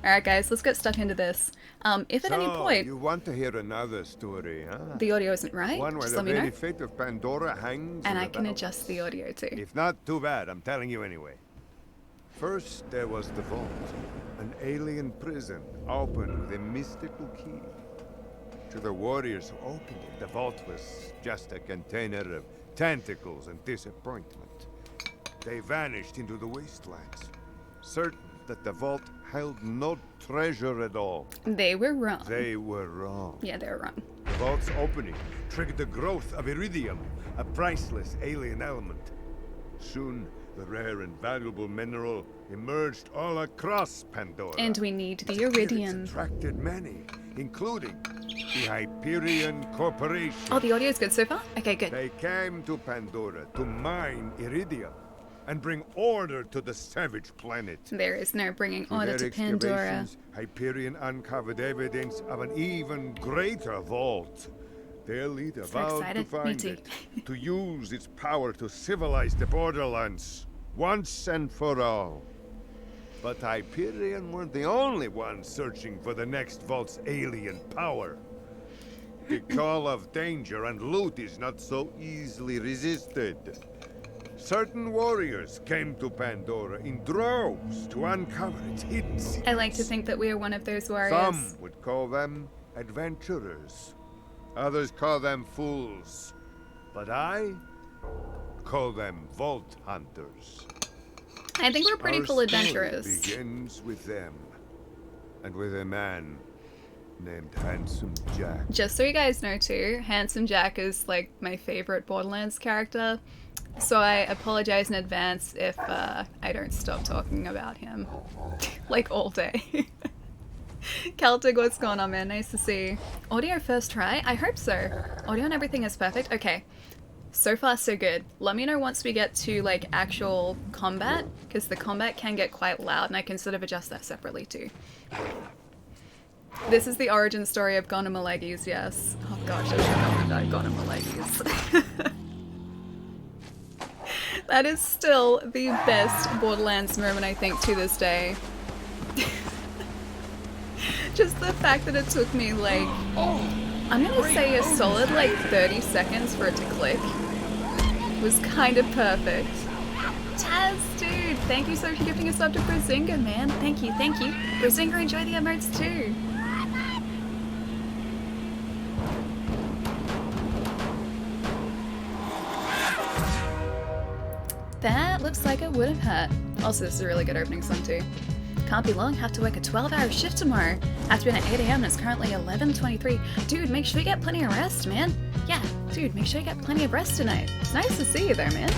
Alright guys, let's get stuck into this. If at any point you want to hear another story, huh? the audio isn't right, One where just the let me very know. fate of Pandora hangs And in I the can adjust the balance. audio too. If not, too bad. I'm telling you anyway. First, there was the vault. An alien prison opened with a mystical key. To the warriors who opened it, the vault was just a container of tentacles and disappointment. They vanished into the wastelands, certain that the vault held no treasure at all. They were wrong. They were wrong. Yeah, they were wrong. The vault's opening triggered the growth of iridium, a priceless alien element. Soon, the rare and valuable mineral emerged all across Pandora. And we need the Its appearance iridium. attracted many, including the Hyperion Corporation. Oh, the audio's good so far? Okay, good. They came to Pandora to mine iridium and bring order to the savage planet. There is no bringing Through order their to Pandora. excavations, Hyperion uncovered evidence of an even greater vault. Their leader So vowed to excited. Me find too. it, to use its power to civilize the Borderlands, once and for all. But Hyperion weren't the only ones searching for the next vault's alien power. The call of danger and loot is not so easily resisted. Certain warriors came to Pandora in droves to uncover its hidden secrets. I like to think that we are one of those warriors. Some would call them adventurers. Others call them fools. But I call them vault hunters. I think we're pretty Our cool story adventurers. begins with them, and with a man named Handsome Jack. Just so you guys know too, Handsome Jack is like my favorite Borderlands character. So I apologize in advance if I don't stop talking about him. Like all day. Celtic, what's going on, man? Nice to see you. Audio first try? I hope so. Audio and everything is perfect? Okay. So far, so good. Let me know once we get to, like, actual combat, because the combat can get quite loud, and I can sort of adjust that separately, too. This is the origin story of Gonomalegis, yes. Oh gosh, I forgot about Gonomalegis. That is still the best Borderlands moment, I think, to this day. Just the fact that it took me, like, I'm gonna say a solid, like, 30 seconds for it to click was kind of perfect. Taz, dude, thank you so much for giving us up to Brazinga, man. Thank you, thank you. Brazinga, enjoy the emotes too. That looks like it would have hurt. Also, this is a really good opening song too. Can't be long, have to work a 12-hour shift tomorrow. Have to be in at 8 AM and it's currently 11:23. Dude, make sure you get plenty of rest, man. Yeah, dude, make sure you get plenty of rest tonight. It's nice to see you there, man.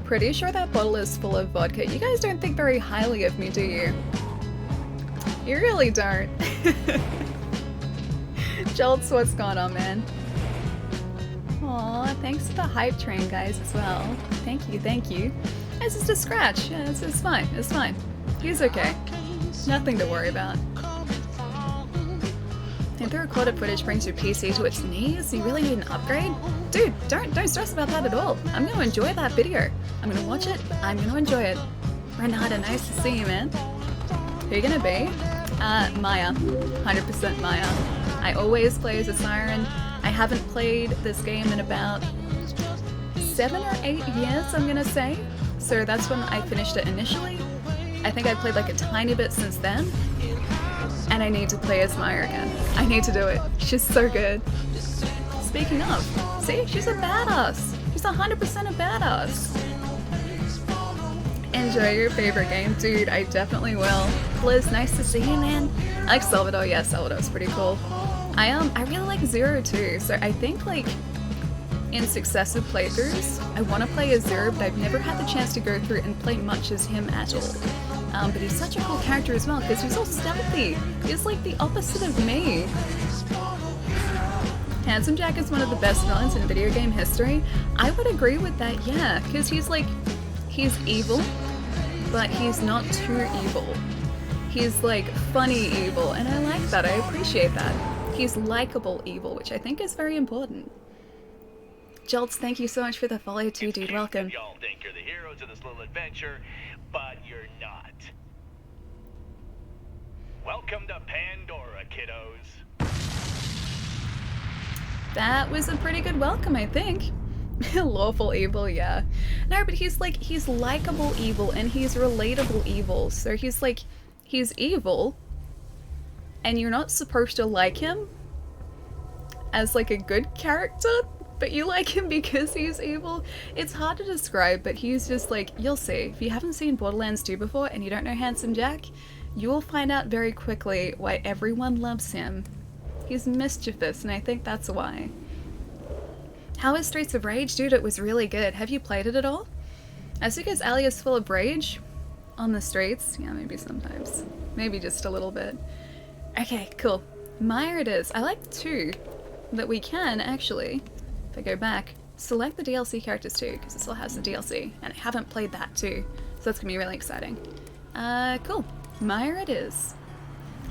Pretty sure that bottle is full of vodka. You guys don't think very highly of me, do you? You really don't. Jolts, what's going on, man? Aw, thanks for the hype train, guys, as well. Thank you, thank you. It's just a scratch. Yeah, it's fine, it's fine. He's okay. Nothing to worry about. Think the recorded footage brings your PC to its knees? You really need an upgrade? Dude, don't stress about that at all. I'm gonna enjoy that video. I'm gonna watch it, I'm gonna enjoy it. Renata, nice to see you, man. Who you gonna be? Maya. 100% Maya. I always play as a Siren. I haven't played this game in about 7 or 8 years, I'm gonna say. So that's when I finished it initially. I think I played like a tiny bit since then. And I need to play as Maya again. I need to do it. She's so good. Speaking of, see, she's a badass. She's 100% a badass. Enjoy your favorite game. Dude, I definitely will. Liz, nice to see you, man. I like Salvador. Yeah, Salvador's pretty cool. I really like Zero too, so I think like in successive playthroughs, I want to play as Zero, but I've never had the chance to go through and play much as him at all. But he's such a cool character as well, because he's all stealthy. He's like the opposite of me. Handsome Jack is one of the best villains in video game history. I would agree with that, yeah, because he's evil, but he's not too evil. He's like funny evil, and I like that, I appreciate that. He's likable evil, which I think is very important. Jolts, thank you so much for the follow too, dude. Welcome. Y'all think you're the heroes of this little adventure, but you're not. Welcome to Pandora, kiddos. That was a pretty good welcome, I think. Lawful evil, yeah. No, but he's likable evil and he's relatable evil. So he's evil and you're not supposed to like him as like a good character, but you like him because he's evil. It's hard to describe, but he's just like, you'll see. If you haven't seen Borderlands 2 before and you don't know Handsome Jack, you will find out very quickly why everyone loves him. He's mischievous, and I think that's why. How is Streets of Rage? Dude, it was really good. Have you played it at all? As because Ali is full of rage on the streets. Yeah, maybe sometimes. Maybe just a little bit. Okay, cool. Mire it is. I like 2 that we can, actually, if I go back, select the DLC characters too, because it still has the DLC, and I haven't played that too, so that's gonna be really exciting. Cool. Mire it is.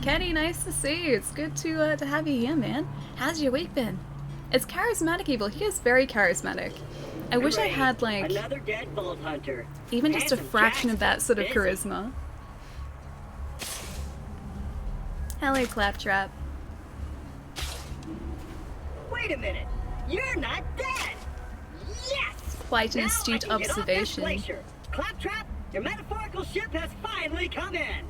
Kenny, nice to see you. It's good to have you here, man. How's your week been? It's charismatic evil. He is very charismatic. I wish I had, like, another dead Vault Hunter. Even just a fraction of that sort of charisma. Hello, Claptrap. Wait a minute. You're not dead. Yes. Quite an astute observation. Claptrap, your metaphorical ship has finally come in.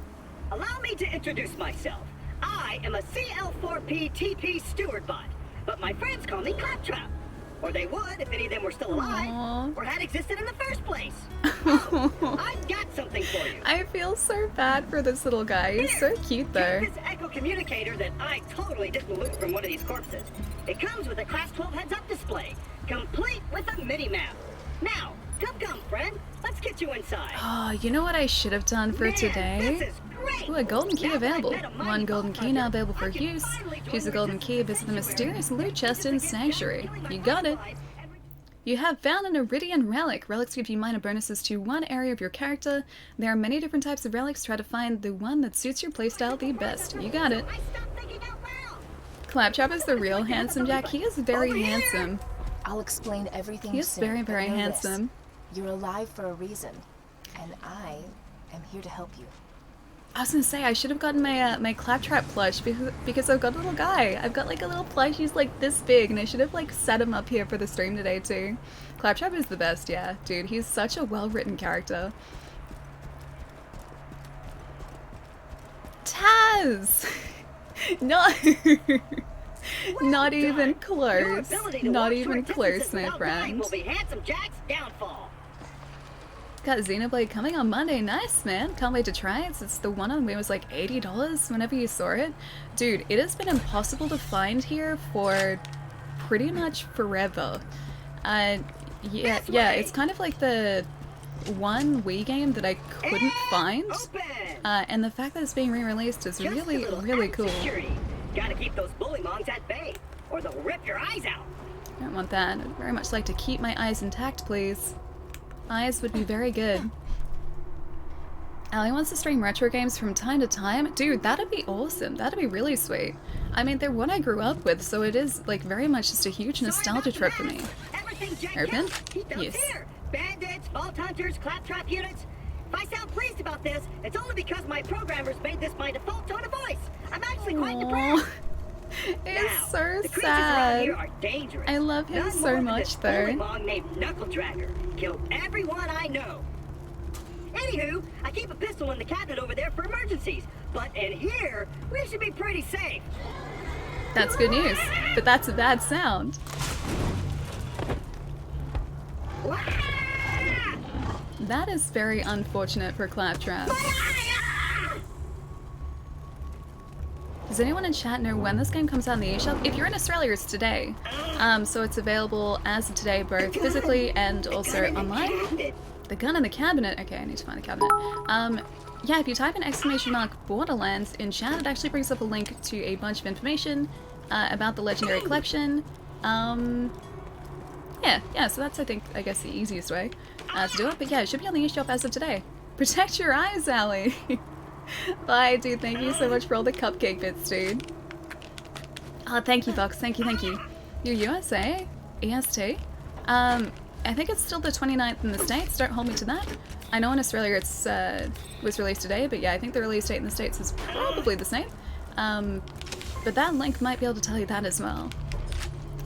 Allow me to introduce myself. I am a CL4P TP steward bot, but my friends call me Claptrap. Or they would if any of them were still alive. Aww. Or had existed in the first place. Oh, I've got something for you. I feel so bad for this little guy. He's so cute though. This echo communicator that I totally didn't loot from one of these corpses. It comes with a Class 12 heads-up display, complete with a mini-map. Now, come, friend. Let's get you inside. Oh, you know what I should have done for today? This is great. Ooh, a golden key available. 1 golden key now available for use. Use the golden key, visit the mysterious loot chest in Sanctuary. You got it. You have found an Iridian relic. Relics give you minor bonuses to one area of your character. There are many different types of relics. Try to find the one that suits your playstyle the best. You got it. Claptrap is the real Handsome Jack. He is very handsome. I'll explain everything He is soon, very, but very know this. handsome. You're alive for a reason, and I am here to help you. I was gonna say, I should have gotten my my Claptrap plush because I've got a little guy. I've got like a little plush, he's like this big, and I should have like set him up here for the stream today too. Claptrap is the best, yeah. Dude, he's such a well-written character. Taz! No! Not even close. Not even close, my friend. Will be Handsome Jack's downfall. Got Xenoblade coming on Monday. Nice, man. Can't wait to try it. It's the one on Wii was like $80 whenever you saw it. Dude, it has been impossible to find here for pretty much forever. Yeah, it's kind of like the one Wii game that I couldn't find. And the fact that it's being re-released is really, really cool. Security. Gotta keep those bullymongs at bay, or they'll rip your eyes out. I don't want that. I'd very much like to keep my eyes intact, please. Eyes would be very good. Ali wants to stream retro games from time to time. Dude, that'd be awesome. That'd be really sweet. I mean, they're what I grew up with, so it is like very much just a huge nostalgia trip for me. Urban? Yes. Bandits, Vault Hunters, Claptrap units. If I sound pleased about this, it's only because my programmers made this my default tone of voice. I'm actually quite depressed. It's so the creatures sad. around here are dangerous. I love him None so more than much, this though. bullymong named Knuckle Dragger. Killed everyone I know. Anywho, I keep a pistol in the cabinet over there for emergencies. But in here, we should be pretty safe. That's good news, but that's a bad sound. That is very unfortunate for Claptrap. Does anyone in chat know when this game comes out in the eShop? If you're in Australia, it's today. So it's available as of today, both physically and also online. The gun in the cabinet. Okay, I need to find a cabinet. Yeah, if you type in !Borderlands in chat, it actually brings up a link to a bunch of information about the Legendary Collection. Yeah, so that's, I guess, the easiest way to do it. But yeah, it should be on the eShop as of today. Protect your eyes, Ali! Bye, dude. Thank you so much for all the cupcake bits, dude. Oh, thank you, Box. Thank you. You're USA? EST? I think it's still the 29th in the States. Don't hold me to that. I know in Australia it's was released today, but yeah, I think the release date in the States is probably the same. But that link might be able to tell you that as well.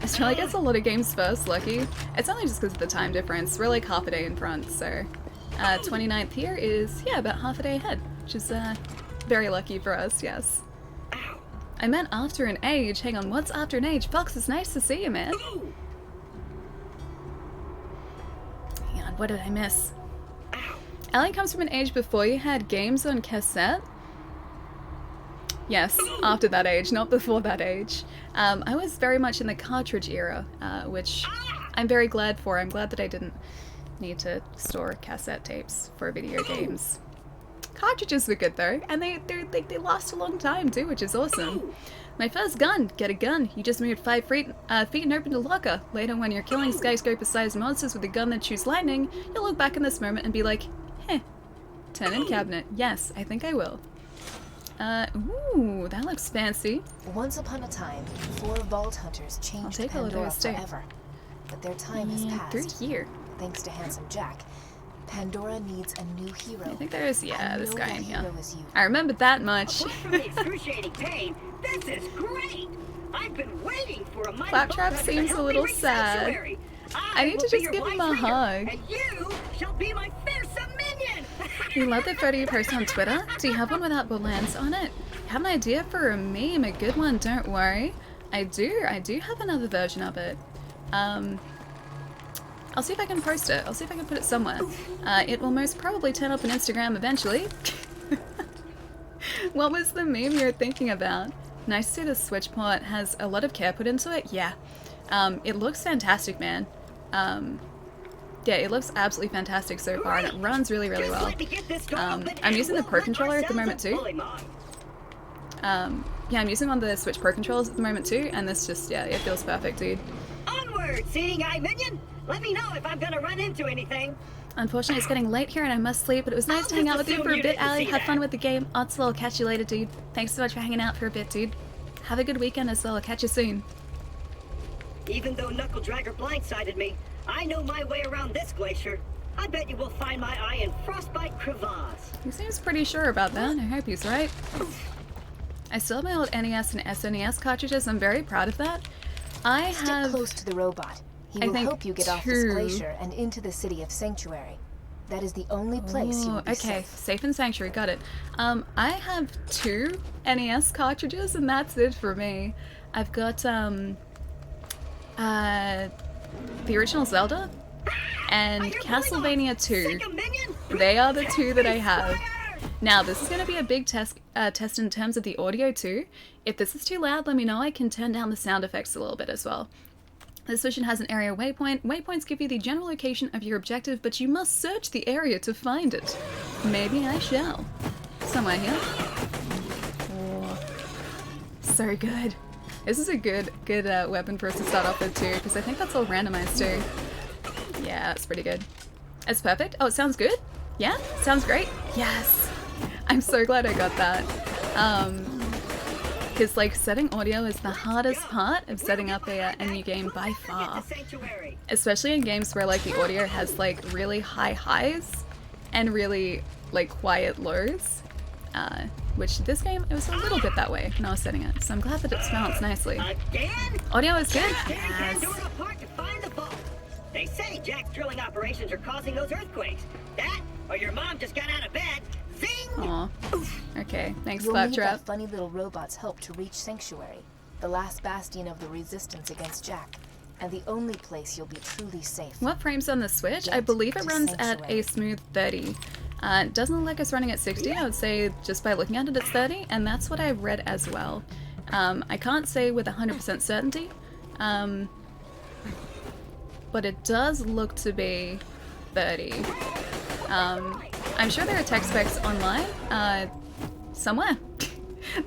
Australia gets a lot of games first, lucky. It's only just because of the time difference. We're like half a day in front, so 29th here is, yeah, about half a day ahead, which is very lucky for us, yes. I meant after an age. Hang on, what's after an age? Fox, it's nice to see you, man. Hang on, what did I miss? Ellie comes from an age before you had games on cassette? Yes, after that age, not before that age. I was very much in the cartridge era, which I'm very glad for. I'm glad that I didn't need to store cassette tapes for video games. Cartridges were good though, and they last a long time too, which is awesome. My first gun, get a gun. You just moved 5 feet and opened a locker. Later, when you're killing skyscraper-sized monsters with a gun that shoots lightning, you'll look back in this moment and be like, heh, turn in cabinet. Yes, I think I will. Ooh, that looks fancy. Once upon a time, 4 vault hunters changed Pandora forever. But their time has passed. Through here. Thanks to Handsome Jack, Pandora needs a new hero. I think there is, yeah, this guy in here. I remember that much. Apart from the excruciating pain, this is great. I've been waiting for a mighty Claptrap seems a little sad. I need to just give him a hug. And you shall be my fearsome minion. You love the photo you post on Twitter? Do you have one without Borderlands on it? Have an idea for a meme, a good one, don't worry. I do have another version of it. I'll see if I can post it. I'll see if I can put it somewhere. It will most probably turn up on Instagram eventually. What was the meme you're thinking about? Nice to see the Switch port has a lot of care put into it. Yeah. It looks fantastic, man. Yeah, it looks absolutely fantastic so far, and it runs really, really well. I'm using the Pro Controller at the moment too. Yeah, I'm using one of the Switch Pro Controllers at the moment too, and this just, yeah, it feels perfect, dude. Onward, seeing eye minion! Let me know if I'm gonna run into anything. Unfortunately, it's getting late here and I must sleep, but it was nice to hang out with you for a bit, Ali. Have fun with the game. Odds well, I'll catch you later, dude. Thanks so much for hanging out for a bit, dude. Have a good weekend as well. I'll catch you soon. Even though Knuckle Dragger blindsided me, I know my way around this glacier. I bet you will find my eye in Frostbite Crevasse. He seems pretty sure about that. I hope he's right. I still have my old NES and SNES cartridges. I'm very proud of that. I have... Stick close to the robot. He will help you get off this glacier and into the city of Sanctuary. That is the only place you will be safe. Safe in Sanctuary, got it. I have 2 NES cartridges and that's it for me. I've got the original Zelda and Castlevania 2. They are the 2 that I have. Now this is going to be a big test in terms of the audio too. If this is too loud, let me know. I can turn down the sound effects a little bit as well. This mission has an area waypoint. Waypoints give you the general location of your objective, but you must search the area to find it. Maybe I shall. Somewhere here. Oh, so good. This is a good weapon for us to start off with too, because I think that's all randomized too. Yeah, that's pretty good. It's perfect. Oh, it sounds good? Yeah? Sounds great? Yes! I'm so glad I got that. Because like setting audio is the hardest part of setting up a new game by far. Especially in games where like the audio has like really high highs and really like quiet lows. Which this game, it was a little bit that way when I was setting it. So I'm glad that it's balanced nicely. Audio is good? Yes. They say Jack's drilling operations are causing those earthquakes. That, or your mom just got out of bed. Zing! Aw. Okay, thanks, You'll need Claptrap. that funny little robot's help to reach Sanctuary, the last bastion of the resistance against Jack, and the only place you'll be truly safe. What frame's on the Switch? I believe it runs at a smooth 30. It doesn't look like it's running at 60. I would say just by looking at it, it's 30, and that's what I read as well. I can't say with 100% certainty, but it does look to be 30. I'm sure there are tech specs online, somewhere.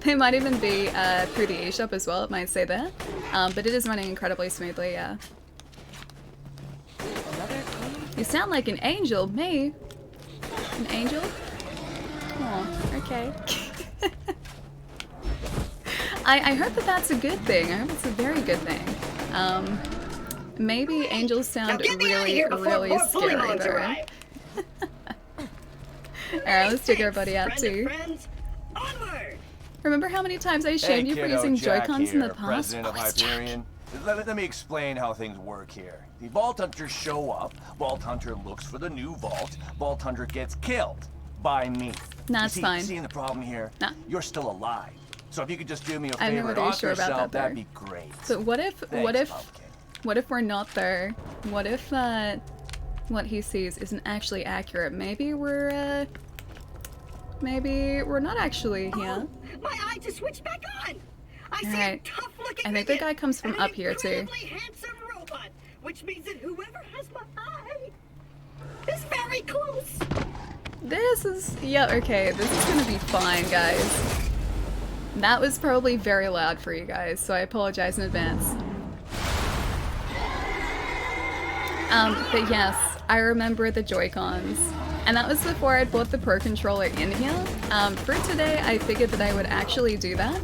They might even be through the eShop as well, it might say there. But it is running incredibly smoothly, yeah. You sound like an angel, me. An angel? Oh, okay. I hope that that's a good thing. I hope it's a very good thing. Maybe angels sound Now get me out of really, here before really more scary bullywugs though. arrive. Alright, let's take our buddy out Friend too. of friends, onward! Remember how many times I Hey, shamed you for kiddo, using Jack Joy-Cons in the here, past? President Oh, of it's Jack. Hyperion. Let me explain how things work here. The Vault Hunters show up, Vault Hunter looks for the new vault, Vault Hunter gets killed by me. Nah, You it's see, fine. Seeing the problem here? Nah. You're still alive. So if you could just do me a I don't know favor and whether you're offer sure about yourself, that, that'd though. be great. So what if Thanks, Pumpkin. what if we're not there? What if what he sees isn't actually accurate? Maybe we're not actually here. Oh, my eye just switched back on! I see a Alright. tough-looking I think the minion guy comes from and up an here, too. incredibly handsome robot, which means that whoever has my eye is very close. This is okay, this is gonna be fine, guys. That was probably very loud for you guys, so I apologize in advance. But yes, I remember the Joy-Cons. And that was before I'd bought the Pro Controller in here. For today, I figured that I would actually do that.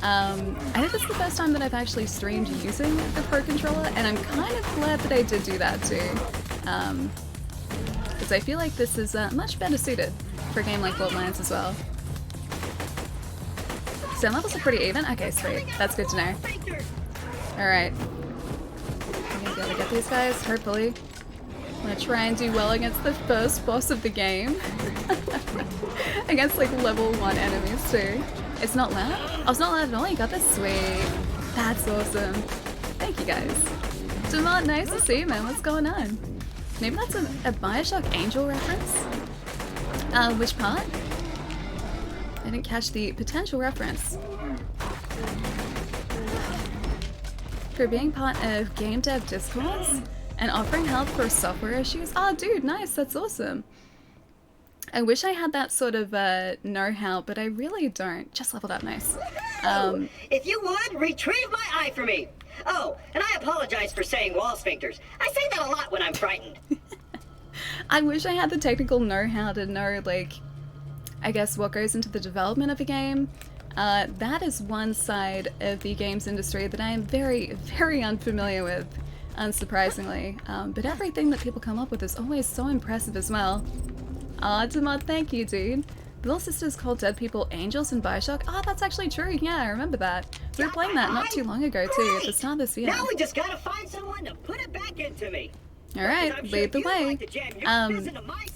I think this is the first time that I've actually streamed using the Pro Controller, and I'm kind of glad that I did do that too. Because I feel like this is much better suited for a game like Borderlands as well. Sound levels are pretty even? Okay, sweet. That's good to know. Alright. I'm gonna be able to get these guys, hopefully. I'm gonna try and do well against the first boss of the game. Against like level 1 enemies too. It's not loud? Oh, it's not loud at all? You got this? Sweet. That's awesome. Thank you guys. Demont, nice to see you, man. What's going on? Maybe that's a Bioshock Angel reference? Which part? I didn't catch the potential reference. For being part of game dev discourse and offering help for software issues. Oh, dude, nice. That's awesome. I wish I had that sort of know-how, but I really don't. Just leveled up nice. If you would, retrieve my eye for me. Oh, and I apologize for saying wall sphincters. I say that a lot when I'm frightened. I wish I had the technical know-how to know, like, I guess what goes into the development of a game. That is one side of the games industry that I am very, very unfamiliar with, unsurprisingly. But everything that people come up with is always so impressive as well. Aw, Demont, thank you, dude. The little sisters called dead people angels in Bioshock. Oh, that's actually true. Yeah, I remember that. We were playing that not too long ago, too, at the start of this year. Now we just gotta find someone to put it back into me. Alright, lead the way.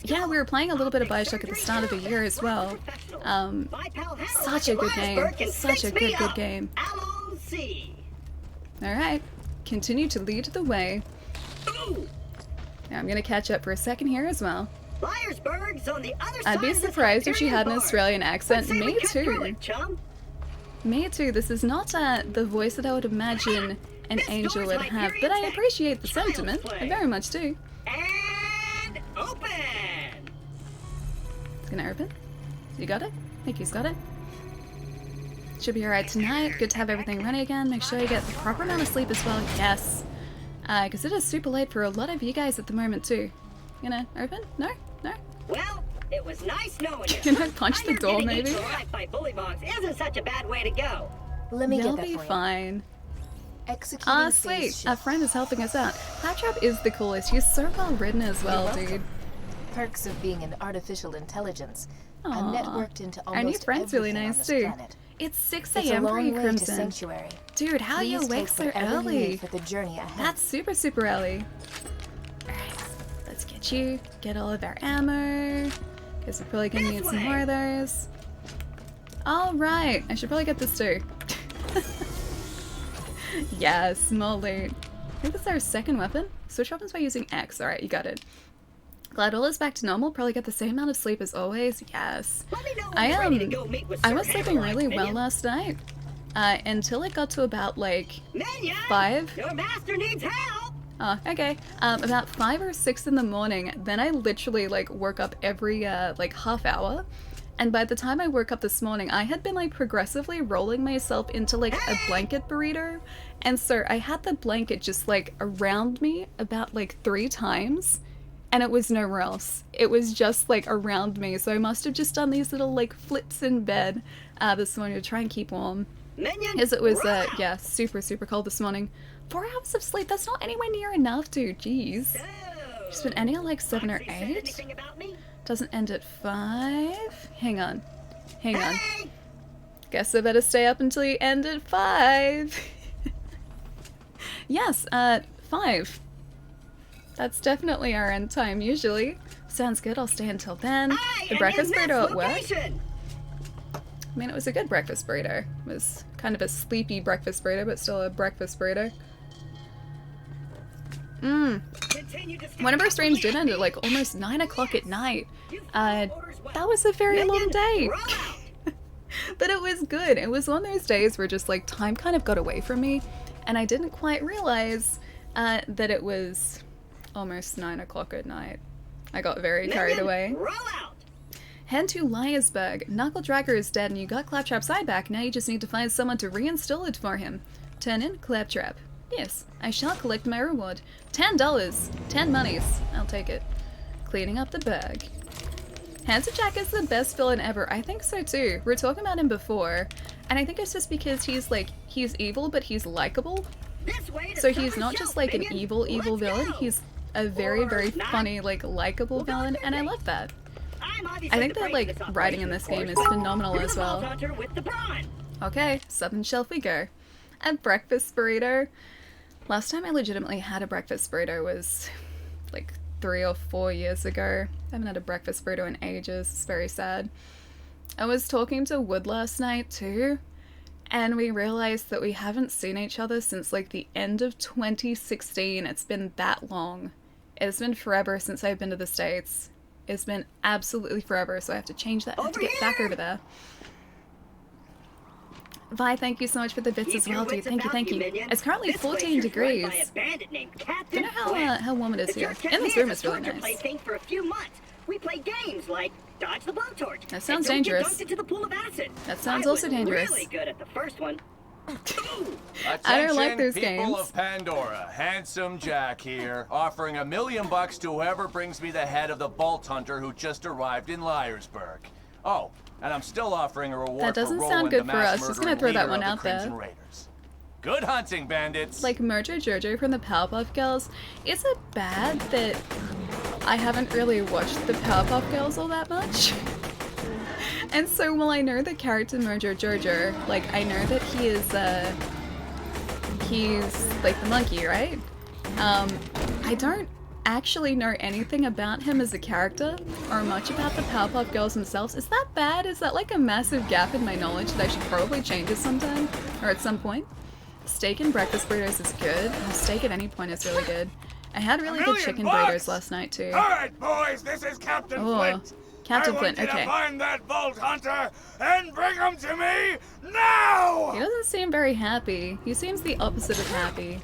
Yeah, we were playing a little bit of Bioshock at the start of the year as well. Such a good game. Such a good game. Alright, continue to lead the way. Now I'm gonna catch up for a second here as well. Liarsburg's on the other I'd be side of surprised this if she had an Hyperion Australian accent. bar. Let's see Me if we get through too. it, chum. Me too. This is not the voice that I would imagine an angel would have, but I appreciate the sentiment. I very much do. And open. It's gonna open. You got it? I think he's got it. Should be alright tonight. Good to have everything running again. Make sure you get the proper amount of sleep as well. Yes. Because it is super late for a lot of you guys at the moment too. Gonna open? No? No? Well, it was nice knowing you. Can I punch I the hear door getting maybe? eaten alive by bullymongs isn't such a bad way to go. Let me They'll get that be for you. fine. Executing Ah, phase sweet. shift. Our friend is helping us out. Claptrap is the coolest. He's so well written as well, You're welcome. dude. Perks of being an artificial intelligence. Aw. I'm networked into Our new almost friend's really everything on nice this too. planet. It's 6 It's a a.m. for long you, way to Crimson. Sanctuary. Dude, how are you Please awake take so whatever you early? need for the journey ahead. That's super, super early. Alright, let's get you. Get all of our ammo. Guess we're probably gonna need some more of those. Alright, I should probably get this too. Yes, more loot. I think that's our second weapon. Switch weapons by using X. Alright, you got it. Glad all is back to normal. Probably get the same amount of sleep as always. Yes. Let me know when I you're ready to go meet with I Sir was sleeping Hammerlock, really well minion. last night. Until it got to about like Minion, 5. your master needs help. Oh, okay. About 5 or 6 in the morning, then I literally like woke up every like half hour. And by the time I woke up this morning, I had been like progressively rolling myself into like a blanket burrito. And so I had the blanket just like around me about like 3 times. And it was nowhere else. It was just like around me. So I must have just done these little like flips in bed this morning to try and keep warm. Minion, Because it was, roll out. yeah, super, super cold this morning. 4 hours of sleep, that's not anywhere near enough, dude. Jeez. So, She's been ending at like 7 or Foxy said 8. anything about me? Doesn't end at 5. Hang on. Hang on. Hey! Guess I better stay up until you end at 5. Yes, 5. That's definitely our end time usually. Sounds good, I'll stay until then. The breakfast burrito at work. I mean, it was a good breakfast burrito. It was kind of a sleepy breakfast burrito, but still a breakfast burrito. One of our streams did end at like almost 9 o'clock at night. That was a very long day. But it was good. It was one of those days where just like time kind of got away from me, and I didn't quite realize that it was almost 9 o'clock at night. I got very carried away. Head to Liarsburg. Knuckle Dragger is dead and you got Claptrap's eye back. Now you just need to find someone to reinstall it for him. Turn in Claptrap. Yes, I shall collect my reward. $10. 10 monies. I'll take it. Cleaning up the bag. Handsome Jack is the best villain ever. I think so too. We were talking about him before, and I think it's just because he's like, he's evil, but he's likable. So he's not just like an evil villain. He's a very, very funny, like, likable villain, and I love that. I think that, like, writing in this game is phenomenal as well. Okay, Southern Shelf we go. A breakfast burrito. Last time I legitimately had a breakfast burrito was, like, 3 or 4 years ago. I haven't had a breakfast burrito in ages. It's very sad. I was talking to Wood last night, too, and we realized that we haven't seen each other since, like, the end of 2016. It's been that long. It's been forever since I've been to the States. It's been absolutely forever, so I have to change that. I have to get back over there. Vi, thank you so much for the bits as well, dude. Thank you, thank you. It's currently 14 degrees. Don't know how warm it is here. In this room, it's really nice. We play games like dodge the blowtorch. That sounds dangerous. That sounds also dangerous. Really good at the first one. I don't like those people games. of Pandora, Handsome Jack here, offering $1 million to whoever brings me the head of the Vault Hunter who just arrived in Liarsburg. Oh, and I'm still offering a reward that doesn't for sound Roland, good the for mass us. Just gonna murdering throw that leader one of the out there. Crimson Raiders. Good hunting, bandits. Like Mojo Jojo from the Powerpuff Girls. Is it bad that I haven't really watched the Powerpuff Girls all that much? And so while I know the character Mojo Jojo, like I know that he's like the monkey, right? I don't actually know anything about him as a character or much about the Powerpuff Girls themselves. Is that bad? Is that like a massive gap in my knowledge that I should probably change at some time or at some point? Steak and breakfast burritos is good. Steak at any point is really good. I had really good chicken burritos last night too. Alright, boys, this is Captain Flint. Captain Flint, okay. I want you to find that Vault Hunter and bring him to me now! He doesn't seem very happy. He seems the opposite of happy.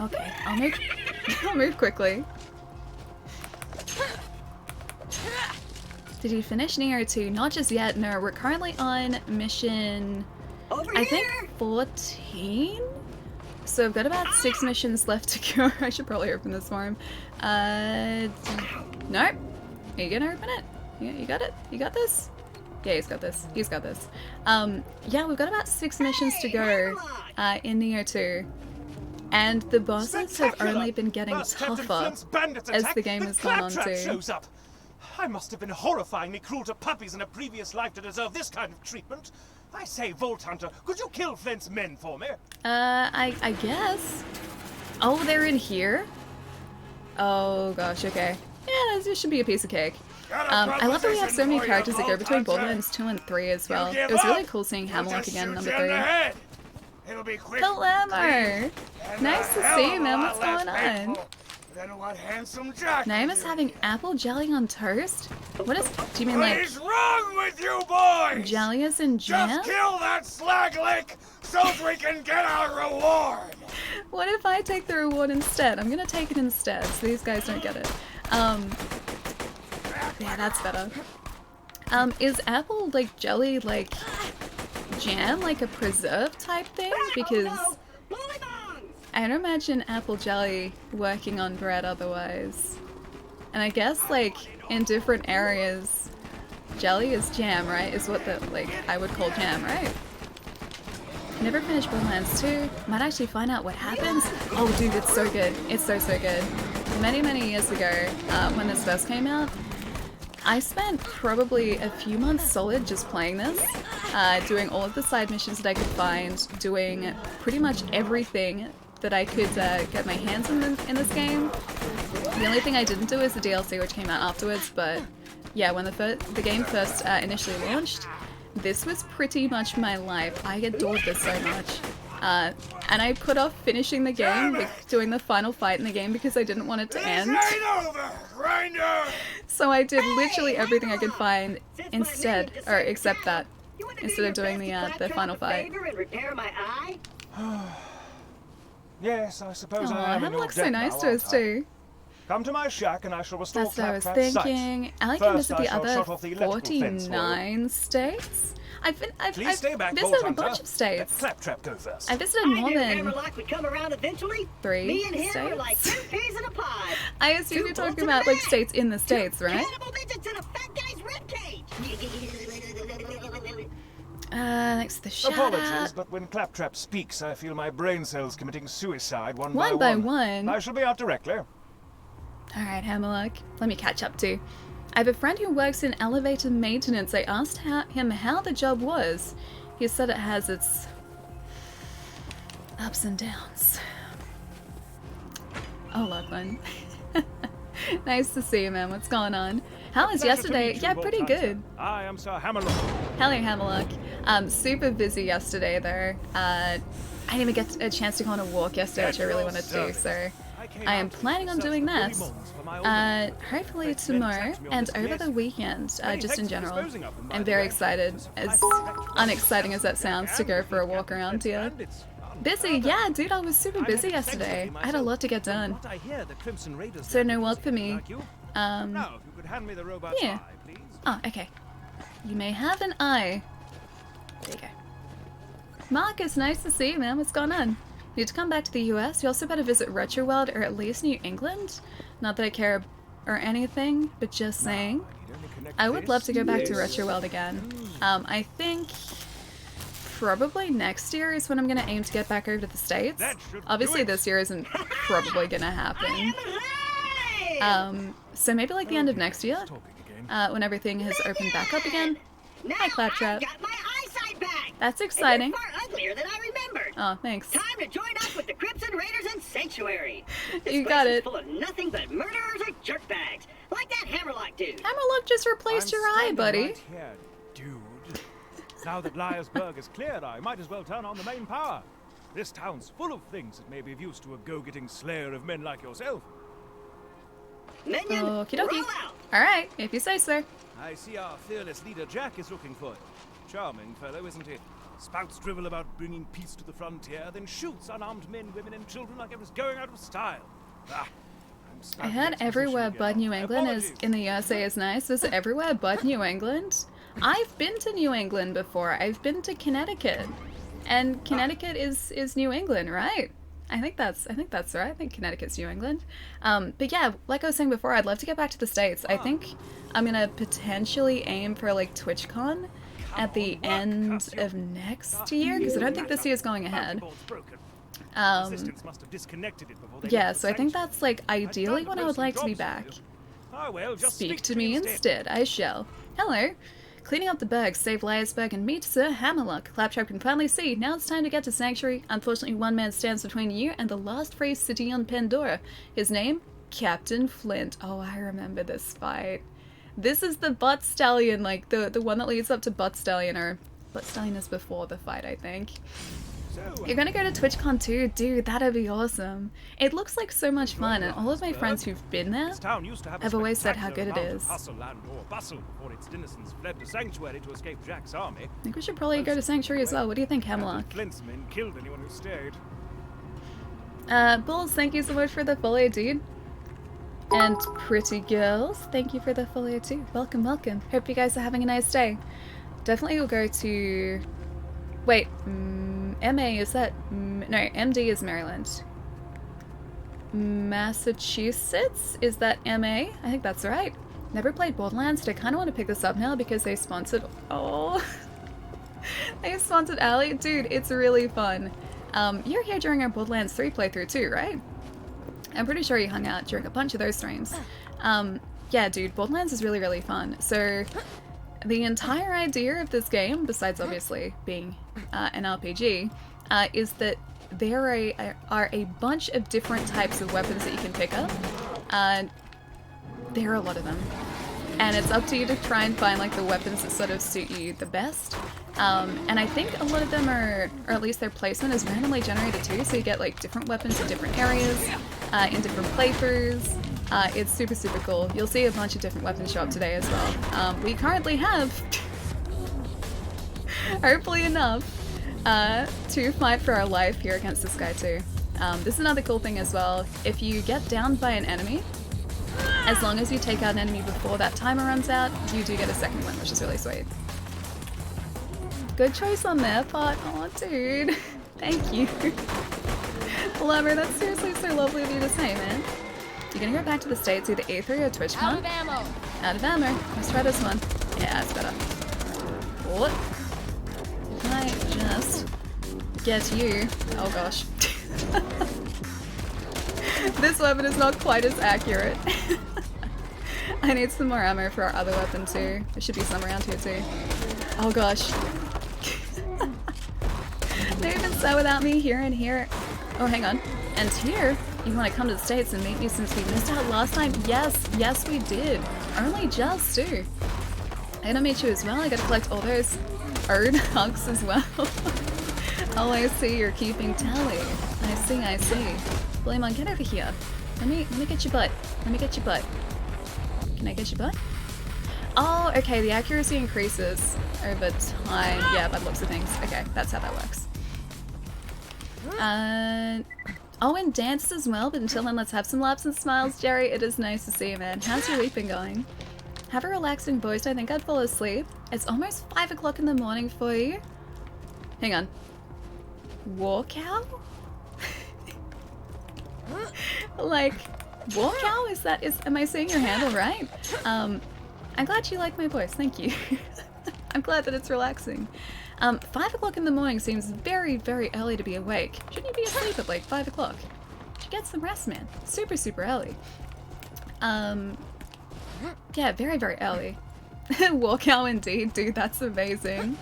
Okay, I'll move quickly. Did you finish Neo 2? Not just yet, no. We're currently on mission, I think 14? So I've got about 6 missions left to go. I should probably open this for him. Nope. Are you gonna open it? Yeah, you got it? You got this? Yeah, he's got this. He's got this. Yeah, we've got about 6 missions to go in Neo 2. And the bosses have only been getting tougher as the game has gone on too. I must have been horrifyingly cruel to puppies in a previous life to deserve this kind of treatment. I say, Vault Hunter, could you kill Flint's men for me? I guess. Oh, they're in here? Oh gosh, okay. Yeah, this should be a piece of cake. I love that we have so many characters that go between Borderlands 2 and 3 as well. It was really cool seeing Hamlock again in number 3. Palermo! Nice to see you, man. What's going on? Naeem is having apple jelly on toast? What is... Do you mean like... What is wrong with you boys? Jelly is in jam? Just kill that slag lick so we can get our reward! What if I take the reward instead? I'm gonna take it instead so these guys don't get it. Yeah, that's better. Is apple, like, jelly, like, jam, like a preserve type thing? Because I don't imagine apple jelly working on bread otherwise. And I guess, like, in different areas, jelly is jam, right? Is what the, like, I would call jam, right? Never finished Borderlands 2. Might actually find out what happens. Oh, dude, it's so good. It's so good. Many years ago, when this first came out, I spent probably a few months solid just playing this, doing all of the side missions that I could find, doing pretty much everything that I could get my hands in this game. The only thing I didn't do is the DLC, which came out afterwards, but yeah, when the game first initially launched, this was pretty much my life. I adored this so much. And I put off finishing the game, like, doing the final fight in the game because I didn't want it to end. So I did literally everything I could find instead, or except that, instead of doing the final fight. Yes, I suppose Oh, I am. Hannah looks so nice to us too. Come to my shack and I shall restore That's what I was Claptrap's sight. thinking. I like to First, visit I the shall other shut off the electrical fence for you. 49 states. I've Please stay back, visited a Bolt bunch Hunter. of states. Let Claptrap go first. I visited more than Hammerlock would come around eventually. 3 Me and him states. were like two peas in a pod. I assume you're talking about like states in the states, right? Cannibal midgets in a fat guy's ribcage. Next to the shout Apologies, out. but when Claptrap speaks, I feel my brain cells committing suicide one One by by one? I shall be out directly. Alright, Hammerlock. Let me catch up too. I have a friend who works in elevator maintenance. I asked him how the job was. He said it has its ups and downs. Oh, Lachlan. Nice to see you, man. What's going on? How was yesterday? Yeah, pretty good. I am Sir Hammerlock. Hello, Hammerlock. Super busy yesterday, though. I didn't even get a chance to go on a walk yesterday, which I really wanted to, so I am planning on doing that. Hopefully tomorrow and over the weekend, just in general. I'm very excited, as unexciting as that sounds, to go for a walk around here. Busy? Yeah, dude, I was super busy yesterday. I had a lot to get done. So no walk for me. Yeah. Oh, okay. You may have an eye. There you go. Marcus, nice to see you, man. What's going on? Need to come back to the US. You also better visit Retro World or at least New England. Not that I care or anything, but just saying. I would love to go back to Retro World again. I think probably next year is when I'm going to aim to get back over to the States. Obviously this year isn't probably going to happen. So maybe like the end of next year, when everything has opened back up again. Hi, Claptrap. Got my eyesight back. That's exciting. It's far uglier than I remembered. Oh, thanks. Time to join up with the Crimson Raiders and Sanctuary. This You place got is it. full of nothing but murderers or jerkbags, like that Hammerlock dude. Hammerlock just replaced your eye, buddy. Right here, dude. Now that Liarsburg is cleared, I might as well turn on the main power. This town's full of things that may be of use to a go-getting slayer of men like yourself. Minion, Okie roll dokie. out. Alright, if you say so. I see our fearless leader Jack is looking for it. Charming fellow, isn't he? Spouts drivel about bringing peace to the frontier, then shoots unarmed men, women, and children like it was going out of style. Ah, I heard everywhere but New England is in the USA is nice. Is it everywhere but New England? I've been to New England before. I've been to Connecticut. And Connecticut is New England, right? I think that's right. I think Connecticut's New England. But yeah, like I was saying before, I'd love to get back to the States. I think I'm gonna potentially aim for like TwitchCon at the end of next year, because I don't think this year's going ahead. Yeah, so I think that's like ideally when I would like to be back. Speak to me instead, I shall. Hello. Cleaning up the bergs, save Liarsburg and meet Sir Hammerlock. Claptrap can finally see. Now it's time to get to Sanctuary. Unfortunately, one man stands between you and the last free city on Pandora. His name? Captain Flint. Oh, I remember this fight. This is the Butt Stallion, like the one that leads up to Butt Stallion, or Butt Stallion is before the fight, I think. You're gonna go to TwitchCon too? Dude, that'd be awesome. It looks like so much fun, and all of my friends who've been there have always said how good it is. I think we should probably go to Sanctuary as well. What do you think, Hemlock? Bulls, thank you so much for the follow, dude. And Pretty Girls, thank you for the follow too. Welcome, welcome. Hope you guys are having a nice day. Definitely will go to... Wait, MA, is that... No, MD is Maryland. Massachusetts? Is that MA? I think that's right. Never played Borderlands, but I kind of want to pick this up now because they sponsored... Oh... They sponsored Allie? Dude, it's really fun. You're here during our Borderlands 3 playthrough too, right? I'm pretty sure you hung out during a bunch of those streams. Yeah, dude, Borderlands is really, really fun. So, the entire idea of this game, besides obviously being an RPG, is that there are a bunch of different types of weapons that you can pick up. There are a lot of them. And it's up to you to try and find like the weapons that sort of suit you the best. And I think a lot of them are, or at least their placement is randomly generated too, so you get like different weapons in different areas, in different playthroughs. It's super, super cool. You'll see a bunch of different weapons show up today as well. We currently have, hopefully enough, to fight for our life here against this guy too. This is another cool thing as well. If you get downed by an enemy, as long as you take out an enemy before that timer runs out, you do get a second win, which is really sweet. Good choice on their part. Oh, dude. Thank you. Lover, that's seriously so lovely of you to say, man. You gonna go back to the States, either E3 or TwitchCon? Out of ammo. Out of ammo. Let's try this one. Yeah, it's better. What? Can I just get you? Oh gosh. This weapon is not quite as accurate. I need some more ammo for our other weapon too. There should be some around here too. Oh gosh. They even sat without me here and here. Oh, hang on. And here, you want to come to the States and meet me since we missed out last time? Yes, yes we did. Only just too. I gotta meet you as well. I gotta collect all those Erd hunks as well. Oh, I see, you're keeping tally. I see, I see. Blamon, get over here. Let me get your butt. Let me get your butt. Can I get your butt? Oh, okay, the accuracy increases over time. Yeah, by the looks of things. Okay, that's how that works. Oh, and dance as well, but until then, let's have some laughs and smiles. Jerry, it is nice to see you, man. How's your week been going? Have a relaxing voice. I think I'd fall asleep. It's almost 5 o'clock in the morning for you. Hang on. Walkout? Like, walkout? Am I saying your handle right? I'm glad you like my voice, thank you. I'm glad that it's relaxing. 5 o'clock in the morning seems very, very early to be awake. Shouldn't you be asleep at like 5 o'clock? Should get some rest, man. Super, super early. Yeah, very, very early. Walkout indeed, dude, that's amazing.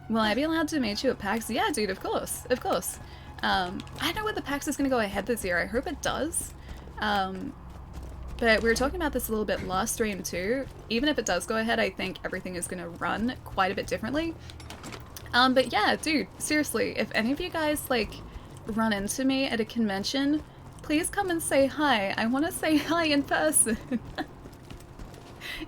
Will I be allowed to meet you at PAX? Yeah, dude, of course, of course. I don't know whether PAX is going to go ahead this year. I hope it does. But we were talking about this a little bit last stream too. Even if it does go ahead, I think everything is going to run quite a bit differently. But yeah, dude, seriously, if any of you guys like run into me at a convention, please come and say hi. I want to say hi in person.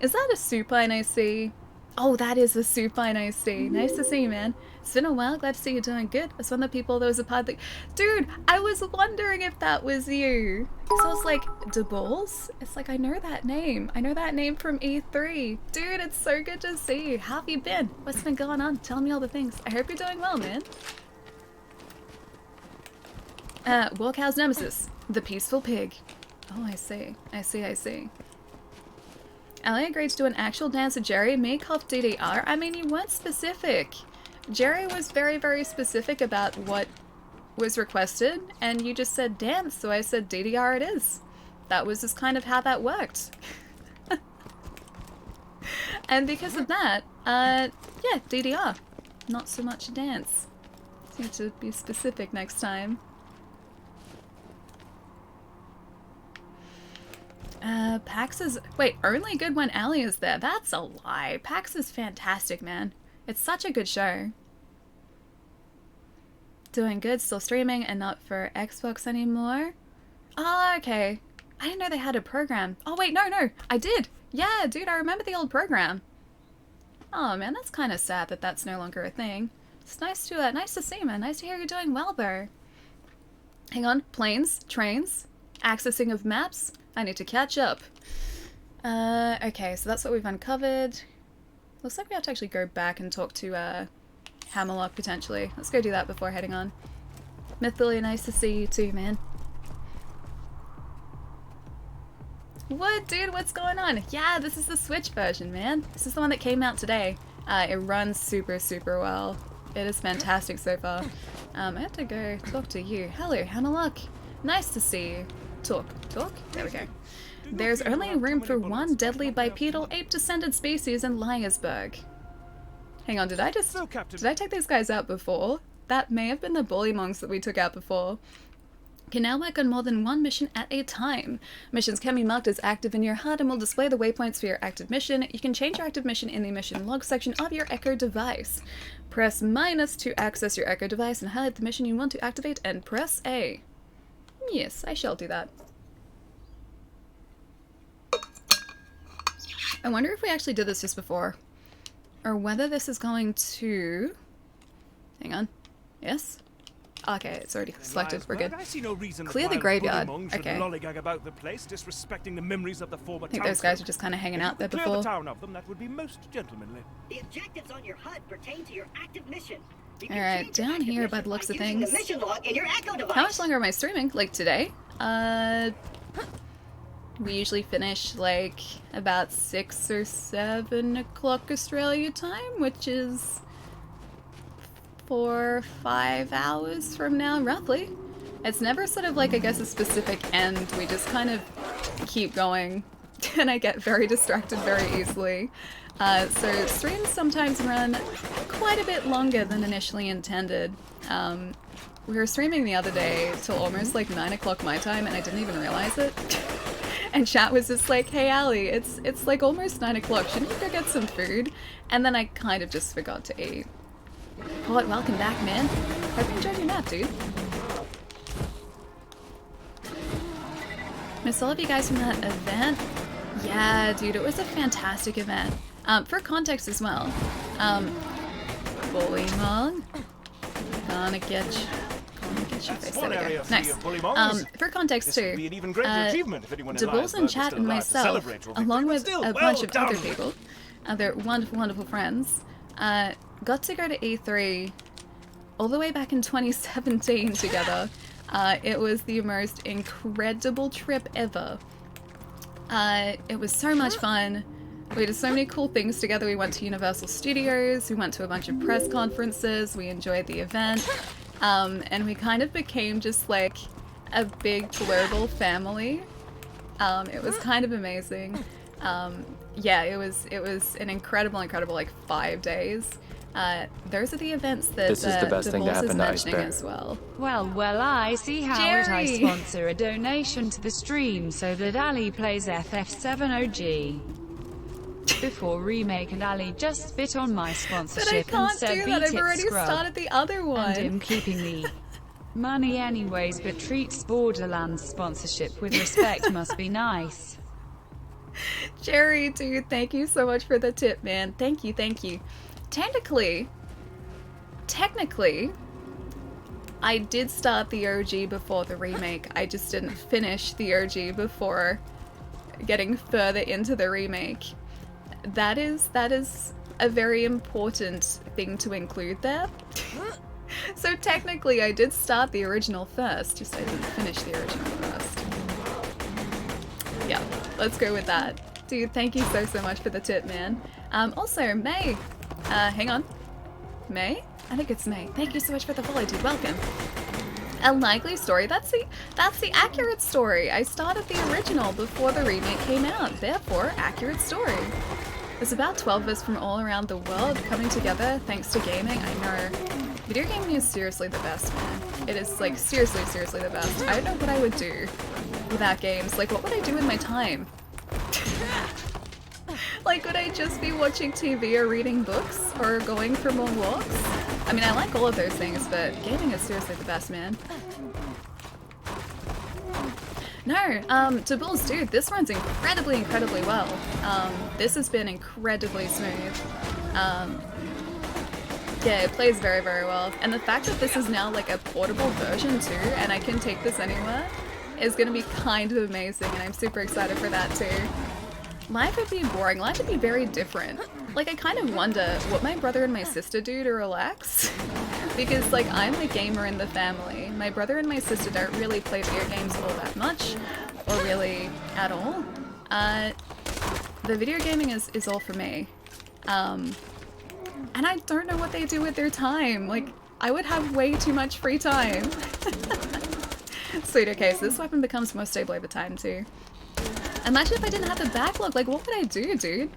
Is that a supine I see? Oh, that is a supine I see. Nice to see you, man. It's been a while. Glad to see you doing good. As one of the people that was a part of the... Dude, I was wondering if that was you. So I was like, De Bulls? It's like, I know that name. I know that name from E3. Dude, it's so good to see you. How have you been? What's been going on? Tell me all the things. I hope you're doing well, man. Walkow's nemesis. The peaceful pig. Oh, I see. I see, I see. Ellie agreed to do an actual dance with Jerry. Me coughed DDR. I mean, you weren't specific. Jerry was very, very specific about what was requested, and you just said dance, so I said DDR it is. That was just kind of how that worked. And because of that, yeah, DDR. Not so much dance. You have to be specific next time. PAX is... Wait, only good when Allie is there. That's a lie. PAX is fantastic, man. It's such a good show. Doing good, still streaming, and not for Xbox anymore? Oh, okay. I didn't know they had a program. Oh, wait, no, I did. Yeah, dude, I remember the old program. Oh, man, that's kind of sad that that's no longer a thing. It's nice to see, man. Nice to hear you're doing well, though. Hang on. Planes, trains, accessing of maps. I need to catch up. Okay, so that's what we've uncovered. Looks like we have to actually go back and talk to, Hammerlock, potentially. Let's go do that before heading on. Mythilia, nice to see you too, man. What, dude? What's going on? Yeah, this is the Switch version, man. This is the one that came out today. It runs super, super well. It is fantastic so far. I have to go talk to you. Hello, Hammerlock. Nice to see you. Talk. There we go. There's only room for one deadly bipedal ape-descended species in Liarsburg. Hang on, did I take these guys out before? That may have been the bully monks that we took out before. Can now work on more than one mission at a time. Missions can be marked as active in your HUD and will display the waypoints for your active mission. You can change your active mission in the mission log section of your Echo device. Press minus to access your Echo device and highlight the mission you want to activate and press A. Yes, I shall do that. I wonder if we actually did this just before. Or whether this is going to... Hang on. Yes? Okay, it's already selected. We're good. I see no reason Clear the graveyard. Okay. Lollygag about the place, disrespecting the memories of the former I think those guys are just kind of hanging out there clear before. the town of them, that would be most gentlemanly. The objectives on your HUD pertain to your active mission. You can Alright, change your down active here mission by the looks of using things. the mission log in your Echo device. How much longer am I streaming? Like today? We usually finish like about 6 or 7 o'clock Australia time, which is 4 or 5 hours from now, roughly. It's never sort of like, I guess, a specific end. We just kind of keep going, and I get very distracted very easily. So streams sometimes run quite a bit longer than initially intended. We were streaming the other day till almost like 9 o'clock my time, and I didn't even realize it. And chat was just like, hey Allie, it's like almost 9 o'clock, shouldn't you go get some food? And then I kind of just forgot to eat. Port, welcome back, man. Hope you enjoyed your nap, dude. Missed all of you guys from that event. Yeah, dude, it was a fantastic event. For context as well, Bully Mong, gonna get your face. There we go. Nice. For context too, DeBulls and Chat and myself, along with a bunch of other people, other wonderful, wonderful friends, got to go to E3 all the way back in 2017 together. It was the most incredible trip ever. It was so much fun. We did so many cool things together. We went to Universal Studios, we went to a bunch of press conferences, we enjoyed the event, and we kind of became just like a big global family. It was kind of amazing. Yeah, it was an incredible like 5 days. Those are the events that this is the best thing to happen to mentioning Iceberg. as well. Well, I see how it I Jerry. sponsor a donation to the stream so that Ali plays FF7 OG. Before remake and Ali just spit on my But I sponsorship can't and said do beat that, I've it already scrub. started the other one. And him keeping the money anyways, but treats Borderlands sponsorship with respect must be nice. Jerry, dude, thank you so much for the tip, man. Thank you, thank you. Technically, I did start the OG before the remake. I just didn't finish the OG before getting further into the remake. That is a very important thing to include there. So technically, I did start the original first, just I didn't finish the original first. Yeah, let's go with that. Dude, thank you so much for the tip, man. Also, May. Hang on. May? I think it's May. Thank you so much for the follow, dude. Welcome. A likely story. That's the accurate story. I started the original before the remake came out. Therefore, accurate story. There's about 12 of us from all around the world coming together thanks to gaming. I know. Video gaming is seriously the best, man. It is, like, seriously the best. I don't know what I would do without games. Like, what would I do with my time? Like, would I just be watching TV or reading books or going for more walks? I mean, I like all of those things, but gaming is seriously the best, man. No, to Bulls, dude, this runs incredibly well. This has been incredibly smooth. Yeah, it plays very well. And the fact that this is now like a portable version too, and I can take this anywhere, is gonna be kind of amazing, and I'm super excited for that too. Life would be boring. Life would be very different. Like, I kind of wonder what my brother and my sister do to relax. Because, like, I'm the gamer in the family. My brother and my sister don't really play video games all that much, or really at all. The video gaming is all for me. And I don't know what they do with their time. Like, I would have way too much free time. Sweet, okay, so this weapon becomes more stable over time too. Imagine if I didn't have the backlog, like what would I do, dude?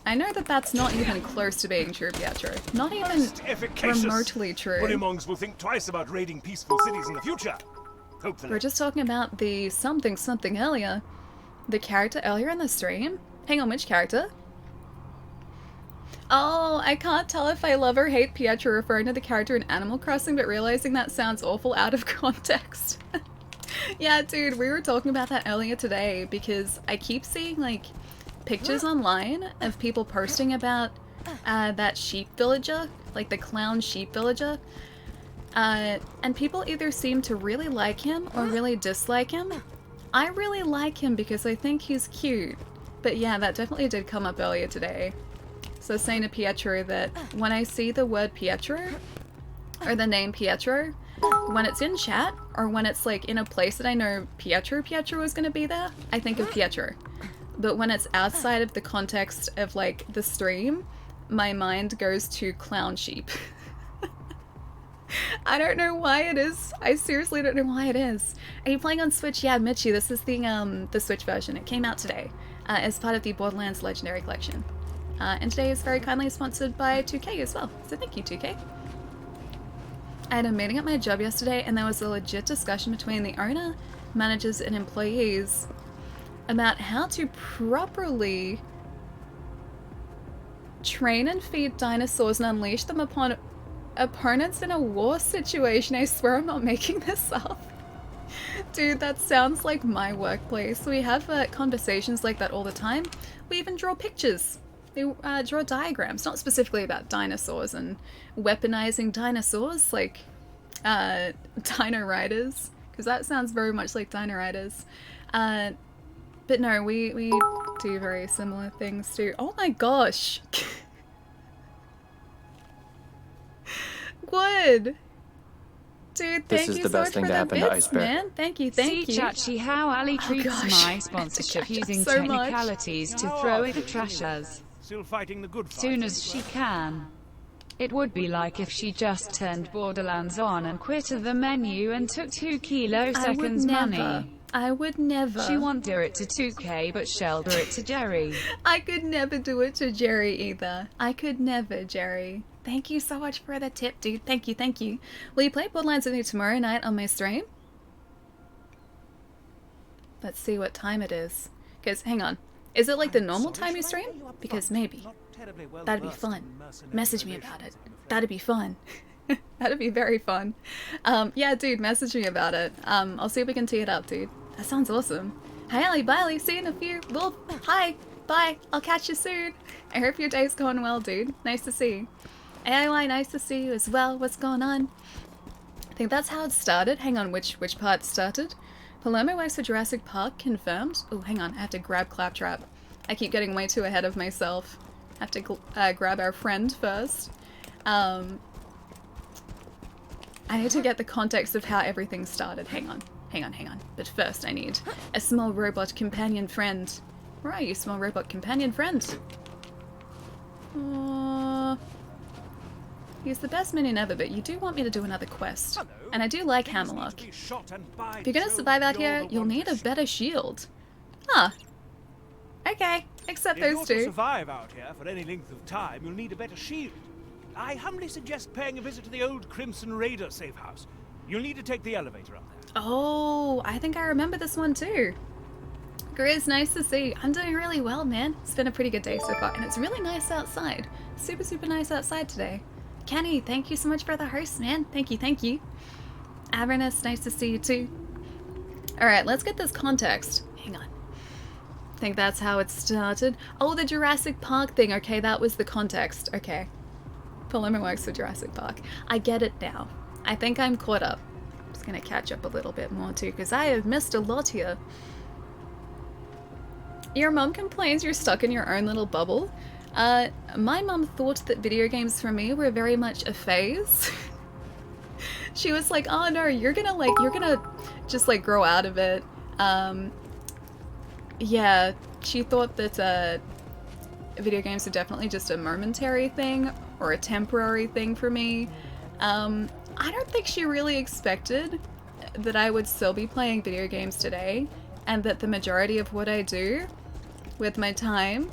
I know that that's not even close to being true, Pietro. Not even remotely true. Bullymongers will think twice about raiding peaceful cities in the future. Hopefully. We were just talking about the something earlier. The character earlier in the stream? Hang on, which character? Oh, I can't tell if I love or hate Pietro referring to the character in Animal Crossing, but realizing that sounds awful out of context. Yeah, dude, we were talking about that earlier today because I keep seeing, like, pictures online of people posting about that sheep villager, like the clown sheep villager. And people either seem to really like him or really dislike him. I really like him because I think he's cute. But yeah, that definitely did come up earlier today. So saying to Pietro that when I see the word Pietro, or the name Pietro, when it's in chat, or when it's like in a place that I know Pietro is gonna be there, I think of Pietro. But when it's outside of the context of like the stream, my mind goes to clown sheep. I don't know why it is. I seriously don't know why it is. Are you playing on Switch? Yeah, Mitchie, this is the Switch version. It came out today as part of the Borderlands Legendary Collection. And today is very kindly sponsored by 2K as well. So thank you, 2K. I had a meeting at my job yesterday and there was a legit discussion between the owner, managers, and employees about how to properly train and feed dinosaurs and unleash them upon opponents in a war situation. I swear I'm not making this up. Dude, that sounds like my workplace. We have conversations like that all the time. We even draw pictures. We draw diagrams, not specifically about dinosaurs and weaponizing dinosaurs, like Dino Riders, because that sounds very much like Dino Riders. But no, we do very similar things too. Oh my gosh! Good! Dude, thank you so much for the bits, man. Thank you, thank you. See, Chachi, how Ali treats my sponsorship using so technicalities to throw it at trashers. Still fighting the good fight. Soon as she can. It would be like if she just turned Borderlands on and quit the menu and took 2 kiloseconds money. I would never. She won't do it to 2K, but she'll do it to Jerry. I could never do it to Jerry either. I could never, Jerry. Thank you so much for the tip, dude. Thank you, thank you. Will you play Borderlands with me tomorrow night on my stream? Let's see what time it is. Because, hang on. Is it like the normal time you stream? Because maybe. That'd be fun. Message me about it. That'd be fun. That'd be very fun. Yeah, dude, message me about it. I'll see if we can tee it up, dude. That sounds awesome. Hi, Ali. Bye, Ali. See you in a few. Well, hi. Bye. I'll catch you soon. I hope your day's going well, dude. Nice to see you. AIY, nice to see you as well. What's going on? I think that's how it started. Hang on, which part started? Palermo works for Jurassic Park, confirmed. Oh, hang on, I have to grab Claptrap. I keep getting way too ahead of myself. I have to grab our friend first. I need to get the context of how everything started. Hang on. But first I need a small robot companion friend. Where are you, small robot companion friend? He's the best minion ever, but you do want me to do another quest. And I do like Hammerlock. If you're gonna survive out here, you'll need a better shield. Huh. Okay, except those two. To survive out here for any length of time, you'll need a better shield. I humbly suggest paying a visit to the old Crimson Raider safe house. You'll need to take the elevator up there. Oh, I think I remember this one too. Grizz, nice to see you. I'm doing really well, man. It's been a pretty good day so far, and it's really nice outside. Super, super nice outside today. Kenny, thank you so much for the host, man. Thank you, thank you. Avernus, nice to see you too. Alright, let's get this context. Hang on. I think that's how it started. Oh, the Jurassic Park thing. Okay, that was the context. Okay. Palermo works for Jurassic Park. I get it now. I think I'm caught up. I'm just gonna catch up a little bit more too, because I have missed a lot here. Your mom complains you're stuck in your own little bubble. My mom thought that video games for me were very much a phase. She was like, oh no, you're gonna just like grow out of it. Yeah, she thought that, video games are definitely just a momentary thing or a temporary thing for me. I don't think she really expected that I would still be playing video games today, and that the majority of what I do with my time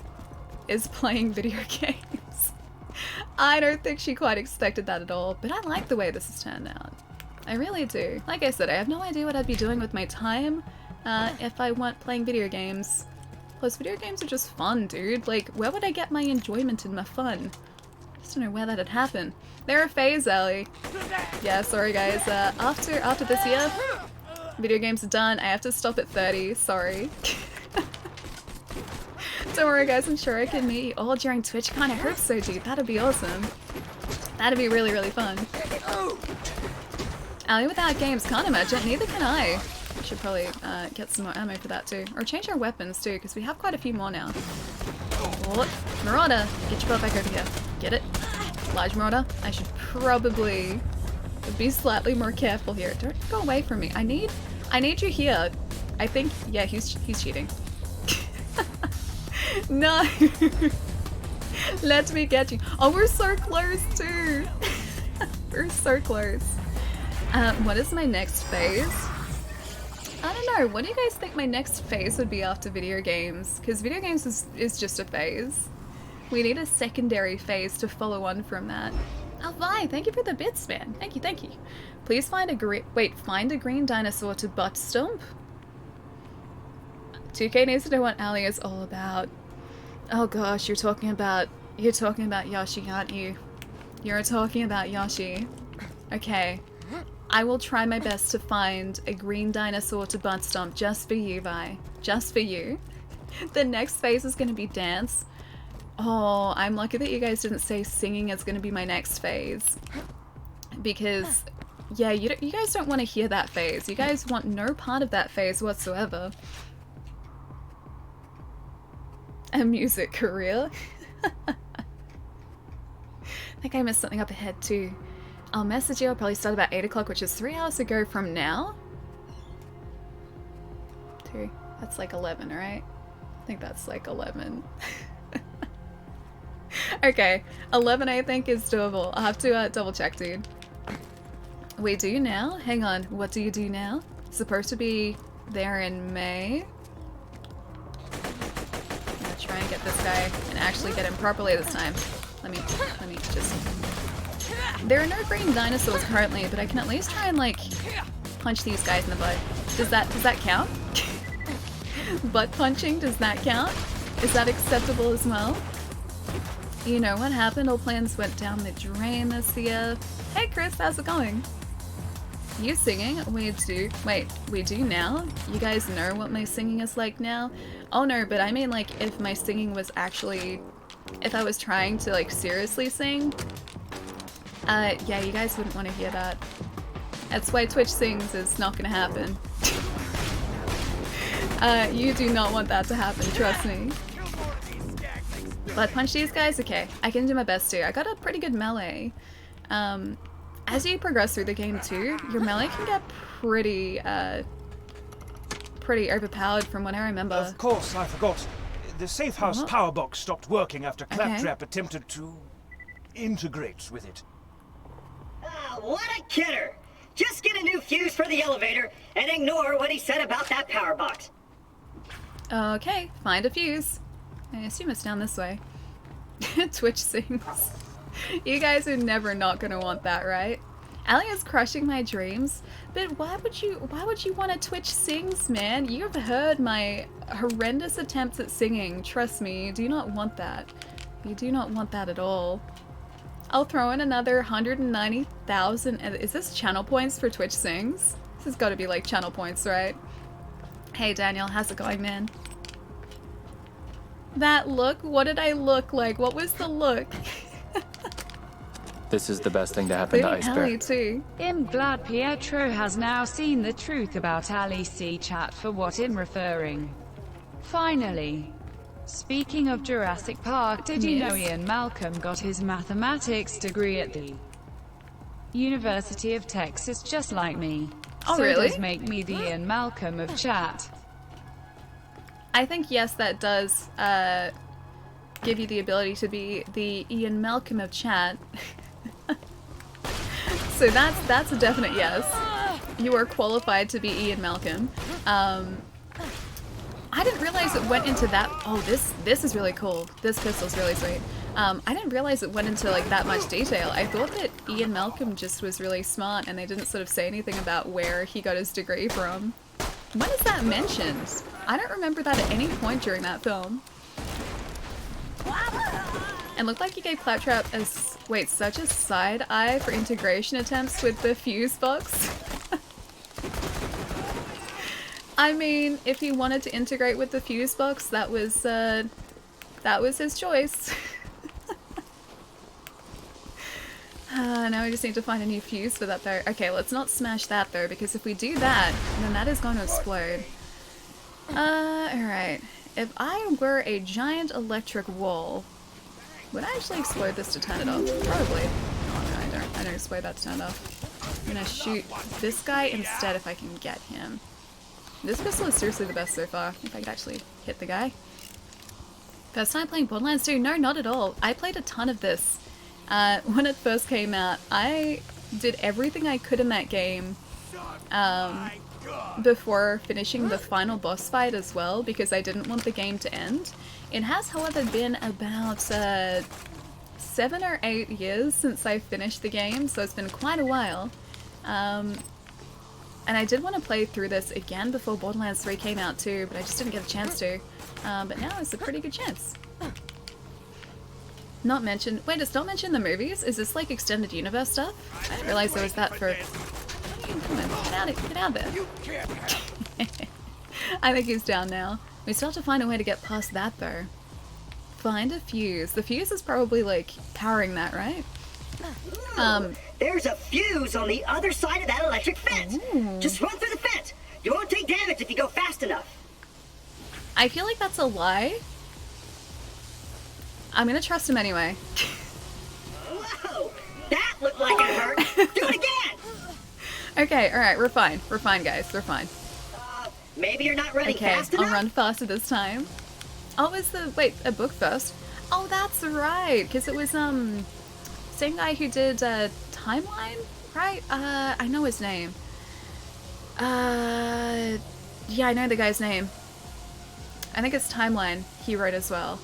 is playing video games. I don't think she quite expected that at all, but I like the way this has turned out. I really do. Like I said, I have no idea what I'd be doing with my time if I weren't playing video games. Plus, video games are just fun, dude. Like, where would I get my enjoyment and my fun? I just don't know where that'd happen. They're a phase, Ellie. Yeah, sorry guys. After this year, video games are done. I have to stop at 30. Sorry. Don't worry, guys. I'm sure I can meet you all during TwitchCon. I hope so, dude. That'd be awesome. That'd be really, really fun. Ellie without games, can't imagine. Neither can I. We should probably get some more ammo for that too. Or change our weapons too, because we have quite a few more now. Oh, Marauder, get your butt back over here. Get it? Large Marauder. I should probably be slightly more careful here. Don't go away from me. I need you here. I think, yeah, he's cheating. No. Let me get you. Oh, we're so close too. We're so close. What is my next phase? I don't know. What do you guys think my next phase would be after video games? Because video games is just a phase. We need a secondary phase to follow on from that. Oh, Vi, thank you for the bits, man. Thank you, thank you. Please find a green dinosaur to butt stomp. 2K needs to know what Ali is all about. Oh gosh, you're talking about Yoshi, aren't you? You're talking about Yoshi. Okay. I will try my best to find a green dinosaur to butt stomp just for you, Vi. Just for you. The next phase is going to be dance. Oh, I'm lucky that you guys didn't say singing is going to be my next phase. Because, yeah, you guys don't want to hear that phase. You guys want no part of that phase whatsoever. A music career? I think I missed something up ahead too. I'll message you. I'll probably start about 8 o'clock, which is 3 hours ago from now. 2. That's like 11, right? I think that's like 11. Okay, 11 I think is doable. I'll have to double check, dude. We do now? Hang on, what do you do now? It's supposed to be there in May. I'm gonna try and get this guy and actually get him properly this time. Let me just... There are no green dinosaurs currently, but I can at least try and like punch these guys in the butt. Does that count? Butt punching, does that count? Is that acceptable as well? You know what happened? All plans went down the drain this year. Hey Chris, how's it going? You singing? We do. Wait, we do now? You guys know what my singing is like now? Oh no, but I mean like if my singing was actually... If I was trying to like seriously sing... yeah, you guys wouldn't want to hear that. That's why Twitch sings is not gonna happen. You do not want that to happen, trust me. But punch these guys? Okay, I can do my best too. I got a pretty good melee. As you progress through the game too, your melee can get pretty overpowered from what I remember. Of course, I forgot. The safe house power box stopped working after Claptrap attempted to integrate with it. What a kidder! Just get a new fuse for the elevator and ignore what he said about that power box. Okay, find a fuse. I assume it's down this way. Twitch sings. You guys are never not gonna want that, right? Ali is crushing my dreams, but why would you want a Twitch sings, man? You've heard my horrendous attempts at singing. Trust me, you do not want that. You do not want that at all. I'll throw in another 190,000. Is this channel points for Twitch sings? This has got to be like channel points, right? Hey Daniel, how's it going, man? That look? What did I look like? What was the look? This is the best thing to happen to Iceberg. Too. I'm glad Pietro has now seen the truth about Ali C chat for what I'm referring. Finally. Speaking of Jurassic Park, did you know Ian Malcolm got his mathematics degree at the University of Texas just like me? Oh, so really? Does make me the Ian Malcolm of chat. I think yes, that does give you the ability to be the Ian Malcolm of chat. So that's a definite yes. You are qualified to be Ian Malcolm. I didn't realize it went into that. Oh, this is really cool. This pistol's really sweet. I didn't realize it went into like that much detail. I thought that Ian Malcolm just was really smart and they didn't sort of say anything about where he got his degree from. When is that mentioned? I don't remember that at any point during that film. And looked like he gave Claptrap such a side eye for integration attempts with the fuse box. I mean, if he wanted to integrate with the fuse box, that was his choice. Now we just need to find a new fuse for that though. Okay, let's not smash that though, because if we do that, then that is going to explode. Alright. If I were a giant electric wall, would I actually explode this to turn it off? Probably. Oh no, I don't explode that to turn it off. I'm gonna shoot this guy instead if I can get him. This pistol is seriously the best so far, if I could actually hit the guy. First time playing Borderlands 2? No, not at all. I played a ton of this. When it first came out, I did everything I could in that game before finishing the final boss fight as well, because I didn't want the game to end. It has, however, been about 7 or 8 years since I finished the game, so it's been quite a while. And I did want to play through this again before Borderlands 3 came out too, but I just didn't get a chance to. But now it's a pretty good chance. Not mentioned. Wait, it's not mentioned in the movies? Is this like extended universe stuff? I didn't realize there was that for. Come on, get out of there. I think he's down now. We still have to find a way to get past that though. Find a fuse. The fuse is probably like powering that, right? There's a fuse on the other side of that electric fence. Ooh. Just run through the fence. You won't take damage if you go fast enough. I feel like that's a lie. I'm gonna trust him anyway. Whoa! That looked like it hurt. Do it again! Okay, alright, we're fine. We're fine, guys. We're fine. Maybe you're not running fast enough? I'll run faster this time. Oh, is the... Wait, a book first? Oh, that's right, because it was, same guy who did, Timeline? Right? I know his name. Yeah, I know the guy's name. I think it's Timeline he wrote as well.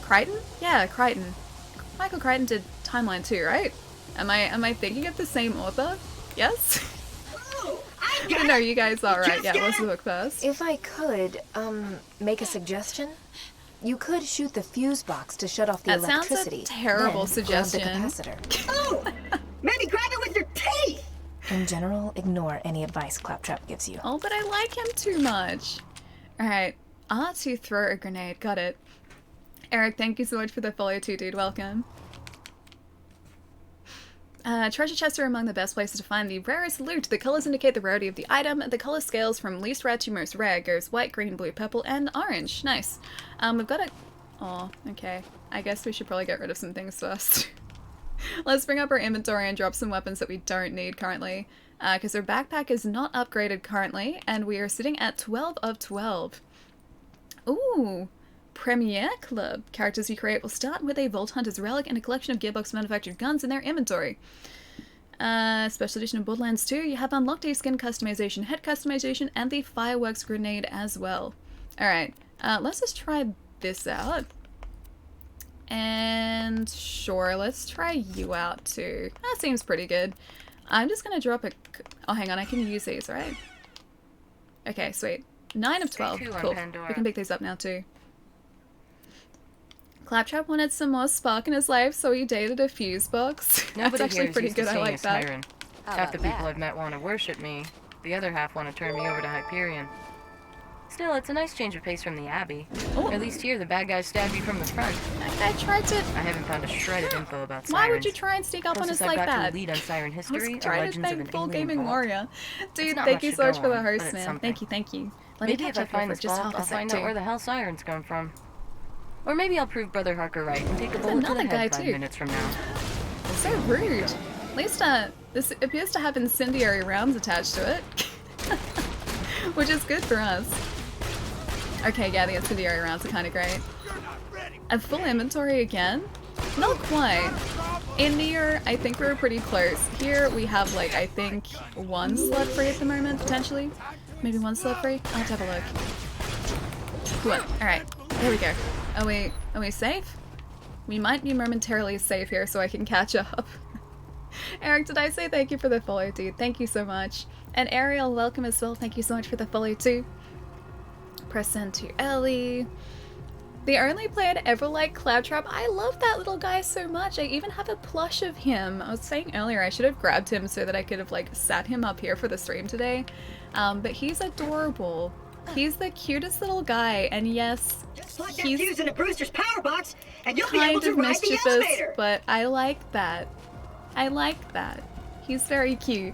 Crichton? Yeah, Crichton. Michael Crichton did Timeline too, right? Am I thinking of the same author? Yes? Oh, I got No, it. you guys are right. Yeah, what's the book first? If I could, make a suggestion, you could shoot the fuse box to shut off the That sounds electricity. a terrible then grab suggestion. the capacitor. Oh! Maybe grab it with your teeth! In general, ignore any advice Claptrap gives you. Oh, but I like him too much. Alright, R2 throw a grenade. Got it. Eric, thank you so much for the follow too, dude. Welcome. Treasure chests are among the best places to find the rarest loot. The colors indicate the rarity of the item. The color scales from least rare to most rare. Goes white, green, blue, purple, and orange. Nice. We've got a... Oh, okay. I guess we should probably get rid of some things first. Let's bring up our inventory and drop some weapons that we don't need currently. Because our backpack is not upgraded currently, and we are sitting at 12 of 12. Ooh. Premier Club. Characters you create will start with a Vault Hunter's Relic and a collection of Gearbox manufactured guns in their inventory. Special edition of Borderlands 2, you have unlocked a skin customization, head customization, and the fireworks grenade as well. Alright, let's just try this out. And sure, let's try you out too. That seems pretty good. I'm just gonna drop a... Oh, hang on, I can use these, right? Okay, sweet. 9 of 12. Cool. We can pick these up now too. Claptrap wanted some more spark in his life, so he dated a fuse box. That's actually pretty good. I like that. Half the people I've met want to worship me. The other half want to turn me over to Hyperion. Still, it's a nice change of pace from the Abbey. Oh. At least here, the bad guys stab you from the front. I tried to... I haven't found a shred of info about sirens. Why would you try and sneak up on us like that? To lead on siren history Let's or try to legends of an thank Full alien Gaming vault. Warrior. Dude, not thank much you to so much go for the on, host, but it's man. something. Thank you, thank you. Let Maybe me if catch I up here find for this just vault, half a I'll sec find too. out where the hell sirens come from. Or maybe I'll prove Brother Harker right and take a bullet to another the guy head 5 too. minutes from now. So rude. At least, this appears to have incendiary rounds attached to it. Which is good for us. Okay, yeah, the incendiary rounds are kind of great. A full inventory again? Not quite. In Nier, I think we were pretty close. Here we have like, I think, 1 slot free at the moment, potentially. Maybe 1 slot free? I'll have to have a look. Cool. Alright, there we go. Are we safe? We might be momentarily safe here so I can catch up. Eric, did I say thank you for the follow, dude? Thank you so much. And Ariel, welcome as well. Thank you so much for the follow too. Press send to Ellie. The only player to ever like Cloudtrap. I love that little guy so much. I even have a plush of him. I was saying earlier I should have grabbed him so that I could have like sat him up here for the stream today. But he's adorable. He's the cutest little guy, and yes, he's using a Brewster's power box, and you'll be kind able to of ride the mischievous, elevator. but I like that. I like that. He's very cute.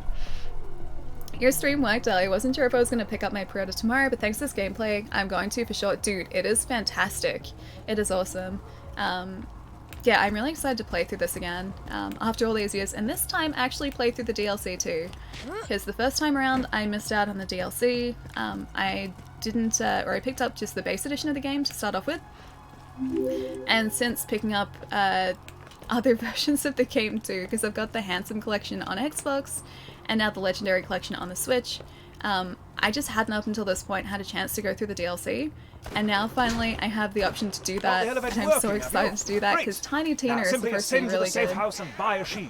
Your stream worked, Ellie. Wasn't sure if I was going to pick up my pre-order tomorrow, but thanks to this gameplay, I'm going to for sure. Dude, it is fantastic. It is awesome. Yeah, I'm really excited to play through this again after all these years, and this time actually play through the DLC too. Because the first time around, I missed out on the DLC. I didn't, or I picked up just the base edition of the game to start off with. And since picking up other versions of the game too, because I've got the Handsome Collection on Xbox, and now the Legendary Collection on the Switch, I just hadn't up until this point had a chance to go through the DLC, and now finally I have the option to do that, and I'm so excited to do that because Tiny Tina is supposed to be really safe good. house and buy a shield.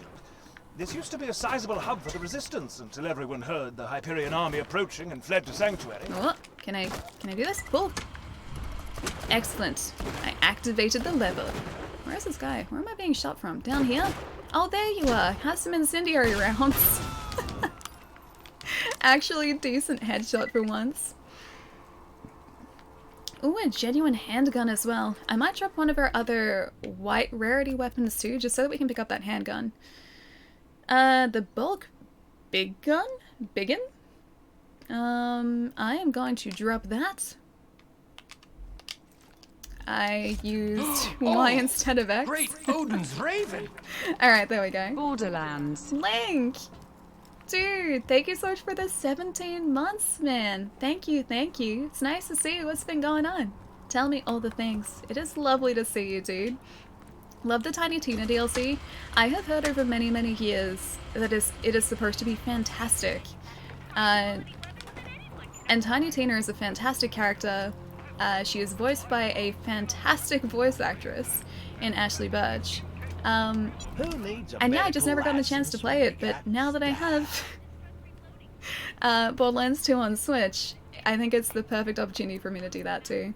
This used to be a sizable hub for the Resistance until everyone heard the Hyperion army approaching and fled to Sanctuary. Oh, can I do this? Cool. Excellent. I activated the lever. Where is this guy? Where am I being shot from? Down here? Oh, there you are. Have some incendiary rounds. Actually, a decent headshot for once. Ooh, a genuine handgun as well. I might drop one of our other white rarity weapons too, just so that we can pick up that handgun. The bulk big gun? Biggin? I am going to drop that. I used Y instead of X. Great Odin's Raven! Alright, there we go. Borderlands. Link! Dude, thank you so much for the 17 months, man. Thank you, thank you. It's nice to see you. What's been going on? Tell me all the things. It is lovely to see you, dude. Love the Tiny Tina DLC. I have heard over many, many years that it is supposed to be fantastic. And Tiny Tina is a fantastic character. She is voiced by a fantastic voice actress in Ashley Birch. And yeah, I just never gotten a chance to play it, but now that I have Borderlands 2 on Switch, I think it's the perfect opportunity for me to do that too.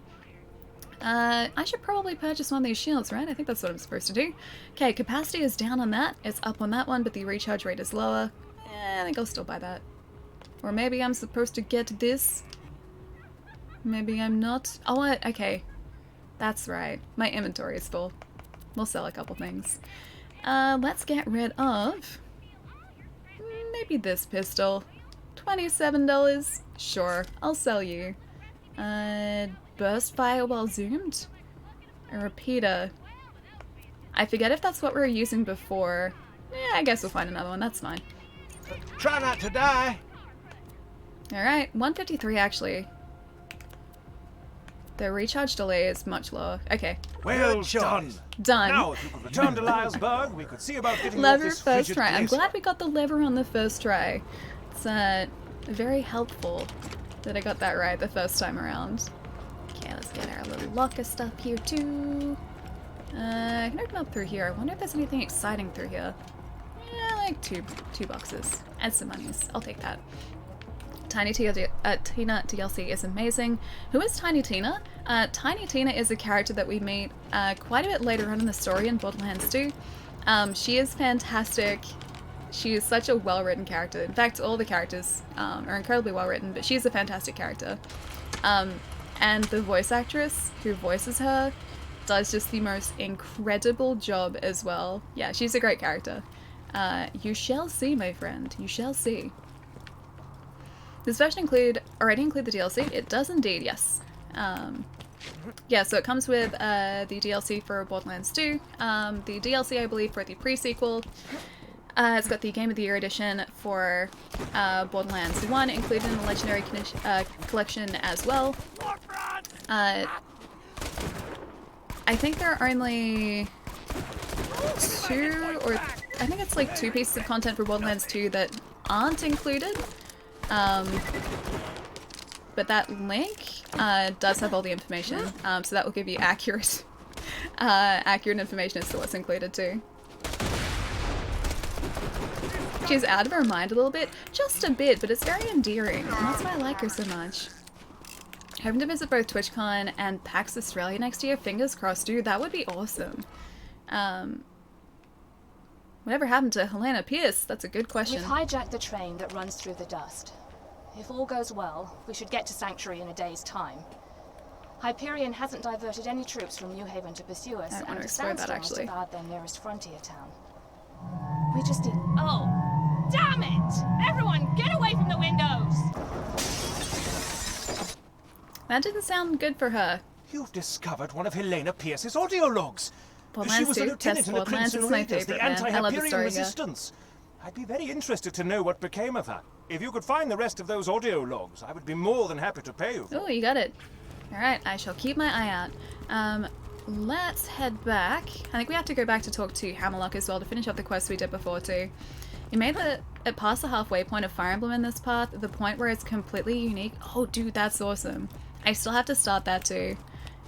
I should probably purchase one of these shields, right? I think that's what I'm supposed to do. Okay, capacity is down on that. It's up on that one, but the recharge rate is lower. I think I'll still buy that. Or maybe I'm supposed to get this. Maybe I'm not. Oh, okay. That's right. My inventory is full. We'll sell a couple things. Let's get rid of maybe this pistol. $27. Sure, I'll sell you. Burst fire while zoomed? A repeater. I forget if that's what we were using before. Yeah, I guess we'll find another one. That's fine. Try not to die. Alright, 153 actually. The recharge delay is much lower. Okay. Well done. Done. Now, if you could return to Lylersburg, we could see about getting Lever off this first frigid try. I'm glacier. glad we got the lever on the first try. It's very helpful that I got that right the first time around. Okay, let's get our little locker stuff here too. I can open up through here. I wonder if there's anything exciting through here. Yeah, like two boxes. And some monies. I'll take that. Tiny Tina DLC is amazing. Who is Tiny Tina? Tiny Tina is a character that we meet quite a bit later on in the story in Borderlands 2. She is fantastic. She is such a well-written character. In fact, all the characters are incredibly well-written, but she's a fantastic character. And the voice actress who voices her does just the most incredible job as well. Yeah, she's a great character. You shall see, my friend. You shall see. Does this version already include the DLC? It does indeed, yes. Yeah, so it comes with the DLC for Borderlands 2, the DLC, I believe, for the pre-sequel. It's got the Game of the Year edition for Borderlands 1 included in the Legendary Collection as well. I I think there are only two, or I think it's like 2 pieces of content for Borderlands 2 that aren't included. But that link does have all the information, so that will give you accurate information as to what's included too. She's out of her mind a little bit, just a bit, but it's very endearing, and that's why I like her so much. Hoping to visit both TwitchCon and PAX Australia next year. Fingers crossed, dude. That would be awesome. Whatever happened to Helena Pierce? That's a good question. We've hijacked the train that runs through the dust. If all goes well, we should get to Sanctuary in a day's time. Hyperion hasn't diverted any troops from New Haven to pursue us, I want and to the explore that, sandstorms actually. about their nearest frontier town. We just need... Oh, damn it! Everyone, get away from the windows! That didn't sound good for her. You've discovered one of Helena Pierce's audio logs. She was a lieutenant in the Borderlands Crimson is my Raiders, the favorite, man. I love the anti-Hyperion story, resistance. I'd be very interested to know what became of her. If you could find the rest of those audio logs, I would be more than happy to pay you for Oh, you got it. Alright, I shall keep my eye out. Let's head back. I think we have to go back to talk to Hammerlock as well to finish up the quest we did before too. You made it past the halfway point of Fire Emblem in this path, the point where it's completely unique. Oh dude, that's awesome. I still have to start that too.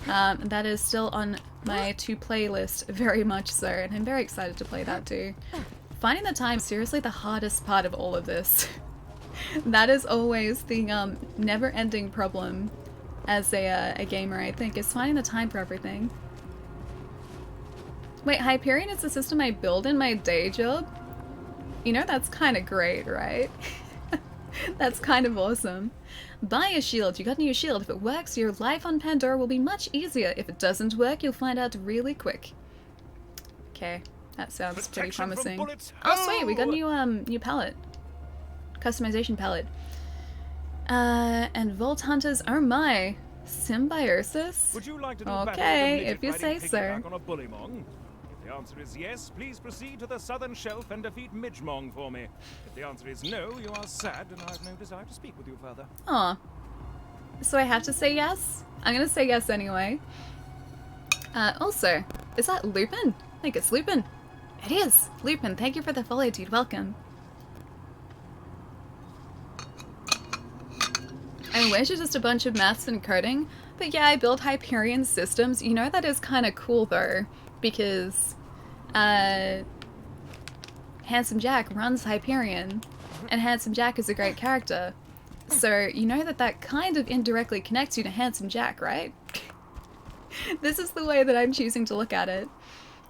That is still on my to-play list, very much so, and I'm very excited to play that too. Finding the time, seriously the hardest part of all of this. That is always the never-ending problem as a gamer, I think, is finding the time for everything. Wait, Hyperion is the system I build in my day job? You know, that's kind of great, right? That's kind of awesome. Buy a shield. You got a new shield. If it works, your life on Pandora will be much easier. If it doesn't work, you'll find out really quick. Okay, that sounds pretty promising. Oh sweet, we got a new palette. Customization palette. And Vault Hunters, oh my. Symbiosis? Would you like to do okay, if you say so. On a bullymong? If the answer is yes, please proceed to the southern shelf and defeat Midgemong for me. If the answer is no, you are sad and I have no desire to speak with you further. Aw. So I have to say yes? I'm gonna say yes anyway. Also, is that Lupin? I think it's Lupin. It is! Lupin, thank you for the follow, dude. Welcome. I wish it's just a bunch of maths and coding, but yeah, I build Hyperion systems. You know, that is kind of cool though, because Handsome Jack runs Hyperion, and Handsome Jack is a great character. So you know that kind of indirectly connects you to Handsome Jack, right? This is the way that I'm choosing to look at it.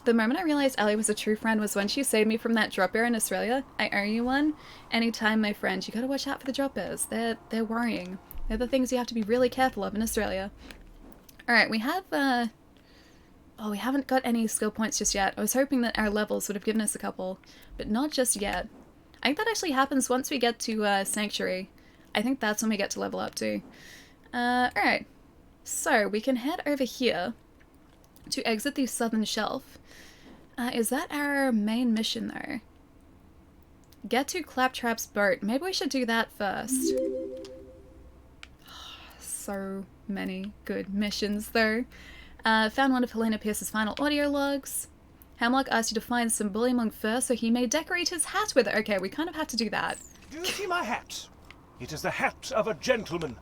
The moment I realized Ellie was a true friend was when she saved me from that drop bear in Australia. I owe you one. Anytime, my friend. You gotta watch out for the drop bears. They're worrying. They're the things you have to be really careful of in Australia. Alright, we have, oh, we haven't got any skill points just yet. I was hoping that our levels would have given us a couple, but not just yet. I think that actually happens once we get to, Sanctuary. I think that's when we get to level up too. Alright. So, we can head over here to exit the southern shelf. Is that our main mission though? Get to Claptrap's boat. Maybe we should do that first. So many good missions though. Found one of Helena Pierce's final audio logs. Hamlock asked you to find some bullymong fur so he may decorate his hat with it. Okay, we kind of had to do that. Do you see my hat? It is the hat of a gentleman.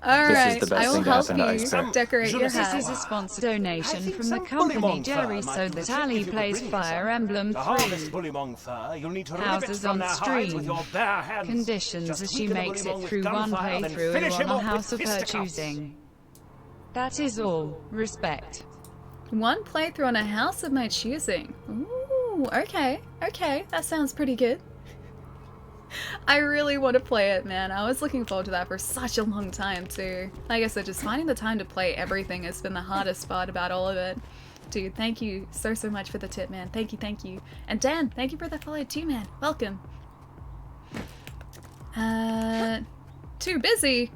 Alright, the best I will thing to help happen to you Iceberg. decorate your This hat. is a sponsored donation think from the some company bullymong fur Jerry might so do that the Ali trick if you could plays bring Fire some. Emblem To harvest 3. bullymong fur, you'll need to rip it Houses from on their hides with stream. your bare hands. Conditions Just as she weaken the makes bullymong it with through one gunfire, then playthrough finish on him a off with house of her fisticuffs. choosing. That is all. Respect. One playthrough on a house of my choosing. Ooh, okay. Okay, that sounds pretty good. I really want to play it, man. I was looking forward to that for such a long time, too. Like I said, just finding the time to play everything has been the hardest part about all of it. Dude, thank you so much for the tip, man. Thank you, thank you. And Dan, thank you for the follow too, man. Welcome. Too busy?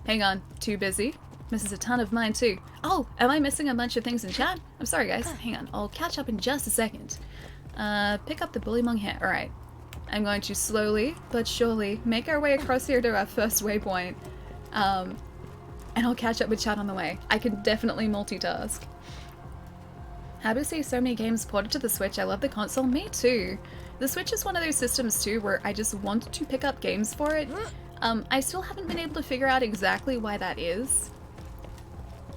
Hang on, too busy? Misses a ton of mine, too. Oh, am I missing a bunch of things in chat? I'm sorry, guys. Hang on, I'll catch up in just a second. Pick up the bullymong hat. Alright. I'm going to slowly but surely make our way across here to our first waypoint. And I'll catch up with chat on the way. I can definitely multitask. Happy to see so many games ported to the Switch. I love the console. Me too. The Switch is one of those systems too where I just want to pick up games for it. I still haven't been able to figure out exactly why that is.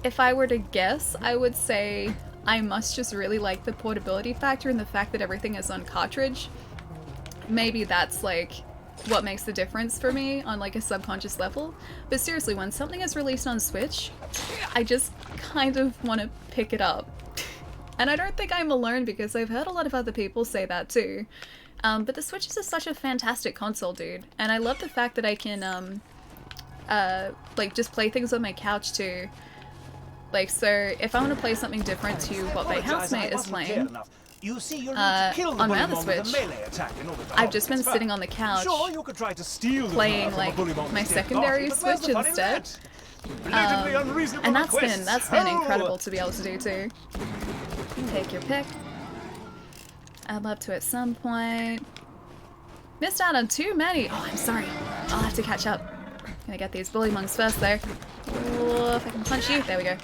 If I were to guess, I would say I must just really like the portability factor and the fact that everything is on cartridge. Maybe that's like what makes the difference for me on like a subconscious level. But seriously, when something is released on Switch, I just kind of want to pick it up. And I don't think I'm alone because I've heard a lot of other people say that too. But the Switch is just such a fantastic console, dude. And I love the fact that I can like just play things on my couch too. Like, so if I want to play something different to what my housemate is playing, on my other Switch, I've just been sitting on the couch playing like my secondary Switch instead. And that's been incredible to be able to do too. Take your pick. I'd love to at some point. Missed out on too many. Oh, I'm sorry. I'll have to catch up. Gonna get these bully monks first though. Oh, if I can punch you. There we go.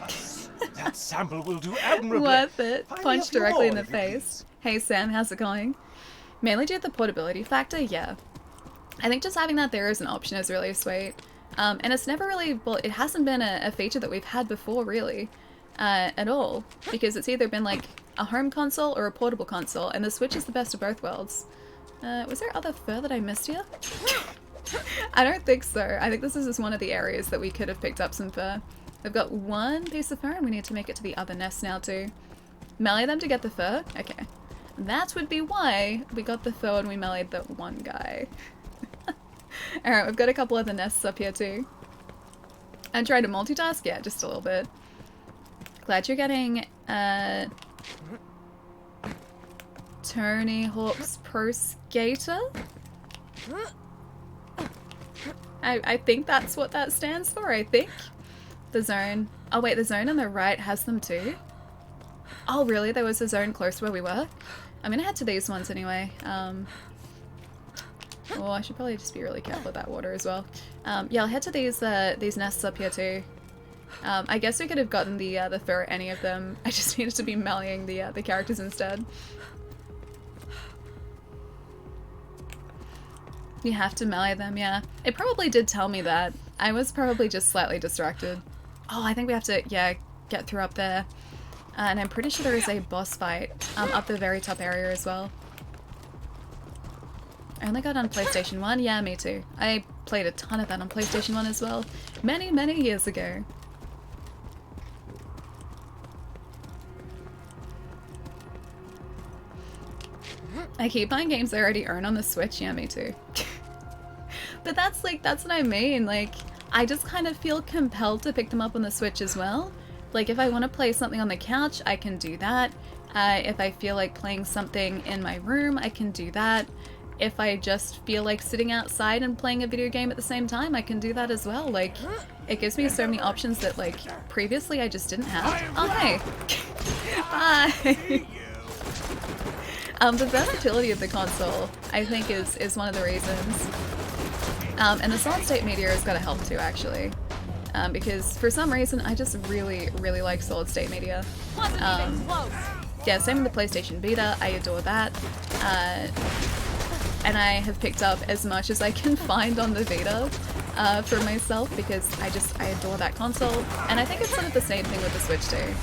That sample will do admirably. Worth it. Punch directly in the face. Hey Sam, how's it going? Mainly due to the portability factor, yeah. I think just having that there as an option is really sweet. And it's never really, well, it hasn't been a feature that we've had before really. At all. Because it's either been like a home console or a portable console, and the Switch is the best of both worlds. Was there other fur that I missed here? I don't think so. I think this is just one of the areas that we could have picked up some fur. We've got one piece of fur and we need to make it to the other nest now too. Melee them to get the fur? Okay. That would be why we got the fur and we meleeed the one guy. Alright, we've got a couple other nests up here too. And trying to multitask? Yeah, just a little bit. Glad you're getting Tony Hawk's Pro Skater? I think that's what that stands for, I think. The zone. Oh wait, the zone on the right has them too? Oh really? There was a zone close to where we were? I'm gonna head to these ones anyway. Oh, I should probably just be really careful with that water as well. Yeah, I'll head to these nests up here too. I guess we could have gotten the fur at any of them. I just needed to be meleeing the characters instead. You have to melee them, yeah. It probably did tell me that. I was probably just slightly distracted. Oh, I think we have to, yeah, get through up there. And I'm pretty sure there is a boss fight up the very top area as well. I only got on PlayStation 1. Yeah, me too. I played a ton of that on PlayStation 1 as well. Many, many years ago. I keep buying games I already own on the Switch. Yeah, me too. But that's what I mean. Like, I just kind of feel compelled to pick them up on the Switch as well. Like, if I want to play something on the couch, I can do that. If I feel like playing something in my room, I can do that. If I just feel like sitting outside and playing a video game at the same time, I can do that as well. Like, it gives me so many options that, like, previously I just didn't have. Oh, hey! Hi! The versatility of the console, I think, is one of the reasons. And the solid state media has got to help too, actually. Because for some reason, I just really, really like solid state media. Yeah, same with the PlayStation Vita, I adore that. And I have picked up as much as I can find on the Vita for myself because I adore that console. And I think it's sort of the same thing with the Switch too.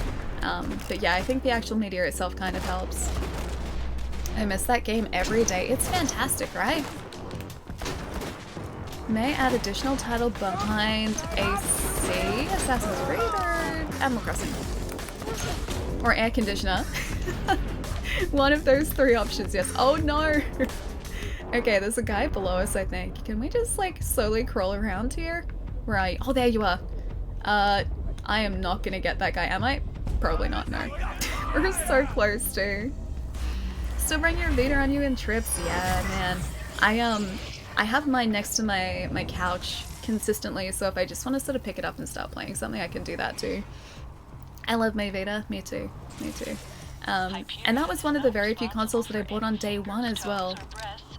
But yeah, I think the actual media itself kind of helps. I miss that game every day. It's fantastic, right? May add additional title behind AC, Assassin's Creed, or Animal Crossing. Or air conditioner. One of those three options, yes. Oh no! Okay, there's a guy below us, I think. Can we just, like, slowly crawl around here? Where are you? Oh, there you are. I am not gonna get that guy, am I? Probably not, no. We're so close, too. Still bring your Vita on you in trips? Yeah, man. I have mine next to my couch consistently, so if I just want to sort of pick it up and start playing something, I can do that too. I love my Vita. Me too. Me too. And that was one of the very few consoles that I bought on day one as well.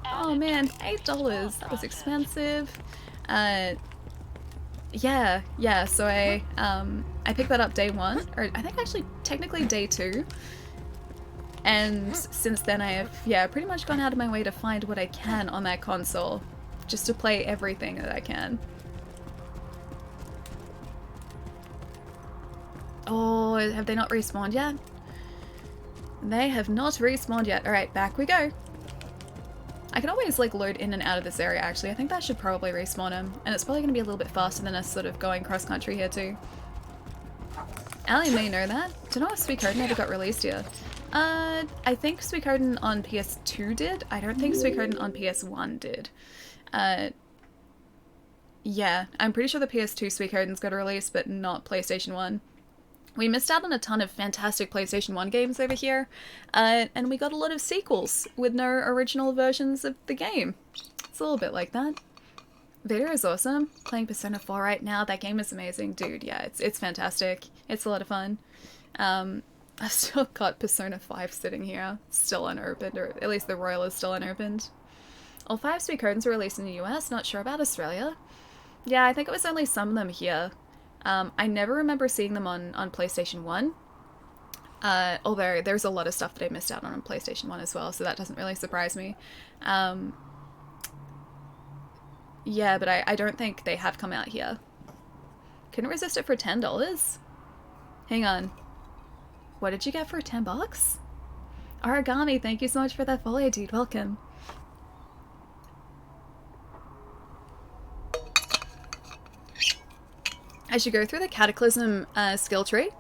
Oh man, $8. That was expensive. Yeah, so I picked that up day one, or I think actually technically day two. And since then I have, yeah, pretty much gone out of my way to find what I can on that console. Just to play everything that I can. Oh, have they not respawned yet? They have not respawned yet. Alright, back we go. I can always like load in and out of this area actually. I think that should probably respawn him. And it's probably going to be a little bit faster than us sort of going cross country here too. Allie may know that. Don't know if Suikoden ever got released here. I think Suikoden on PS2 did. I don't think Suikoden on PS1 did. Yeah, I'm pretty sure the PS2 Suikoden's got a release, but not PlayStation 1. We missed out on a ton of fantastic PlayStation 1 games over here, and we got a lot of sequels with no original versions of the game. It's a little bit like that. Vader is awesome. Playing Persona 4 right now, that game is amazing. Dude, yeah, it's fantastic. It's a lot of fun. I've still got Persona 5 sitting here, still unopened, or at least the Royal is still unopened. All 5 Suikodens are released in the US, not sure about Australia. Yeah, I think it was only some of them here. I never remember seeing them on PlayStation 1. Although there's a lot of stuff that I missed out on PlayStation 1 as well, so that doesn't really surprise me. Yeah, but I don't think they have come out here. Couldn't resist it for $10? Hang on. What did you get for 10 bucks? Origami, thank you so much for that follow, dude. Welcome. I should go through the Cataclysm skill tree.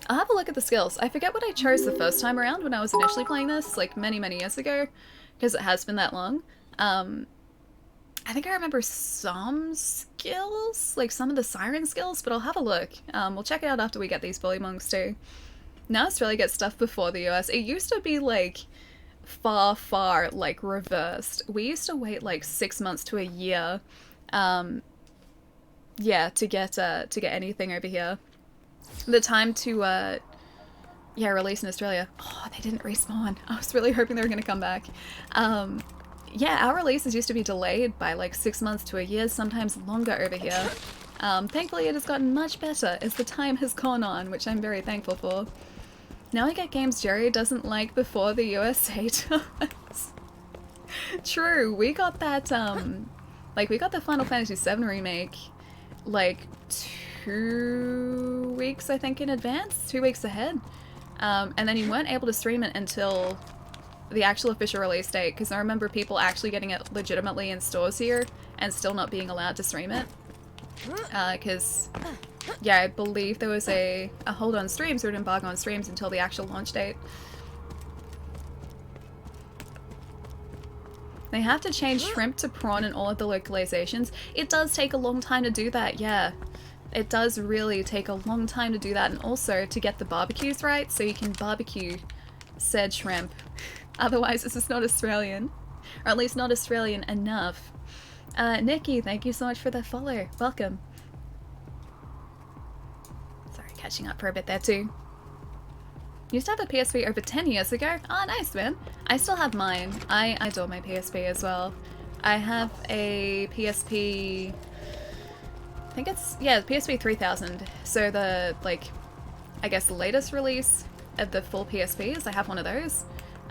I'll have a look at the skills. I forget what I chose the first time around when I was initially playing this, like many years ago, because it has been that long. I think I remember some skills, like some of the siren skills, but I'll have a look. We'll check it out after we get these bully monks too. Now Australia gets stuff before the US. It used to be like far like reversed. We used to wait like 6 months to a year, yeah, to get anything over here. The time to yeah, release in Australia. Oh, they didn't respawn. I was really hoping they were gonna come back. Yeah, our releases used to be delayed by like 6 months to a year, sometimes longer over here. Thankfully it has gotten much better as the time has gone on, which I'm very thankful for. Now we get games Jerry doesn't like before the USA does. True, we got that, like we got the Final Fantasy VII remake like 2 weeks, I think, in advance, 2 weeks ahead. And then you weren't able to stream it until the actual official release date, because I remember people actually getting it legitimately in stores here and still not being allowed to stream it. Because, yeah, I believe there was a hold on streams or an embargo on streams until the actual launch date. They have to change shrimp to prawn in all of the localizations. It does take a long time to do that, yeah. It does really take a long time to do that, and also to get the barbecues right so you can barbecue said shrimp. Otherwise this is not Australian. Or at least not Australian enough. Nikki, thank you so much for the follow. Welcome. Sorry, catching up for a bit there too. Used to have a PSP over 10 years ago. Oh, nice, man. I still have mine. I adore my PSP as well. I have a PSP... I think it's... yeah, PSP 3000. So the, like, I guess latest release of the full PSPs, I have one of those.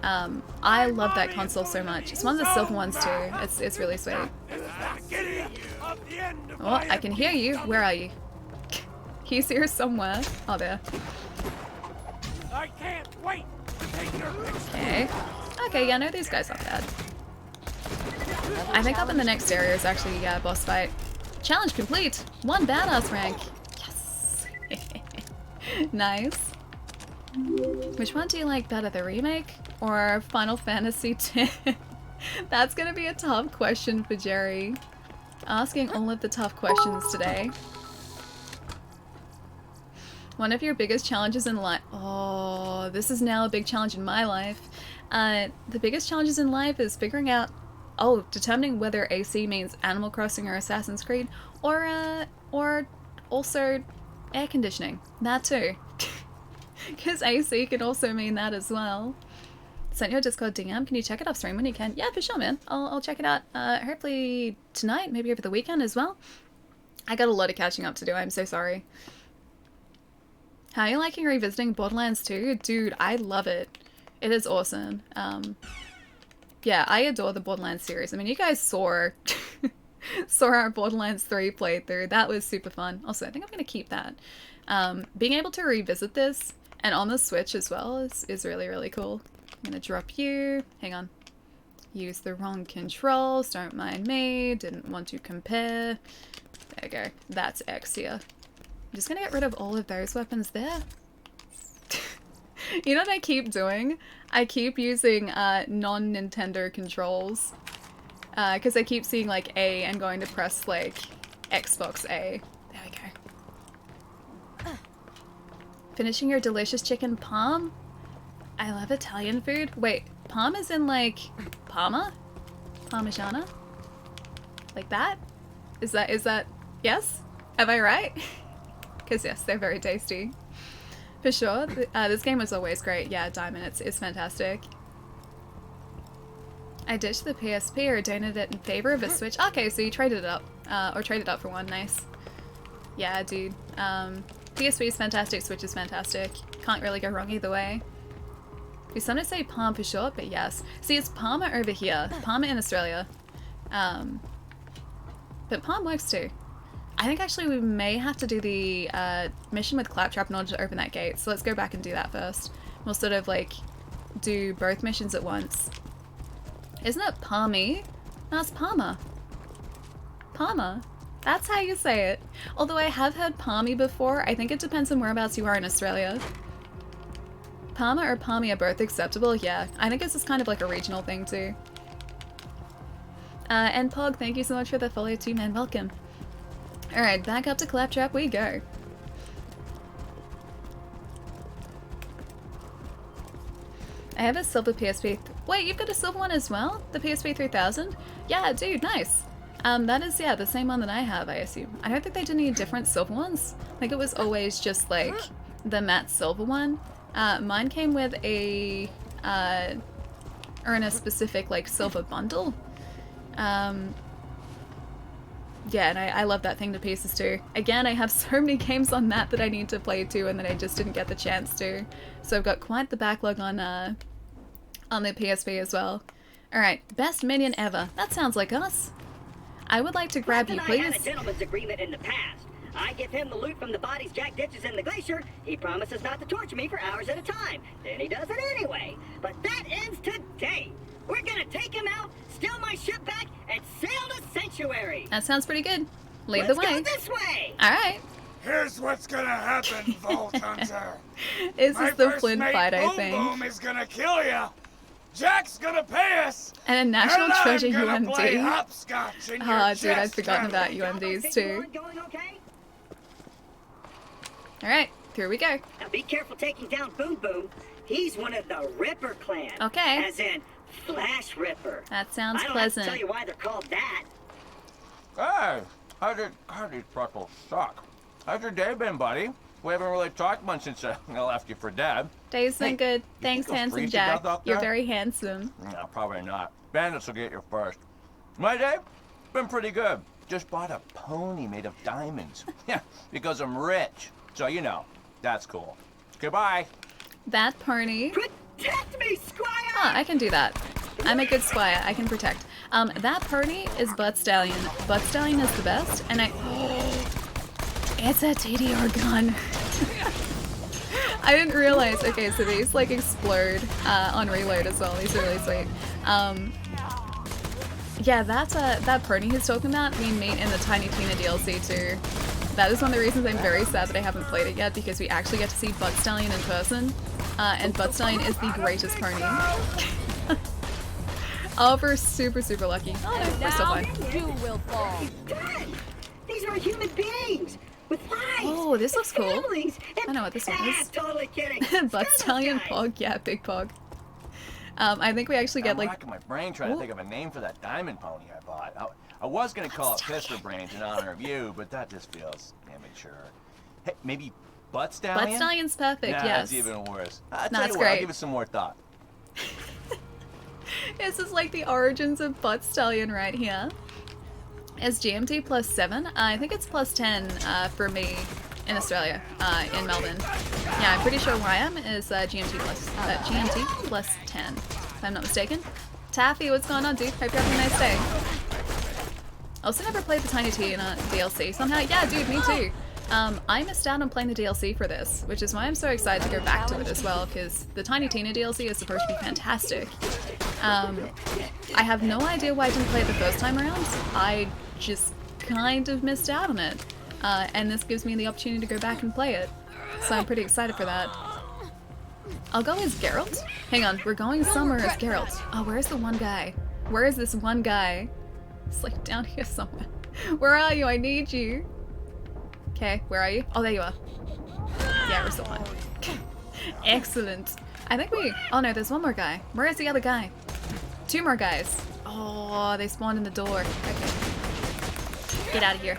I love that console so much. It's one of the silver ones too. It's really sweet. Oh, I can hear you. Where are you? He's here somewhere. Oh, there. I can't wait to take your picture. Okay. Okay, yeah, no, these guys aren't bad. I think up in the next area is actually, yeah, boss fight. Challenge complete! 1 badass rank! Yes! Nice. Which one do you like better, the remake or Final Fantasy X? That's gonna be a tough question for Jerry. Asking all of the tough questions today. One of your biggest challenges in life... oh, this is now a big challenge in my life. The biggest challenges in life is figuring out... oh, determining whether AC means Animal Crossing or Assassin's Creed, or also air conditioning. That too. Because AC can also mean that as well. Sent you a Discord DM. Can you check it off stream when you can? Yeah, for sure, man. I'll check it out. Hopefully tonight, maybe over the weekend as well. I got a lot of catching up to do. I'm so sorry. How are you liking revisiting Borderlands 2? Dude, I love it. It is awesome. Yeah, I adore the Borderlands series. I mean, you guys saw our Borderlands 3 playthrough. That was super fun. Also, I think I'm going to keep that. Being able to revisit this, and on the Switch as well, is really, really cool. I'm going to drop you. Hang on. Use the wrong controls. Don't mind me. Didn't want to compare. There we go. That's X here. I'm just going to get rid of all of those weapons there. You know what I keep doing? I keep using non-Nintendo controls. Because I keep seeing like A and going to press like Xbox A. There we go. Finishing your delicious chicken parm? I love Italian food. Wait, parm is in like Parma? Parmigiana? Like that? Is that yes? Am I right? Because yes, they're very tasty. For sure. This game was always great. Yeah, Diamond, it's fantastic. I ditched the PSP or donated it in favor of a Switch. Okay, so you traded it up. Or traded up for one. Nice. Yeah, dude. PSP is fantastic, Switch is fantastic. Can't really go wrong either way. We sometimes say Palm for short, but yes. See, it's Palmer over here. Palmer in Australia. But Palm works too. I think actually we may have to do the mission with Claptrap in order to open that gate. So let's go back and do that first. We'll sort of like do both missions at once. Isn't it Palmy? No, it's Palmer. Palmer. That's how you say it. Although I have heard Palmy before. I think it depends on whereabouts you are in Australia. Palmer or Palmy are both acceptable. Yeah, I think this is kind of like a regional thing too. And Pog, thank you so much for the follow too, man. Welcome. Alright, back up to Claptrap we go. I have a silver PSP. Wait, you've got a silver one as well? The PSP 3000? Yeah, dude, nice. That is, yeah, the same one that I have, I assume. I don't think they did any different silver ones. I think it was always just, like, the matte silver one. Mine came with a, or in a specific, like, silver bundle. Yeah, and I love that thing to pieces too. Again, I have so many games on that I need to play too, and that I just didn't get the chance to. So I've got quite the backlog on the PSP as well. Alright, best minion ever. That sounds like us. I would like to grab you, please. I had a gentleman's agreement in the past. I give him the loot from the bodies Jack ditches in the glacier. He promises not to torture me for hours at a time. Then he does it anyway. But that ends today. We're gonna take him out, steal my ship back, and sail to Sanctuary. That sounds pretty good. Lead the way. Let's go this way. All right. Here's what's gonna happen, Vault Hunter. This is the Flint fight, I think. Boom is gonna kill you. Jack's gonna pay us. And a National Treasure UMD. Oh, dude, I'd forgotten about UMDs too. All right, here we go. Now be careful taking down Boom Boom. He's one of the Ripper clan. Okay. As in Flash Ripper. That sounds pleasant. I don't have to tell you why they're called that. Hey, how did freckles suck? How's your day been, buddy? We haven't really talked much since I left you for dead. Day's been good. Thanks, handsome Jack. You're very handsome. No, probably not. Bandits will get you first. My day? Been pretty good. Just bought a pony made of diamonds. Yeah, because I'm rich. So, you know, that's cool. Goodbye. That pony. Protect me, Squire! Ah, I can do that. I'm a good squire. I can protect. That pony is Butt Stallion. Butt Stallion is the best, and it's a TDR gun. I didn't realize. Okay, so these like explode on reload as well. These are really sweet. Yeah, that's that pony he's talking about. We meet in the Tiny Tina DLC too. That is one of the reasons I'm very sad that I haven't played it yet, because we actually get to see Butt Stallion in person. And Butt Stallion is the greatest pony. Oliver's super, super lucky. Oh, no, we're still fine. You will fall. Dad, these are human beings with lives. Oh, this looks cool. And I know what this one is. Totally kidding. Butt Stallion Pog, yeah, big Pog. I think we actually get I'm like. racking my brain trying to think of a name for that diamond pony I bought. I was gonna call it Piston Brains in honor of you, but that just feels immature. Hey, maybe Butt Stallion? Butt Stallion's perfect, nah, yes. That's even worse. That's great. I'll give it some more thought. This is like the origins of Butt Stallion right here. Is GMT +7? I think it's +10 for me in Australia, in Melbourne. Yeah, I'm pretty sure where I am is GMT plus 10, if I'm not mistaken. Taffy, what's going on, dude? Hope you're having a nice day. Also never played the Tiny Tina DLC somehow. Yeah, dude, me too. I missed out on playing the DLC for this, which is why I'm so excited to go back to it as well, because the Tiny Tina DLC is supposed to be fantastic. I have no idea why I didn't play it the first time around. I just kind of missed out on it. And this gives me the opportunity to go back and play it. So I'm pretty excited for that. I'll go as Geralt? Hang on, we're going somewhere as Geralt. Oh, where's the one guy? Where is this one guy? It's like down here somewhere. Where are you? I need you. Okay, where are you? Oh, there you are. Yeah, we're still fine. Excellent. I think we... Oh no, there's one more guy. Where is the other guy? Two more guys. Oh, they spawned in the door. Okay. Get out of here.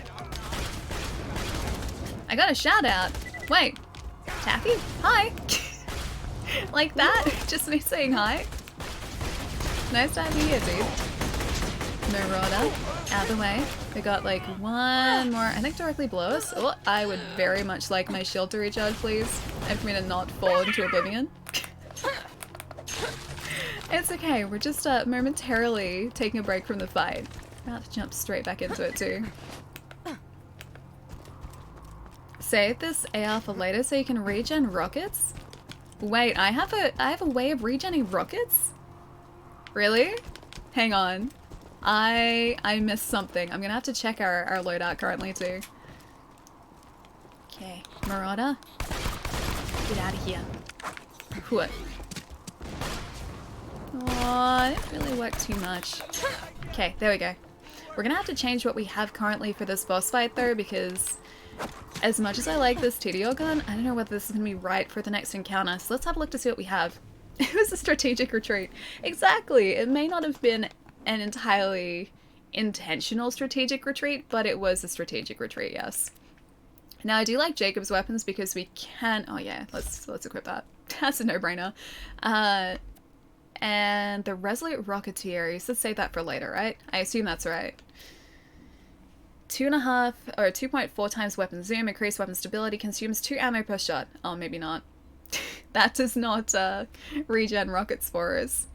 I got a shout out. Wait. Taffy? Hi. Like that? Just me saying hi? Nice to have you here, dude. Marauder, out of the way. We got like one more, I think directly below us. Oh, I would very much like my shield to recharge, please. And for me to not fall into oblivion. It's okay, we're just momentarily taking a break from the fight. About to jump straight back into it too. Save this AR for later so you can regen rockets? Wait, I have a way of regenning rockets? Really? Hang on. I missed something. I'm gonna have to check our loadout currently too. Okay, Marauder. Get out of here. What? Oh, it didn't really work too much. Okay, there we go. We're gonna have to change what we have currently for this boss fight though, because as much as I like this TDO gun, I don't know whether this is gonna be right for the next encounter. So let's have a look to see what we have. It was a strategic retreat. Exactly. It may not have been an entirely intentional strategic retreat, but it was a strategic retreat, yes. Now I do like Jacob's weapons because we can... Oh yeah, let's equip that. That's a no-brainer. And the Resolute Rocketeer, you should save that for later, right? I assume that's right. 2.5 or 2.4 times weapon zoom, increased weapon stability, consumes 2 ammo per shot. Oh, maybe not. That does not regen rockets for us.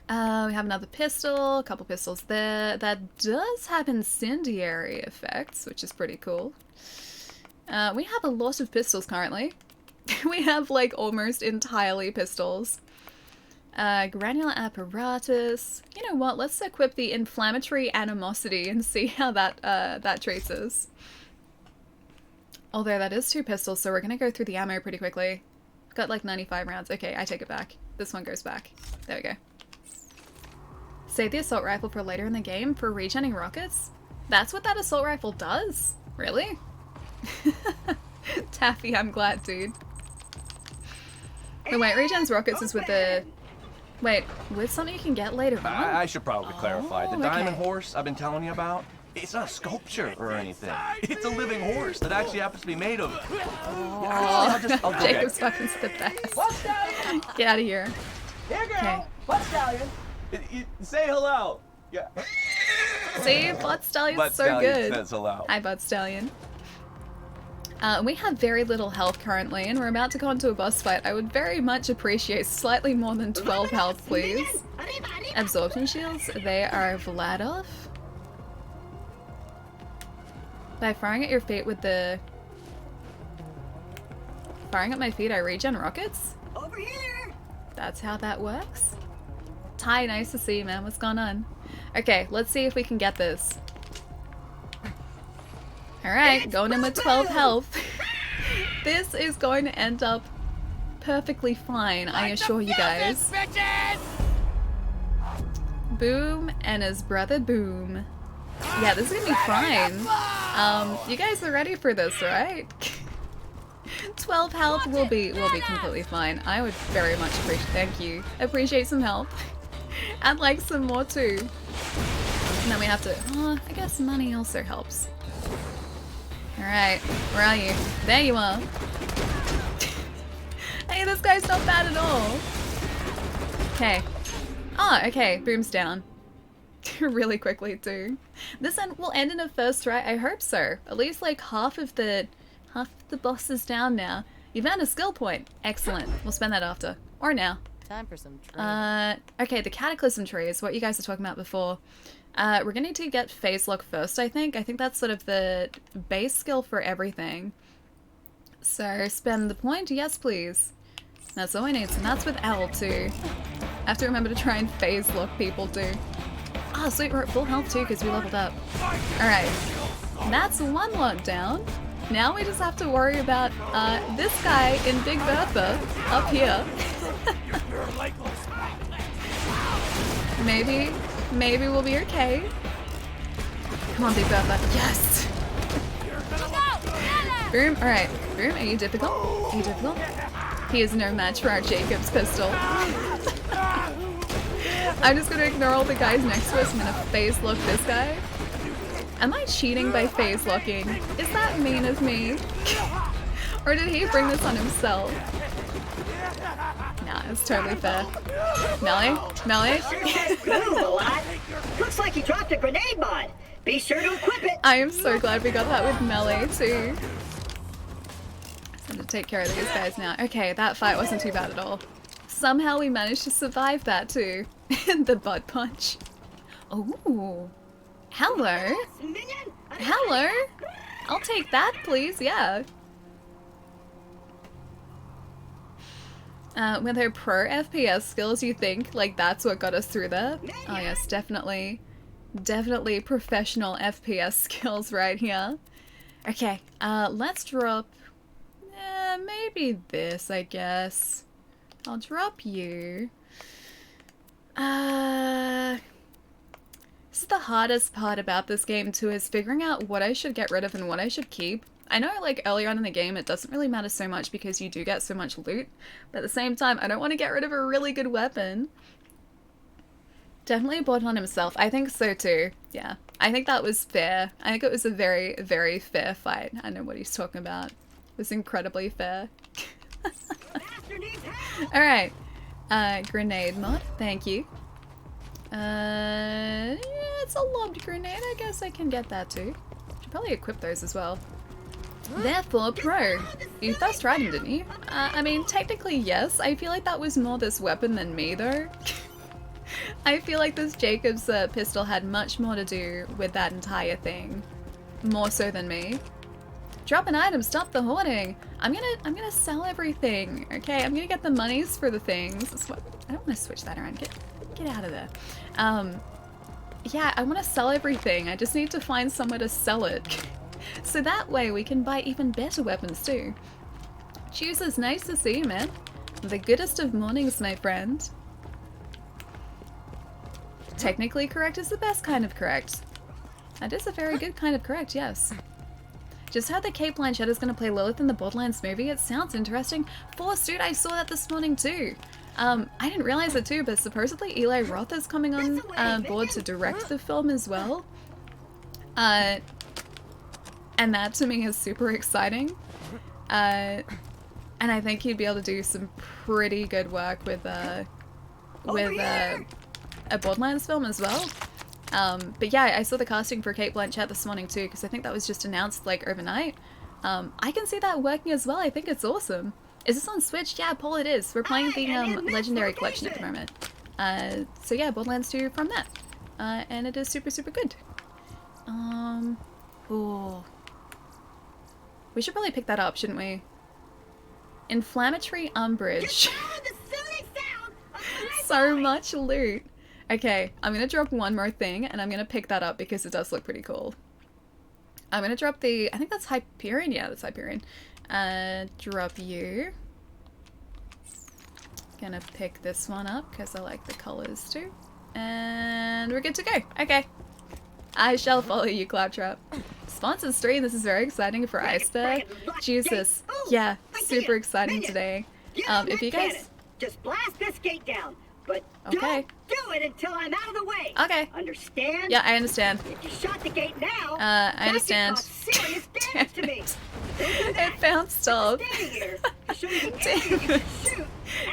We have another pistol, a couple pistols there. That does have incendiary effects, which is pretty cool. We have a lot of pistols currently. We have like almost entirely pistols. Granular apparatus. You know what? Let's equip the inflammatory animosity and see how that treats us. Although that is 2 pistols, so we're gonna go through the ammo pretty quickly. Got like 95 rounds. Okay, I take it back. This one goes back. There we go. Save the assault rifle for later in the game for regenning rockets? That's what that assault rifle does? Really? Taffy, I'm glad, dude. The way it regens rockets is with the... Wait, with something you can get later on? I should probably clarify. The diamond horse I've been telling you about, it's not a sculpture or anything. It's a living horse that actually happens to be made of... Oh, Jacob's fucking the best. Get out of here. Okay. Butt Stallion. Say hello. Yeah. See, Butt Stallion's Butt so Stallion good. says hello. Hi, Butt Stallion. We have very little health currently, and we're about to go into a boss fight. I would very much appreciate slightly more than 12 health, please. Absorption shields, they are Vladov. By firing at your feet with the... Firing at my feet, I regen rockets? Over here! That's how that works? Ty, nice to see you, man. What's going on? Okay, let's see if we can get this. Alright, going in with 12 health. This is going to end up perfectly fine, I assure you guys. Boom and his brother Boom. Yeah, this is gonna be fine. You guys are ready for this, right? 12 health will be completely fine. I would very much appreciate some help. I'd like some more too. And then we have to, I guess money also helps. Alright, where are you? There you are. Hey, this guy's not bad at all. Okay. Oh, okay, Boom's down. Really quickly too. This end will end in a first try. I hope so. At least like half of the The boss is down now. You've earned a skill point. Excellent. We'll spend that after. Or now. Time for some trade. Okay, the Cataclysm tree is what you guys were talking about before. We're gonna need to get phase lock first, I think. I think that's sort of the base skill for everything. So, spend the point? Yes, please. That's all I need, and that's with L too. I have to remember to try and phase lock people too. Ah, sweet, we're at full health too because we leveled up. Alright, that's one lockdown. Now we just have to worry about this guy in Big Bertha up here. Maybe we'll be okay. Come on, Big Bertha. Yes! Boom, alright. Boom, are you difficult? Are you difficult? He is no match for our Jacob's pistol. I'm just gonna ignore all the guys next to us. I'm gonna phase lock this guy. Am I cheating by phase locking? Is that mean of me? Or did he bring this on himself? Nah, it's totally fair. Melee? Melee? Move a lot. Looks like he dropped a grenade mod. Be sure to equip it. I am so glad we got that with melee too. To take care of these guys now. Okay, that fight wasn't too bad at all. Somehow we managed to survive that too. The butt punch. Oh, hello. Hello. I'll take that, please. Yeah. With her pro FPS skills, you think like that's what got us through there? Oh yes, definitely. Definitely professional FPS skills right here. Okay, let's drop maybe this, I guess. I'll drop you. This is the hardest part about this game too, is figuring out what I should get rid of and what I should keep. I know like earlier on in the game it doesn't really matter so much because you do get so much loot, but at the same time I don't want to get rid of a really good weapon. Definitely Borderlands himself. I think so too. Yeah, I think that was fair. I think it was a very, very fair fight. I know what he's talking about. It was incredibly fair. Alright. Grenade mod. Thank you. Yeah, it's a lobbed grenade. I guess I can get that too. Should probably equip those as well. Therefore, pro. You first tried him, didn't you? I mean, technically yes. I feel like that was more this weapon than me though. I feel like this Jacob's pistol had much more to do with that entire thing. More so than me. Drop an item, stop the hoarding. I'm gonna sell everything. Okay, I'm gonna get the monies for the things. I don't wanna switch that around. Get out of there. Yeah, I wanna sell everything. I just need to find somewhere to sell it. So that way we can buy even better weapons too. Choosers, nice to see you, man. The goodest of mornings, my friend. Technically correct is the best kind of correct. That is a very good kind of correct, yes. Just heard that Kate Blanchett is going to play Lilith in the Borderlands movie. It sounds interesting. Force, dude, I saw that this morning too. I didn't realize it too, but supposedly Eli Roth is coming on board to direct the film as well. And that to me is super exciting. And I think he'd be able to do some pretty good work with a Borderlands film as well. But yeah, I saw the casting for Kate Blanchett this morning too, because I think that was just announced like overnight. I can see that working as well. I think it's awesome. Is this on Switch? Yeah, Paul, it is. We're playing the Legendary Collection at the moment. So yeah, Borderlands 2 from that. And it is super, super good. Ooh. We should probably pick that up, shouldn't we? Inflammatory umbrage. So much loot. Okay, I'm gonna drop one more thing, and I'm gonna pick that up because it does look pretty cool. I'm gonna drop the, I think that's Hyperion, yeah, that's Hyperion. Drop you. Gonna pick this one up because I like the colors too. And we're good to go. Okay. I shall follow you, Claptrap. Sponsored stream, this is very exciting for Iceberg. Jesus, yeah, super exciting today. If you guys... Just blast this gate down. But okay. Don't do it until I'm out of the way. Okay. Understand? Yeah, I understand. If you shot the gate now, I understand. Serious damage to me. It bounced off.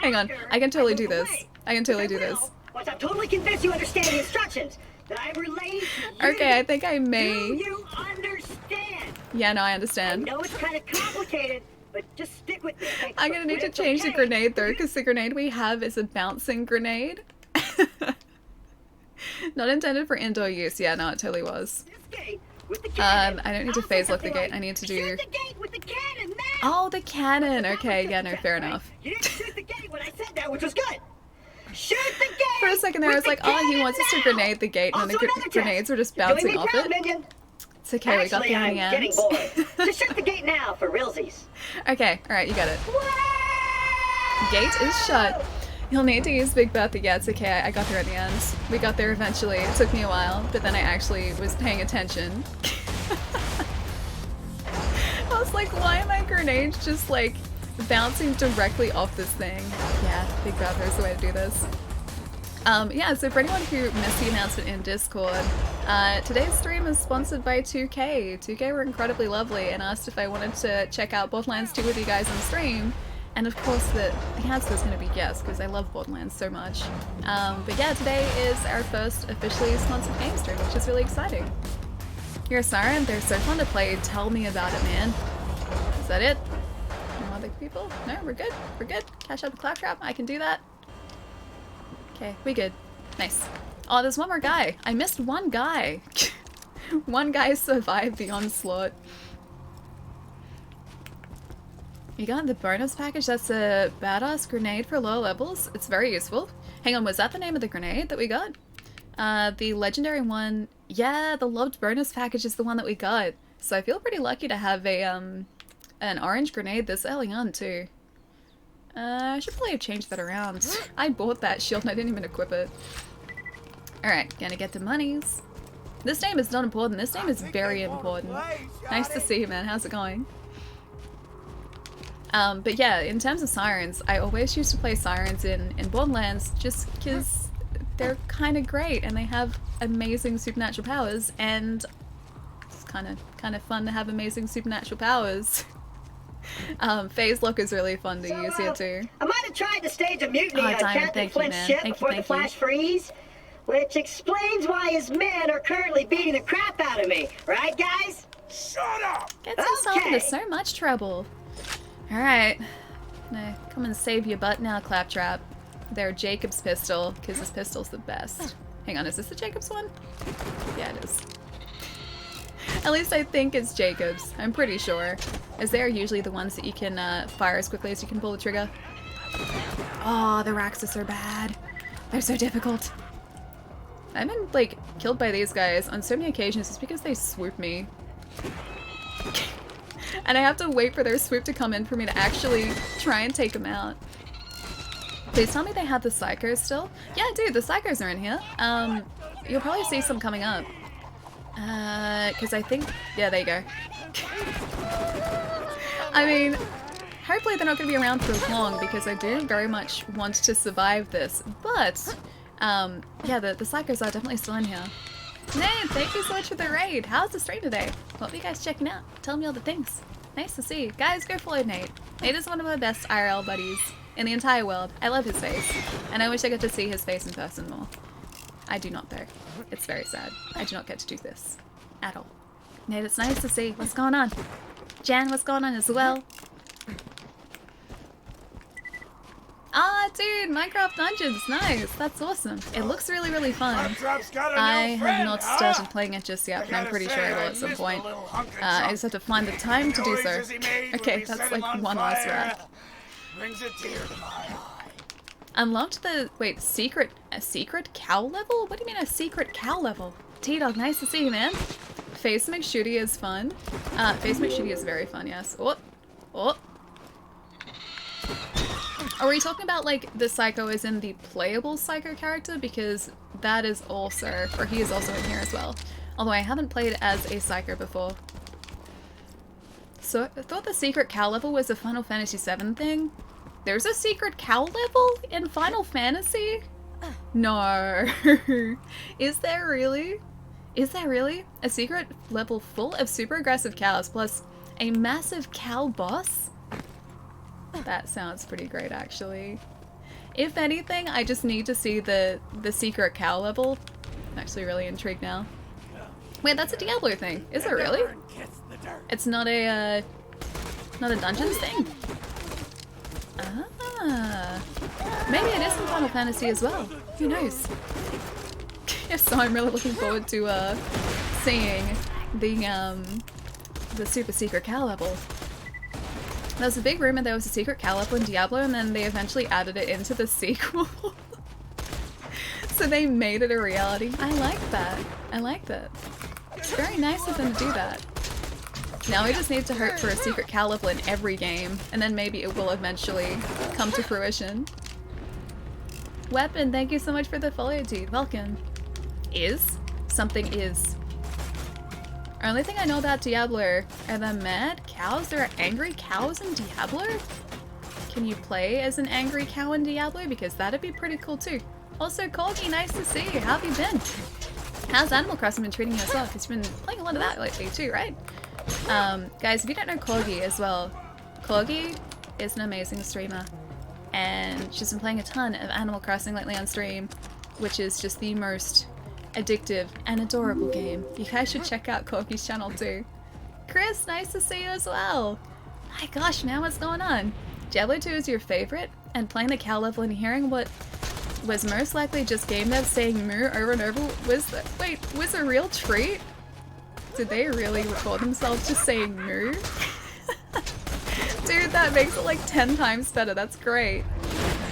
Hang on, I can totally do this. I can totally do this. Once I'm totally convinced you understand the instructions that I relayed to you. Okay, I think I may. Do you understand? Yeah, no, I I understand. know it's kind of complicated, but just stick with me. Okay? I'm gonna need to It's change the okay. grenade though, because the grenade we have is a bouncing grenade. Not intended for indoor use. Yeah, no, it totally was. This gate with the cannon. I don't need to Also phase lock something the gate. like, I need to shoot do... the gate with the cannon now. Oh, the cannon! That was Okay, just yeah, a no, test, fair right? enough. You didn't shoot the gate when I said that, which was good. Shoot the gate. For a second there, I was with like, the oh, he cannon wants us to now! grenade the gate, and Also then the another test. grenades were just You're doing bouncing me off proud, it. Minion. It's okay, we got Actually, there in I'm the end. getting bored. So shut the gate now for realsies. Okay, alright, you got it. Gate is shut. You'll need to use Big Bertha. Yeah, it's okay, I got there at the end. We got there eventually. It took me a while, but then I actually was paying attention. I was like, why are my grenades just like bouncing directly off this thing? Yeah, Big Bertha is the way to do this. Yeah, so for anyone who missed the announcement in Discord, today's stream is sponsored by 2K. 2K were incredibly lovely and asked if I wanted to check out Borderlands 2 with you guys on stream. And of course the answer is going to be yes, because I love Borderlands so much. But yeah, today is our first officially sponsored game stream, which is really exciting. You're a siren? They're so fun to play. Tell me about it, man. Is that it? No other people? No, we're good. We're good. Cash out the claptrap. I can do that. Okay, we good. Nice. Oh, there's one more guy. I missed one guy. One guy survived the onslaught. You got the bonus package. That's a badass grenade for lower levels. It's very useful. Hang on, was that the name of the grenade that we got? The legendary one. Yeah, the loved bonus package is the one that we got. So I feel pretty lucky to have a an orange grenade this early on too. I should probably have changed that around. I bought that shield and I didn't even equip it. Alright, gonna get the monies. This name is not important. This name is very important. Nice to see you, man. How's it going? But yeah, in terms of sirens, I always used to play sirens in Borderlands just because they're kind of great and they have amazing supernatural powers, and it's kind of fun to have amazing supernatural powers. Phase lock is really fun to use here too. I might have tried to stage a mutiny on Diamond, Captain thank you, Flint's man. ship Thank you, before the thank you. flash freeze, which explains why his men are currently beating the crap out of me. Right, guys? Shut up! Gets yourself Okay. into so much trouble. Alright. No, come and save your butt now, Claptrap. They're Jacob's pistol, because his pistol's the best. Hang on, is this the Jacob's one? Yeah, it is. At least I think it's Jacob's. I'm pretty sure. As they are usually the ones that you can fire as quickly as you can pull the trigger. Oh, the Raxus are bad. They're so difficult. I've been, like, killed by these guys on so many occasions just because they swoop me. And I have to wait for their swoop to come in for me to actually try and take them out. Please tell me they have the psychos still? Yeah, dude, the psychos are in here. You'll probably see some coming up. Because I think... Yeah, there you go. I mean, hopefully they're not going to be around for long because I do very much want to survive this. But, yeah, the psychos are definitely still in here. Nate, thank you so much for the raid. How's the stream today? What are you guys checking out? Tell me all the things. Nice to see you. Guys, go follow Nate. Nate is one of my best IRL buddies in the entire world. I love his face. And I wish I got to see his face in person more. I do not though. It's very sad. I do not get to do this. At all. Nate, it's nice to see. What's going on? Jan, what's going on as well? Ah, dude, Minecraft Dungeons, nice. That's awesome. It looks really, really fun. I have not started playing it just yet, but I'm pretty sure I will at some point. I just have to find the time to do so. Okay, that's like one last rat. Unlocked the, wait, a secret cow level? What do you mean a secret cow level? T-Dog, nice to see you, man. Face McShooty is fun. Face McShooty is very fun, yes. Oh, oh. Are we talking about, like, the Psycho is in the playable Psycho character? Because that is also, or he is also in here as well. Although I haven't played as a Psycho before. So, I thought the secret cow level was a Final Fantasy VII thing. There's a secret cow level in Final Fantasy? No. Is there really? Is there really? A secret level full of super aggressive cows plus a massive cow boss? That sounds pretty great, actually. If anything, I just need to see the secret cow level. I'm actually really intrigued now. Wait, that's a Diablo thing. Is it really? It's not a dungeons thing? Ah. Maybe it is in Final Fantasy as well. Who knows? So I'm really looking forward to seeing the super secret cow level. There was a big rumor there was a secret cow level in Diablo, and then they eventually added it into the sequel. So they made it a reality. I like that. I like that. It's very nice of them to do that. Now we just need to hope for a secret cow level in every game, and then maybe it will eventually come to fruition. Weapon, thank you so much for the follow, dude. Welcome. Is? Something is. Only thing I know about Diablo are the mad cows. There are angry cows in Diablo? Can you play as an angry cow in Diablo? Because that'd be pretty cool too. Also, Corgi, nice to see you. How have you been? How's Animal Crossing been treating you as well? Because you've been playing a lot of that lately too, right? Guys, if you don't know Corgi as well, Corgi is an amazing streamer. And she's been playing a ton of Animal Crossing lately on stream, which is just the most addictive and adorable game. You guys should check out Corgi's channel too. Chris, nice to see you as well. My gosh, man, what's going on? Diablo 2 is your favorite? And playing the cow level and hearing what was most likely just game devs saying moo over and over was a real treat? Did they really record themselves just saying moo? Dude, that makes it like 10 times better. That's great.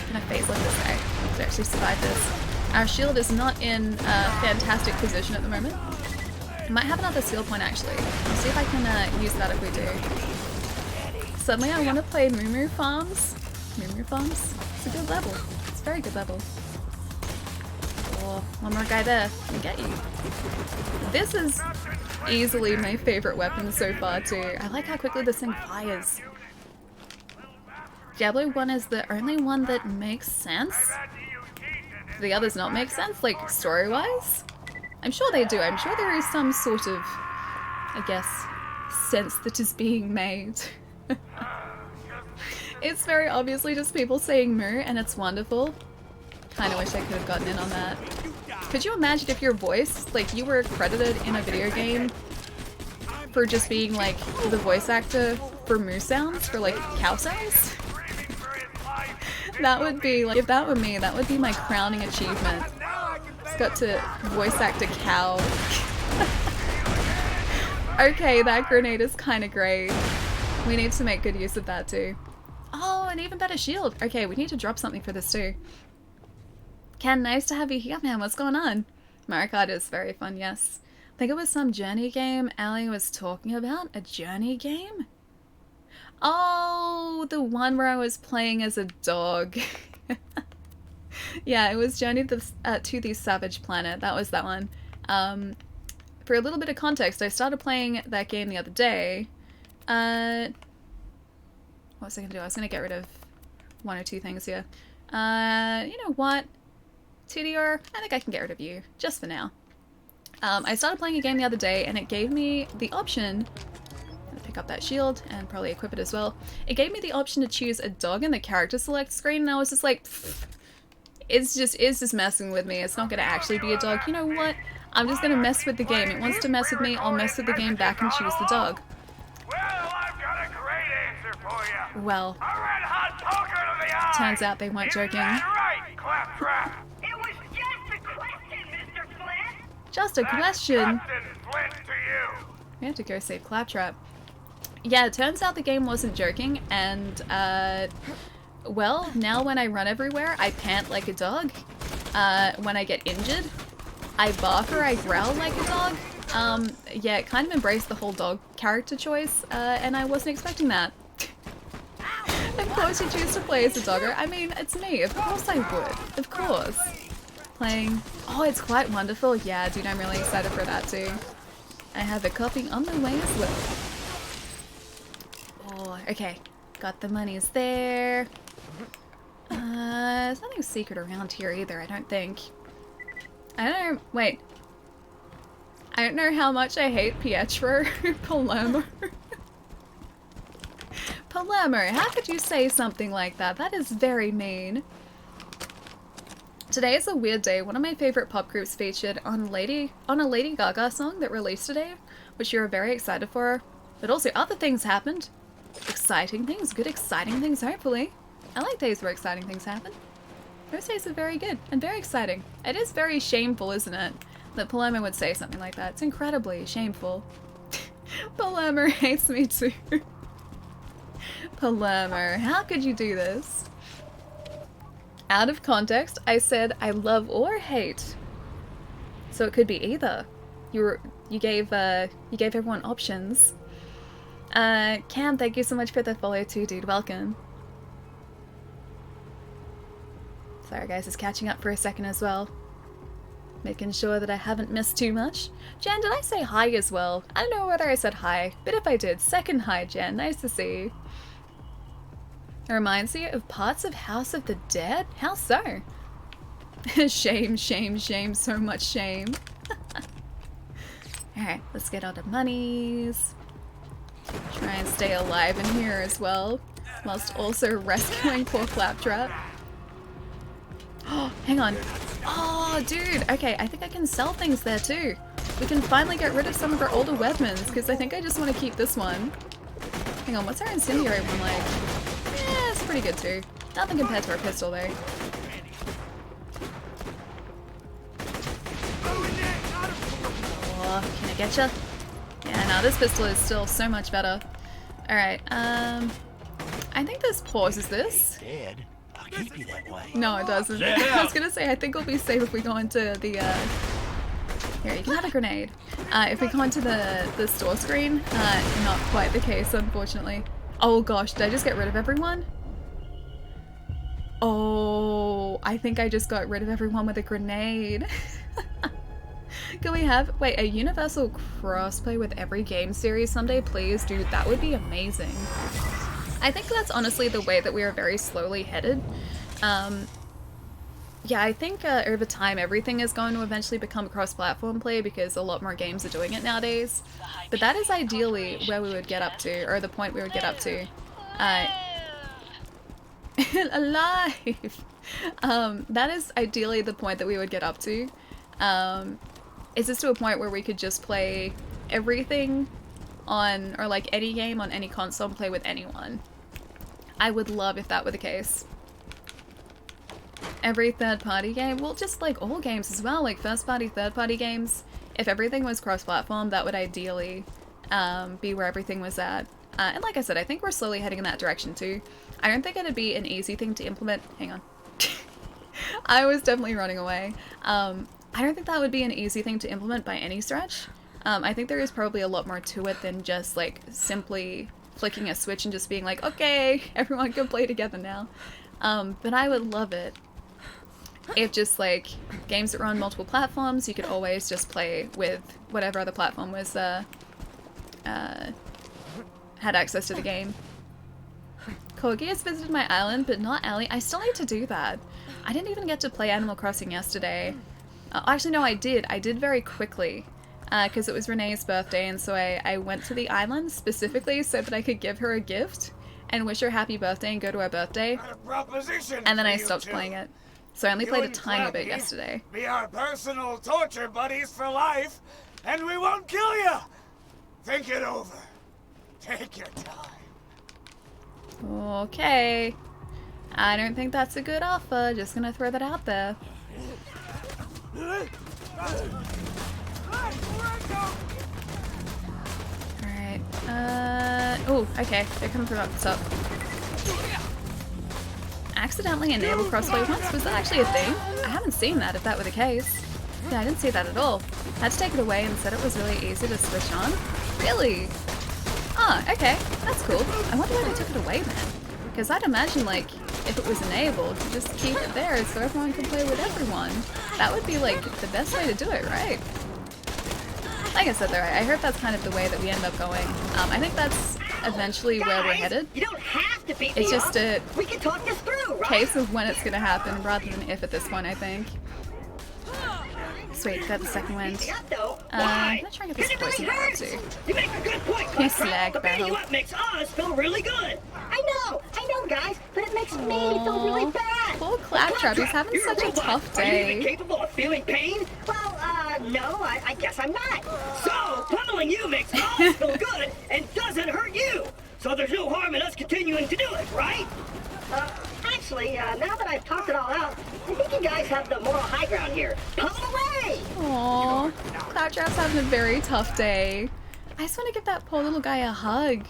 Can I phase like this guy to actually survive this? Our shield is not in a fantastic position at the moment. I might have another skill point actually. I'll see if I can use that if we do. Suddenly I want to play Moo Moo Farms. Moo Moo Farms? It's a good level. It's a very good level. Oh, one more guy there. Let me get you. This is easily my favorite weapon so far too. I like how quickly this thing fires. Diablo 1 is the only one that makes sense. Do the others not make sense, like story-wise? I'm sure they do. I'm sure there is some sort of, I guess, sense that is being made. It's very obviously just people saying moo, and it's wonderful. Kinda wish I could have gotten in on that. Could you imagine if your voice, like you were credited in a video game for just being like the voice actor for moo sounds, for like cow sounds? That would be, like, if that were me, that would be my crowning achievement. Just got to voice act a cow. Okay, that grenade is kind of great. We need to make good use of that too. Oh, an even better shield. Okay, we need to drop something for this too. Ken, nice to have you here, man. What's going on? Mario Kart is very fun, yes. I think it was some journey game Allie was talking about. A journey game? Oh, the one where I was playing as a dog. Yeah, it was Journey to the Savage Planet. That was that one. For a little bit of context, I started playing that game the other day. What was I going to do? I was going to get rid of one or two things here. You know what? TDR, I think I can get rid of you, just for now. I started playing a game the other day, and it gave me the option... pick up that shield and probably equip it as well. It gave me the option to choose a dog in the character select screen, and I was just like, it's just messing with me. It's not going to actually be a dog. You know what? I'm just going to mess with the game. It wants to mess with me. I'll mess with the game back and choose the dog. Well, I've got a great answer for you. Well, A red hot poker to the eye. turns out they weren't joking. Is that right, Claptrap? It was just a question, Mr. Flint. Just a question. Captain Flint to you. We have to go save Claptrap. Yeah, it turns out the game wasn't joking, and, well, now when I run everywhere, I pant like a dog. When I get injured, I bark or I growl like a dog. Yeah, it kind of embraced the whole dog character choice, and I wasn't expecting that. Of course you choose to play as a dogger. I mean, it's me. Of course I would. Of course. Playing... Oh, it's quite wonderful. Yeah, dude, I'm really excited for that too. I have a copy on the way as well. Oh, okay. Got the monies there. There's nothing secret around here either, I don't think. I don't know. Wait. I don't know how much I hate Pietro Palermo. Palermo, how could you say something like that? That is very mean. Today is a weird day. One of my favorite pop groups featured on a Lady Gaga song that released today, which you're very excited for. But also other things happened. Exciting things, good exciting things, hopefully. I like days where exciting things happen. Those days are very good and very exciting. It is very shameful, isn't it, that Palermo would say something like that. It's incredibly shameful. Palermo hates me too. Palermo, how could you do this? Out of context, I said I love or hate. So it could be either. You gave everyone options. Cam, thank you so much for the follow too, dude. Welcome. Sorry guys, it's catching up for a second as well. Making sure that I haven't missed too much. Jen, did I say hi as well? I don't know whether I said hi, but if I did, second hi, Jen. Nice to see you. It reminds you of parts of House of the Dead? How so? Shame, shame, shame, so much shame. Alright, let's get all the monies. Try and stay alive in here as well, whilst also rescuing poor Claptrap. Oh, hang on. Oh, dude. Okay, I think I can sell things there too. We can finally get rid of some of our older weapons, because I think I just want to keep this one. Hang on, what's our incendiary one like? Yeah, it's pretty good too. Nothing compared to our pistol though. Oh, can I get ya? Yeah, no, this pistol is still so much better. Alright, I think this pauses this. Dead. I'll keep you that way. No, it doesn't. I was gonna say, I think we'll be safe if we go into the, Here, you can have a grenade. If we go into the store screen, not quite the case, unfortunately. Oh gosh, did I just get rid of everyone? Oh, I think I just got rid of everyone with a grenade. Can we have, wait, a universal crossplay with every game series someday, please? Dude, that would be amazing. I think that's honestly the way that we are very slowly headed. Yeah, I think over time everything is going to eventually become cross-platform play because a lot more games are doing it nowadays. But that is ideally where we would get up to, or the point we would get up to. Alive! That is ideally the point that we would get up to. Is this to a point where we could just play everything on, or like any game on any console and play with anyone? I would love if that were the case. Every third-party game, well, just like all games as well, like first-party, third-party games. If everything was cross-platform, that would ideally be where everything was at. And like I said, I think we're slowly heading in that direction too. I don't think it'd be an easy thing to implement. Hang on. I was definitely running away. I don't think that would be an easy thing to implement by any stretch. I think there is probably a lot more to it than just like simply flicking a switch and just being like, okay, everyone can play together now. But I would love it if just like games that run multiple platforms, you could always just play with whatever other platform was had access to the game. Corgi has visited my island, but not Ellie. I still need to do that. I didn't even get to play Animal Crossing yesterday. Actually, no, I did. I did very quickly. Because it was Renee's birthday, and so I went to the island specifically so that I could give her a gift and wish her happy birthday and go to her birthday. And then I stopped playing it. So I only played a tiny bit yesterday. Be our personal torture buddies for life, and we won't kill you. Think it over. Take your time. Okay. I don't think that's a good offer. Just gonna throw that out there. Alright. Oh, okay. They're coming from up top. Accidentally enable crossplay once? Was that actually a thing? I haven't seen that, if that were the case. Yeah, I didn't see that at all. Had to take it away and said it was really easy to switch on. Really? Ah, okay. That's cool. I wonder why they took it away then. Because I'd imagine, like, if it was enabled, you just keep it there so everyone can play with everyone. That would be, like, the best way to do it, right? Like I said though, I heard that's kind of the way that we end up going. I think that's eventually where we're headed. You don't have to beat It's me just up. a We can talk this through, right? case of when it's gonna happen rather than if at this point, I think. Sweet, got the second wind. I'm gonna try and get this poison out too. You make a good point, Yes, Claptrap. lag But beating you battle. up makes us feel really good. I know, guys, but it makes me feel really bad. Poor Claptrap, he's having you're such a robot. tough Are you even day. capable of feeling pain? Well, no, I guess I'm not. So, pummeling you makes us feel good and doesn't there's no harm in us continuing to do it, right? Actually, now that I've talked it all out, I think you guys have the moral high ground here. Pummel away! Aww, Claptrap's having a very tough day. I just want to give that poor little guy a hug.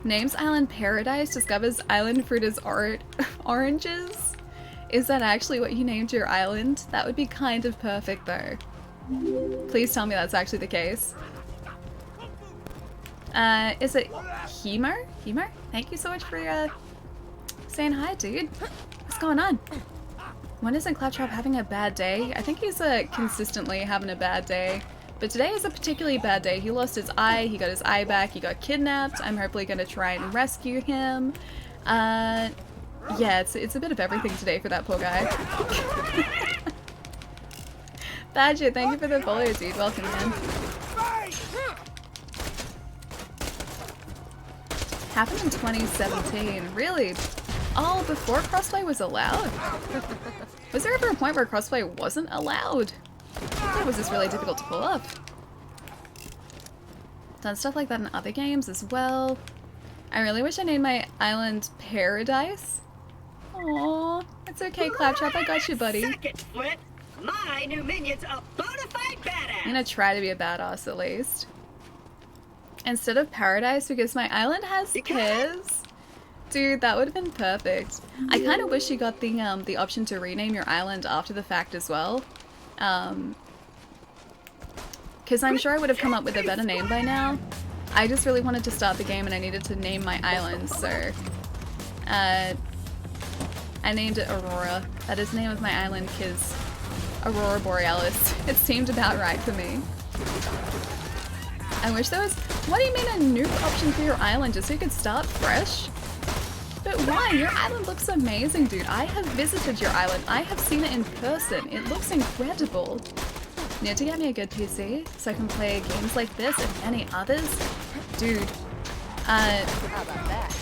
Names Island Paradise, discovers island fruit is oranges. Is that actually what you named your island? That would be kind of perfect though. Please tell me that's actually the case. Is it Hemer? Hemer? Thank you so much for saying hi, dude. What's going on? When isn't Claptrap having a bad day? I think he's consistently having a bad day. But today is a particularly bad day. He lost his eye, he got his eye back, he got kidnapped. I'm hopefully gonna try and rescue him. Yeah, it's a bit of everything today for that poor guy. Badger, thank you for the follow, dude. Welcome, man. Happened in 2017. Really? Oh, before crossplay was allowed? Was there ever a point where crossplay wasn't allowed? Or was this really difficult to pull off? Done stuff like that in other games as well. I really wish I named my island Paradise. Aww, it's okay, Claptrap. I got you, buddy. Second, Flint. My new minion's a bona fide badass. I'm gonna try to be a badass at least. Instead of Paradise, because my island has kids. Dude, that would have been perfect. I kind of wish you got the option to rename your island after the fact as well. Because I'm sure I would have come up with a better name by now. I just really wanted to start the game and I needed to name my island, so I named it Aurora. That is the name of my island because Aurora Borealis. It seemed about right for me. I wish there was... What do you mean a nuke option for your island? Just so you could start fresh? But why? Your island looks amazing, dude. I have visited your island. I have seen it in person. It looks incredible. Need to get me a good PC so I can play games like this and many others. Dude. How about that?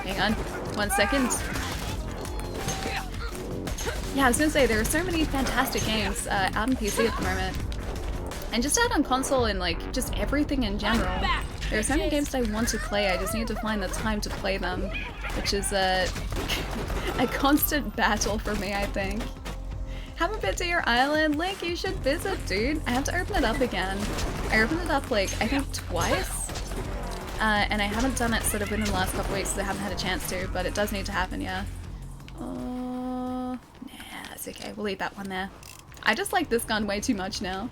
Hang on. 1 second. Yeah, I was gonna say, there are so many fantastic games out on PC at the moment. And just out on console and like, just everything in general. There are so many games that I want to play, I just need to find the time to play them. Which is a constant battle for me, I think. Haven't been to your island? Link, you should visit, dude. I have to open it up again. I opened it up like, I think twice. And I haven't done it sort of within the last couple weeks because I haven't had a chance to, but it does need to happen, yeah. Nah, it's okay. We'll leave that one there. I just like this gun way too much now.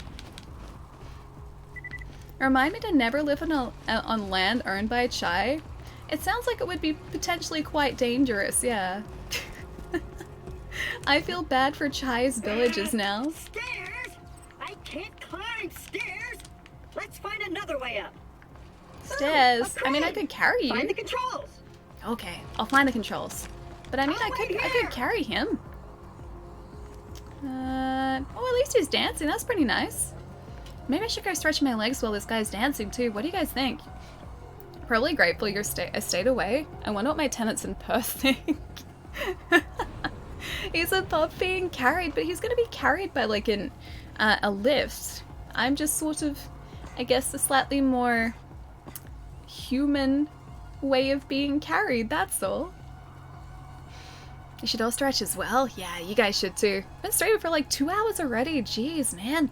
Remind me to never live on land owned by Chai. It sounds like it would be potentially quite dangerous, yeah. I feel bad for Chai's villages now. Stairs? I can't climb stairs. Let's find another way up. Stairs? I mean, I could carry you. Find the controls. Okay, I'll find the controls. But I mean, I could carry him. Oh, at least he's dancing. That's pretty nice. Maybe I should go stretch my legs while this guy's dancing too. What do you guys think? Probably grateful I stayed away. I wonder what my tenants in Perth think. He's above being carried, but he's gonna be carried by like a lift. I'm just sort of, I guess, a slightly more human way of being carried, that's all. You should all stretch as well. Yeah, you guys should too. Been streaming for like 2 hours already. Jeez, man.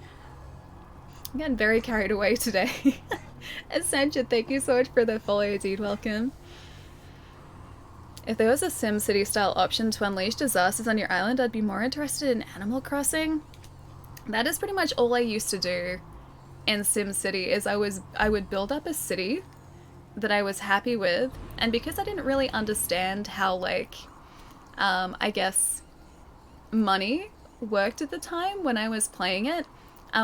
I'm getting very carried away today. Ascension, thank you so much for the follow, dude. Welcome. If there was a SimCity style option to unleash disasters on your island, I'd be more interested in Animal Crossing. That is pretty much all I used to do in SimCity, is I would build up a city that I was happy with, and because I didn't really understand how, like, I guess money worked at the time when I was playing it,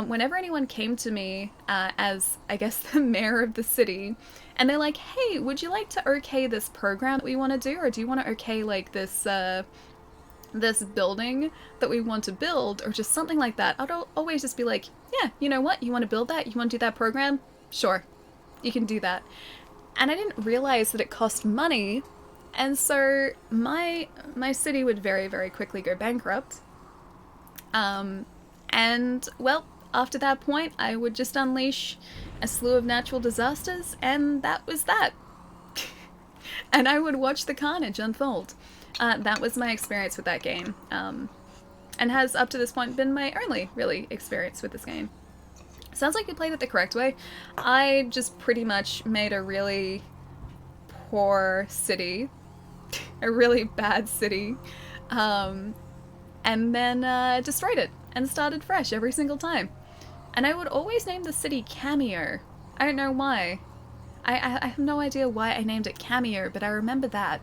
whenever anyone came to me as, I guess, the mayor of the city, and they're like, hey, would you like to okay this program that we want to do, or do you want to okay, like, this this building that we want to build, or just something like that, I'd always just be like, yeah, you know what, you want to build that? You want to do that program? Sure, you can do that. And I didn't realize that it cost money, and so my city would very, very quickly go bankrupt. And, well, after that point, I would just unleash a slew of natural disasters, and that was that. And I would watch the carnage unfold. That was my experience with that game, and has up to this point been my only, really, experience with this game. Sounds like you played it the correct way. I just pretty much made a really poor city, a really bad city, and then destroyed it and started fresh every single time. And I would always name the city Cameo. I don't know why. I have no idea why I named it Cameo, but I remember that.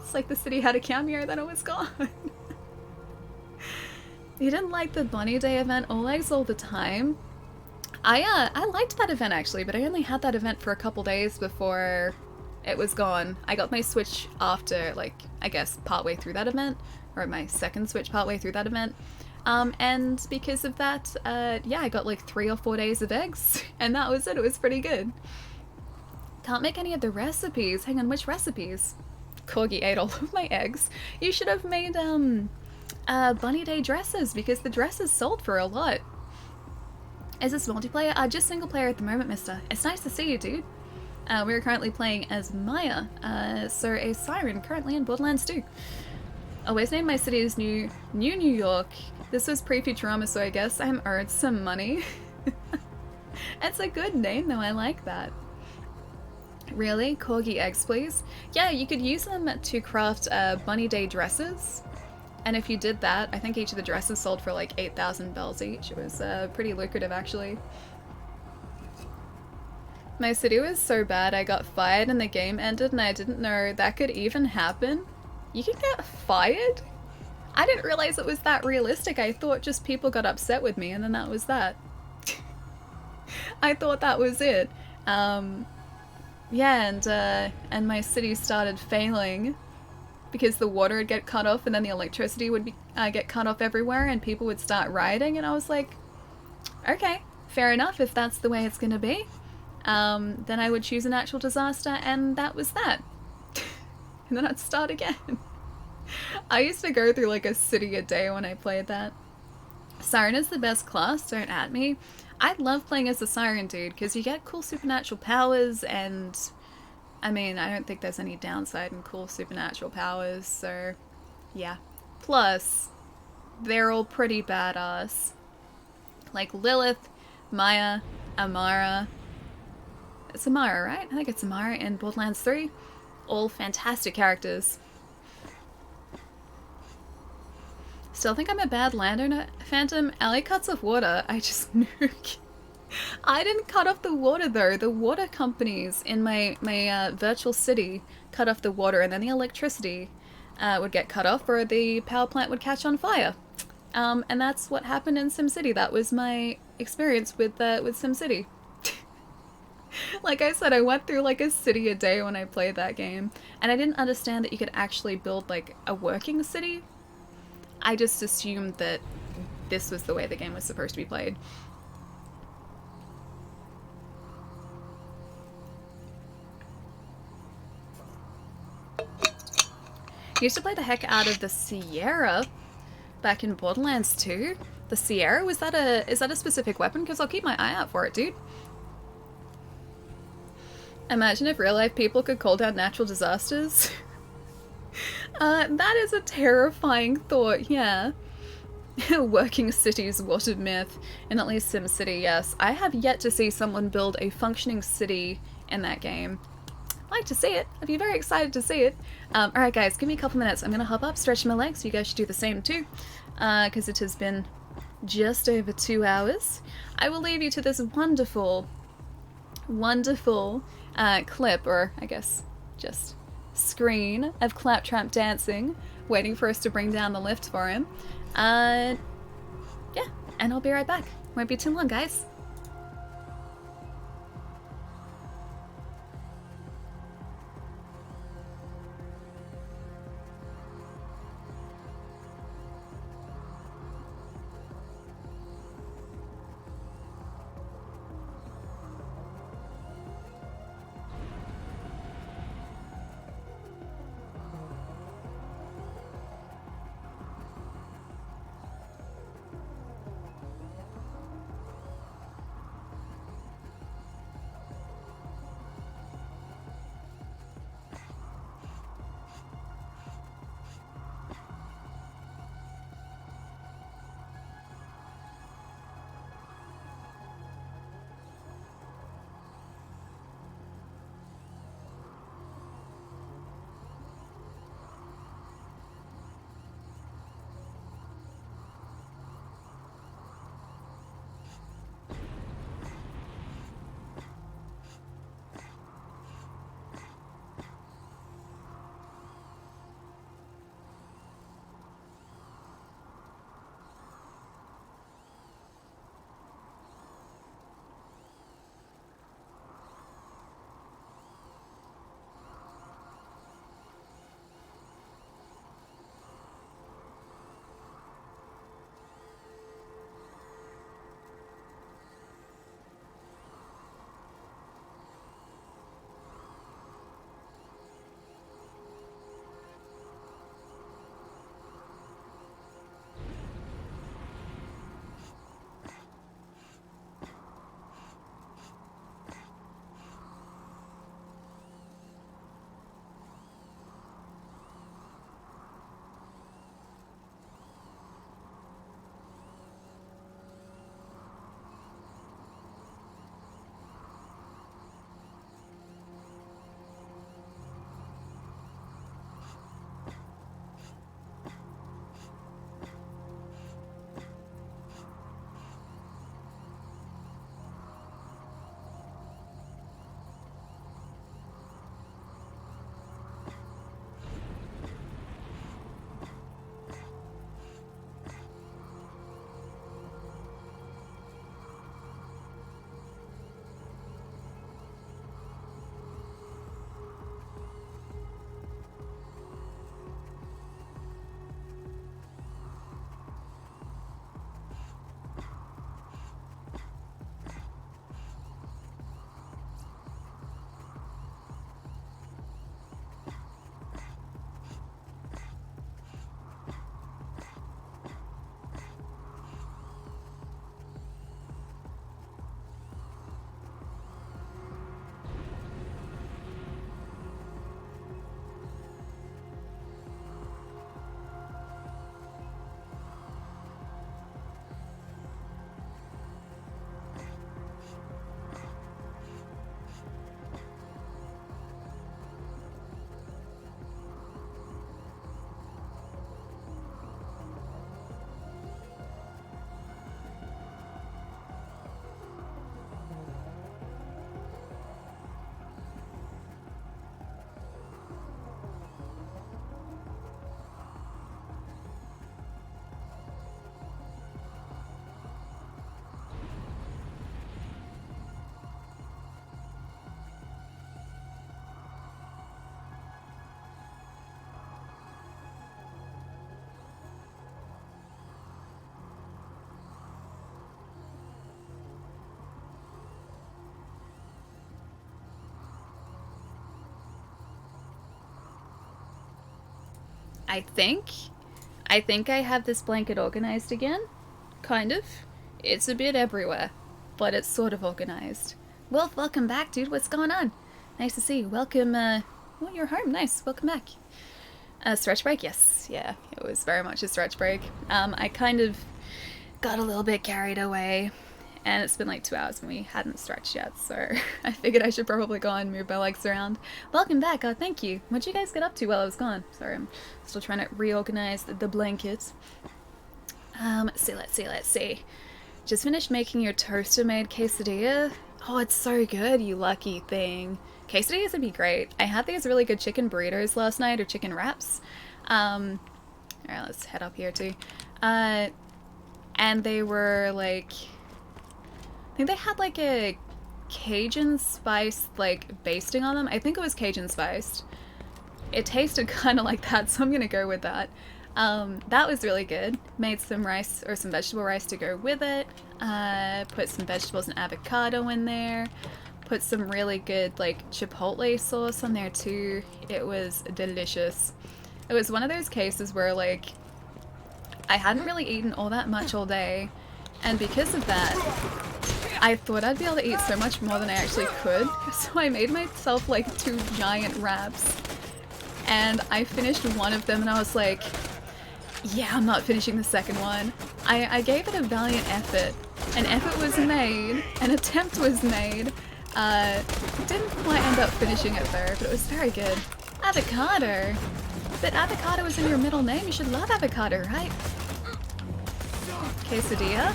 It's like the city had a cameo, then it was gone. You didn't like the Bunny Day event all the time? I liked that event actually, but I only had that event for a couple days before it was gone. I got my Switch after, like, I guess partway through that event, or my second Switch partway through that event. And because of that, yeah, I got like 3 or 4 days of eggs, and that was it. It was pretty good. Can't make any of the recipes. Hang on, which recipes? Corgi ate all of my eggs. You should have made, Bunny Day dresses, because the dresses sold for a lot. Is this multiplayer? Just single player at the moment, mister. It's nice to see you, dude. We're currently playing as Maya, so a siren currently in Borderlands 2. Always named my city as New York. This was pre-Futurama, so I guess I'm earned some money. It's a good name, though. I like that. Really? Corgi eggs, please? Yeah, you could use them to craft Bunny Day dresses. And if you did that, I think each of the dresses sold for like 8,000 bells each. It was pretty lucrative, actually. My city was so bad I got fired and the game ended, and I didn't know that could even happen. You could get fired? I didn't realize it was that realistic. I thought just people got upset with me and then that was that. I thought that was it. Yeah, and my city started failing because the water would get cut off and then the electricity would get cut off everywhere and people would start rioting, and I was like, okay, fair enough, if that's the way it's gonna be. Then I would choose a natural disaster, and that was that. And then I'd start again. I used to go through like a city a day when I played that. Siren is the best class, don't at me. I love playing as the Siren, dude, because you get cool supernatural powers, and I mean, I don't think there's any downside in cool supernatural powers, so yeah. Plus, they're all pretty badass. Like Lilith, Maya, Amara. It's Amara, right? I think it's Amara in Borderlands 3. All fantastic characters. Still think I'm a bad landowner, Phantom. Ellie cuts off water. I just nuke. I didn't cut off the water though. The water companies in my virtual city cut off the water, and then the electricity would get cut off, or the power plant would catch on fire. And that's what happened in SimCity. That was my experience with SimCity. Like I said, I went through like a city a day when I played that game, and I didn't understand that you could actually build like a working city. I just assumed that this was the way the game was supposed to be played. I used to play the heck out of the Sierra back in Borderlands 2. The Sierra, is that a specific weapon? Because I'll keep my eye out for it, dude. Imagine if real life people could call down natural disasters. That is a terrifying thought, yeah. Working cities, what a myth. In at least SimCity, yes. I have yet to see someone build a functioning city in that game. I'd like to see it. I'd be very excited to see it. Alright guys, give me a couple minutes. I'm gonna hop up, stretch my legs. You guys should do the same too. Because it has been just over 2 hours. I will leave you to this wonderful, wonderful clip, or I guess just screen of Claptrap dancing, waiting for us to bring down the lift for him. Yeah, and I'll be right back. Won't be too long, guys. I think I have this blanket organized again. Kind of. It's a bit everywhere, but it's sort of organized. Well, welcome back, dude. What's going on? Nice to see you. Welcome, well, you're home. Nice. Welcome back. Stretch break? Yes. Yeah, it was very much a stretch break. I kind of got a little bit carried away, and it's been like 2 hours and we hadn't stretched yet, so I figured I should probably go and move my legs around. Welcome back. Oh, thank you. What'd you guys get up to while I was gone? Sorry, I'm still trying to reorganize the blankets. Let's see. Just finished making your toaster-made quesadilla. Oh, it's so good, you lucky thing. Quesadillas would be great. I had these really good chicken burritos last night, or chicken wraps. Alright, let's head up here too. And they were like, I think they had like a Cajun spice like basting on them. I think it was Cajun spiced. It tasted kind of like that, so I'm gonna go with that. That was really good. Made some rice, or some vegetable rice to go with it. Put some vegetables and avocado in there. Put some really good like chipotle sauce on there too. It was delicious. It was one of those cases where like I hadn't really eaten all that much all day, and because of that I thought I'd be able to eat so much more than I actually could, so I made myself like 2 giant wraps, and I finished one of them and I was like, yeah, I'm not finishing the second one. I gave it a valiant effort. An effort was made, an attempt was made. Didn't quite end up finishing it though, but it was very good. Avocado! But avocado is in your middle name, you should love avocado, right? Quesadilla?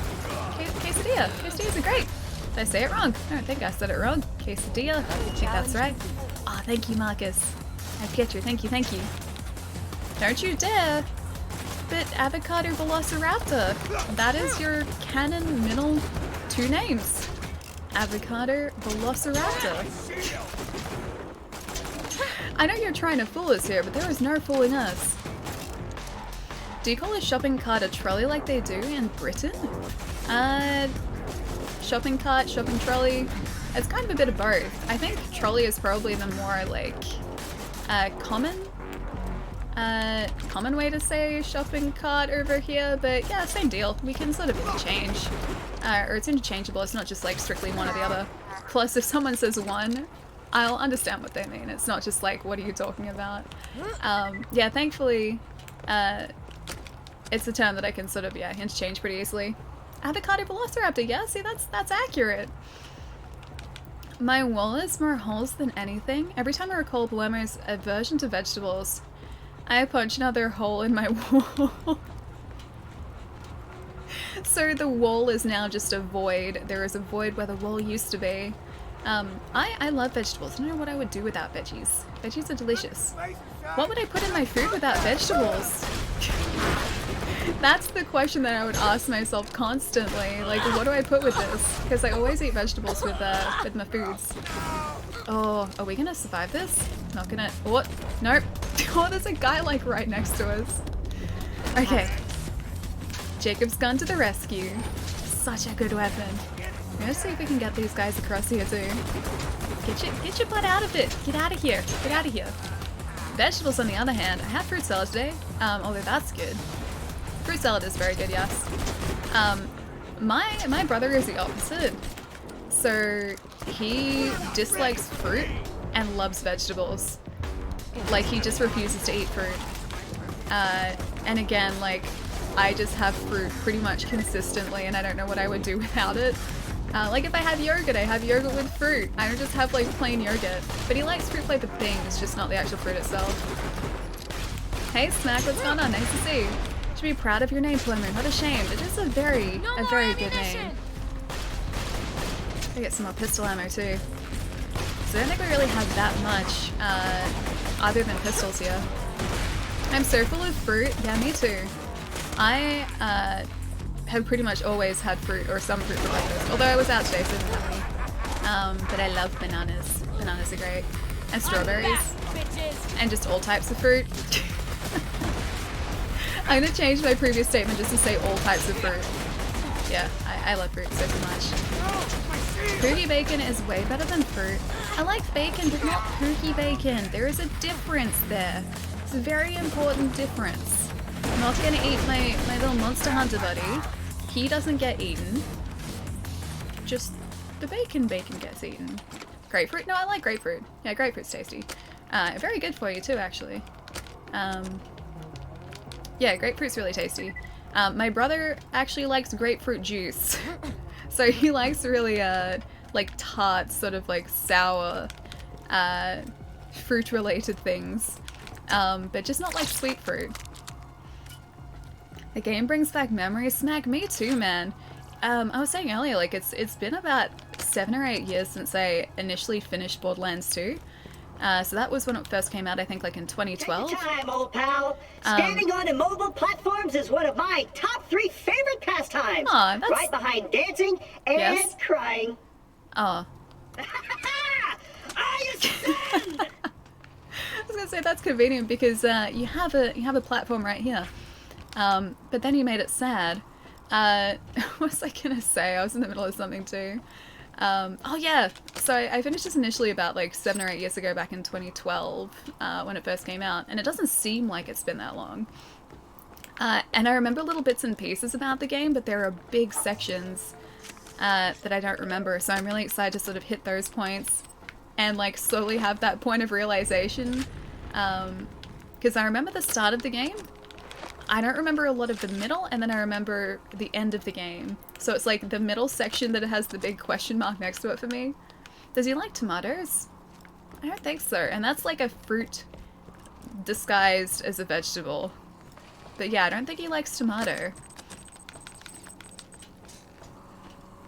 Quesadilla! Quesadillas are great! Did I say it wrong? I don't think I said it wrong. Quesadilla, I think that's right. Aw, oh, thank you, Marcus. I get you, thank you. Don't you dare! But Avocado Velociraptor, that is your canon middle 2 names. Avocado Velociraptor. I know you're trying to fool us here, but there is no fooling us. Do you call a shopping cart a trolley like they do in Britain? Shopping cart, shopping trolley, it's kind of a bit of both. I think trolley is probably the more like common way to say shopping cart over here, but yeah, same deal. We can sort of interchange. Or it's interchangeable, it's not just like strictly one or the other. Plus, if someone says one, I'll understand what they mean. It's not just like, what are you talking about? Yeah, thankfully, it's a term that I can sort of, yeah, interchange pretty easily. Avocado Velociraptor, yeah, see, that's accurate. My wall is more holes than anything. Every time I recall Palermo's aversion to vegetables, I punch another hole in my wall. So the wall is now just a void. There is a void where the wall used to be. I love vegetables. I don't know what I would do without veggies. Veggies are delicious. What would I put in my food without vegetables? That's the question that I would ask myself constantly. Like, what do I put with this? Because I always eat vegetables with my foods. Oh, are we gonna survive this? Not gonna. What? Nope. Oh, there's a guy like right next to us. Okay. Jacob's gun to the rescue. Such a good weapon. I'm gonna see if we can get these guys across here too. Get your butt out of it. Get out of here. Get out of here. Vegetables, on the other hand, I had fruit salad today. Although that's good. Fruit salad is very good, yes. My brother is the opposite. So he dislikes fruit and loves vegetables. Like, he just refuses to eat fruit. And again, like, I just have fruit pretty much consistently, and I don't know what I would do without it. Like, if I have yogurt, I have yogurt with fruit. I don't just have, like, plain yogurt. But he likes fruit-flavored things, just not the actual fruit itself. Hey, Smack, what's going on? Nice to see you. You should be proud of your name, Plumber. Not ashamed. It is a very good name. I get some more pistol ammo, too. So I don't think we really have that much, other than pistols here. I'm so full of fruit. Yeah, me too. I, have pretty much always had fruit, or some fruit for breakfast. Although I was out today, so I didn't have any. But I love bananas. Bananas are great. And strawberries. And just all types of fruit. I'm gonna change my previous statement just to say all types of fruit. Yeah, I love fruit so much. Pookie bacon is way better than fruit. I like bacon, but not pookie bacon. There is a difference there. It's a very important difference. I'm not gonna eat my little Monster Hunter buddy. He doesn't get eaten. Just the bacon gets eaten. Grapefruit? No, I like grapefruit. Yeah, grapefruit's tasty. Very good for you too, actually. Yeah, grapefruit's really tasty. My brother actually likes grapefruit juice. So he likes really, like tart, sort of like sour, fruit-related things. But just not like sweet fruit. The game brings back memories. Smack, me too, man. I was saying earlier, like it's been about 7 or 8 years since I initially finished Borderlands 2. So that was when it first came out, I think like in 2012. Take your time, old pal. Standing on immobile platforms is one of my top 3 favorite pastimes. Aw, that's... Right behind dancing and crying. Oh. I ascend! I was gonna say that's convenient because you have a platform right here. But then you made it sad. What was I gonna say? I was in the middle of something too. Oh yeah, so I finished this initially about like 7 or 8 years ago, back in 2012, when it first came out, and it doesn't seem like it's been that long. And I remember little bits and pieces about the game, but there are big sections that I don't remember, so I'm really excited to sort of hit those points and like slowly have that point of realization, because I remember the start of the game. I don't remember a lot of the middle, and then I remember the end of the game. So it's like the middle section that has the big question mark next to it for me. Does he like tomatoes? I don't think so. And that's like a fruit disguised as a vegetable. But yeah, I don't think he likes tomato.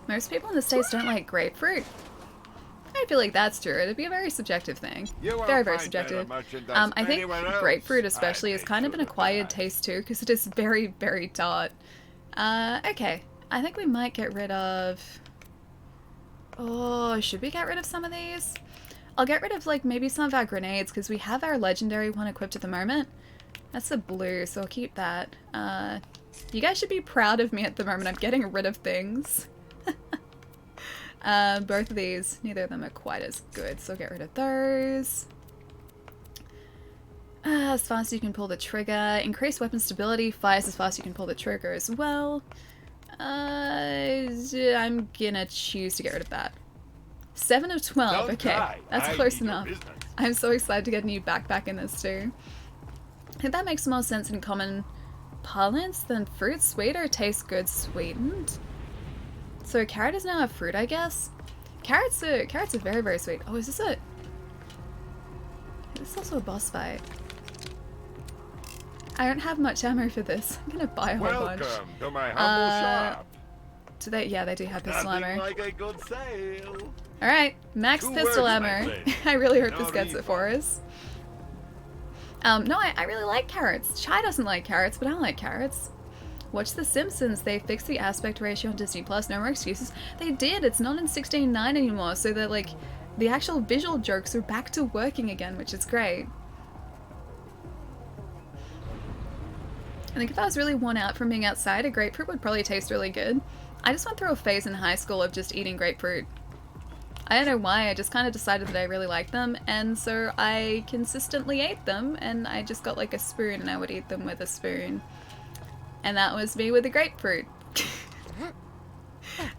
Most people in the States don't like grapefruit. I feel like that's true. It'd be a very subjective thing. Very, very subjective. I think grapefruit especially is kind of an acquired taste too, because it is very, very tart. Okay. I think we might get rid of... Oh, should we get rid of some of these? I'll get rid of like maybe some of our grenades, because we have our legendary one equipped at the moment. That's a blue, so I'll keep that. You guys should be proud of me at the moment. I'm getting rid of things. Both of these, neither of them are quite as good, so I'll get rid of those. As fast as you can pull the trigger. Increased weapon stability, fires as fast as you can pull the trigger as well. I'm gonna choose to get rid of that. 7 of 12, okay, that's close enough. I'm so excited to get a new backpack in this too. I think that makes more sense in common parlance than fruit. Sweeter tastes good sweetened. So carrot is now a fruit, I guess. Carrots are very, very sweet. Oh, is this a... This is also a boss fight. I don't have much ammo for this. I'm gonna buy a whole bunch. Welcome to my humble shop. Do they? Yeah, they do have pistol ammo. Like a good sale. All right, max pistol ammo. I really hope this gets it for us. No, I really like carrots. Chai doesn't like carrots, but I like carrots. Watch The Simpsons. They fixed the aspect ratio on Disney Plus. No more excuses. They did. It's not in 16:9 anymore, so that like the actual visual jokes are back to working again, which is great. I think if I was really worn out from being outside, a grapefruit would probably taste really good. I just went through a phase in high school of just eating grapefruit. I don't know why, I just kind of decided that I really liked them, and so I consistently ate them, and I just got like a spoon and I would eat them with a spoon. And that was me with a grapefruit.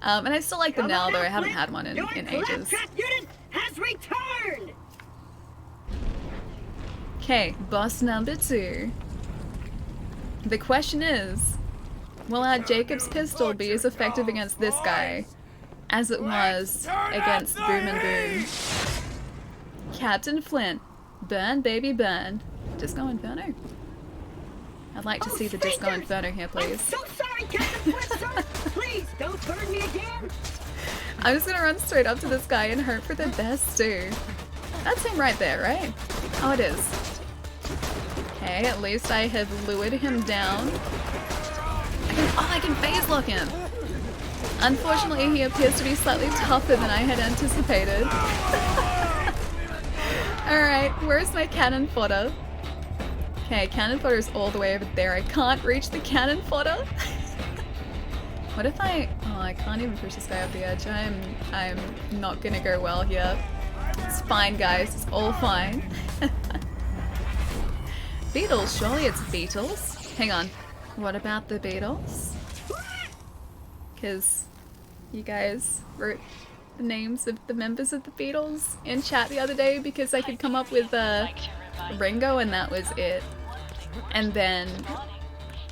And I still like them now, though I haven't had one in ages. Unit has returned! Okay, boss number 2. The question is, will our Jacob's pistol be as effective against this guy as it was against Boom and Boom? Captain Flint, burn baby burn. Disco Inferno. I'd like to see the Disco Inferno here, please. I'm so sorry, Captain Flint, sir. Please, don't burn me again. I'm just gonna run straight up to this guy and hope for the best, too. That's him right there, right? Oh, it is. Okay, at least I have lured him down. I can phase lock him. Unfortunately, he appears to be slightly tougher than I had anticipated. Alright, where's my cannon fodder? Okay, cannon fodder is all the way over there. I can't reach the cannon fodder. What if I... Oh, I can't even push this guy off the edge. I'm not gonna go well here. It's fine, guys. It's all fine. Beatles, surely it's Beatles. Hang on. What about the Beatles? Because you guys wrote the names of the members of the Beatles in chat the other day because I could come up with Ringo and that was it. And then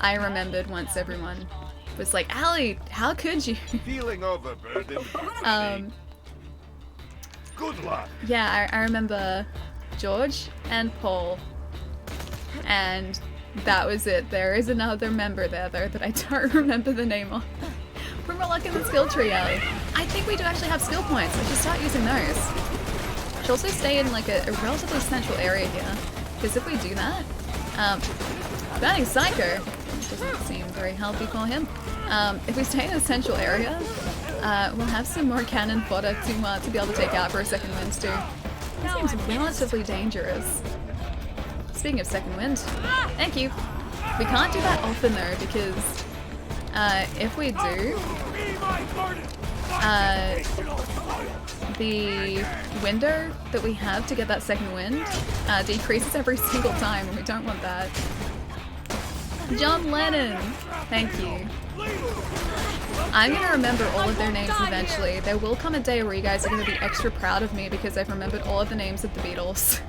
I remembered once everyone was like, Allie, how could you? Feeling overburdened. Good luck. Yeah, I remember George and Paul. And that was it. There is another member there though that I don't remember the name of. We're more luck in the skill tree, Allie. I think we do actually have skill points. I should start using those. Should also stay in like a relatively central area here. Because if we do that, Burning Psycho doesn't seem very healthy for him. If we stay in a central area, we'll have some more cannon fodder to be able to take out for a second wind too. It seems relatively dangerous. Speaking of second wind, thank you. We can't do that often though because if we do, the window that we have to get that second wind decreases every single time and we don't want that. John Lennon! Thank you. I'm gonna remember all of their names eventually. There will come a day where you guys are gonna be extra proud of me because I've remembered all of the names of the Beatles.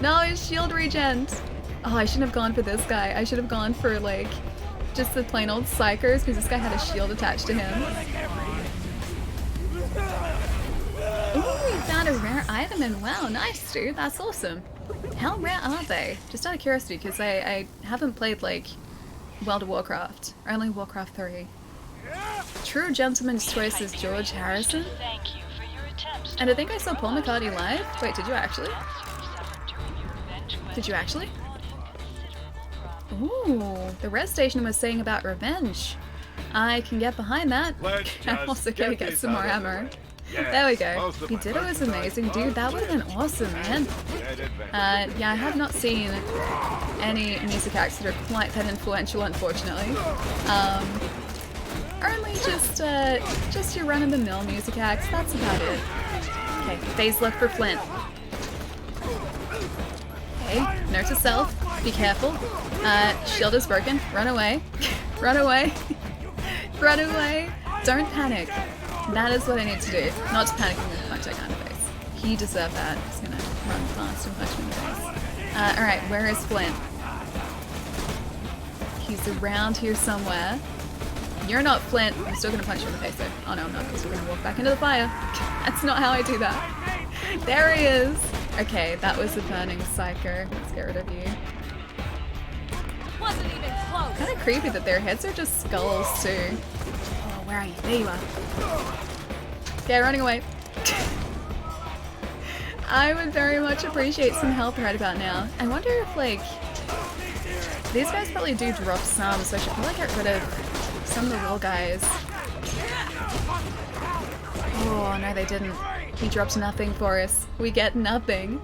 No, it's shield regent! Oh, I shouldn't have gone for this guy. I should have gone for, like, just the plain old psychers because this guy had a shield attached to him. Ooh, we found a rare item and wow, nice dude, that's awesome. How rare are they? Just out of curiosity because I haven't played, like, World of Warcraft. Only Warcraft 3. True gentleman's choice is George Harrison. And I think I saw Paul McCartney live. Wait, did you actually? Did you actually? Ooh, the res station was saying about revenge. I can get behind that. I'm also gonna get some more ammo. Yes, there we go. Ditto was amazing, dude. That would have been awesome, man. Yeah, I have not seen any music acts that are quite that influential, unfortunately. Only just your run-of-the-mill music acts. That's about it. Okay, phase left for Flint. Okay, note to self. Be careful. Shield is broken. Run away. Run away. Run away. Don't panic. That is what I need to do. Not to panic and punch that guy in the face. He deserved that. He's gonna run fast and punch me in the face. Alright, where is Flint? He's around here somewhere. You're not Flint. I'm still gonna punch you in the face though. Oh no, I'm not, because we're gonna walk back into the fire. That's not how I do that. There he is! Okay, that was a burning psycho. Let's get rid of you. Wasn't even close. Kind of creepy that their heads are just skulls too. Oh, where are you? There you are. Okay, running away. I would very much appreciate some help right about now. I wonder if, like, these guys probably do drop some, so I should probably get rid of some of the little guys. Oh, no, they didn't. He dropped nothing for us. We get nothing.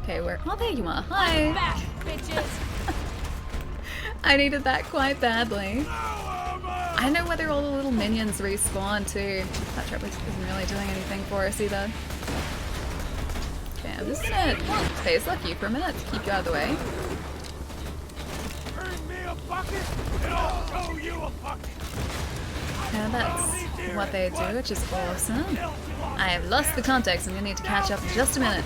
Okay, where? Oh, there you are. Hi. Back, bitches. I needed that quite badly. I don't know whether all the little minions respawn too. That trap isn't really doing anything for us either. Okay, I'm just gonna phase lock you for a minute to keep you out of the way. Now that's what they do, which is awesome. I have lost the context. I'm gonna need to catch up in just a minute.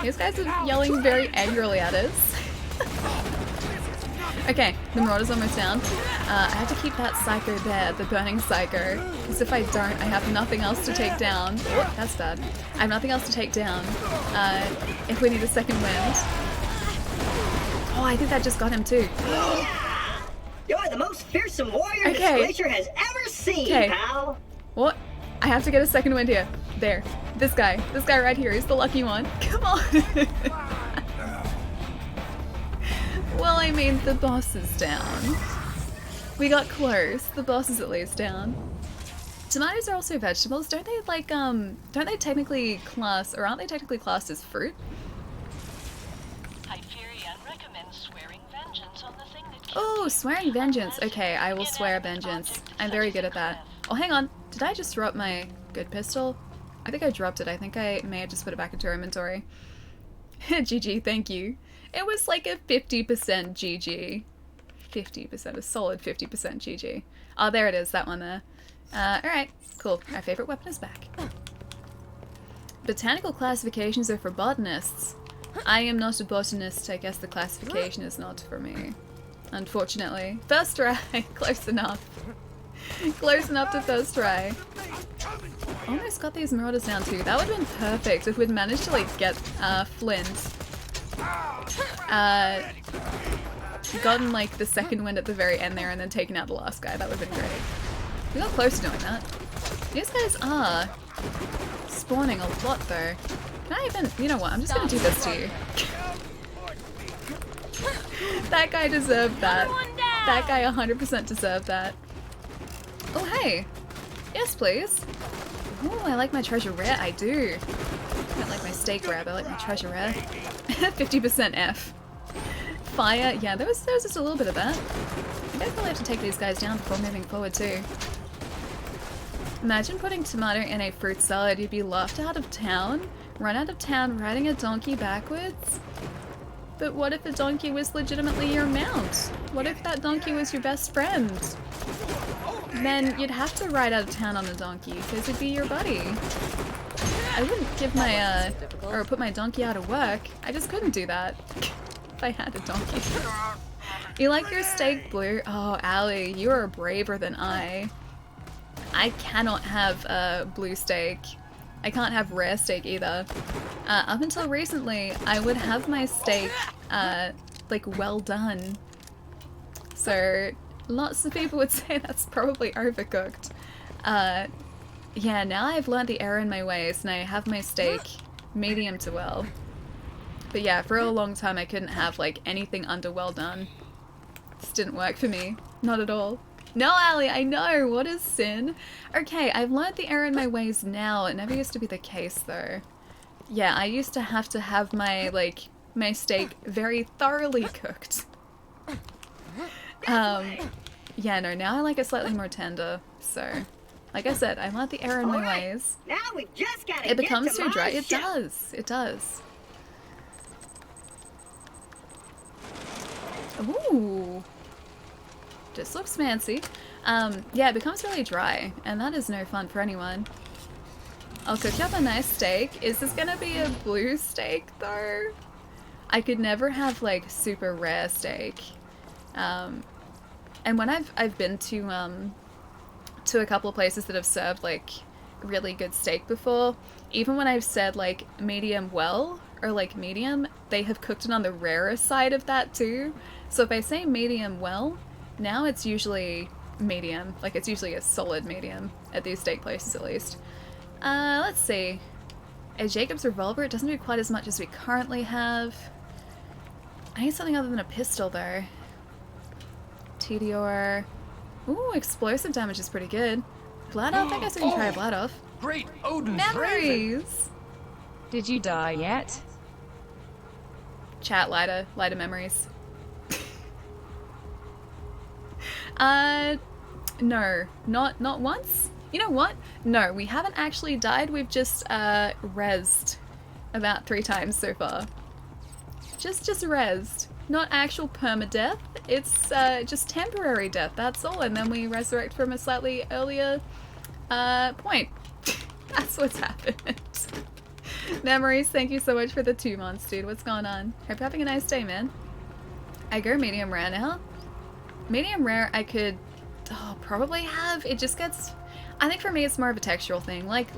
These guys are yelling very angrily at us. Okay, the Marauder's almost down. I have to keep that Psycho there, the Burning Psycho, because if I don't, I have nothing else to take down. Oh, that's bad. I have nothing else to take down if we need a second wind. Oh, I think that just got him too. You're the most fearsome warrior this glacier has ever seen, pal. What? I have to get a second wind here. There. This guy right here is the lucky one. Come on. Well, I mean, the boss is down. We got close. The boss is at least down. Tomatoes are also vegetables. Don't they, like, don't they technically class, or aren't they technically classed as fruit? Hyperion recommends swearing vengeance on the thing that Oh, swearing vengeance. Okay, I will swear vengeance. I'm very good at that. Oh, hang on. Did I just drop my good pistol? I think I dropped it. I think I may have just put it back into our inventory. GG, thank you. It was like a 50% GG. 50%, a solid 50% GG. Oh, there it is, that one there. Alright, cool. Our favorite weapon is back. Botanical classifications are for botanists. I am not a botanist. I guess the classification is not for me. Unfortunately. First try. Close enough. Close enough to first try. Almost got these marauders down too. That would have been perfect if we'd managed to like get Flint. Gotten like the second wind at the very end there and then taken out the last guy. That would have been great. We got close to doing that. These guys are spawning a lot though. Can I even, you know what, I'm just gonna do this to you. That guy deserved that. That guy 100% deserved that. Oh hey! Yes please! Ooh, I like my treasure rare, I do. I don't like my steak rare, but I like my treasure rare. 50% F. Fire, yeah, there was just a little bit of that. I think I probably have to take these guys down before moving forward too. Imagine putting tomato in a fruit salad, you'd be laughed out of town, run out of town riding a donkey backwards. But what if a donkey was legitimately your mount? What if that donkey was your best friend? Then you'd have to ride out of town on a donkey, because it'd be your buddy. I wouldn't give my, or put my donkey out of work. I just couldn't do that. If I had a donkey. You like your steak blue? Oh, Allie, you are braver than I. I cannot have a blue steak. I can't have rare steak either. Up until recently, I would have my steak, like, well done. So, lots of people would say that's probably overcooked. Yeah, now I've learned the error in my ways, and I have my steak medium to well. But yeah, for a long time I couldn't have, like, anything under well done. This didn't work for me. Not at all. No, Allie, I know! What is sin? Okay, I've learned the error in my ways now. It never used to be the case, though. Yeah, I used to have my, like, my steak very thoroughly cooked. Yeah, no, now I like it slightly more tender, so... Like I said, I learned the error in my ways. Now we've just gotta It becomes get to too dry. my It ship. does. It does. Ooh. This looks fancy. Yeah, it becomes really dry, and that is no fun for anyone. I'll cook you up a nice steak. Is this gonna be a blue steak, though? I could never have, like, super rare steak. And when I've been to a couple of places that have served, like, really good steak before, even when I've said, like, medium well, or, like, medium, they have cooked it on the rarer side of that, too. So if I say medium well, now it's usually medium. Like, it's usually a solid medium, at these steak places, at least. Let's see. A Jacob's revolver, it doesn't do quite as much as we currently have. I need something other than a pistol, though. TDR. Ooh, explosive damage is pretty good. Blood off? I guess we can try a blood off. Great Odin's Memories! Did you die yet? Chat, lighter memories. No, not once. You know what? No, we haven't actually died. We've just, rezzed about 3 times so far. Just rezzed. Not actual permadeath. It's, just temporary death, that's all. And then we resurrect from a slightly earlier, point. That's what's happened. Memories, thank you so much for the 2 months, dude. What's going on? Hope you're having a nice day, man. I go medium rare now. Medium rare, I could probably have. It just gets... I think for me it's more of a textural thing, like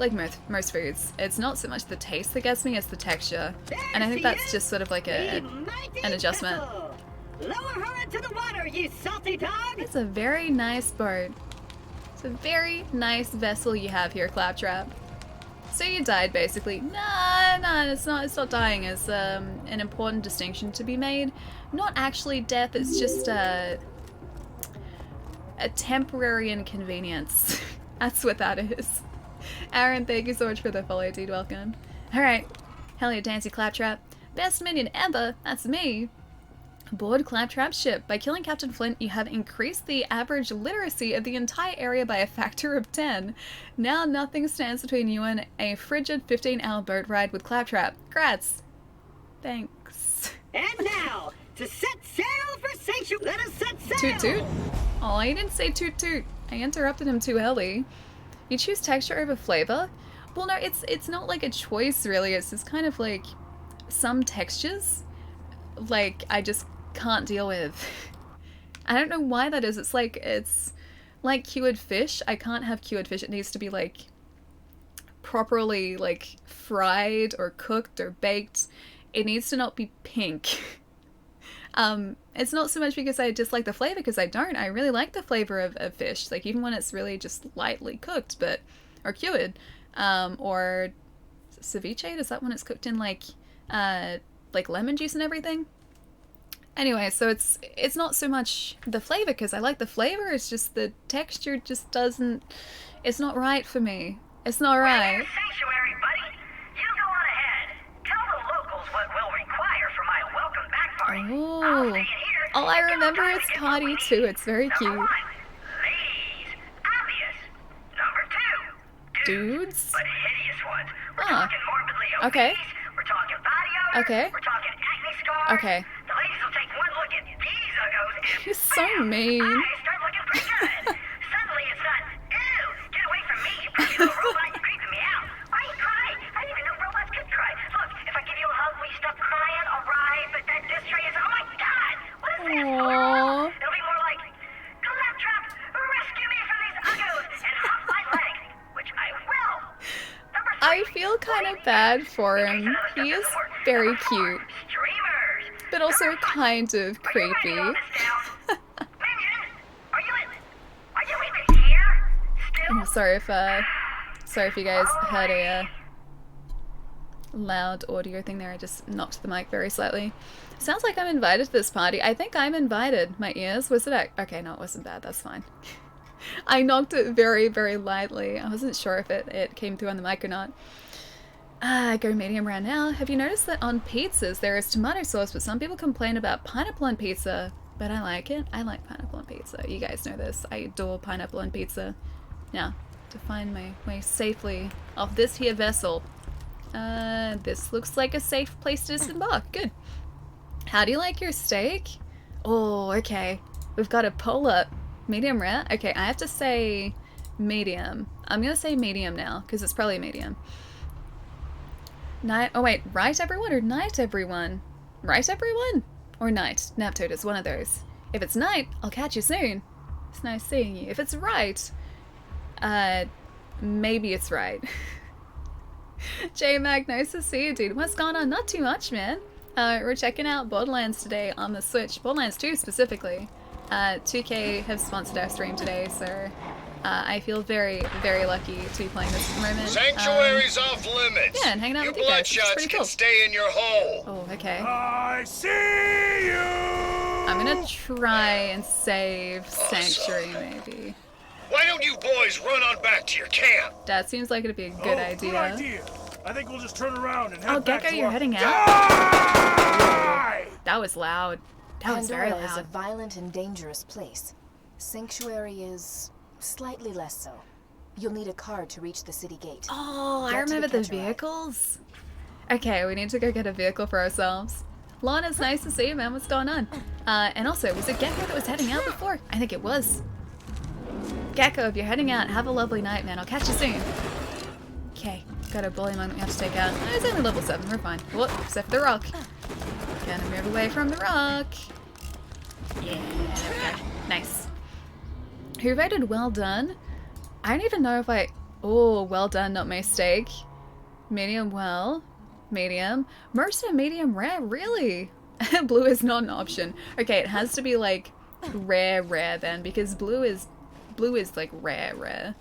most foods. It's not so much the taste that gets me, it's the texture. And I think that's just sort of like an adjustment. Lower her into the water, you salty dog! It's a very nice boat. It's a very nice vessel you have here, Claptrap. So you died, basically. No, it's not dying. It's an important distinction to be made. Not actually death, it's just a temporary inconvenience. That's what that is. Aaron, thank you so much for the follow, dude. Welcome. Alright. Hell yeah, Dancy Claptrap. Best minion ever. That's me. Board Claptrap's ship. By killing Captain Flint, you have increased the average literacy of the entire area by a factor of 10. Now nothing stands between you and a frigid 15-hour boat ride with Claptrap. Grats. Thanks. And now, to set sail for Sanctuary, let us set sail! Toot toot? Oh, I didn't say toot toot. I interrupted him too early. You choose texture over flavor? Well, no, it's not like a choice, really. It's just kind of like some textures, like, I just can't deal with. I don't know why that is. It's like cured fish. I can't have cured fish. It needs to be, like, properly, like, fried or cooked or baked. It needs to not be pink. It's not so much because I dislike the flavor, because I don't. I really like the flavor of fish, like, even when it's really just lightly cooked, or cured. Or ceviche, is that when it's cooked in, like lemon juice and everything? Anyway, so it's not so much the flavor, because I like the flavor, it's just the texture just doesn't, it's not right for me. It's not right. Sanctuary, buddy. You go on ahead. Tell the locals what we'll require for my welcome back party. I'll stay in here. Oh, I remember its party too. It's very cute. Number 1, ladies. Obvious. Number 2, dudes. But hideous ones. We're Ah. talking morbidly obese. Okay. We're talking body odor. Okay. We're talking acne scars. Okay. The ladies will take one look at these uggos and You're so bam, mean. I start looking pretty good. Suddenly it's not, ew, get away from me, you pretty little robot, you're creeping me out. Why are you crying? I didn't even know robots could cry. Look, if I give you a hug, will you stop crying? All right, but that this tray is, oh my god, what is this? Aww. It'll be more like, Claptrap, rescue me from these uggos and hug my leg, which I will. Number 3, I feel kind of bad for him. He is very cute, streamers. but also kind of creepy. I'm sorry if you guys heard a loud audio thing there. I just knocked the mic very slightly. Sounds like I'm invited to this party. I think I'm invited. My ears? Was it? Okay, no, it wasn't bad. That's fine. I knocked it very, very lightly. I wasn't sure if it came through on the mic or not. Go medium rare now. Have you noticed that on pizzas there is tomato sauce, but some people complain about pineapple on pizza? But I like it. I like pineapple on pizza. You guys know this. I adore pineapple on pizza. Now, to find my way safely off this here vessel. This looks like a safe place to disembark. Good. How do you like your steak? Oh, okay. We've got a pull-up. Medium rare? Okay, I have to say medium. I'm gonna say medium now, because it's probably medium. Night. Oh wait, right everyone or night everyone? Right everyone? Or night? Naptoad is one of those. If it's night, I'll catch you soon. It's nice seeing you. If it's right, maybe it's right. J-Mag, nice to see you, dude. What's going on? Not too much, man. We're checking out Borderlands today on the Switch. Borderlands 2 specifically. 2K have sponsored our stream today, so I feel very, very lucky to be playing this at the moment. Sanctuary's off limits. Yeah, and hanging out with you guys. It's Bloodshots pretty can cool. stay in your hole. Oh, okay. I see you! I'm gonna try and save Sanctuary, maybe. Why don't you boys run on back to your camp? That seems like it'd be a good idea. Good idea. I think we'll just turn around and head Oh, back Gecko, to you're our... heading out? Die! That was loud. That was very Pandora is a loud. violent and dangerous place. Sanctuary is slightly less so. You'll need a card to reach the city gate. Oh, I Get to remember the catch a ride. vehicles. Okay, we need to go get a vehicle for ourselves. Lon, it's nice to see you, man. What's going on? And also, was it Gecko that was heading out before? I think it was. Gecko, if you're heading out, have a lovely night, man. I'll catch you soon. Okay, got a bully monk we have to take out. It's only level 7, we're fine. Whoop, except for the rock. Gonna move away from the rock. Yeah, there we go. Nice. Who voted well done? I don't even know if I... Oh, well done, not my steak. Medium well. Medium. Most are medium rare, really? Blue is not an option. Okay, it has to be like rare then, because blue is like rare.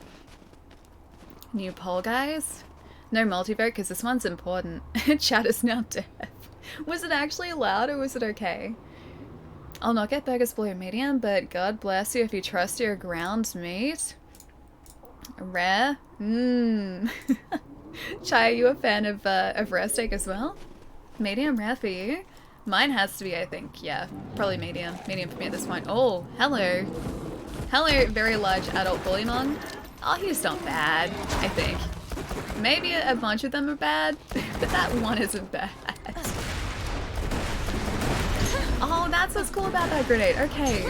New poll, guys? No multivote, because this one's important. Chat is now deaf. Was it actually loud or was it okay? I'll not get burgers below medium, but God bless you if you trust your ground meat. Rare? Mmm. Chai, are you a fan of rare steak as well? Medium rare for you? Mine has to be, I think. Yeah, probably medium. Medium for me at this point. Oh, hello. Hello, very large adult bullymong. Oh, he's not bad, I think. Maybe a bunch of them are bad, but that one isn't bad. Oh, that's what's cool about that grenade. Okay.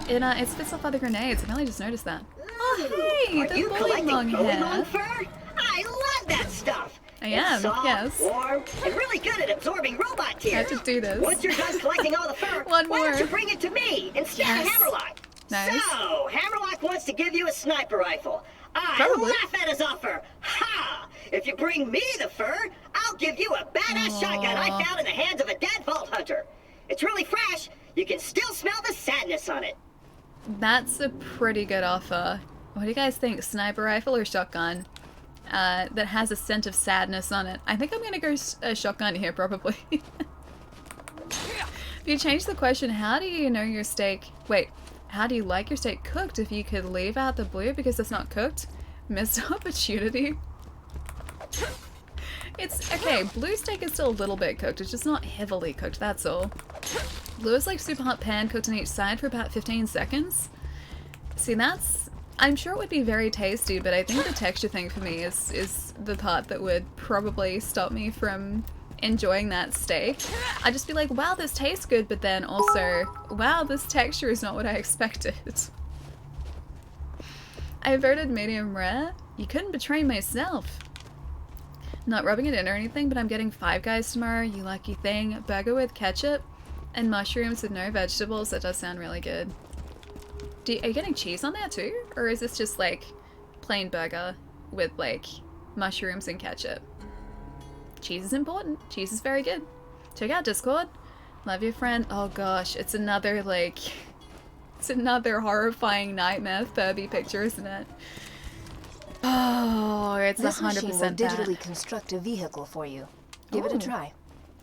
It spits off other grenades. I only just noticed that. Oh, hey, the bully long hair. Fur? I love that stuff. I am, it's soft, yes. warm, and really good at absorbing robot tears. I have to do this. Once you're done collecting all the fur, One why don't more. you bring it to me instead of Hammerlock? Nice. So, Hammerlock wants to give you a sniper rifle. I Probably. laugh at his offer. Ha! If you bring me the fur, I'll give you a badass shotgun I found in the hands of a dead vault hunter. It's really fresh. You can still smell the sadness on it. That's a pretty good offer. What do you guys think? Sniper rifle or shotgun? That has a scent of sadness on it. I think I'm gonna go shotgun here, probably. If you change the question, how do you know your steak... Wait, how do you like your steak cooked if you could leave out the blue because it's not cooked? Missed opportunity. It's... Okay, blue steak is still a little bit cooked. It's just not heavily cooked, that's all. Blue is like super hot pan cooked on each side for about 15 seconds. See, that's... I'm sure it would be very tasty, but I think the texture thing for me is the part that would probably stop me from enjoying that steak. I'd just be like, wow, this tastes good, but then also, wow, this texture is not what I expected. I voted medium rare. You couldn't betray myself. Not rubbing it in or anything, but I'm getting Five Guys tomorrow, you lucky thing. Burger with ketchup and mushrooms with no vegetables. That does sound really good. Are you getting cheese on there too? Or is this just like plain burger with like mushrooms and ketchup? Cheese is important. Cheese is very good. Check out Discord. Love your friend. Oh gosh, it's another like... It's another horrifying nightmare Furby picture, isn't it? Oh, it's 100% This machine will that. digitally construct a vehicle for you. Give it a Ooh. try.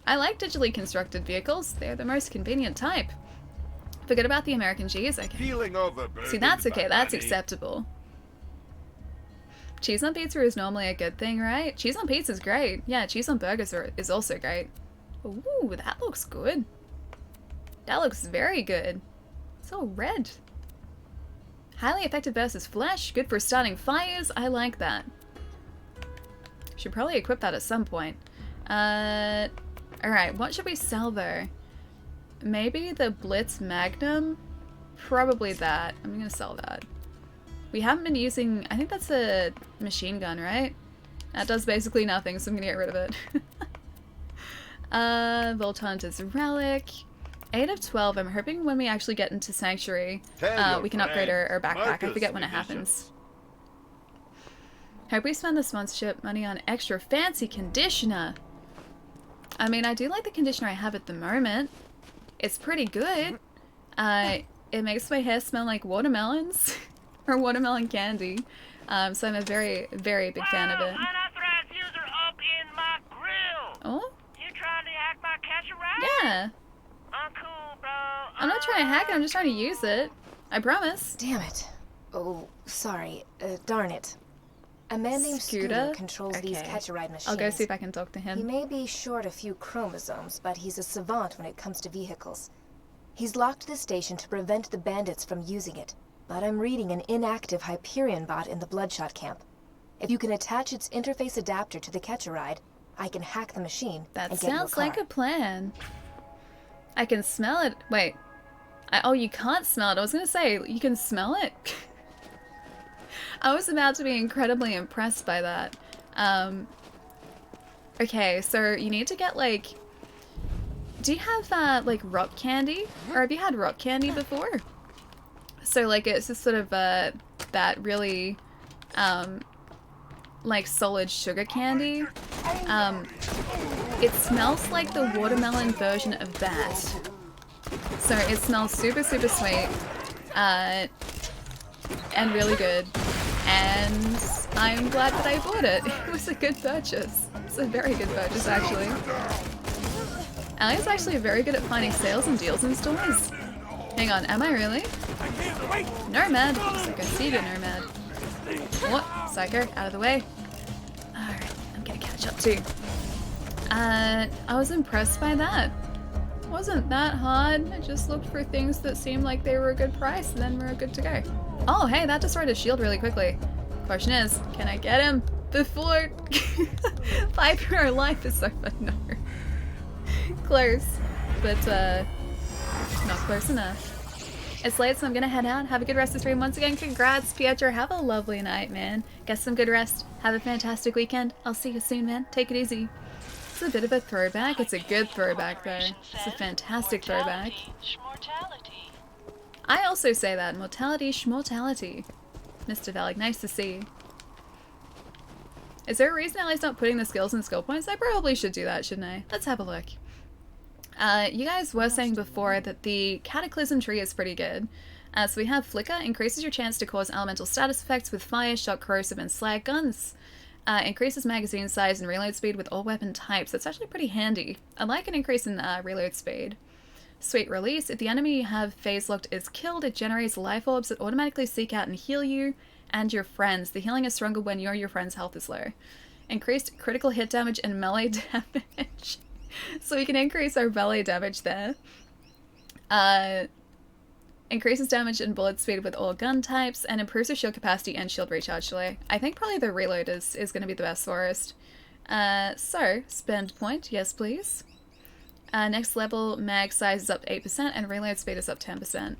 I like digitally constructed vehicles. They're the most convenient type. Forget about the American cheese. Okay. Feeling overburdened. See, that's okay. by That's money. acceptable. Cheese on pizza is normally a good thing, right? Cheese on pizza is great. Yeah, cheese on burgers is also great. Ooh, that looks good. That looks very good. It's all red. Highly effective versus flesh. Good for starting fires. I like that. Should probably equip that at some point. Alright, what should we sell though? Maybe the Blitz Magnum? Probably that. I'm gonna sell that. We haven't been using... I think that's a machine gun, right? That does basically nothing, so I'm gonna get rid of it. Vault Hunter's Relic. 8 of 12. I'm hoping when we actually get into Sanctuary, we can upgrade our backpack. I forget when it happens. Hope we spend the sponsorship money on extra fancy conditioner. I mean, I do like the conditioner I have at the moment. It's pretty good. It makes my hair smell like watermelons or watermelon candy. So I'm a very, very big fan of it. Unauthorized user up in my grill. Oh? You trying to hack my catcher ride? Yeah. I'm cool, bro. I'm not trying to hack it, I'm just trying to use it. I promise. Damn it. Oh, sorry. Darn it. A man named Scooter? Scooter controls these catch-a-ride machines. I'll go see if I can talk to He him. may be short a few chromosomes, but he's a savant when it comes to vehicles. He's locked the station to prevent the bandits from using it, but I'm reading an inactive Hyperion bot in the Bloodshot camp. If you can attach its interface adapter to the catch-a-ride, I can hack the machine That and get you a sounds car. like a plan. I can smell it. Wait. Oh, you can't smell it. I was gonna say, you can smell it? I was about to be incredibly impressed by that. Okay, so you need to get like... Do you have like rock candy? Or have you had rock candy before? So like it's just sort of that really like solid sugar candy. It smells like the watermelon version of that. So it smells super, super sweet. And really good. And I'm glad that I bought it. It was a good purchase. It's a very good purchase, actually. Ellie's actually very good at finding sales and deals in stores. Hang on, am I really? Nomad! Psycho, see you, Nomad. What? Psycho, out of the way. Alright, I'm gonna catch up too. I was impressed by that. Wasn't that hard. I just looked for things that seemed like they were a good price, and then we're good to go. Oh, hey, that destroyed his shield really quickly. Question is, can I get him before 5-year life is so fun? No. Close. But, Not close enough. It's late, so I'm gonna head out. Have a good rest of the stream. Once again, congrats, Pietro. Have a lovely night, man. Get some good rest. Have a fantastic weekend. I'll see you soon, man. Take it easy. It's a bit of a throwback. It's a good throwback, though. It's a fantastic throwback. I also say that. Mortality, schmortality. Mr. Valik, nice to see. Is there a reason Ellie's not putting the skills in skill points? I probably should do that, shouldn't I? Let's have a look. You guys were saying before that the Cataclysm tree is pretty good. So we have Flicker, increases your chance to cause elemental status effects with fire, shock, corrosive, and slag guns. Increases magazine size and reload speed with all weapon types. That's actually pretty handy. I like an increase in reload speed. Sweet Release. If the enemy you have phase locked is killed, it generates life orbs that automatically seek out and heal you and your friends. The healing is stronger when your friend's health is low. Increased critical hit damage and melee damage. So we can increase our melee damage there. Increases damage and bullet speed with all gun types, and improves your shield capacity and shield recharge delay. I think probably the reload is going to be the best for us. So, spend point, yes please. Next level, mag size is up 8% and reload speed is up 10%.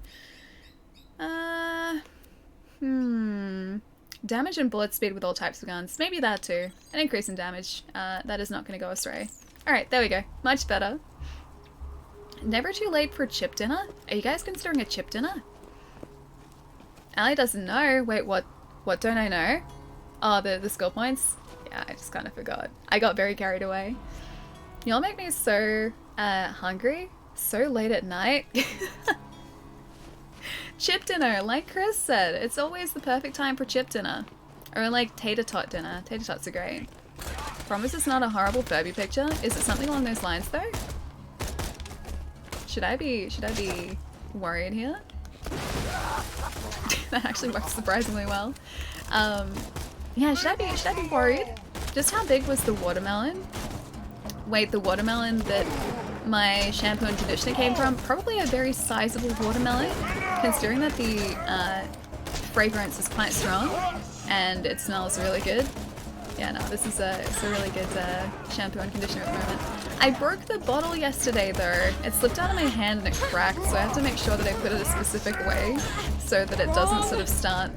Damage and bullet speed with all types of guns. Maybe that too. An increase in damage. That is not going to go astray. Alright, there we go. Much better. Never too late for chip dinner? Are you guys considering a chip dinner? Allie doesn't know. Wait, what don't I know? Oh, the skill points? Yeah, I just kind of forgot. I got very carried away. Y'all make me so hungry. So late at night. Chip dinner, like Chris said. It's always the perfect time for chip dinner. Or like tater tot dinner. Tater tots are great. Promise it's not a horrible Furby picture. Is it something along those lines though? Should I be worried here? That actually works surprisingly well. Yeah, should I be worried? Just how big was the watermelon? Wait, the watermelon that my shampoo and conditioner came from? Probably a very sizable watermelon, considering that the fragrance is quite strong and it smells really good. Yeah, no, this is it's a really good shampoo and conditioner at the moment. I broke the bottle yesterday though. It slipped out of my hand and it cracked, so I have to make sure that I put it a specific way so that it doesn't sort of start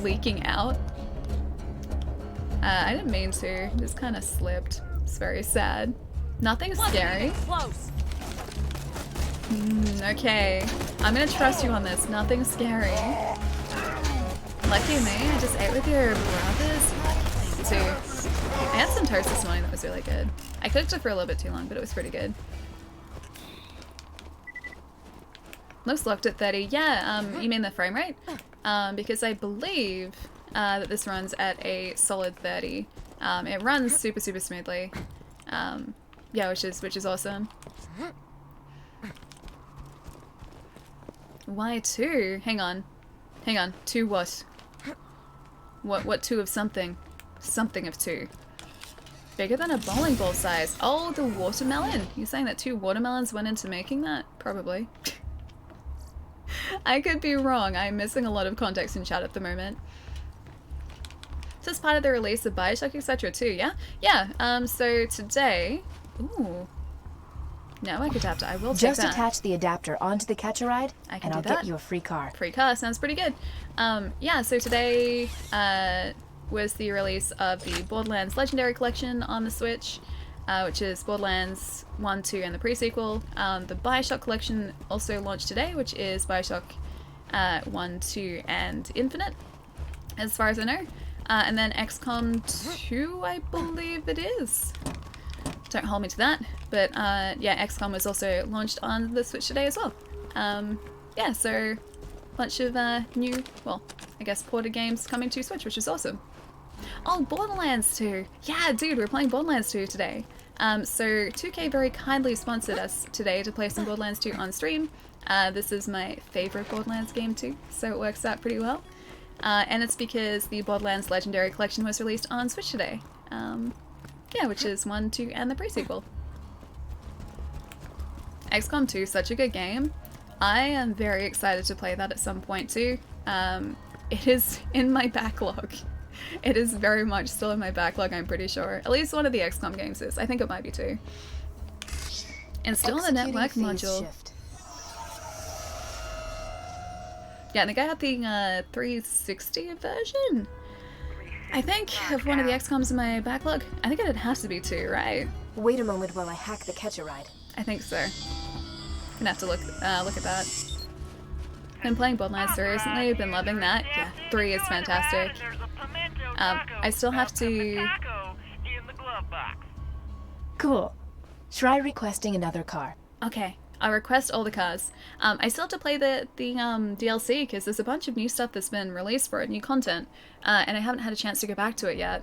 leaking out. I didn't mean to, it just kind of slipped. It's very sad. Nothing scary. Okay, I'm gonna trust you on this. Nothing scary. Lucky me, I just ate with your brothers. Too. I had some toast this morning that was really good. I cooked it for a little bit too long, but it was pretty good. Looks locked at 30. Yeah, you mean the frame rate? Because I believe that this runs at a solid 30. It runs super smoothly. Yeah, which is awesome. Why 2? Hang on. 2 what? What 2 of something? Something of 2. Bigger than a bowling ball size. Oh, the watermelon. You're saying that 2 watermelons went into making that? Probably. I could be wrong. I'm missing a lot of context in chat at the moment. This is part of the release of Bioshock, etc. too, yeah? Yeah, so today... Ooh. Network adapter. I will take Just that. attach the adapter onto the catch-a-ride, and I'll get you a free car. Free car. Sounds pretty good. Yeah, so today... was the release of the Borderlands Legendary Collection on the Switch, which is Borderlands 1, 2, and the pre-sequel. The Bioshock Collection also launched today, which is Bioshock 1, 2, and Infinite, as far as I know. And then XCOM 2, I believe it is. Don't hold me to that. But yeah, XCOM was also launched on the Switch today as well. Yeah, so bunch of new, well, I guess ported games coming to Switch, which is awesome. Oh, Borderlands 2! Yeah, dude, we're playing Borderlands 2 today. So 2K very kindly sponsored us today to play some Borderlands 2 on stream. This is my favorite Borderlands game too, so it works out pretty well. And it's because the Borderlands Legendary Collection was released on Switch today. Yeah, which is 1, 2, and the pre-sequel. XCOM 2, such a good game. I am very excited to play that at some point too. It is in my backlog. It is very much still in my backlog, I'm pretty sure. At least one of the XCOM games is. I think it might be 2. And still on the network module. Yeah, I think I had the 360 version, I think, of one of the XCOMs in my backlog. I think it has to be 2, right? Wait a moment while I hack the Catch-A-Ride. I think so. Gonna have to look at that. Been playing Borderlands so recently, been loving that. Yeah, 3 is fantastic. I still have to... Cool. Try requesting another car. Okay, I'll request all the cars. I still have to play the DLC, because there's a bunch of new stuff that's been released for it, new content, and I haven't had a chance to go back to it yet.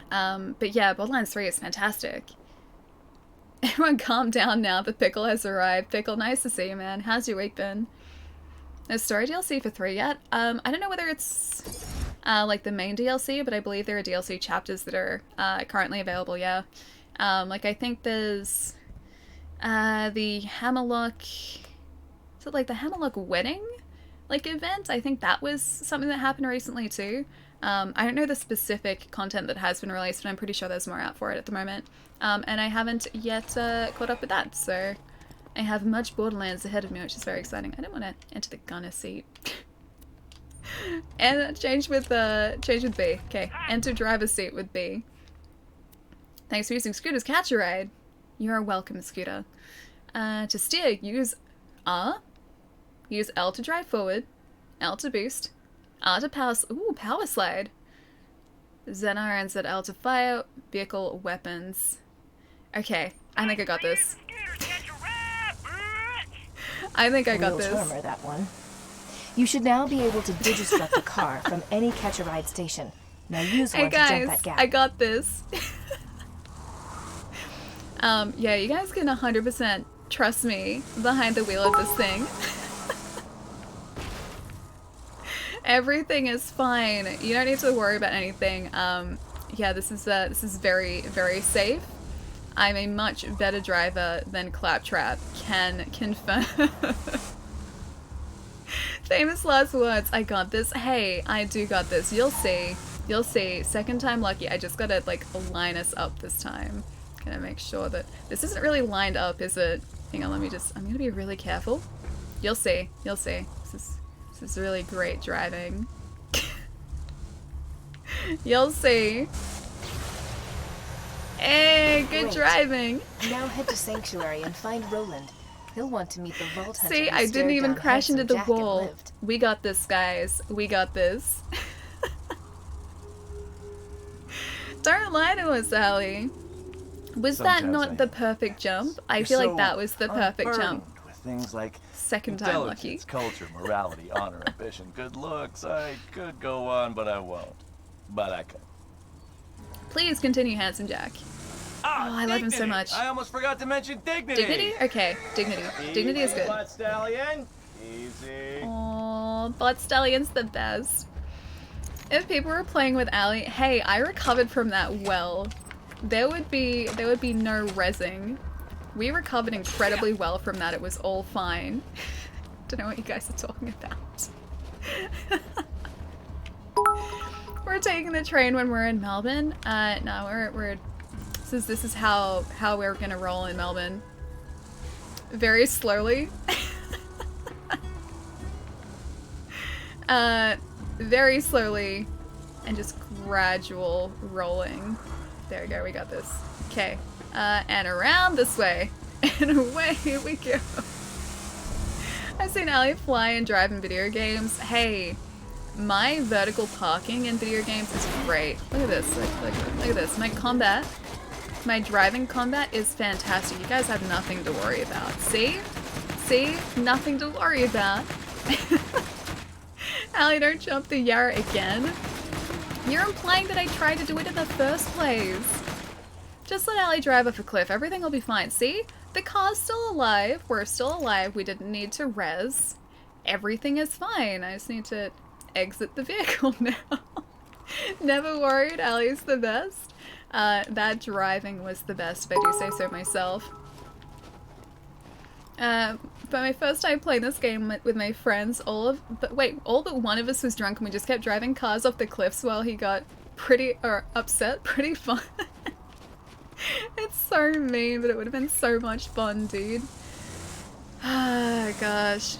But yeah, Borderlands 3 is fantastic. Everyone calm down now, the Pickle has arrived. Pickle, nice to see you, man. How's your week been? No story DLC for 3 yet. I don't know whether it's like the main DLC, but I believe there are DLC chapters that are currently available, yeah. Like I think there's the Hammerlock, is it like the Hammerlock wedding like event? I think that was something that happened recently too. I don't know the specific content that has been released, but I'm pretty sure there's more out for it at the moment. And I haven't yet caught up with that, so I have much Borderlands ahead of me, which is very exciting. I don't want to enter the gunner seat. And change with B. Okay, enter driver's seat with B. Thanks for using Scooter's Catch-A-Ride. You are welcome, Scooter. To steer, use R. Use L to drive forward. L to boost. R to power slide. ZR and ZL to fire. Vehicle weapons. Okay, I think I got this. I think I got this. Real charmer, that one. You should now be able to digistruct a car from any Catch-A-Ride station. Now use one to jump that gap. I got this. Yeah, you guys can 100% trust me behind the wheel of this thing. Everything is fine. You don't need to worry about anything. Yeah, this is very, very safe. I'm a much better driver than Claptrap can confirm. Famous last words. I got this. Hey, I do got this. You'll see. You'll see. Second time lucky. I just gotta like line us up this time. Gonna make sure that this isn't really lined up, is it? Hang on, I'm gonna be really careful. You'll see. You'll see. This is really great driving. You'll see. Hey, good driving. Now head to Sanctuary and find Roland. He'll want to meet the Vault Hunter. See, I didn't even crash into the wall. We got this, guys. We got this. Don't lie to us, Allie. Was that not the perfect jump? I feel like that was the perfect jump. With things like second time lucky. Culture, morality, honor, ambition, good looks. I could go on, but I won't. But I could. Please continue, Handsome Jack. Oh, I love him so much. I almost forgot to mention dignity. Dignity? Okay, dignity. Dignity is good. Butt Stallion. Easy. Aww, Butt Stallion's the best. If people were playing with Allie, hey, I recovered from that well. There would be no rezzing. We recovered incredibly well from that. It was all fine. Don't know what you guys are talking about. We're taking the train when we're in Melbourne. No, we're this is how we're gonna roll in Melbourne. Very slowly. Very slowly, and just gradual rolling. There we go, we got this. Okay, and around this way, and away we go. I've seen Allie fly and drive in video games. Hey, my vertical parking in video games is great. Look at this, look at this. My driving combat is fantastic. You guys have nothing to worry about. See? See? Nothing to worry about. Allie, don't jump the Yarra again. You're implying that I tried to do it in the first place. Just let Allie drive off a cliff. Everything will be fine. See? The car's still alive. We're still alive. We didn't need to res. Everything is fine. I just need to exit the vehicle now. Never worried. Allie's the best. That driving was the best, if I do say so myself. But my first time playing this game with my friends, all but one of us was drunk and we just kept driving cars off the cliffs while he got upset. Pretty fun. It's so mean, but it would have been so much fun, dude. Ah, gosh.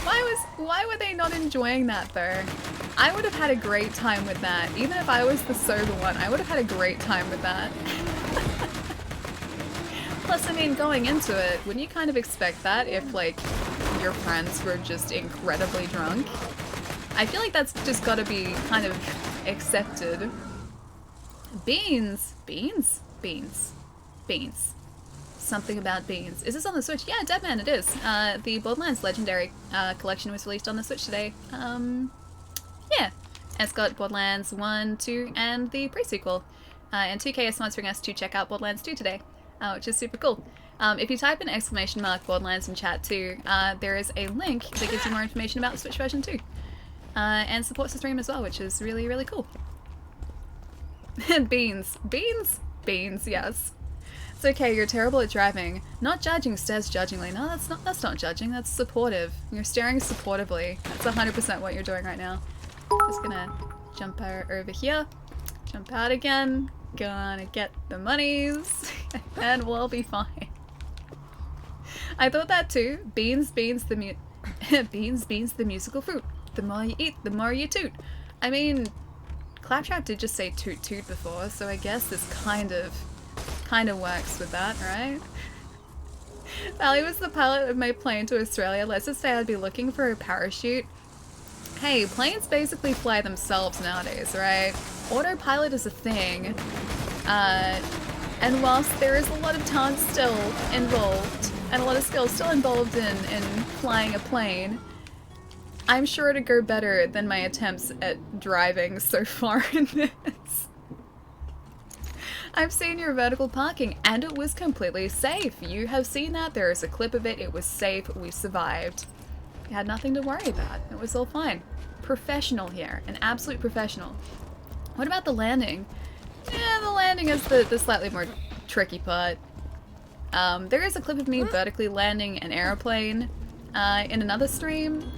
Why were they not enjoying that though? I would have had a great time with that. Even if I was the sober one, I would have had a great time with that. Plus, I mean, going into it, wouldn't you kind of expect that if, like, your friends were just incredibly drunk? I feel like that's just gotta be kind of accepted. Beans. Beans? Beans. Beans. Something about beans. Is this on the Switch? Yeah, Deadman, it is. The Borderlands Legendary collection was released on the Switch today. Yeah. It's got Borderlands 1, 2, and the pre-sequel. And 2K is sponsoring us to check out Borderlands 2 today, which is super cool. If you type in ! Borderlands in chat too, there is a link that gives you more information about the Switch version too. And supports the stream as well, which is really, really cool. Beans. Beans? Beans, yes. It's okay, you're terrible at driving. Not judging stares judgingly. No, that's not judging, that's supportive. You're staring supportively. That's 100% what you're doing right now. Just gonna jump over here. Jump out again. Gonna get the monies. And we'll be fine. I thought that too. Beans, beans, the beans, beans, the musical fruit. The more you eat, the more you toot. I mean, Claptrap did just say toot toot before, so I guess this kind of works with that, right? Valley was the pilot of my plane to Australia. Let's just say I'd be looking for a parachute. Hey, planes basically fly themselves nowadays, right? Autopilot is a thing. And whilst there is a lot of talent still involved, and a lot of skill still involved in flying a plane, I'm sure it'd go better than my attempts at driving so far in this. I've seen your vertical parking, and it was completely safe. You have seen that. There is a clip of it. It was safe. We survived. You had nothing to worry about. It was all fine. Professional here. An absolute professional. What about the landing? Yeah, the landing is the slightly more tricky part. There is a clip of me vertically landing an airplane in another stream.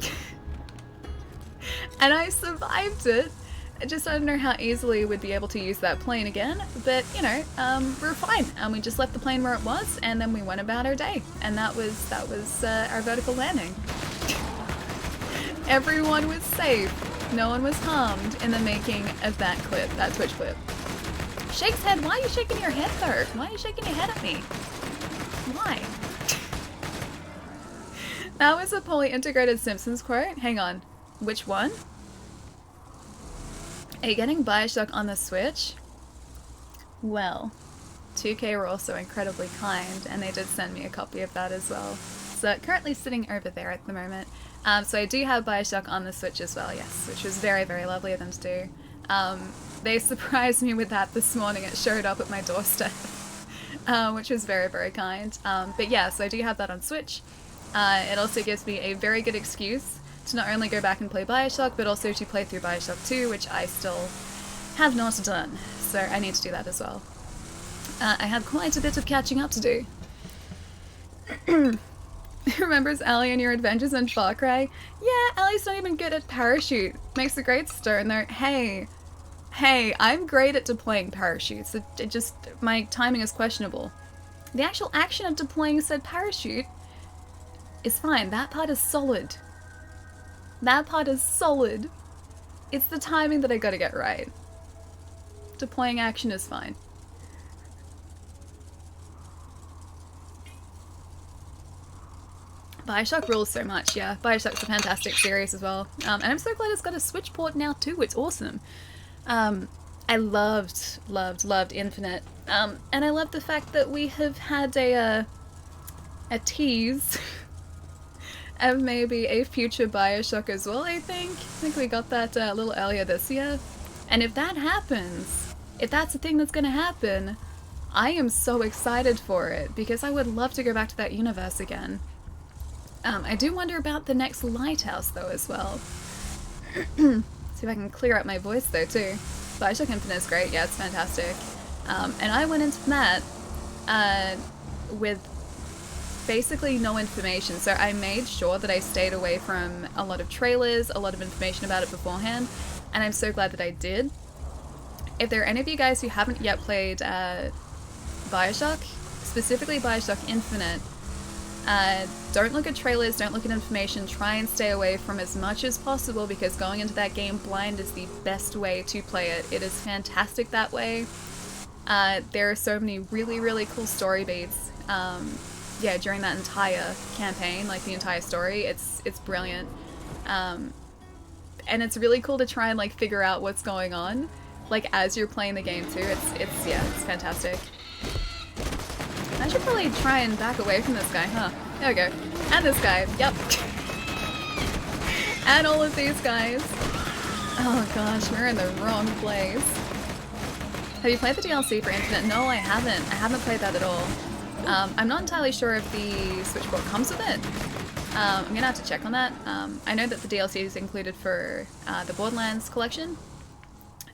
And I survived it. I just don't know how easily we'd be able to use that plane again, but you know, we're fine. We just left the plane where it was, and then we went about our day, and that was our vertical landing. Everyone was safe. No one was harmed in the making of that clip, that Twitch clip. Shake's head. Why are you shaking your head though? Why are you shaking your head at me? Why? That was a poorly integrated Simpsons quote. Hang on. Which one? Are you getting Bioshock on the Switch? Well, 2K were also incredibly kind, and they did send me a copy of that as well. So currently sitting over there at the moment. So I do have Bioshock on the Switch as well, yes, which was very, very lovely of them to do. They surprised me with that this morning. It showed up at my doorstep, which was very, very kind. But yeah, so I do have that on Switch. It also gives me a very good excuse to not only go back and play Bioshock, but also to play through Bioshock 2, which I still have not done. So I need to do that as well. I have quite a bit of catching up to do. Remembers Ellie and your adventures in Far Cry? Yeah, Ellie's not even good at parachute. Makes a great stone though. Hey, I'm great at deploying parachutes. It just, my timing is questionable. The actual action of deploying said parachute is fine. That part is solid. That part is solid. It's the timing that I gotta get right. Deploying action is fine. Bioshock rules so much, yeah. Bioshock's a fantastic series as well. And I'm so glad it's got a Switch port now too, it's awesome. I loved Infinite. And I love the fact that we have had a tease of maybe a future Bioshock as well, I think. I think we got that a little earlier this year. And if that happens, if that's the thing that's gonna happen, I am so excited for it, because I would love to go back to that universe again. I do wonder about the next Lighthouse, though, as well. See if I can clear up my voice, though, too. Bioshock Infinite is great. Yeah, it's fantastic. And I went into that with basically no information. So I made sure that I stayed away from a lot of trailers, a lot of information about it beforehand. And I'm so glad that I did. If there are any of you guys who haven't yet played Bioshock, specifically Bioshock Infinite, Don't look at trailers, don't look at information, try and stay away from as much as possible because going into that game blind is the best way to play it. It is fantastic that way. There are so many really, really cool story beats. Yeah, during that entire campaign, like the entire story, it's brilliant. And it's really cool to try and like figure out what's going on, like as you're playing the game too. It's fantastic. I should probably try and back away from this guy, huh? There we go. And this guy, yep. And all of these guys. Oh gosh, we're in the wrong place. Have you played the DLC for Infinite? No, I haven't. I haven't played that at all. I'm not entirely sure if the Switchboard comes with it. I'm gonna have to check on that. I know that the DLC is included for the Borderlands collection,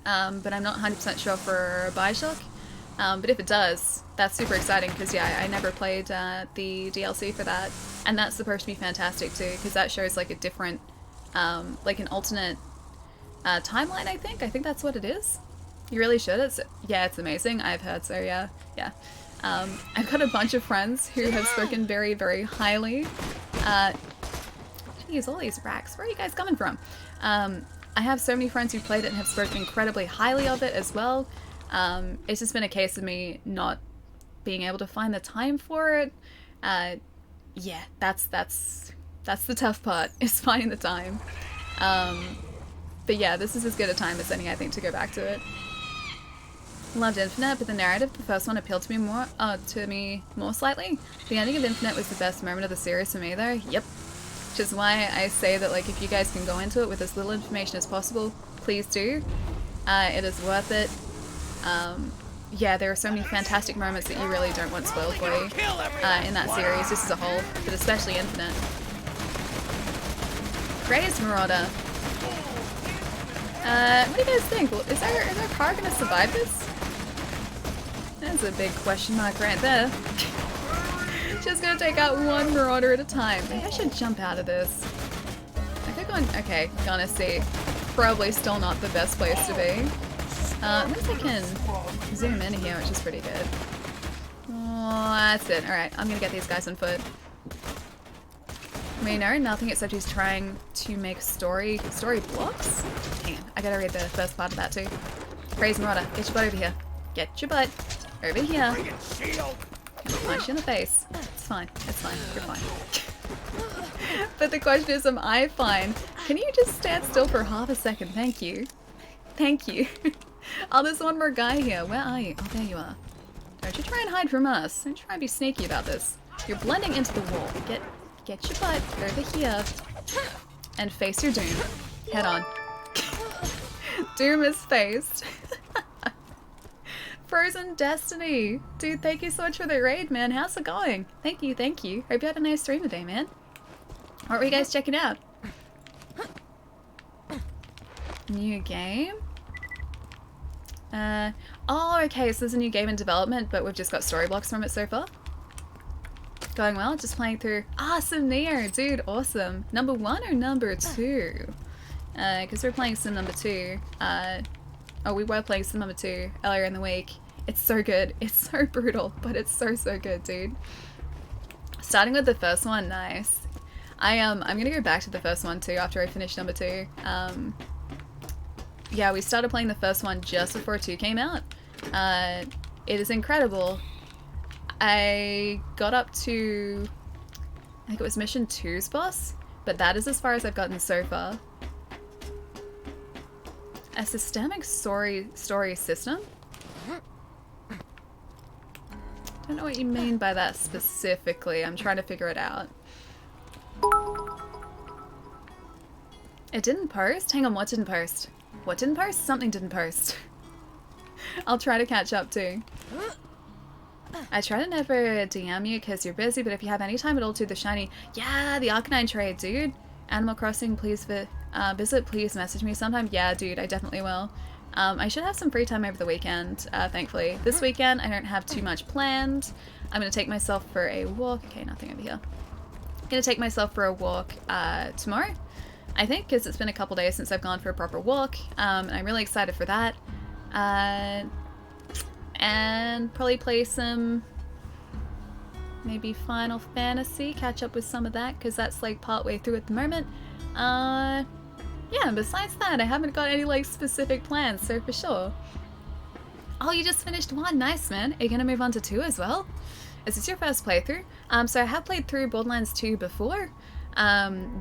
but I'm not 100% sure for Bioshock. But if it does, that's super exciting because yeah, I never played the DLC for that, and that's supposed to be fantastic too because that shows like a different, like an alternate timeline. I think that's what it is. You really should. It's amazing. I've heard so. Yeah. I've got a bunch of friends who have spoken very, very highly. Geez, all these racks. Where are you guys coming from? I have so many friends who played it and have spoken incredibly highly of it as well. It's just been a case of me not being able to find the time for it. Yeah, that's the tough part, is finding the time. But yeah, this is as good a time as any, I think, to go back to it. Loved Infinite, but the narrative, the first one appealed to me more slightly. The ending of Infinite was the best moment of the series for me though. Yep. Which is why I say that like if you guys can go into it with as little information as possible, please do. It is worth it. Yeah, there are so many fantastic moments that you really don't want spoiled for you in that series, just as a whole, but especially Infinite. Greatest Marauder. What do you guys think? Is our car gonna survive this? That's a big question mark right there. Just gonna take out one Marauder at a time. Maybe I should jump out of this. I think okay, gonna see. Probably still not the best place to be. At least I can zoom in here, which is pretty good. Oh, that's it. Alright, I'm gonna get these guys on foot. We know nothing except he's trying to make story blocks? Hang on, I gotta read the first part of that too. Praise Marauder, get your butt over here. Get your butt over here. I'm gonna punch you in the face. It's fine, you're fine. But the question is, am I fine? Can you just stand still for half a second? Thank you. Thank you. Oh, there's one more guy here. Where are you? Oh, there you are. Don't you try and hide from us. Don't try and be sneaky about this. You're blending into the wall. Get your butt over here and face your doom. Head on. Doom is faced. Frozen Destiny. Dude, thank you so much for the raid, man. How's it going? Thank you. Hope you had a nice stream today, man. What were you guys checking out? New game? Oh, okay, so there's a new game in development, but we've just got story blocks from it so far. Going well, just playing through. Some Neo, dude, awesome. Number 1 or number 2? Because we're playing Sim number 2. Oh, we were playing Sim number 2 earlier in the week. It's so good. It's so brutal, but it's so good, dude. Starting with the first one, nice. I'm gonna go back to the first one too after I finish number 2. Yeah, we started playing the first one just before 2 came out. It is incredible. I got up to, I think it was mission 2's boss, but that is as far as I've gotten so far. A systemic story system? Don't know what you mean by that specifically. I'm trying to figure it out. It didn't post? Hang on, what didn't post? What didn't post? Something didn't post. I'll try to catch up too. I try to never DM you because you're busy, but if you have any time at all to the shiny... Yeah, the Arcanine trade, dude. Animal Crossing, please visit, please message me sometime. Yeah, dude, I definitely will. I should have some free time over the weekend, thankfully. This weekend, I don't have too much planned. I'm going to take myself for a walk. Okay, nothing over here. I'm going to take myself for a walk tomorrow, I think, because it's been a couple days since I've gone for a proper walk. And I'm really excited for that. And probably play some Maybe Final Fantasy, catch up with some of that, because that's like partway through at the moment. Yeah, and besides that, I haven't got any like specific plans, so for sure. Oh, you just finished 1, nice man. Are you gonna move on to 2 as well? Is this your first playthrough? So I have played through Borderlands 2 before.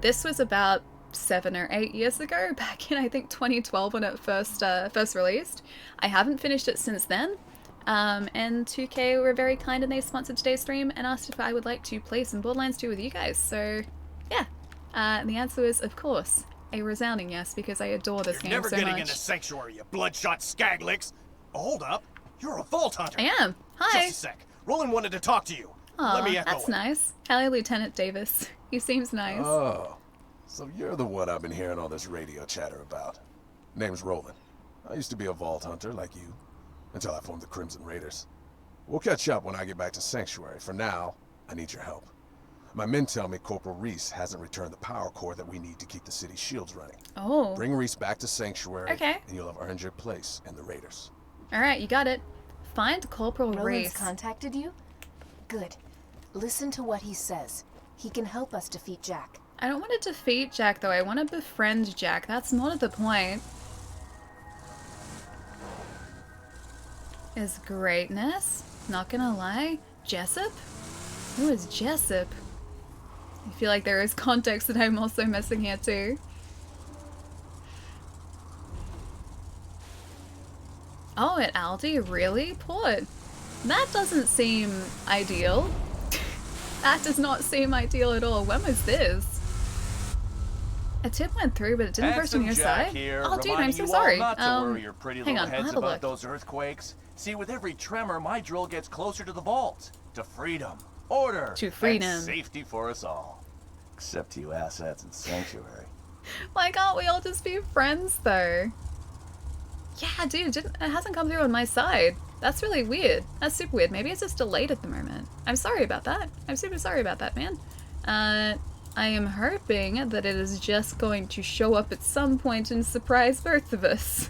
This was about 7 or 8 years ago, back in I think 2012 when it first released. I haven't finished it since then. And 2K were very kind and they sponsored today's stream and asked if I would like to play some Borderlands 2 with you guys. So yeah, and the answer is of course a resounding yes, because I adore this game so much. You're never getting into Sanctuary, you bloodshot skaglix. Hold up, you're a Vault Hunter. I am. Hi. Just a sec. Roland wanted to talk to you. Aw, Let me echo that's it. nice. Howdy, Lieutenant Davis. He seems nice. Oh, so you're the one I've been hearing all this radio chatter about. Name's Roland. I used to be a Vault Hunter like you, until I formed the Crimson Raiders. We'll catch up when I get back to Sanctuary. For now, I need your help. My men tell me Corporal Reese hasn't returned the power core that we need to keep the city's shields running. Oh. Bring Reese back to Sanctuary, okay, and you'll have earned your place in the Raiders. Alright, you got it. Find Corporal Roland's Reese. contacted you? Good. Listen to what he says. He can help us defeat Jack. I don't want to defeat Jack though, I want to befriend Jack. That's not the point. Is greatness? Not gonna lie. Jessup? Who is Jessup? I feel like there is context that I'm also missing here too. Oh, at Aldi? Really? Port? That doesn't seem ideal. That does not seem ideal at all. When was this? A tip went through, but it didn't burst on your side? Here, oh, dude, I'm so you sorry. All not to worry your pretty hang little on, I'll heads have a about look. those earthquakes. See, with every tremor, my drill gets closer to the vault, to freedom, order, to freedom, and safety for us all. Except to you asshats in Sanctuary. Why can't we all just be friends, though? Yeah, dude, it hasn't come through on my side. That's really weird. That's super weird. Maybe it's just delayed at the moment. I'm sorry about that. I'm super sorry about that, man. I am hoping that it is just going to show up at some point and surprise both of us.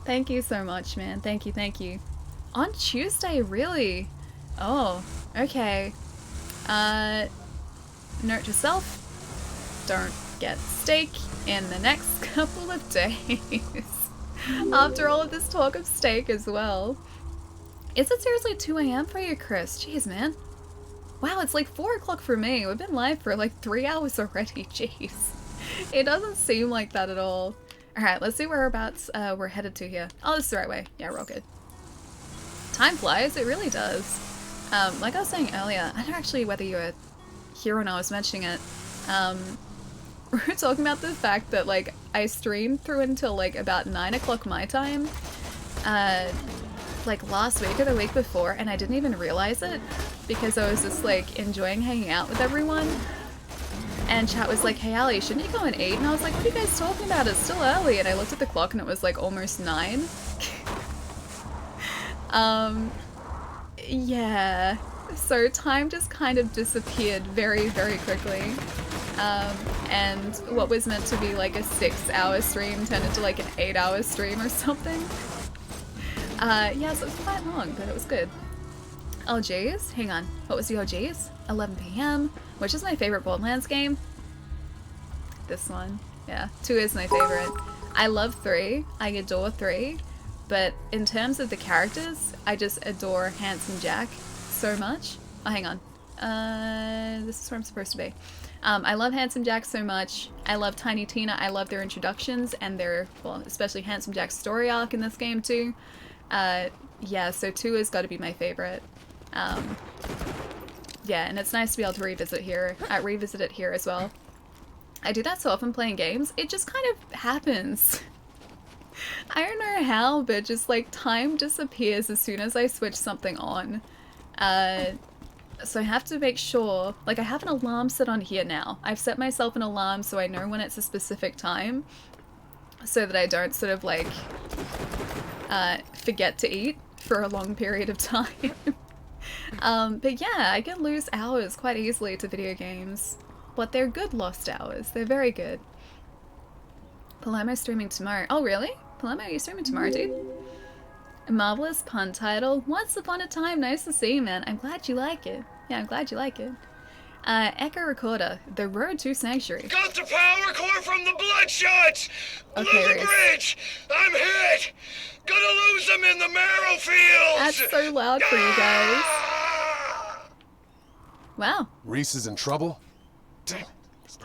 Thank you so much, man. Thank you, thank you. On Tuesday, really? Oh, okay. Note to self, don't get steak in the next couple of days. After all of this talk of steak as well. Is it seriously 2 AM for you, Chris? Jeez, man. Wow, it's like 4 o'clock for me. We've been live for like 3 hours already. Jeez. It doesn't seem like that at all. Alright, let's see whereabouts we're headed to here. Oh, this is the right way. Yeah, we're all good. Time flies. It really does. Like I was saying earlier, I don't know actually whether you were here when I was mentioning it. We were talking about the fact that like I streamed through until like about 9 o'clock my time. Like last week or the week before, and I didn't even realize it because I was just like enjoying hanging out with everyone. And chat was like, hey Ali, shouldn't you go and eat? And I was like, what are you guys talking about? It's still early. And I looked at the clock and it was like almost 9. Yeah. So time just kind of disappeared very, very quickly. And what was meant to be like a 6-hour stream turned into like an 8-hour stream or something. Yeah, so it was quite long, but it was good. LGs? Hang on. What was the OGs? 11 PM, which is my favorite Borderlands game. This one. Yeah, 2 is my favorite. I love 3. I adore 3. But in terms of the characters, I just adore Handsome Jack so much. Oh, hang on. This is where I'm supposed to be. I love Handsome Jack so much. I love Tiny Tina. I love their introductions and their, well, especially Handsome Jack's story arc in this game too. Yeah, so 2 has got to be my favorite. Yeah, and it's nice to be able to revisit it here as well. I do that so often playing games. It just kind of happens. I don't know how, but just like time disappears as soon as I switch something on. So I have to make sure, like I have an alarm set on here now. I've set myself an alarm so I know when it's a specific time so that I don't sort of like forget to eat for a long period of time. But yeah, I can lose hours quite easily to video games, but they're good lost hours. They're very good. Palermo streaming tomorrow. Oh really? Palermo, are you streaming tomorrow, dude? A marvelous pun title. Once upon a time. Nice to see you, man. I'm glad you like it. Yeah, I'm glad you like it. Echo Recorder, The Road to Sanctuary. Got the power core from the Bloodshots! Okay, Blew the Reese. bridge! I'm hit! Gonna lose them in the marrow fields! That's so loud for you guys. Wow. Reese is in trouble? Damn it.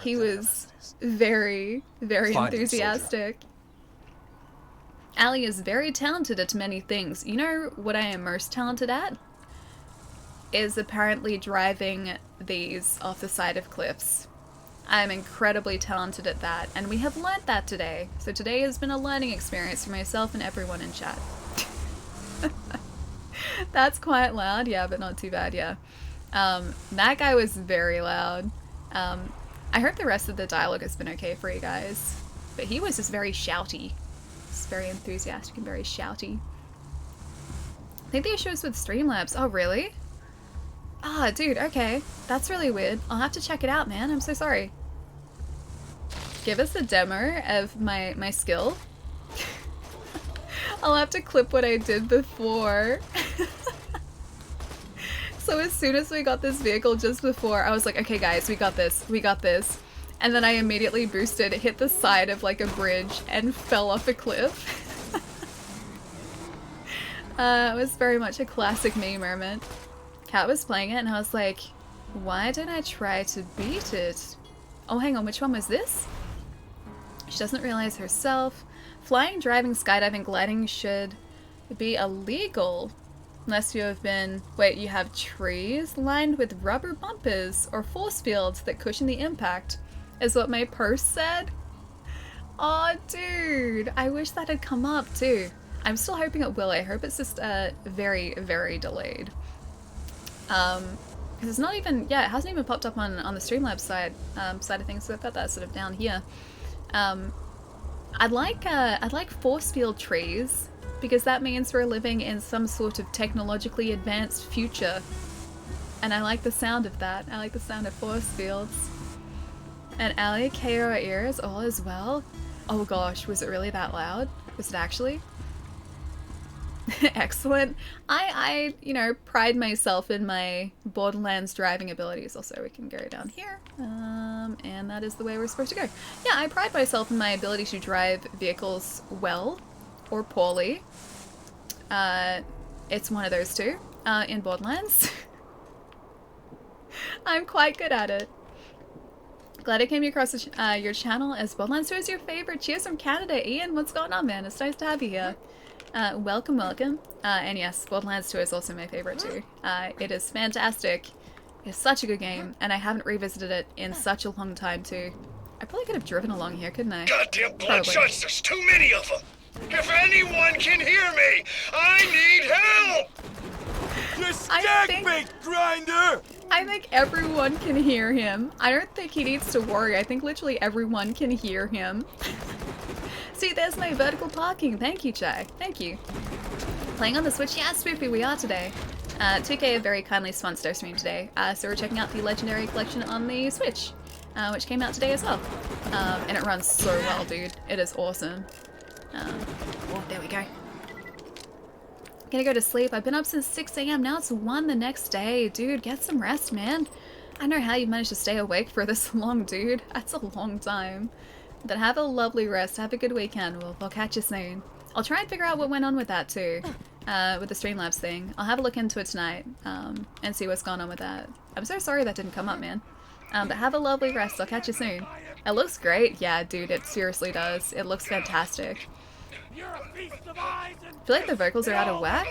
He was very, very Find him, enthusiastic. Allie is very talented at many things. You know what I am most talented at? Is apparently driving these off the side of cliffs. I'm incredibly talented at that, and we have learnt that today. So today has been a learning experience for myself and everyone in chat. That's quite loud, yeah, but not too bad, yeah. That guy was very loud. I hope the rest of the dialogue has been okay for you guys. But he was just very shouty. Just very enthusiastic and very shouty. I think the issue is with Streamlabs. Oh, really? Ah, dude, okay. That's really weird. I'll have to check it out, man. I'm so sorry. Give us a demo of my skill. I'll have to clip what I did before. So as soon as we got this vehicle just before, I was like, okay guys, we got this, we got this. And then I immediately boosted, hit the side of like a bridge, and fell off a cliff. It was very much a classic me moment. Kat was playing it and I was like, why don't I try to beat it? Oh, hang on, which one was this? She doesn't realize herself. Flying, driving, skydiving, gliding should be illegal. Unless you have been... Wait, you have trees lined with rubber bumpers or force fields that cushion the impact, is what my post said. Oh, dude. I wish that had come up too. I'm still hoping it will. I hope it's just very, very delayed. Because it's not even... Yeah, it hasn't even popped up on the Streamlabs side of things, so I've got that sort of down here. I'd like force field trees, because that means we're living in some sort of technologically advanced future. And I like the sound of that. I like the sound of force fields. And Ali, KO our ears, all as well. Oh gosh, was it really that loud? Was it actually? Excellent. I, you know, pride myself in my Borderlands driving abilities. Also, we can go down here. And that is the way we're supposed to go. Yeah, I pride myself in my ability to drive vehicles well or poorly. It's one of those two in Borderlands. I'm quite good at it. Glad I came across your channel as Borderlands 2 is your favorite. Cheers from Canada, Ian. What's going on, man? It's nice to have you here. Welcome, welcome. And yes, Borderlands 2 is also my favorite too. It is fantastic. It's such a good game, and I haven't revisited it in such a long time too. I probably could have driven along here, couldn't I? Goddamn Bloodshots, there's too many of them! If anyone can hear me, I need help! You stag-bait grinder! I think everyone can hear him. I don't think he needs to worry. I think literally everyone can hear him. See, there's my vertical parking. Thank you, Chai. Thank you. Playing on the Switch? Yeah, Spoopy, we are today. 2K have very kindly sponsored our stream today, so we're checking out the Legendary Collection on the Switch, which came out today as well. And it runs so well, dude. It is awesome. Oh, there we go. Gonna go to sleep. I've been up since 6 AM. Now it's 1 the next day. Dude, get some rest, man. I don't know how you managed to stay awake for this long, dude. That's a long time. But have a lovely rest. Have a good weekend. We'll catch you soon. I'll try and figure out what went on with that too. With the Streamlabs thing. I'll have a look into it tonight and see what's going on with that. I'm so sorry that didn't come up, man. But have a lovely rest. I'll catch you soon. It looks great. Yeah, dude, it seriously does. It looks fantastic. I feel like the vocals are out of whack.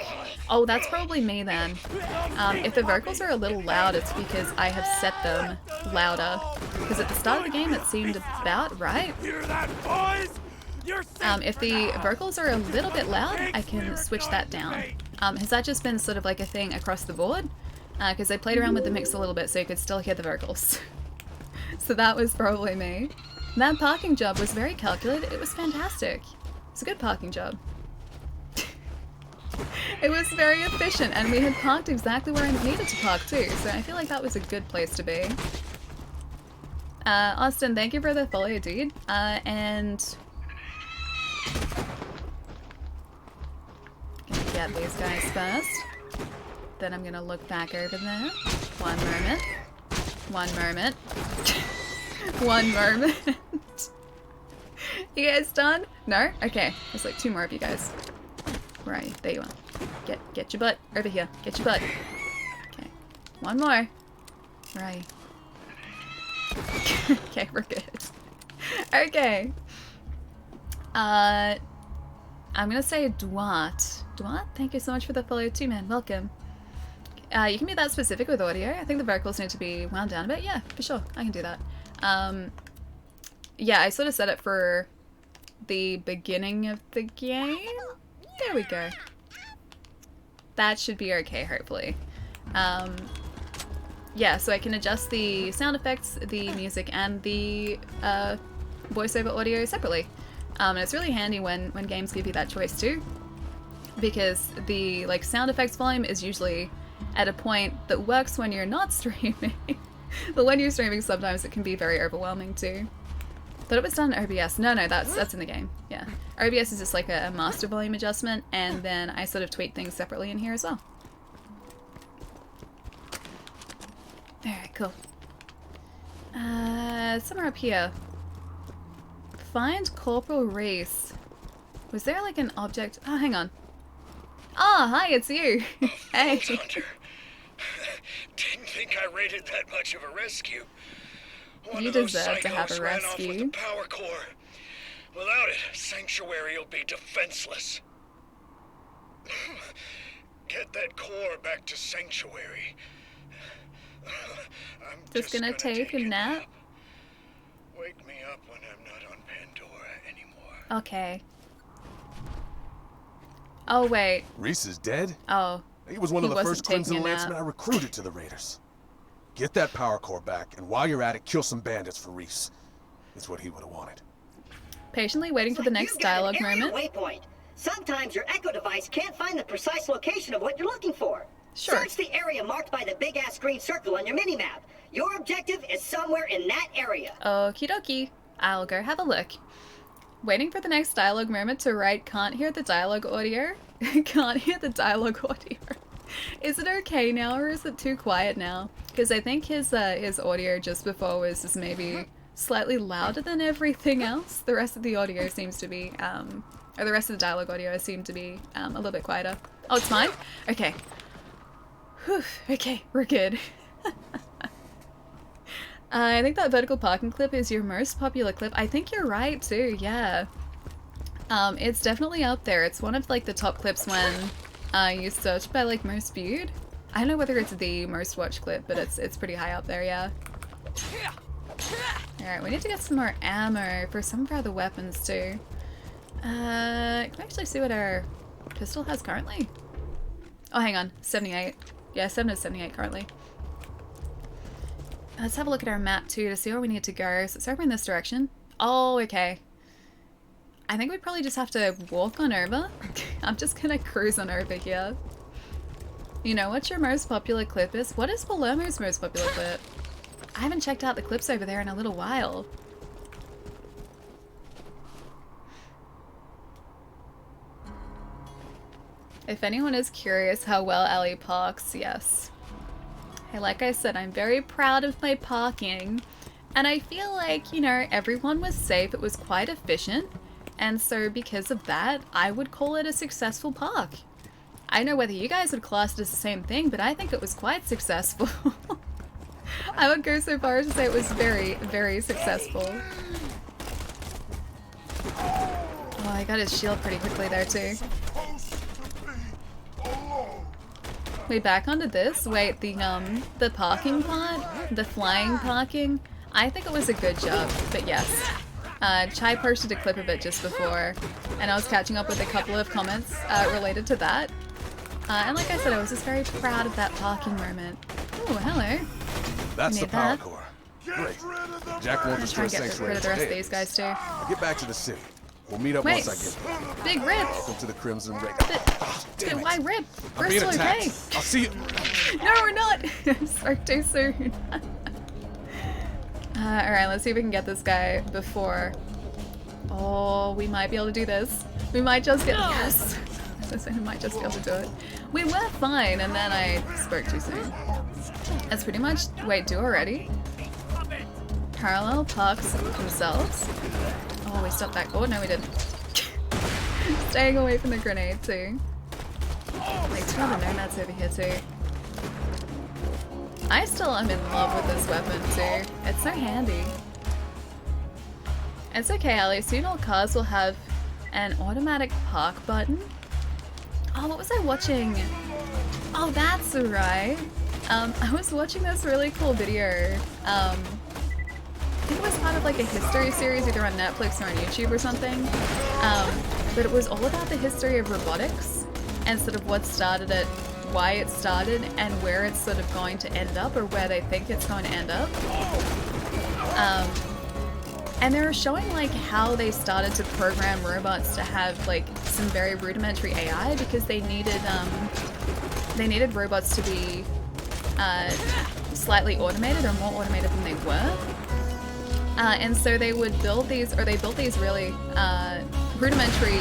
Oh, that's probably me then. If the vocals are a little loud, it's because I have set them louder. Because at the start of the game, it seemed about right. If the vocals are a little bit loud, I can switch that down. Has that just been sort of like a thing across the board? Because I played around with the mix a little bit so you could still hear the vocals. So that was probably me. That parking job was very calculated. It was fantastic. It's a good parking job. It was very efficient, and we had parked exactly where I needed to park too, so I feel like that was a good place to be. Austin, thank you for the follow, dude. And gonna get these guys first. Then I'm gonna look back over there. One moment. One moment. One moment. You guys done? No? Okay. There's like 2 more of you guys. Where are you? There you are. Get your butt over here. Get your butt. Okay. 1 more. Where are you? Okay, we're good. Okay. I'm gonna say Dwight. Dwight, thank you so much for the follow too, man. Welcome. You can be that specific with audio. I think the vocals need to be wound down a bit. Yeah, for sure. I can do that. Yeah, I sort of set it for the beginning of the game. There we go. That should be okay, hopefully. Yeah, so I can adjust the sound effects, the music, and the voiceover audio separately. And it's really handy when games give you that choice too, because the sound effects volume is usually at a point that works when you're not streaming. But when you're streaming, sometimes it can be very overwhelming too. Thought it was done in OBS. No, that's in the game. Yeah. OBS is just like a master volume adjustment, and then I sort of tweak things separately in here as well. Alright, cool. Somewhere up here. Find Corporal Reese. Was there like an object? Oh, hang on. Oh, hi, it's you. Hey. Hunter. Didn't think I rated that much of a rescue. You deserve to have a rescue. With the power core. Without it, Sanctuary will be defenseless. Get that core back to Sanctuary. I'm just gonna take a nap. Wake me up when I'm not on Pandora anymore. Okay. Oh, wait. Reese is dead? Oh. He was one of the first Crimson Lancemen I recruited to the Raiders. Get that power core back, and while you're at it, kill some bandits for Reese. It's what he would have wanted. Patiently waiting for the next dialogue moment. Waypoint. Sometimes your Echo device can't find the precise location of what you're looking for. Sure. Search the area marked by the big-ass green circle on your mini-map. Your objective is somewhere in that area. Okie dokie. I'll go have a look. Waiting for the next dialogue moment to write can't hear the dialogue audio. Can't hear the dialogue audio. Is it okay now, or is it too quiet now? Because I think his audio just before was just maybe slightly louder than everything else. The rest of the audio seems to be, or the rest of the dialogue audio seemed to be a little bit quieter. Oh, it's mine? Okay. Whew, okay, we're good. I think that vertical parking clip is your most popular clip. I think you're right too, yeah. It's definitely up there. It's one of like the top clips when you search by like most viewed. I don't know whether it's the most watched clip, but it's pretty high up there, yeah. Alright, we need to get some more ammo for some of our other weapons too. Can we actually see what our pistol has currently? Oh, hang on, 78. Yeah, 7 is 78 currently. Let's have a look at our map too to see where we need to go. So it's over in this direction. Oh, okay. I think we probably just have to walk on over. I'm just gonna cruise on over here. You know what your most popular clip is? What is Palermo's most popular clip? I haven't checked out the clips over there in a little while. If anyone is curious how well Ellie parks, yes. Hey, like I said, I'm very proud of my parking. And I feel like, you know, everyone was safe. It was quite efficient. And so because of that, I would call it a successful park. I don't know whether you guys would class it as the same thing, but I think it was quite successful. I would go so far as to say it was very, very successful. Oh, I got his shield pretty quickly there too. Wait, back onto this? Wait, the parking part? The flying parking? I think it was a good job, but yes. Chai posted a clip of it just before, and I was catching up with a couple of comments related to that. And like I said, I was just very proud of that parking moment. Oh, hello. That's the power core. Great. Jack won't destroy I'm trying to get rid of the rest of these guys too. I'll get back to the city. We'll meet up once I get there. Big Rip! Welcome to the Crimson Raiders. But why Rip? We're still okay. I'll see you. No, we're not! Spoke too soon. Alright, let's see if we can get this guy before. Oh, we might be able to do this. We might just get. Yes! So I might just be able to do it. We were fine, and then I spoke too soon. That's pretty much... Wait, do already? Parallel parks themselves. Oh, we stopped that. Oh, no, we didn't. Staying away from the grenade, too. Like, two other nomads over here, too. I still am in love with this weapon, too. It's so handy. It's okay, Ali. Soon all cars will have an automatic park button. Oh, what was I watching? Oh, that's right. I was watching this really cool video. I think it was part of like a history series, either on Netflix or on YouTube or something. But it was all about the history of robotics and sort of what started it, why it started, and where it's sort of going to end up, or where they think it's going to end up. And they were showing like how they started to program robots to have like some very rudimentary AI, because they needed robots to be slightly automated, or more automated than they were. And so they would build these, or they built these really rudimentary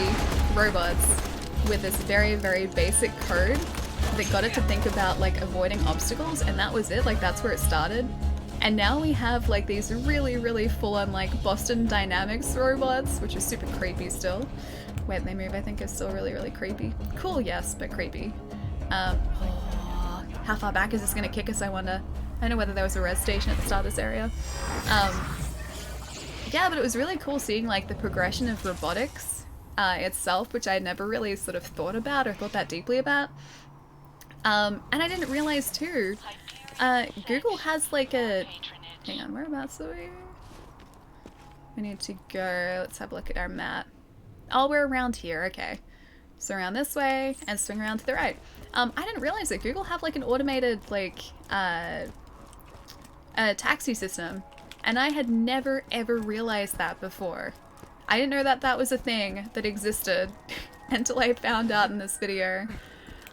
robots with this very, very basic code that got it to think about like avoiding obstacles, and that was it. Like, that's where it started. And now we have like these really, really full-on like Boston Dynamics robots, which is super creepy still. Wait, they move, I think, is still really, really creepy. Cool, yes, but creepy. Oh, how far back is this gonna kick us, I wonder? I don't know whether there was a res station at the start of this area. Yeah, but it was really cool seeing like the progression of robotics itself, which I had never really sort of thought about or thought that deeply about. And I didn't realize too, Google has like a... Hang on, whereabouts are we? We need to go... Let's have a look at our map. Oh, we're around here, okay. So around this way and swing around to the right. I didn't realize that Google have like an automated like a taxi system, and I had never ever realized that before. I didn't know that that was a thing that existed until I found out in this video.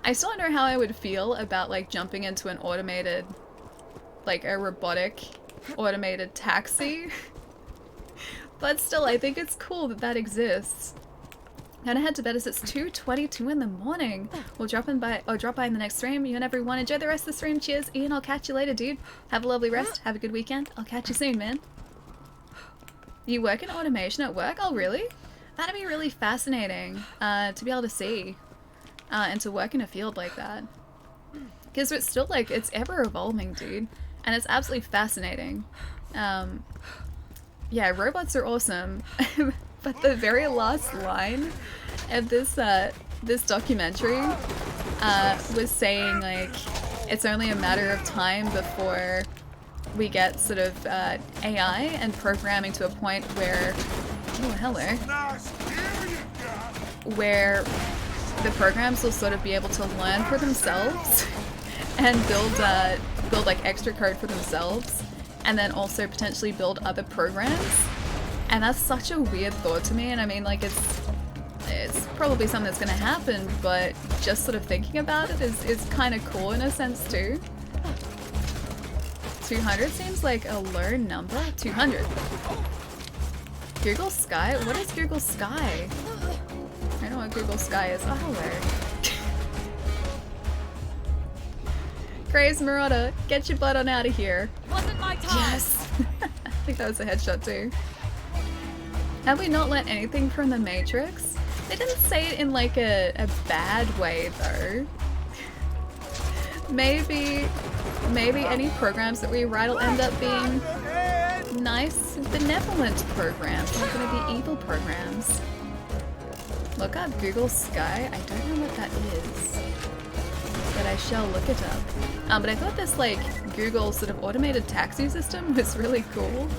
I still don't know how I would feel about like jumping into an automated, like a robotic automated taxi. But still, I think it's cool that that exists. Gonna head to bed as it's 2:22 in the morning. We'll drop by in the next stream. You and everyone enjoy the rest of the stream. Cheers, Ian. I'll catch you later, dude. Have a lovely rest. Have a good weekend. I'll catch you soon, man. You work in automation at work? Oh, really? That'd be really fascinating to be able to see and to work in a field like that. Because it's still like, it's ever evolving, dude. And it's absolutely fascinating. Yeah, robots are awesome. But the very last line of this this documentary was saying like it's only a matter of time before we get sort of AI and programming to a point where, oh hello, where the programs will sort of be able to learn for themselves and build like extra code for themselves, and then also potentially build other programs. And that's such a weird thought to me, and I mean, like, it's probably something that's gonna happen, but just sort of thinking about it is kind of cool in a sense too. 200 seems like a low number. 200. Google Sky? What is Google Sky? I don't know what Google Sky is. Oh, hello. Craze Marauder, get your butt on out of here. Wasn't my time. Yes! I think that was a headshot too. Have we not learnt anything from the Matrix? They didn't say it in like a bad way though. Maybe any programs that we write will end up being nice, benevolent programs. Not gonna be evil programs. Look up Google Sky. I don't know what that is, but I shall look it up. But I thought this like Google sort of automated taxi system was really cool.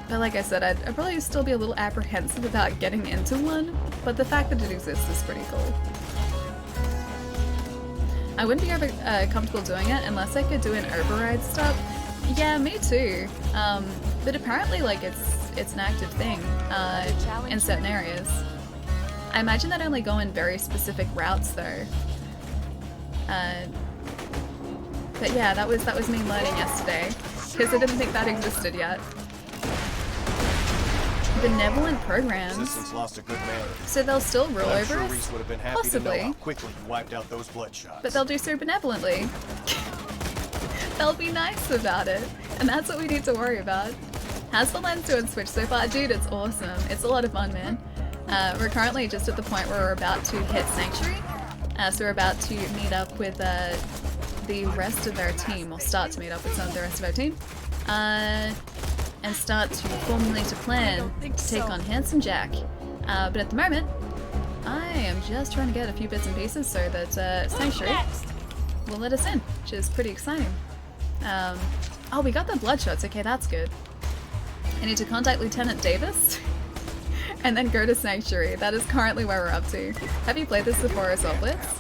But like I said, I'd probably still be a little apprehensive about getting into one, but the fact that it exists is pretty cool. I wouldn't be ever comfortable doing it unless I could do an override stop. Yeah, me too. But apparently, like, it's an active thing in certain areas. I imagine that only go in very specific routes though. But yeah, that was me learning yesterday, because I didn't think that existed yet. benevolent programs. Resistance lost a good man. So they'll still rule I'm over sure us? Reese would have been happy Possibly. to know how quickly you wiped out those bloodshots. But they'll do so benevolently. They'll be nice about it. And that's what we need to worry about. How's the lens doing Switch so far? Dude, it's awesome. It's a lot of fun, man. We're currently just at the point where we're about to hit Sanctuary. So we're about to meet up with the rest of our team. We'll start to meet up with some of the rest of our team. And start to formulate a plan to take on Handsome Jack. But at the moment, I am just trying to get a few bits and pieces so that Sanctuary will let us in, which is pretty exciting. Oh, we got the bloodshots. Okay, that's good. I need to contact Lieutenant Davis and then go to Sanctuary. That is currently where we're up to. Have you played this before as well, Blitz?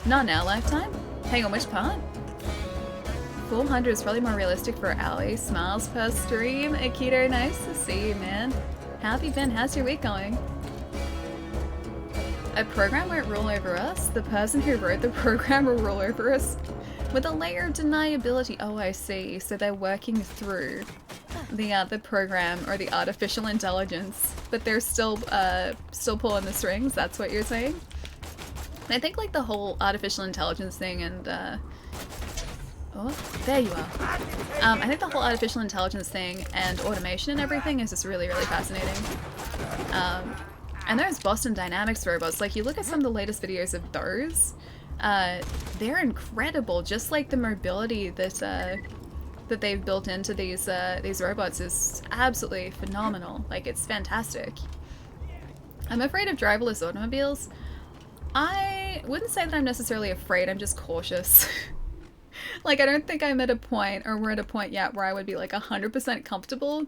Not in our lifetime? Hang on, which part? 400 is probably more realistic for Ali. Smiles per stream. Akito, nice to see you, man. How have you been? How's your week going? A program won't rule over us. The person who wrote the program will rule over us. With a layer of deniability. Oh, I see. So they're working through the program or the artificial intelligence, but they're still pulling the strings. That's what you're saying. And I think like the whole artificial intelligence thing and oh, there you are. I think the whole artificial intelligence thing and automation and everything is just really, really fascinating. And there's Boston Dynamics robots. Like you look at some of the latest videos of those. They're incredible. Just like the mobility that that they've built into these robots is absolutely phenomenal. Like it's fantastic. I'm afraid of driverless automobiles. I wouldn't say that I'm necessarily afraid. I'm just cautious. Like I don't think I'm at a point, or we're at a point yet, where I would be like 100% comfortable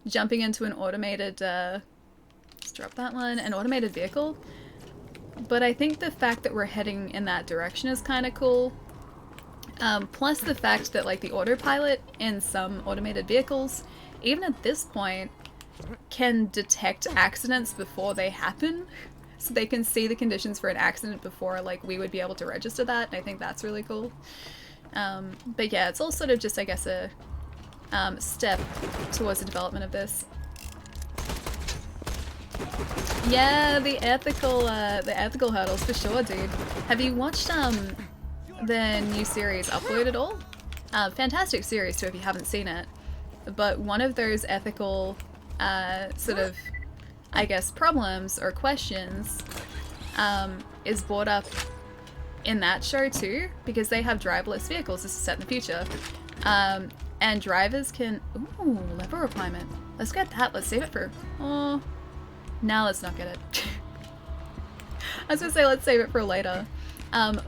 jumping into an automated. Let's drop that one. An automated vehicle. But I think the fact that we're heading in that direction is kind of cool. Plus the fact that like the autopilot in some automated vehicles, even at this point, can detect accidents before they happen. So they can see the conditions for an accident before like we would be able to register that. And I think that's really cool. But yeah, it's all sort of just, I guess, a step towards the development of this. Yeah, the ethical hurdles for sure, dude. Have you watched the new series Upload at all? Fantastic series too if you haven't seen it. But one of those ethical sort of, I guess, problems or questions is brought up in that show too, because they have driverless vehicles. This is set in the future. And drivers can... Ooh, level requirement. Let's get that. Let's save it for... Oh... Now let's not get it. I was gonna say let's save it for later.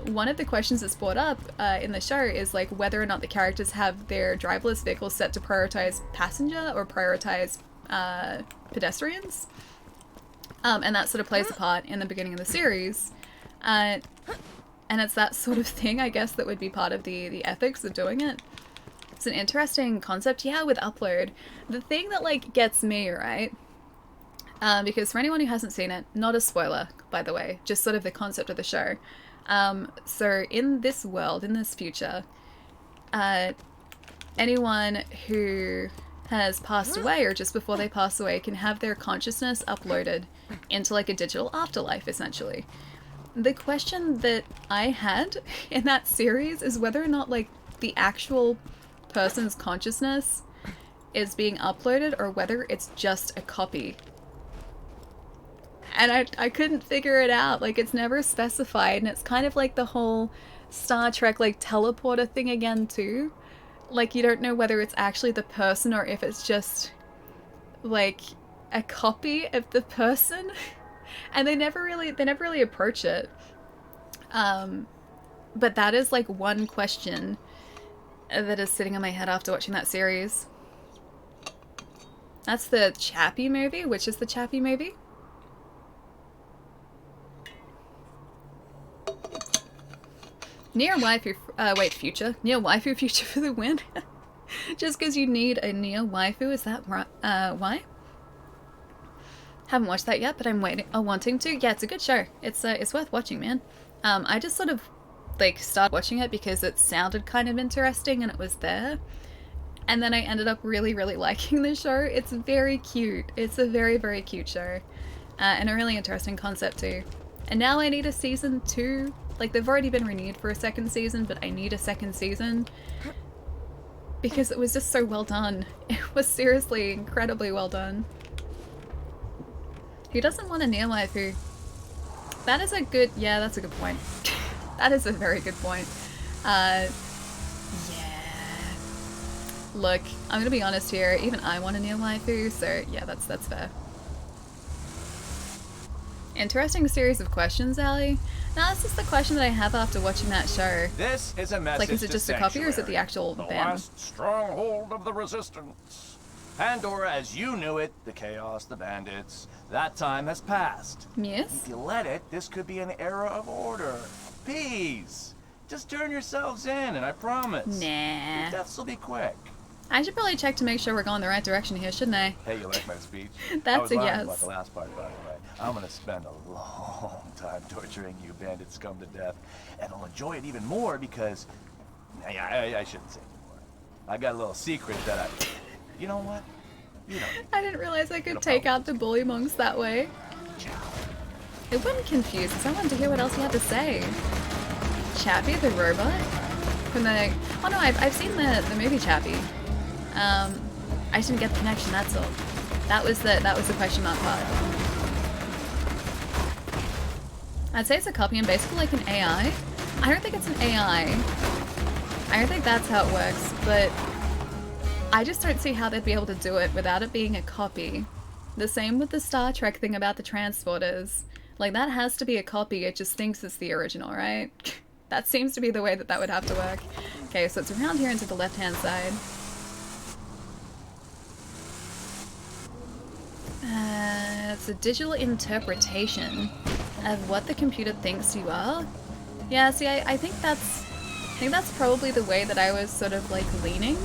One of the questions that's brought up in the show is like whether or not the characters have their driverless vehicles set to prioritize passenger or prioritize pedestrians. And that sort of plays a part in the beginning of the series. And it's that sort of thing, I guess, that would be part of the ethics of doing it. It's an interesting concept, yeah, with Upload. The thing that like gets me, right? Because for anyone who hasn't seen it, not a spoiler, by the way, just sort of the concept of the show. So in this world, in this future, anyone who has passed away or just before they pass away can have their consciousness uploaded into like a digital afterlife, essentially. The question that I had in that series is whether or not like the actual person's consciousness is being uploaded or whether it's just a copy. And I couldn't figure it out. Like, it's never specified. And it's kind of like the whole Star Trek, like, teleporter thing again, too. Like, you don't know whether it's actually the person or if it's just, like, a copy of the person. And they never really approach it. But that is, like, one question that is sitting in my head after watching that series. That's the Chappie movie. Which is the Chappie movie? Near waifu, future. Near waifu future for the win. Just because you need a near waifu, is that right? Why? Haven't watched that yet, but I'm wanting to. Yeah, it's a good show. It's worth watching, man. I just sort of, like, started watching it because it sounded kind of interesting and it was there. And then I ended up really, really liking the show. It's very cute. It's a very, very cute show. And a really interesting concept too. And now I need a season 2. Like, they've already been renewed for a second season, but I need a second season. Because it was just so well done. It was seriously incredibly well done. Who doesn't want a near waifu? That is a good... Yeah, that's a good point. That is a very good point. Yeah. Look, I'm gonna be honest here. Even I want a near waifu, so yeah, that's fair. Interesting series of questions, Ali. Now, this is the question that I have after watching that show. This is a message Like, is it just a copy or is it the actual the band? last stronghold of the resistance. Pandora as you knew it, the chaos, the bandits, that time has passed. Yes? If you let it, this could be an era of order. Peace. Just turn yourselves in and I promise. Nah. Your deaths will be quick. I should probably check to make sure we're going the right direction here, shouldn't I? Hey, you like my speech? That's I was a lying yes. about the last part, by the way. I'm gonna spend a long time torturing you bandit scum to death, and I'll enjoy it even more because I shouldn't say anymore. I got a little secret that I. You know what? You know. I didn't realize I could take out the bully monks that way. It wouldn't confuse us. I wanted to hear what else he had to say. Chappie the robot? From the... Oh no, I've seen the movie Chappie. I just didn't get the connection, that's all. That was the question mark part. I'd say it's a copy and basically like an AI. I don't think it's an AI. I don't think that's how it works, but I just don't see how they'd be able to do it without it being a copy. The same with the Star Trek thing about the transporters. Like, that has to be a copy, it just thinks it's the original, right? That seems to be the way that that would have to work. Okay, so it's around here and to the left-hand side. It's a digital interpretation of what the computer thinks you are. Yeah, see, I think that's probably the way that I was sort of like leaning.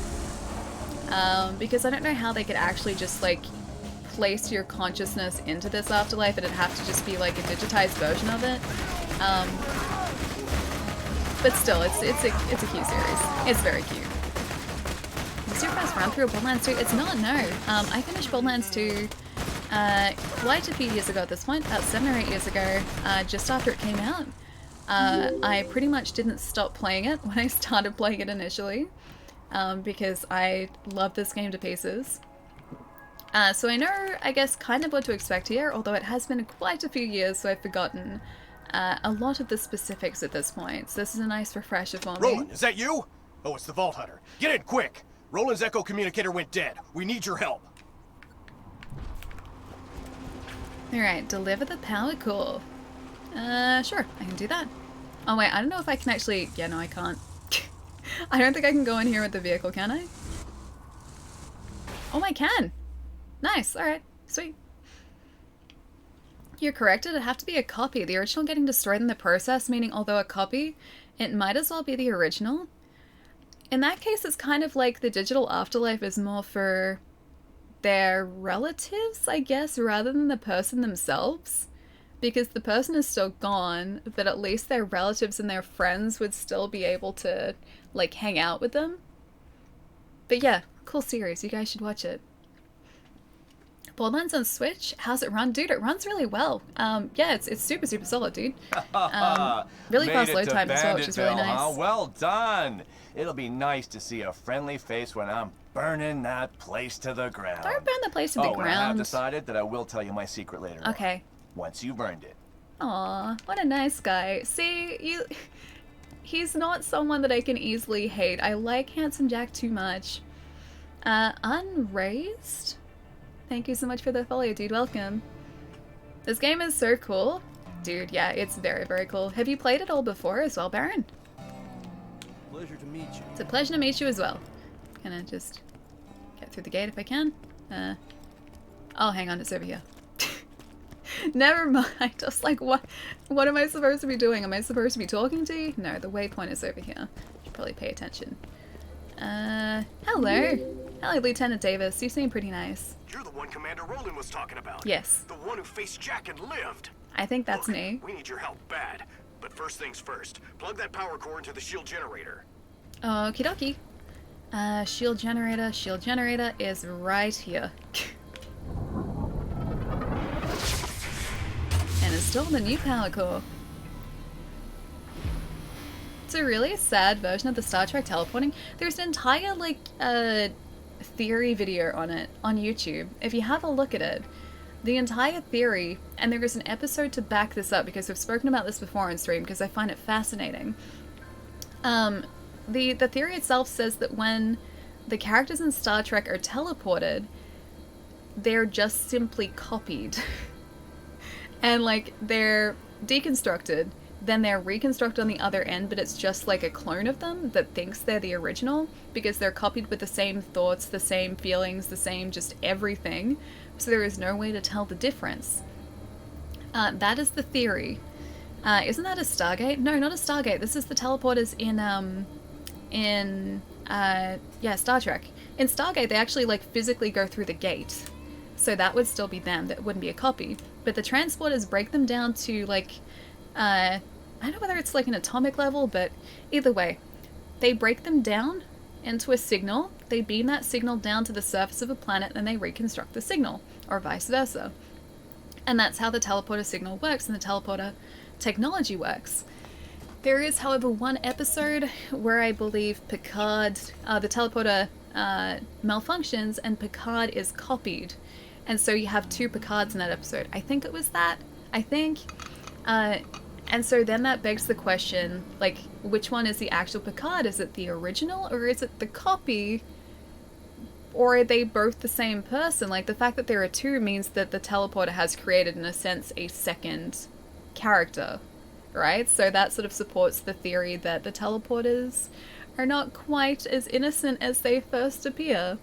Because I don't know how they could actually just like place your consciousness into this afterlife. It'd have to just be like a digitized version of it. But still, it's a cute series. It's very cute. Is your first run through of Borderlands 2? It's not, no. I finished Borderlands 2 quite a few years ago at this point, about 7 or 8 years ago, just after it came out. I pretty much didn't stop playing it when I started playing it initially, because I love this game to pieces. So I know, I guess, kind of what to expect here, although it has been quite a few years, so I've forgotten a lot of the specifics at this point. So this is a nice refresher for me. Roland, is that you? Oh, it's the Vault Hunter. Get in, quick! Roland's Echo communicator went dead. We need your help. Alright, deliver the power core. Sure, I can do that. Oh wait, I don't know if I can actually... Yeah, no, I can't. I don't think I can go in here with the vehicle, can I? Oh, I can! Nice, alright, sweet. You're correct, it'd have to be a copy. The original getting destroyed in the process, meaning although a copy, it might as well be the original. In that case, it's kind of like the digital afterlife is more for their relatives, I guess, rather than the person themselves. Because the person is still gone, but at least their relatives and their friends would still be able to, like, hang out with them. But yeah, cool series. You guys should watch it. Borderlands on Switch? How's it run? Dude, it runs really well. Yeah, it's super, super solid, dude. Really fast load time as well, which is really nice. Huh? Well done! It'll be nice to see a friendly face when I'm burning that place to the ground. Don't burn the place to the And I have ground. decided that I will tell you my secret later on. Okay. Once you've earned it. Aw, what a nice guy. See, he's not someone that I can easily hate. I like Handsome Jack too much. Unraised? Thank you so much for the follow, dude. Welcome. This game is so cool. Dude, yeah, it's very, very cool. Have you played it all before as well, Baron? Pleasure to meet you. It's a pleasure to meet you as well. Gonna just get through the gate if I can. Oh, hang on, it's over here. Never mind. I was like, what am I supposed to be doing? Am I supposed to be talking to you? No, the waypoint is over here. Should probably pay attention. Hello. Hello, Lieutenant Davis. You seem pretty nice. You're the one Commander Roland was talking about. Yes. The one who faced Jack and lived. I think that's Look, me. We need your help bad. But first things first, plug that power core into the shield generator. Okie dokie. Shield generator is right here. And install the new power core. It's a really sad version of the Star Trek teleporting. There's an entire, like, theory video on it on YouTube. If you have a look at it, the entire theory, and there is an episode to back this up because we've spoken about this before on stream because I find it fascinating. The theory itself says that when the characters in Star Trek are teleported, they're just simply copied. And, like, they're deconstructed, then they're reconstructed on the other end, but it's just like a clone of them that thinks they're the original because they're copied with the same thoughts, the same feelings, the same just everything. So there is no way to tell the difference. That is the theory. Isn't that a Stargate? No, not a Stargate. This is the teleporters in Star Trek. In Stargate, they actually, like, physically go through the gate. So that would still be them. That wouldn't be a copy. But the transporters break them down to, like, I don't know whether it's like an atomic level, but either way, they break them down into a signal. They beam that signal down to the surface of a planet, and they reconstruct the signal, or vice versa. And that's how the teleporter signal works, and the teleporter technology works. There is, however, one episode where I believe Picard, the teleporter malfunctions, and Picard is copied. And so you have two Picards in that episode. I think it was that. I think. And so then that begs the question, like, which one is the actual Picard? Is it the original, or is it the copy? Or are they both the same person? Like, the fact that there are two means that the teleporter has created, in a sense, a second character, right? So that sort of supports the theory that the teleporters are not quite as innocent as they first appear.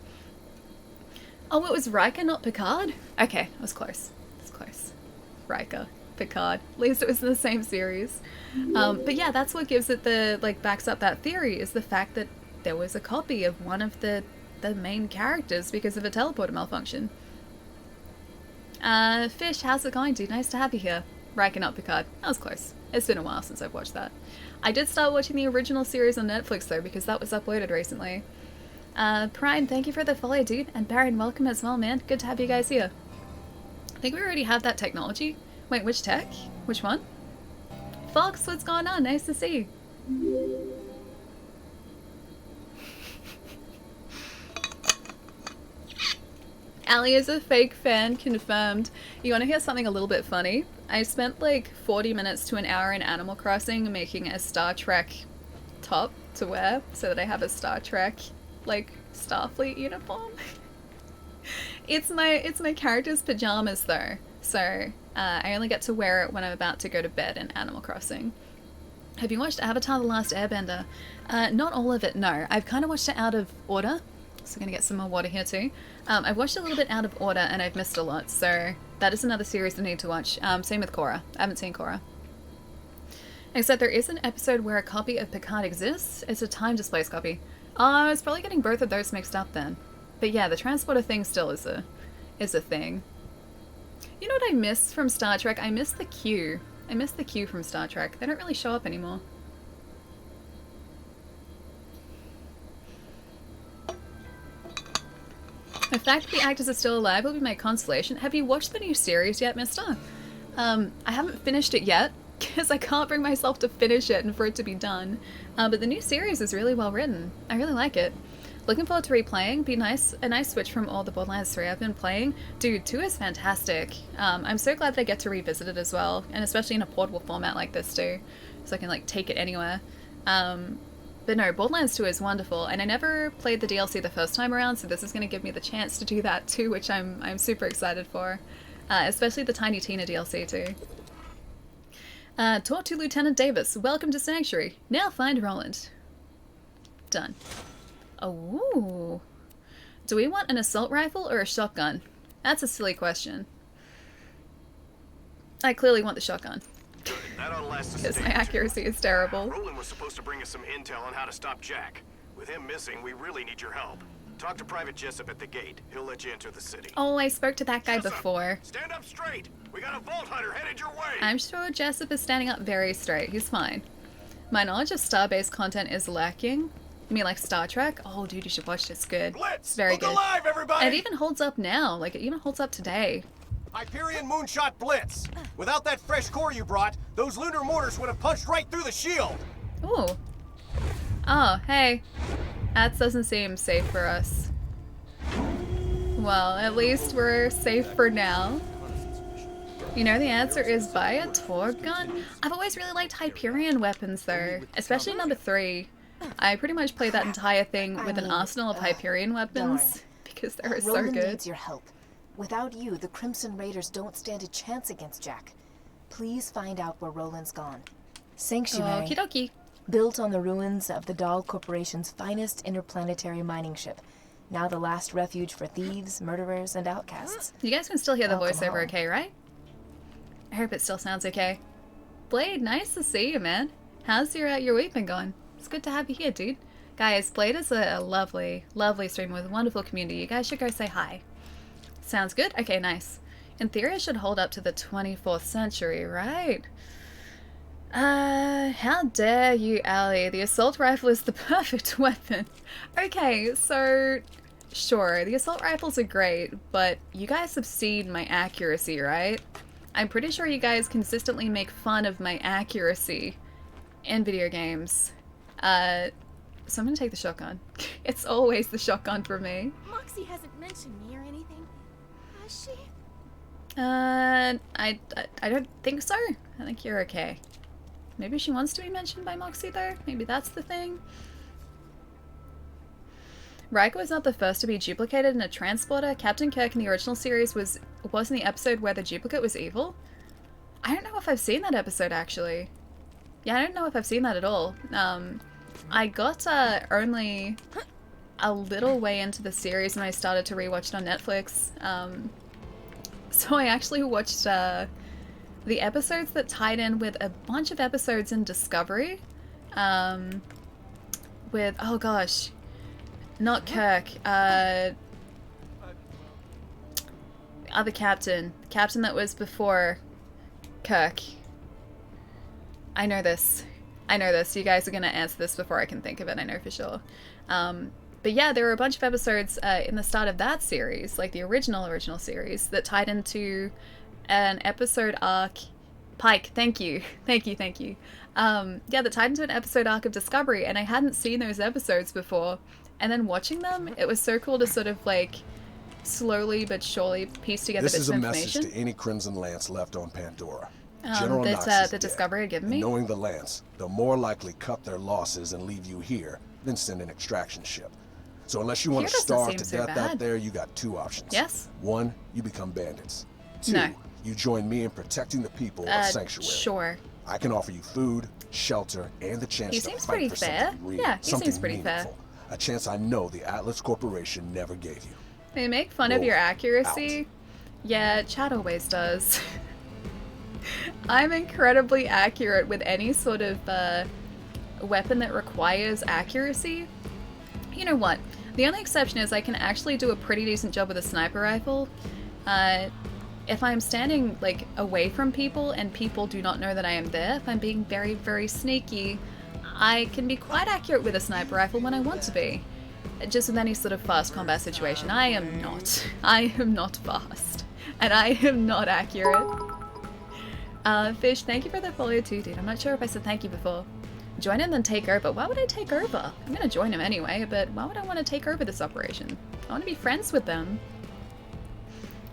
Oh, it was Riker, not Picard? Okay, I was close. It's close. Riker. Picard. At least it was in the same series. But yeah, that's what gives it the, like, backs up that theory, is the fact that there was a copy of one of the main characters because of a teleporter malfunction. Fish, how's it going, dude? Nice to have you here. Riker, not Picard. That was close. It's been a while since I've watched that. I did start watching the original series on Netflix, though, because that was uploaded recently. Prime, thank you for the follow, dude. And Baron, welcome as well, man. Good to have you guys here. I think we already have that technology. Wait, which tech? Which one? Fox, what's going on? Nice to see you. Ali is a fake fan, confirmed. You want to hear something a little bit funny? I spent like 40 minutes to an hour in Animal Crossing making a Star Trek top to wear so that I have a Star Trek, like, Starfleet uniform. It's my character's pajamas though, so I only get to wear it when I'm about to go to bed in Animal Crossing. Have you watched Avatar: The Last Airbender? Not all of it, no. I've kind of watched it out of order, so I'm gonna get some more water here too. I've watched it a little bit out of order and I've missed a lot, so that is another series I need to watch. Same with Korra. I haven't seen Korra. Except there is an episode where a copy of Picard exists. It's a time displaced copy. I was probably getting both of those mixed up then. But yeah, the transporter thing still is a thing. You know what I miss from Star Trek? I miss the Q. I miss the Q from Star Trek. They don't really show up anymore. The fact that the actors are still alive will be my consolation. Have you watched the new series yet, mister? I haven't finished it yet, because I can't bring myself to finish it and for it to be done. But the new series is really well written. I really like it. Looking forward to replaying. Be nice, a nice switch from all the Borderlands 3 I've been playing. Dude, 2 is fantastic. I'm so glad that I get to revisit it as well, and especially in a portable format like this too, so I can like take it anywhere. But no, Borderlands 2 is wonderful, and I never played the DLC the first time around, so this is going to give me the chance to do that too, which I'm super excited for. Especially the Tiny Tina DLC too. Talk to Lieutenant Davis. Welcome to Sanctuary. Now find Roland. Done. Oh. Do we want an assault rifle or a shotgun? That's a silly question. I clearly want the shotgun. That ought to last us because my accuracy is terrible. Roland was supposed to bring us some intel on how to stop Jack. With him missing, we really need your help. Talk to Private Jessup at the gate. He'll let you enter the city. Oh, I spoke to that guy before. Stand up straight. We got a Vault Hunter headed your way. I'm sure Jessup is standing up very straight. He's fine. My knowledge of Starbase content is lacking. You mean like Star Trek? Oh, dude, you should watch it. It's good. Blitz! It's very Look good. alive, everybody! And it even holds up now. Like, it even holds up today. Hyperion Moonshot Blitz! Without that fresh core you brought, those lunar mortars would have punched right through the shield! Ooh. Oh, hey. That doesn't seem safe for us. Well, at least we're safe for now. You know, the answer is buy a Torg gun. I've always really liked Hyperion weapons, though. Especially number 3. I pretty much played that entire thing with an arsenal of Hyperion weapons. Because they're so Roland good. needs your help. Without you, the Crimson Raiders don't stand a chance against Jack. Please find out where Roland's gone. Sanctuary. Okie dokie. Built on the ruins of the Dahl Corporation's finest interplanetary mining ship. Now the last refuge for thieves, murderers, and outcasts. You guys can still hear the Welcome voiceover home. okay, right? I hope it still sounds okay. Blade, nice to see you, man. How's your week been going? It's good to have you here, dude. Guys, Blade is a lovely, lovely streamer with a wonderful community. You guys should go say hi. Sounds good? Okay, nice. In theory, it should hold up to the 24th century, right? How dare you, Allie? The assault rifle is the perfect weapon. Okay, so sure, the assault rifles are great, but you guys have seen my accuracy, right? I'm pretty sure you guys consistently make fun of my accuracy in video games. So I'm gonna take the shotgun. It's always the shotgun for me. Moxie hasn't mentioned me or anything, has she? I don't think so. I think you're okay. Maybe she wants to be mentioned by Moxie, though? Maybe that's the thing? Riker was not the first to be duplicated in a transporter. Captain Kirk in the original series was in the episode where the duplicate was evil. I don't know if I've seen that episode, actually. Yeah, I don't know if I've seen that at all. I got only a little way into the series when I started to rewatch it on Netflix. So I actually watched the episodes that tied in with a bunch of episodes in Discovery. With, oh gosh, not Kirk, other captain. Captain that was before Kirk. I know this. You guys are going to answer this before I can think of it, I know for sure. But yeah, there were a bunch of episodes in the start of that series, like the original series, that tied into an episode arc. Pike, thank you. Yeah, that tied into an episode arc of Discovery, and I hadn't seen those episodes before. And then watching them, it was so cool to sort of like slowly but surely piece together This bits is of a information. message to any Crimson Lance left on Pandora. General Knox That is the dead. Discovery had given me. And knowing the Lance, they'll more likely cut their losses and leave you here than send an extraction ship. So unless you want Here to doesn't starve seem to so death out bad. there, you got 2 options. Yes? 1, you become bandits. 2, No. you join me in protecting the people of Sanctuary. Sure. I can offer you food, shelter, and the chance He to seems fight pretty for fair. something real, Yeah, he something seems pretty fair. meaningful. A chance I know the Atlas Corporation never gave you. They make fun of Roll your accuracy. Yeah, Chad always does. I'm incredibly accurate with any sort of weapon that requires accuracy. You know what? The only exception is I can actually do a pretty decent job with a sniper rifle. If I'm standing like away from people and people do not know that I am there, if I'm being very, very sneaky, I can be quite accurate with a sniper rifle when I want to be. Just with any sort of fast combat situation. I am not. I am not fast. And I am not accurate. Fish, thank you for the follow too, dude. I'm not sure if I said thank you before. Join him then take over. Why would I take over? I'm gonna join him anyway, but why would I want to take over this operation? I want to be friends with them.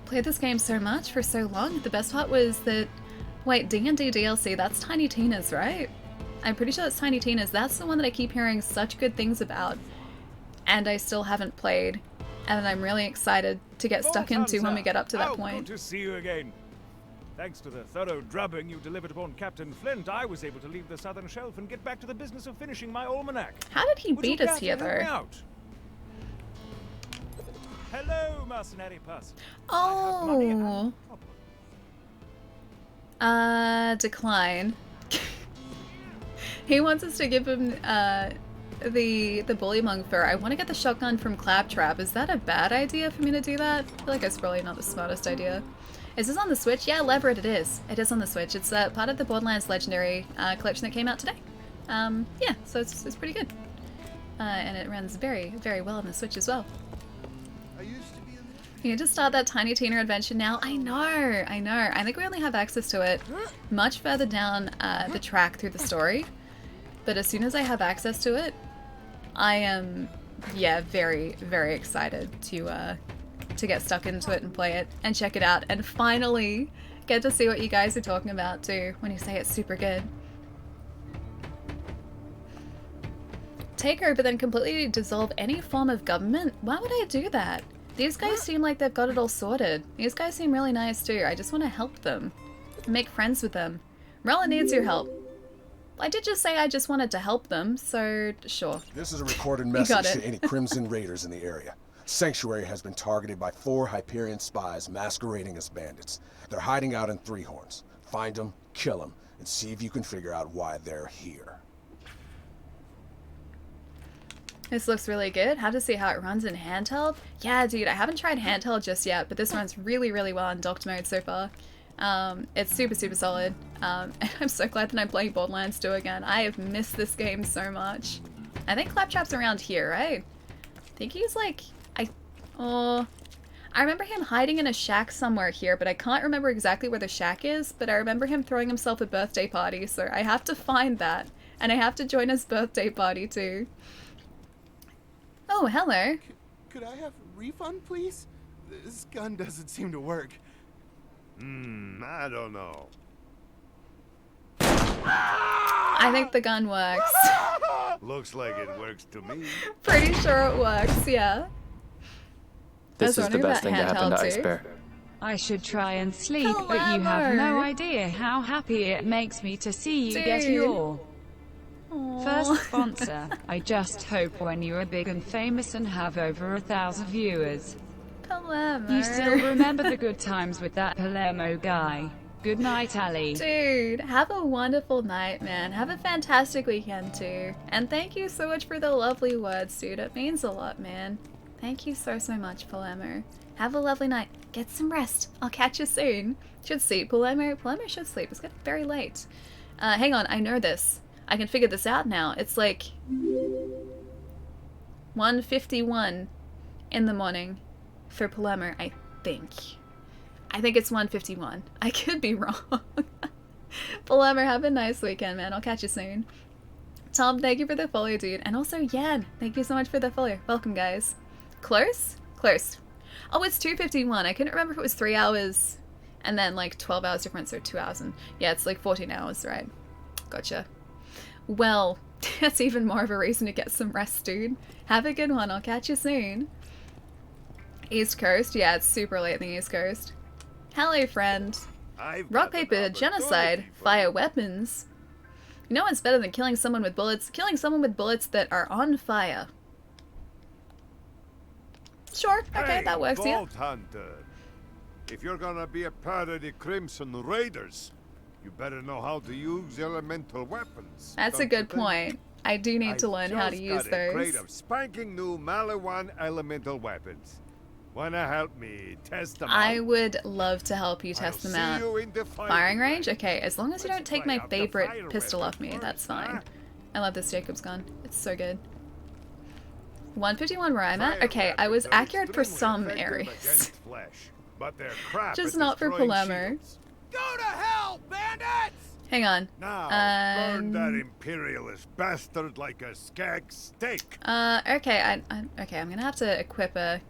Played this game so much for so long. The best part was that... Wait, D&D DLC, that's Tiny Tina's, right? I'm pretty sure that's Tiny Tina's. That's the one that I keep hearing such good things about. And I still haven't played. And I'm really excited to get stuck into when we get up to that point. Good to see you again. Thanks to the thorough drubbing you delivered upon Captain Flint, I was able to leave the Southern Shelf and get back to the business of finishing my almanac. How did he Would you beat us care to here, help me though? out? Hello, mercenary person. Oh. Decline. He wants us to give him the bullymong fur. I want to get the shotgun from Claptrap. Is that a bad idea for me to do that? I feel like it's probably not the smartest idea. Is this on the Switch? Yeah, Leverett it is. It is on the Switch. It's part of the Borderlands Legendary collection that came out today. Yeah, so it's pretty good. and it runs very, very well on the Switch as well. You need to start that Tiny Tina adventure now. I know. I think we only have access to it much further down the track through the story. But as soon as I have access to it, I am, yeah, very, very excited to get stuck into it and play it and check it out and finally get to see what you guys are talking about too when you say it's super good. Take over, then completely dissolve any form of government? Why would I do that? These guys seem like they've got it all sorted. These guys seem really nice too. I just want to help them. Make friends with them. Rolla needs your help. I did just say I just wanted to help them, so sure. This is a recorded message to any Crimson Raiders in the area. Sanctuary has been targeted by 4 Hyperion spies masquerading as bandits. They're hiding out in Three Horns. Find them, kill them, and see if you can figure out why they're here. This looks really good. How to see how it runs in handheld? Yeah, dude, I haven't tried handheld just yet, but this runs really, really well in docked mode so far. It's super, super solid. And I'm so glad that I'm playing Borderlands 2 again. I have missed this game so much. I think Claptrap's around here, right? I think he's like... I remember him hiding in a shack somewhere here, but I can't remember exactly where the shack is, but I remember him throwing himself a birthday party, so I have to find that. And I have to join his birthday party too. Oh, hello. Could I have a refund, please? This gun doesn't seem to work. I don't know. I think the gun works. Looks like it works to me. Pretty sure it works, yeah. This is the best thing to happen to Ice Bear. I should try and sleep, but you have no idea how happy it makes me to see you get your first sponsor. I just hope when you are big and famous and have over 1,000 viewers, Palermo. you still remember the good times with that Palermo guy. Good night, Ali. Dude, have a wonderful night, man. Have a fantastic weekend too. And thank you so much for the lovely words, dude. It means a lot, man. Thank you so, so much, Palermo. Have a lovely night. Get some rest. I'll catch you soon. Should sleep, Palermo. Palermo should sleep. It's getting very late. Hang on, I know this. I can figure this out now. It's like 1:51 in the morning for Palermo, I think. I think it's 1:51. I could be wrong. Palermo, have a nice weekend, man. I'll catch you soon. Tom, thank you for the follow, dude. And also, Yan, thank you so much for the follow. Welcome, guys. Close? Close. Oh, it's 2:51. I couldn't remember if it was 3 hours and then like 12 hours difference, so 2 hours. And yeah, it's like 14 hours, right? Gotcha. Well, that's even more of a reason to get some rest, dude. Have a good one. I'll catch you soon. East Coast? Yeah, it's super late in the East Coast. Hello, friend. Rock, paper, genocide, fire weapons. You know what's better than killing someone with bullets? Killing someone with bullets that are on fire. Sure, okay, that works, yeah. Vault Hunter. If you're gonna be a part of the Crimson Raiders, you better know how to use elemental weapons. That's a good point. I do need to learn how to use got a crate those. of spanking new Malawan elemental weapons. Wanna help me test them out? I would love to help you test them out. See you in the Firing range? Okay, as long as you don't take my favorite pistol off me, that's fine. I love this Jacob's gun. It's so good. 1:51 where I'm at? Okay, I was accurate for some areas. But they're crap Just at not for destroying Palermo. shields. Go to hell, bandits! Hang on. Now, burn that imperialist bastard like a skag steak. Okay, okay, I'm gonna have to equip an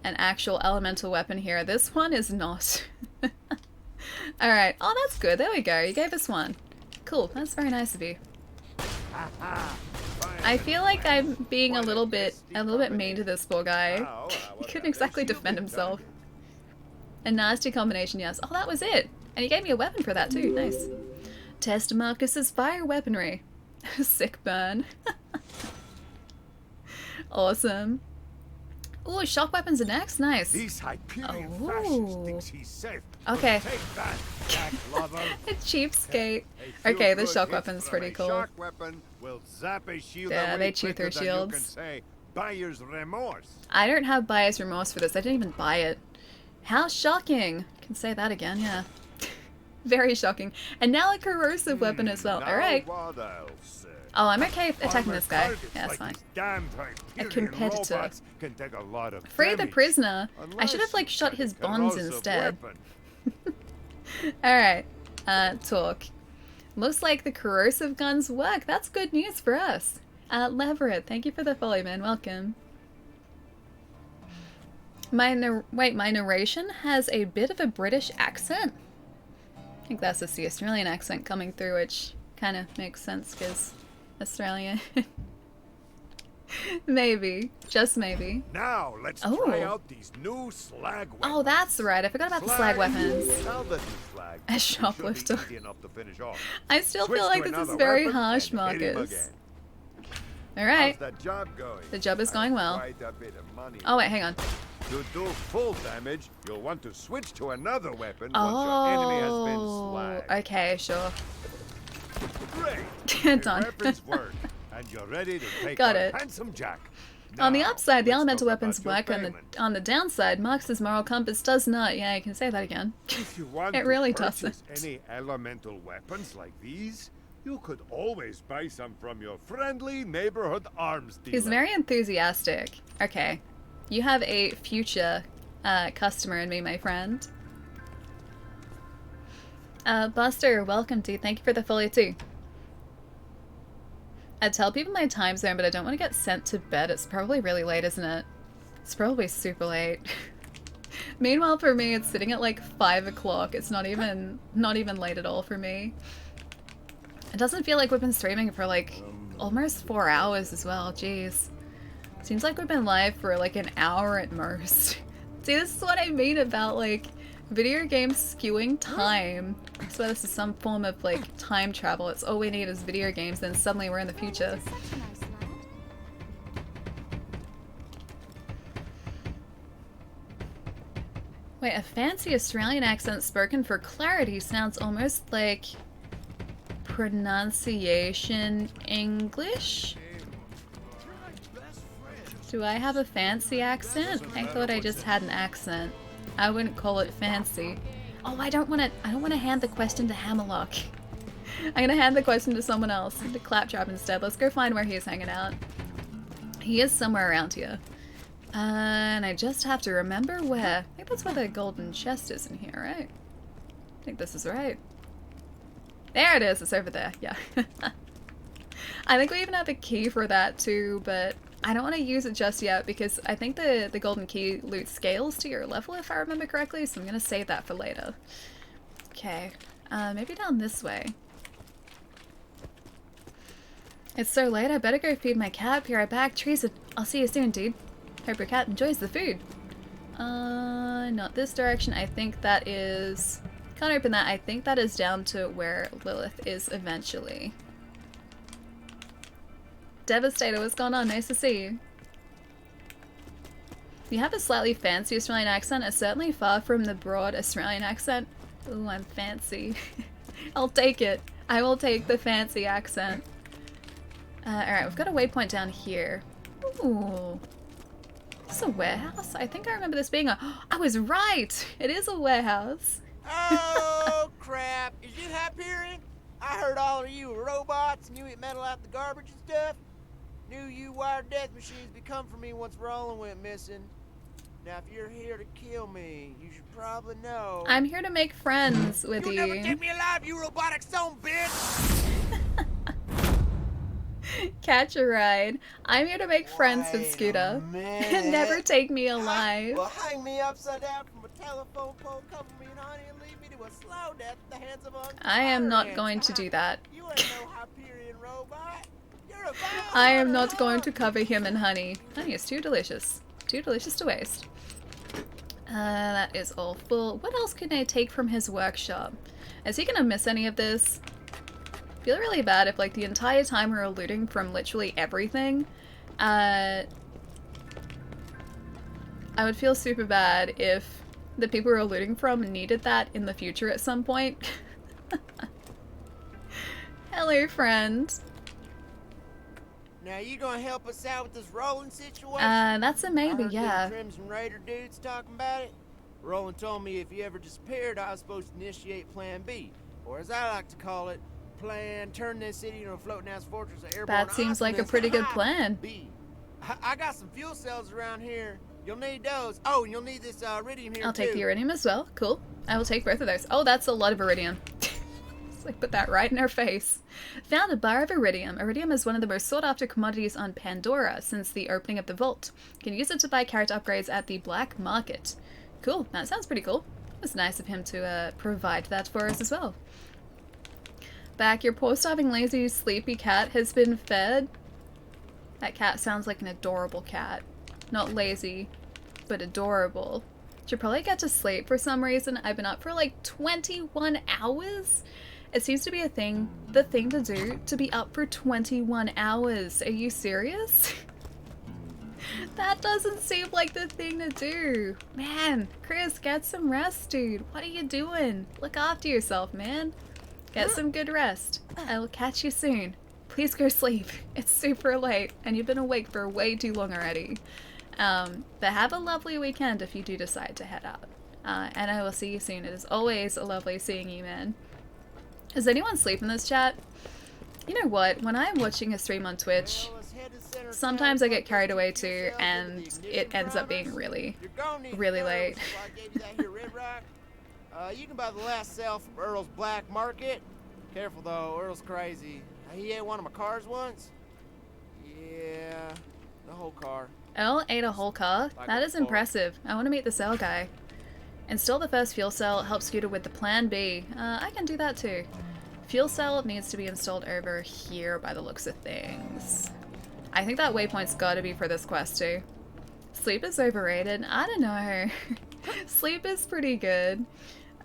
actual elemental weapon here. This one is not. Alright, oh that's good, there we go, you gave us one. Cool, that's very nice of you. I feel like I'm being a little bit mean to this poor guy. He couldn't exactly defend himself. A nasty combination, yes. Oh, that was it! And he gave me a weapon for that too, nice. Test Marcus's fire weaponry. Sick burn. Awesome. Ooh, shock weapons are next, nice. These Hyperion fascists thinks he's safe. Okay. Take that, Jack lover. A cheapskate. Okay, the shock weapon's pretty cool. Shock weapon will zap a shield Yeah, away they chew quicker through than you can shields. say buyer's remorse. I don't have buyer's remorse for this. I didn't even buy it. How shocking. Can say that again, yeah. Very shocking. And now a corrosive weapon as well. Alright. What else? Oh, I'm okay attacking this guy. Yeah, that's fine. Damn A competitor. robots can take a lot of Free the damage, prisoner. I should have like shot his bonds instead. Alright. Talk. Looks like the corrosive guns work. That's good news for us. Leverett, thank you for the follow, man. Welcome. My narration has a bit of a British accent. I think that's just the Australian accent coming through, which kind of makes sense because Australia. Maybe. Just maybe. Now let's try out these new slag weapons. Oh, that's right. I forgot about the slag weapons. A shoplifter. I still feel like this is very harsh, Marcus. Alright. The job is going well. Oh, wait, hang on. To do full damage, you'll want to switch to another weapon once your enemy has been slagged. Okay, sure. Great. Done. Weapons work, and you're ready to take Got on it. Handsome Jack. On the upside, the elemental weapons work. On the downside, Marx's moral compass does not. Yeah, you can say that again. If you want It really to purchase doesn't. any elemental weapons like these, you could always buy some from your friendly neighborhood arms dealer. He's very enthusiastic. Okay. You have a future customer in me, my friend. Buster, welcome to. Thank you for the follow too. I tell people my time zone, but I don't want to get sent to bed. It's probably really late, isn't it? It's probably super late. Meanwhile, for me, it's sitting at like 5 o'clock. It's not even late at all for me. It doesn't feel like we've been streaming for like almost 4 hours as well. Jeez. Seems like we've been live for like an hour at most. See, this is what I mean about like video games skewing time. So this is some form of like time travel. It's all we need is video games, then suddenly we're in the future. Wait, a fancy Australian accent spoken for clarity sounds almost like pronunciation English? Do I have a fancy accent? I thought I just had an accent. I wouldn't call it fancy. Oh, I don't want to hand the question to Hammerlock. I'm gonna hand the question to someone else, to Claptrap instead. Let's go find where he is hanging out. He is somewhere around here. And I just have to remember where. I think that's where the golden chest is in here, right? I think this is right. There it is, it's over there, yeah. I think we even have a key for that too, but I don't want to use it just yet because I think the golden key loot scales to your level if I remember correctly, so I'm going to save that for later. Okay, maybe down this way. It's so late, I better go feed my cat. Be right back. Teresa, I'll see you soon, dude. Hope your cat enjoys the food. Not this direction. I think that is... Can't open that. I think that is down to where Lilith is eventually. Devastator, what's going on? Nice to see you. You have a slightly fancy Australian accent. It's certainly far from the broad Australian accent. Ooh, I'm fancy. I'll take it. I will take the fancy accent. Alright, we've got a waypoint down here. Ooh. Is this a warehouse? I think I remember this being a... I was right! It is a warehouse. Oh, crap. Is it Hyperion? I heard all of you were robots and you eat metal out the garbage and stuff. Knew you wired death machines would come for me once Roland went missing. Now, if you're here to kill me, you should probably know. I'm here to make friends with you. You'll never take me alive, you robotic son bitch! Catch a ride. I'm here to make friends with Scooter. Never take me alive. Well, hang me upside down from a telephone pole, cover me in honey, and leave me to a slow death at the hands of I am not going to do that. You ain't no Hyperion robot. You're a I am not going to cover him in honey. Honey is too delicious. Too delicious to waste. That is all full. What else can I take from his workshop? Is he gonna miss any of this? I feel really bad if like the entire time we're looting from literally everything. I would feel super bad if the people we're looting from needed that in the future at some point. Hello, friend. Now you gonna help us out with this Roland situation? That's a maybe, yeah. Crimson Raider dudes talking about it. Roland told me if you ever disappeared, I was supposed to initiate Plan B, or as I like to call it, plan, turn this city into a floating ass fortress of airborne That seems like a awesomeness. pretty good plan. I got some fuel cells around here. You'll need those. Oh, and you'll need this iridium here I'll take too. the iridium as well. Cool. I will take both of those. Oh, that's a lot of iridium. So I put that right in her face. Found a bar of iridium. Iridium is one of the most sought after commodities on Pandora since the opening of the vault. You can use it to buy character upgrades at the black market. Cool. That sounds pretty cool. It was nice of him to provide that for us as well. Back, your poor starving lazy sleepy cat has been fed. That cat sounds like an adorable cat. Not lazy, but adorable. Should probably get to sleep for some reason. I've been up for like 21 hours. It seems to be a thing, the thing to do, to be up for 21 hours. Are you serious? That doesn't seem like the thing to do. Man, Chris, get some rest, dude. What are you doing? Look after yourself, man. Get some good rest. I will catch you soon. Please go sleep. It's super late, and you've been awake for way too long already. But have a lovely weekend if you do decide to head out. And I will see you soon. It is always a lovely seeing you, man. Does anyone sleep in this chat? You know what? When I'm watching a stream on Twitch, sometimes I get carried away too, and it ends up being really, really late. You can buy the last sale from Earl's black market. Careful though, Earl's crazy. He ate one of my cars once. Yeah, the whole car. Earl ate a whole car? That is impressive. I want to meet the cell guy. Install the first fuel cell, help Scooter with the plan B. I can do that too. Fuel cell needs to be installed over here by the looks of things. I think that waypoint's gotta be for this quest too. Sleep is overrated? I don't know. Sleep is pretty good.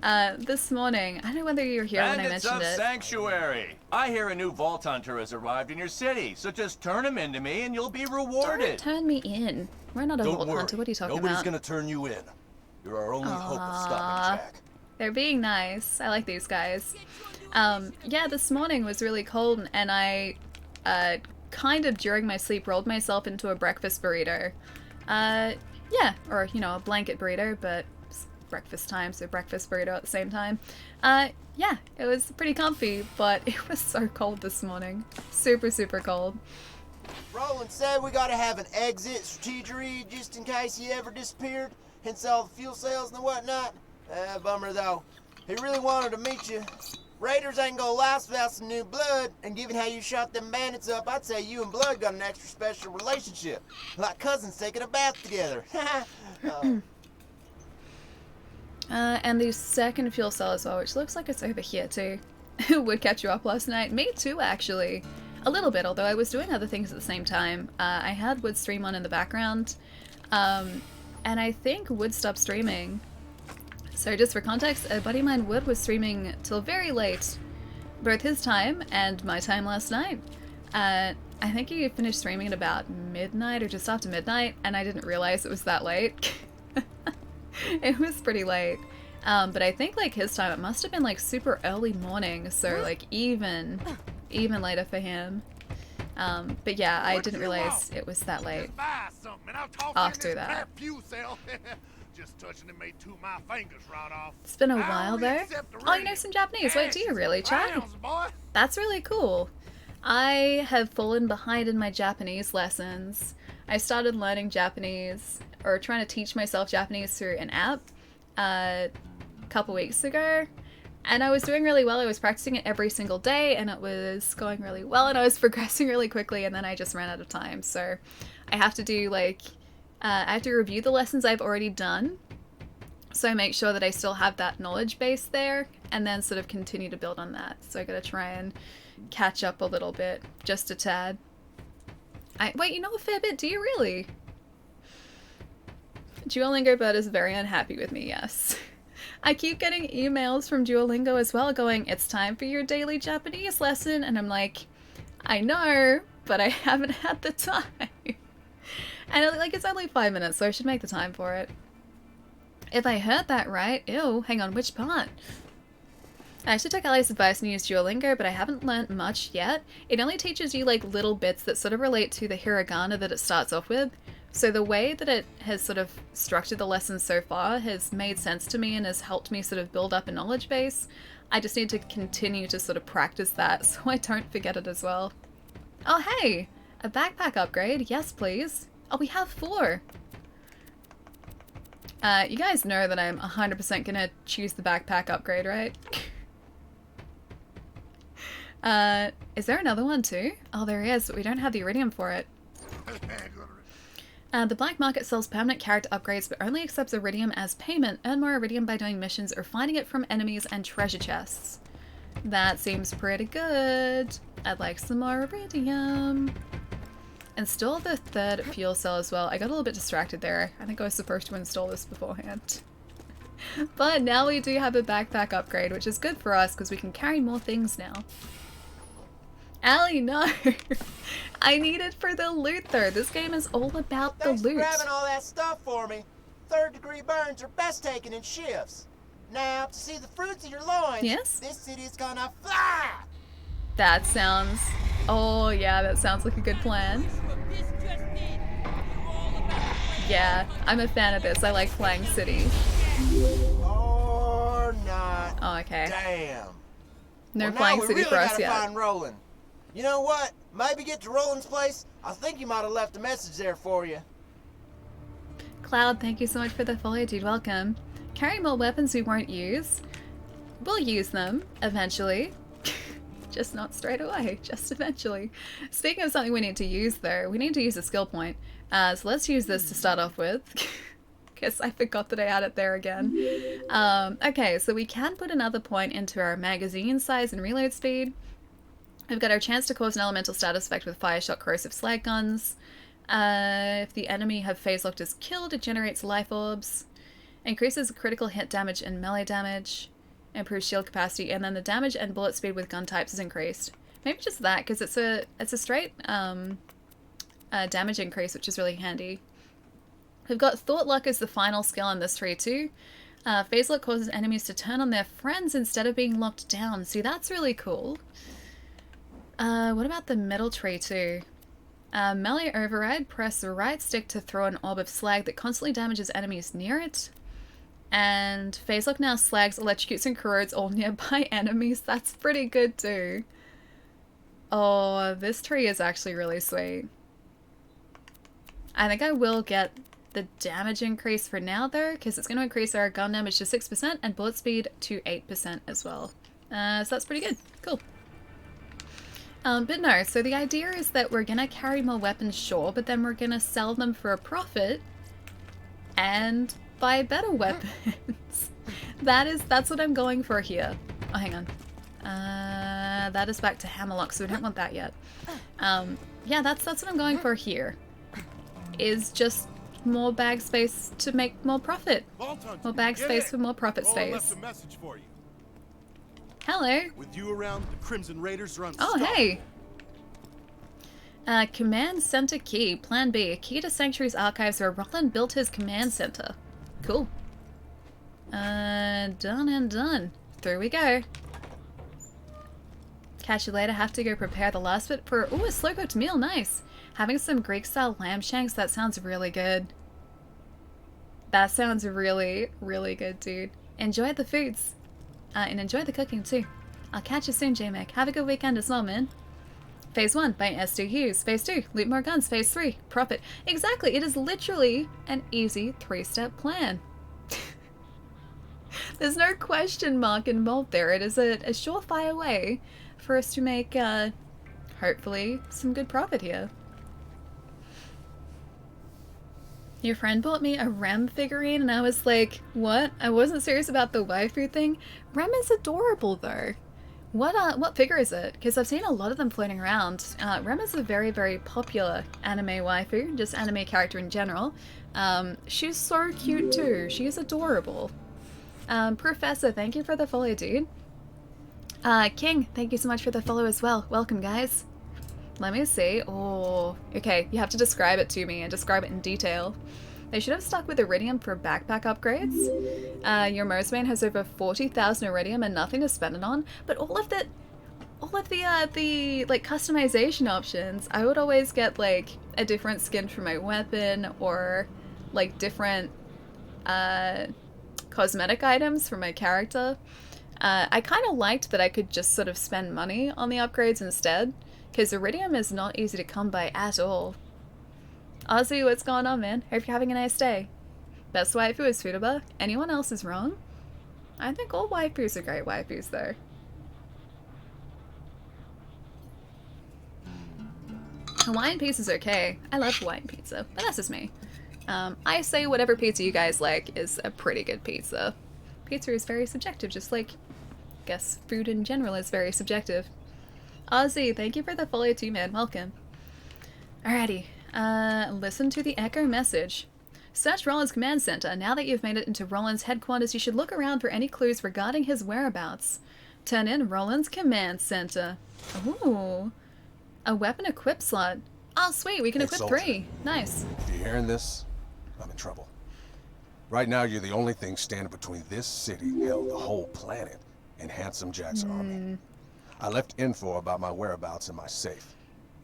This morning, I don't know whether you were here when I mentioned it. Sanctuary! I hear a new Vault Hunter has arrived in your city, so just turn him into me and you'll be rewarded. Don't turn me in. We're not a Vault Hunter, what are you talking about? Nobody's gonna turn you in. You're our only hope of stopping Jack. They're being nice. I like these guys. Yeah, this morning was really cold, and I, kind of during my sleep rolled myself into a breakfast burrito. Yeah, or, you know, a blanket burrito, but it's breakfast time, so breakfast burrito at the same time. Yeah, it was pretty comfy, but it was so cold this morning. Super, super cold. Roland said we gotta have an exit strategy just in case he ever disappeared, hence all the fuel cells and whatnot. Bummer though. He really wanted to meet you. Raiders ain't gonna last without some new blood, and given how you shot them bandits up, I'd say you and Blood got an extra special relationship. Like cousins taking a bath together. And the second fuel cell as well, which looks like it's over here too. Would catch you up last night. Me too, actually. A little bit, although I was doing other things at the same time. I had Wood stream on in the background, and I think Wood stopped streaming. So just for context, a buddy of mine, Wood, was streaming till very late, both his time and my time last night. I think he finished streaming at about midnight or just after midnight, and I didn't realize it was that late. It was pretty late. But I think like his time, it must have been like super early morning, so like even later for him. But yeah, I didn't realize it was that late. After that. Just touching it made two of my fingers rot off. It's been a while though. Oh, you know some Japanese? Wait, do you really, Chad? That's really cool. I have fallen behind in my Japanese lessons. I started learning Japanese, or trying to teach myself Japanese through an app a couple weeks ago. And I was doing really well. I was practicing it every single day, and it was going really well, and I was progressing really quickly, and then I just ran out of time. So I have to do like... I have to review the lessons I've already done, so I make sure that I still have that knowledge base there, and then sort of continue to build on that. So I gotta try and catch up a little bit, just a tad. Wait, you know a fair bit, do you really? Duolingo Bird is very unhappy with me, yes. I keep getting emails from Duolingo as well going, it's time for your daily Japanese lesson, and I'm like, I know, but I haven't had the time. And like it's only 5 minutes, so I should make the time for it. If I heard that right, ew, hang on, which part? I should take Ali's advice and use Duolingo, but I haven't learnt much yet. It only teaches you like little bits that sort of relate to the hiragana that it starts off with, So the way that it has sort of structured the lessons so far has made sense to me and has helped me sort of build up a knowledge base. I just need to continue to sort of practice that so I don't forget it as well. Oh hey! A backpack upgrade, yes please. Oh, we have 4. You guys know that I'm 100% gonna choose the backpack upgrade, right? Is there another one too? Oh, there is, but we don't have the iridium for it. The black market sells permanent character upgrades, but only accepts iridium as payment. Earn more iridium by doing missions or finding it from enemies and treasure chests. That seems pretty good. I'd like some more iridium. Install the 3rd fuel cell as well. I got a little bit distracted there. I think I was supposed to install this beforehand. But now we do have a backpack upgrade, which is good for us because we can carry more things now. Allie, no! I need it for the loot though. This game is all about the loot. Thanks for grabbing all that stuff for me. 3rd-degree burns are best taken in shifts. Now, to see the fruits of your loins, yes? This city's gonna fly! That sounds... Oh yeah, that sounds like a good plan. Yeah, I'm a fan of this. I like flying cities. Or not. Oh, okay. Damn. No well, flying city really for us gotta yet. Find Roland. You know what? Maybe get to Roland's place. I think he might have left a message there for you. Cloud, thank you so much for the follow, dude. Welcome. Carry more weapons we won't use. We'll use them eventually. Just not straight away, just eventually. Speaking of something we need to use though, we need to use a skill point. So let's use this to start off with. Guess I forgot that I had it there again. Okay, so we can put another point into our magazine size and reload speed. We've got our chance to cause an elemental status effect with fire shot corrosive slag guns. If the enemy have phase locked is killed, it generates life orbs. Increases critical hit damage and melee damage. Improves shield capacity, and then the damage and bullet speed with gun types is increased. Maybe just that, because it's a straight damage increase, which is really handy. We've got Thought Luck as the final skill in this tree too. Phase Lock causes enemies to turn on their friends instead of being locked down. See, that's really cool. What about the middle tree too? Melee Override, press the right stick to throw an orb of slag that constantly damages enemies near it. And Phase Lock now slags, electrocutes, and corrodes all nearby enemies. That's pretty good too. Oh, this tree is actually really sweet. I think I will get the damage increase for now though, because it's going to increase our gun damage to 6% and bullet speed to 8% as well. So that's pretty good. Cool. But no, so the idea is that we're going to carry more weapons, sure, but then we're going to sell them for a profit and buy better weapons. That's what I'm going for here. Oh, hang on. That is back to Hammerlock, so we don't want that yet. Yeah, that's what I'm going for here. Is just more bag space to make more profit. More bag space for more profit space. Left a message for you. Hello. With you around, the Crimson Raiders are unstoppable. Oh, hey. Command Center Key. Plan B. A key to Sanctuary's archives where Roland built his command center. Cool. Done and done. Through we go. Catch you later. Have to go prepare the last bit for... Ooh, a slow-cooked meal. Nice. Having some Greek-style lamb shanks. That sounds really good. That sounds really, really good, dude. Enjoy the foods. And enjoy the cooking, too. I'll catch you soon, J-Mac. Have a good weekend as well, man. Phase 1, buy S2 Hughes. Phase 2, loot more guns. Phase 3, profit. Exactly, it is literally an easy 3-step plan. There's no question mark involved there. It is a surefire way for us to make, hopefully, some good profit here. Your friend bought me a Rem figurine and I was like, what? I wasn't serious about the waifu thing. Rem is adorable though. What figure is it? Because I've seen a lot of them floating around. Rem is a very, very popular anime waifu, just anime character in general. She's so cute too. She is adorable. Professor, thank you for the follow, dude. King, thank you so much for the follow as well. Welcome, guys. Let me see. Oh, okay. You have to describe it to me and describe it in detail. They should have stuck with iridium for backpack upgrades. Your Mosman has over 40,000 iridium and nothing to spend it on, but all of with the like customization options, I would always get like a different skin for my weapon or like different cosmetic items for my character. I kind of liked that I could just sort of spend money on the upgrades instead, because iridium is not easy to come by at all. Ozzy, what's going on, man? Hope you're having a nice day. Best waifu is Futaba. Anyone else is wrong? I think all waifus are great waifus, though. Hawaiian pizza's okay. I love Hawaiian pizza, but that's just me. I say whatever pizza you guys like is a pretty good pizza. Pizza is very subjective, just like, I guess, food in general is very subjective. Ozzy, thank you for the follow too, man. Welcome. Alrighty. Listen to the echo message. Search Roland's command center. Now that you've made it into Roland's headquarters, you should look around for any clues regarding his whereabouts. Turn in Roland's command center. Ooh. A weapon equip slot. Oh, sweet. We can equip 3. Nice. If you're hearing this, I'm in trouble. Right now, you're the only thing standing between this city, hell, the whole planet, and Handsome Jack's army. I left info about my whereabouts in my safe.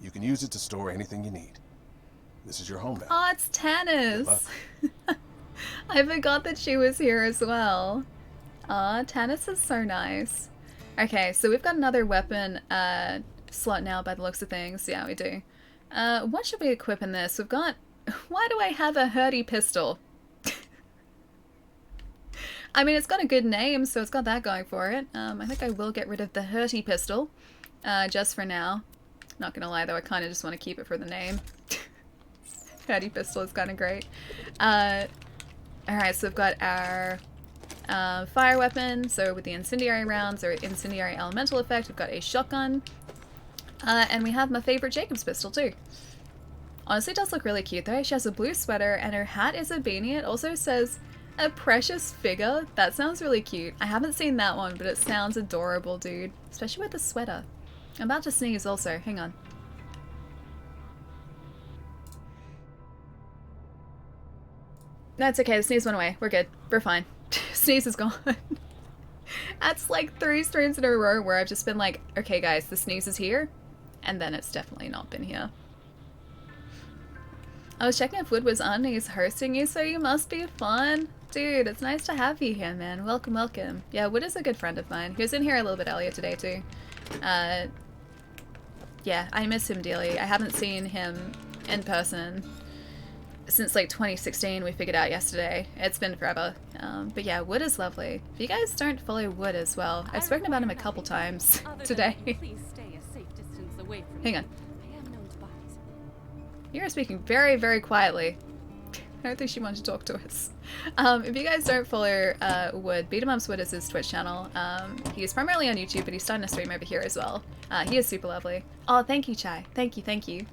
You can use it to store anything you need. This is your home now. Oh, it's Tannis. I forgot that she was here as well. Aw, Tannis is so nice. Okay, so we've got another weapon slot now by the looks of things. Yeah, we do. What should we equip in this? We've got... Why do I have a Hurdy pistol? I mean, it's got a good name, so it's got that going for it. I think I will get rid of the Hurdy pistol, just for now. Not gonna lie, though, I kind of just want to keep it for the name. Hurdy pistol is kind of great. Alright, so we've got our fire weapon, so with the incendiary rounds, or incendiary elemental effect, we've got a shotgun. And we have my favorite Jacob's pistol, too. Honestly, it does look really cute, though. She has a blue sweater, and her hat is a beanie. It also says... A precious figure? That sounds really cute. I haven't seen that one, but it sounds adorable, dude. Especially with the sweater. I'm about to sneeze also. Hang on. That's okay. The sneeze went away. We're good. We're fine. Sneeze is gone. That's like 3 streams in a row where I've just been like, okay guys, the sneeze is here. And then it's definitely not been here. I was checking if Wood was on. He's hosting you, so you must be fun. Dude, it's nice to have you here, man. Welcome, welcome. Yeah, Wood is a good friend of mine. He was in here a little bit earlier today, too. Yeah, I miss him dearly. I haven't seen him in person since, like, 2016. We figured out yesterday. It's been forever. But yeah, Wood is lovely. If you guys don't follow Wood as well, I've spoken about him a couple times today. Hang on. You're speaking very, very quietly. I don't think she wanted to talk to us. If you guys don't follow Wood, Beatemumps Wood is his Twitch channel. He's primarily on YouTube, but he's starting to stream over here as well. He is super lovely. Oh, thank you, Chai. Thank you, thank you.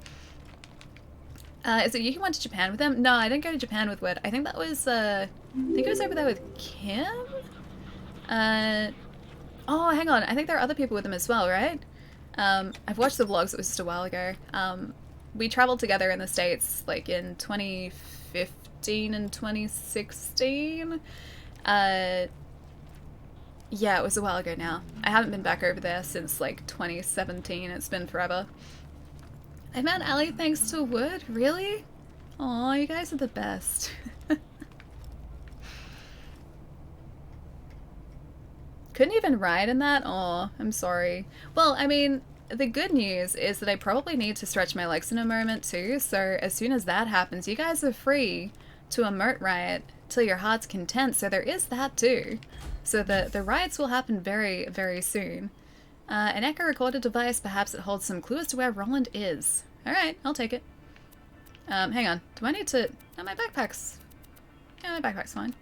Is it you who went to Japan with him? No, I didn't go to Japan with Wood. I think that was, I think it was over there with Kim? Oh, hang on. I think there are other people with him as well, right? I've watched the vlogs. It was just a while ago. We traveled together in the States, like, in 2015 and 2016. Yeah, it was a while ago now. I haven't been back over there since, like, 2017. It's been forever. I met Allie thanks to Wood? Really? Aw, you guys are the best. Couldn't even ride in that? Aw, I'm sorry. Well, I mean... The good news is that I probably need to stretch my legs in a moment too, so as soon as that happens, you guys are free to emote riot till your heart's content, so there is that too. So the riots will happen very, very soon. An echo recorder device, perhaps it holds some clue as to where Roland is. Alright, I'll take it. Hang on, do I need to... No, my backpack's... Yeah, my backpack's fine.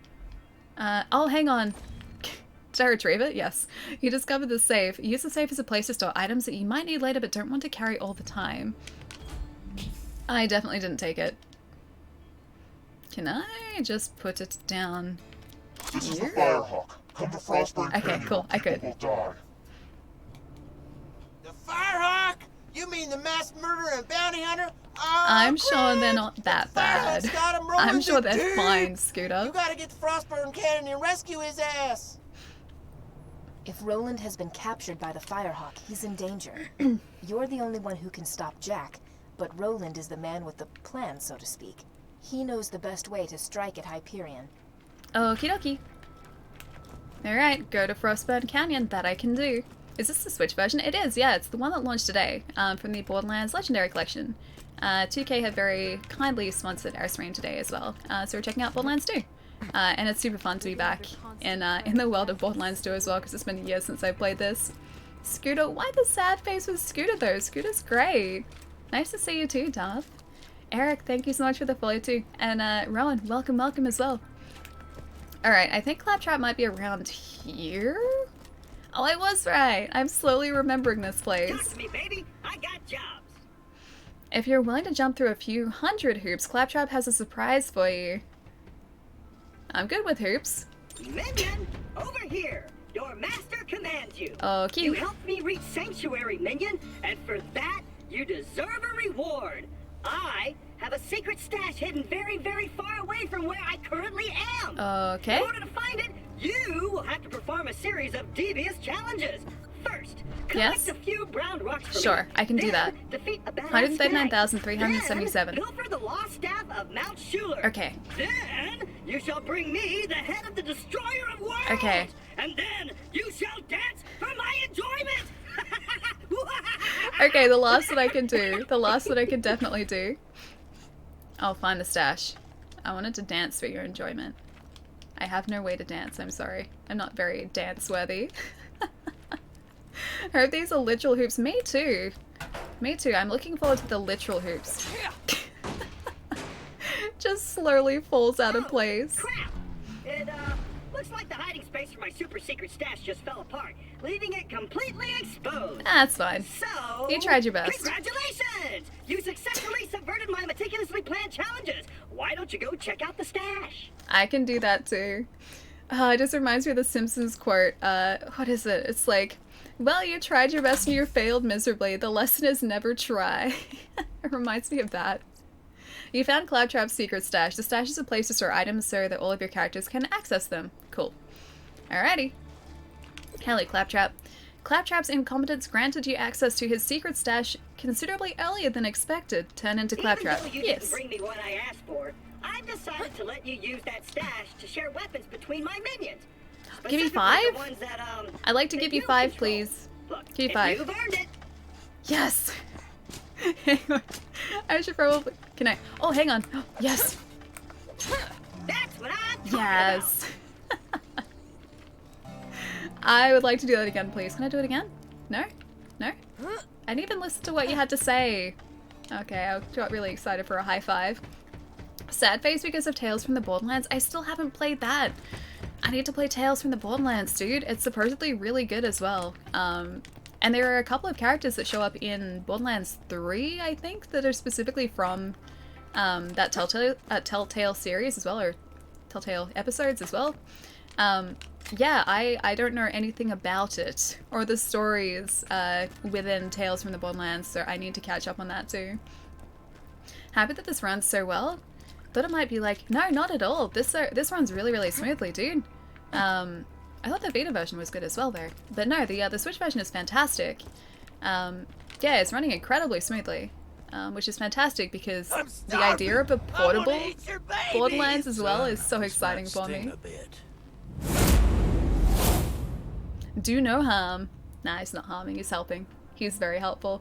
Oh, hang on. Did I retrieve it? Yes. You discovered the safe. Use the safe as a place to store items that you might need later but don't want to carry all the time. I definitely didn't take it. Can I just put it down This is the Firehawk. Come to Frostburn Okay, Canyon cool. I could. Will die. The Firehawk? You mean the mass murderer and bounty hunter? Oh, I'm sure they're not that bad. Got him rolling I'm sure the they're deep. fine, Scooter. You gotta get to Frostburn Canyon and rescue his ass. If Roland has been captured by the Firehawk, he's in danger. You're the only one who can stop Jack, but Roland is the man with the plan, so to speak. He knows the best way to strike at Hyperion. Okie dokie. Alright, go to Frostburn Canyon. That I can do. Is this the Switch version? It is, yeah. It's the one that launched today from the Borderlands Legendary Collection. 2K have very kindly sponsored our stream today as well. So we're checking out Borderlands 2. And it's super fun to be back in the world of Borderlands 2 as well, because it's been a year since I played this. Scooter, why the sad face with Scooter though? Scooter's great. Nice to see you too, Darth. Eric, thank you so much for the follow too. And Rowan, welcome as well. Alright, I think Claptrap might be around here? Oh, I was right. I'm slowly remembering this place. Talk to me, baby. I got jobs. If you're willing to jump through a few hundred hoops, Claptrap has a surprise for you. I'm good with hoops. Minion, over here. Your master commands you. Okay. You helped me reach Sanctuary, Minion, and for that, you deserve a reward. I have a secret stash hidden very, very far away from where I currently am. Okay. In order to find it, you will have to perform a series of devious challenges. First, collect a few brown rocks from Sure, I can do that. Defeat a badass 139,377. Pilfer the lost staff of Mount Schuler. Okay. Then you shall bring me the head of the Destroyer of Worlds. Okay. And then you shall dance for my enjoyment. Okay, the last that I can do. The last that I can definitely do. I'll find the stash. I wanted to dance for your enjoyment. I have no way to dance, I'm sorry. I'm not very dance-worthy. I hope these are literal hoops. Me too. Me too. I'm looking forward to the literal hoops. Just slowly falls out of place. Crap! It, looks like the hiding space for my super secret stash just fell apart, leaving it completely exposed. That's fine. So, you tried your best. Congratulations! You successfully subverted my meticulously planned challenges. Why don't you go check out the stash? I can do that too. It just reminds me of the Simpsons quote. What is it? It's like, well, you tried your best and you failed miserably. The lesson is never try. It reminds me of that. You found Claptrap's secret stash. The stash is a place to store items so that all of your characters can access them. Cool. Alrighty. Hello, Claptrap. Claptrap's incompetence granted you access to his secret stash considerably earlier than expected. Turn into Claptrap. Even though you didn't bring me what I asked for, I've decided to let you use that stash to share weapons between my minions. Give you 5? I'd like to give you 5, please. Look, give you 5. You've earned it. Yes! Hang on. I should probably... Can I... Oh, hang on. Yes! That's what I'm talking Yes! I would like to do that again, please. Can I do it again? No? No? I didn't even listen to what you had to say. Okay, I got really excited for a high five. Sad face because of Tales from the Borderlands. I still haven't played that. I need to play Tales from the Borderlands, dude. It's supposedly really good as well. And there are a couple of characters that show up in Borderlands 3, I think, that are specifically from that Telltale series as well, or Telltale episodes as well. Yeah, I don't know anything about it, or the stories within Tales from the Borderlands, so I need to catch up on that too. Happy that this runs so well. Thought it might be like, no, not at all. This runs really, really smoothly, dude. I thought the Vita version was good as well, though. But no, the Switch version is fantastic. Yeah, it's running incredibly smoothly, which is fantastic because the idea of a portable Borderlands as well is so exciting for me. Do no harm. Nah, he's not harming, he's helping. He's very helpful.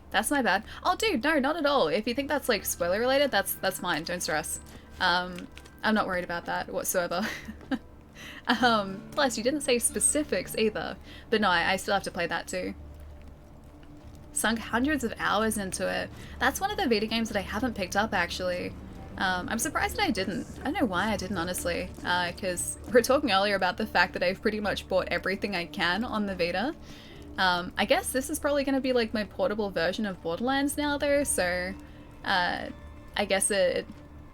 That's my bad. Oh, dude, no, not at all. If you think that's, like, spoiler related, that's fine. Don't stress. I'm not worried about that whatsoever. Plus, you didn't say specifics either. But no, I still have to play that too. Sunk hundreds of hours into it. That's one of the Vita games that I haven't picked up, actually. I'm surprised that I didn't. I don't know why I didn't, honestly. Because we were talking earlier about the fact that I've pretty much bought everything I can on the Vita. I guess this is probably going to be like my portable version of Borderlands now though, so I guess it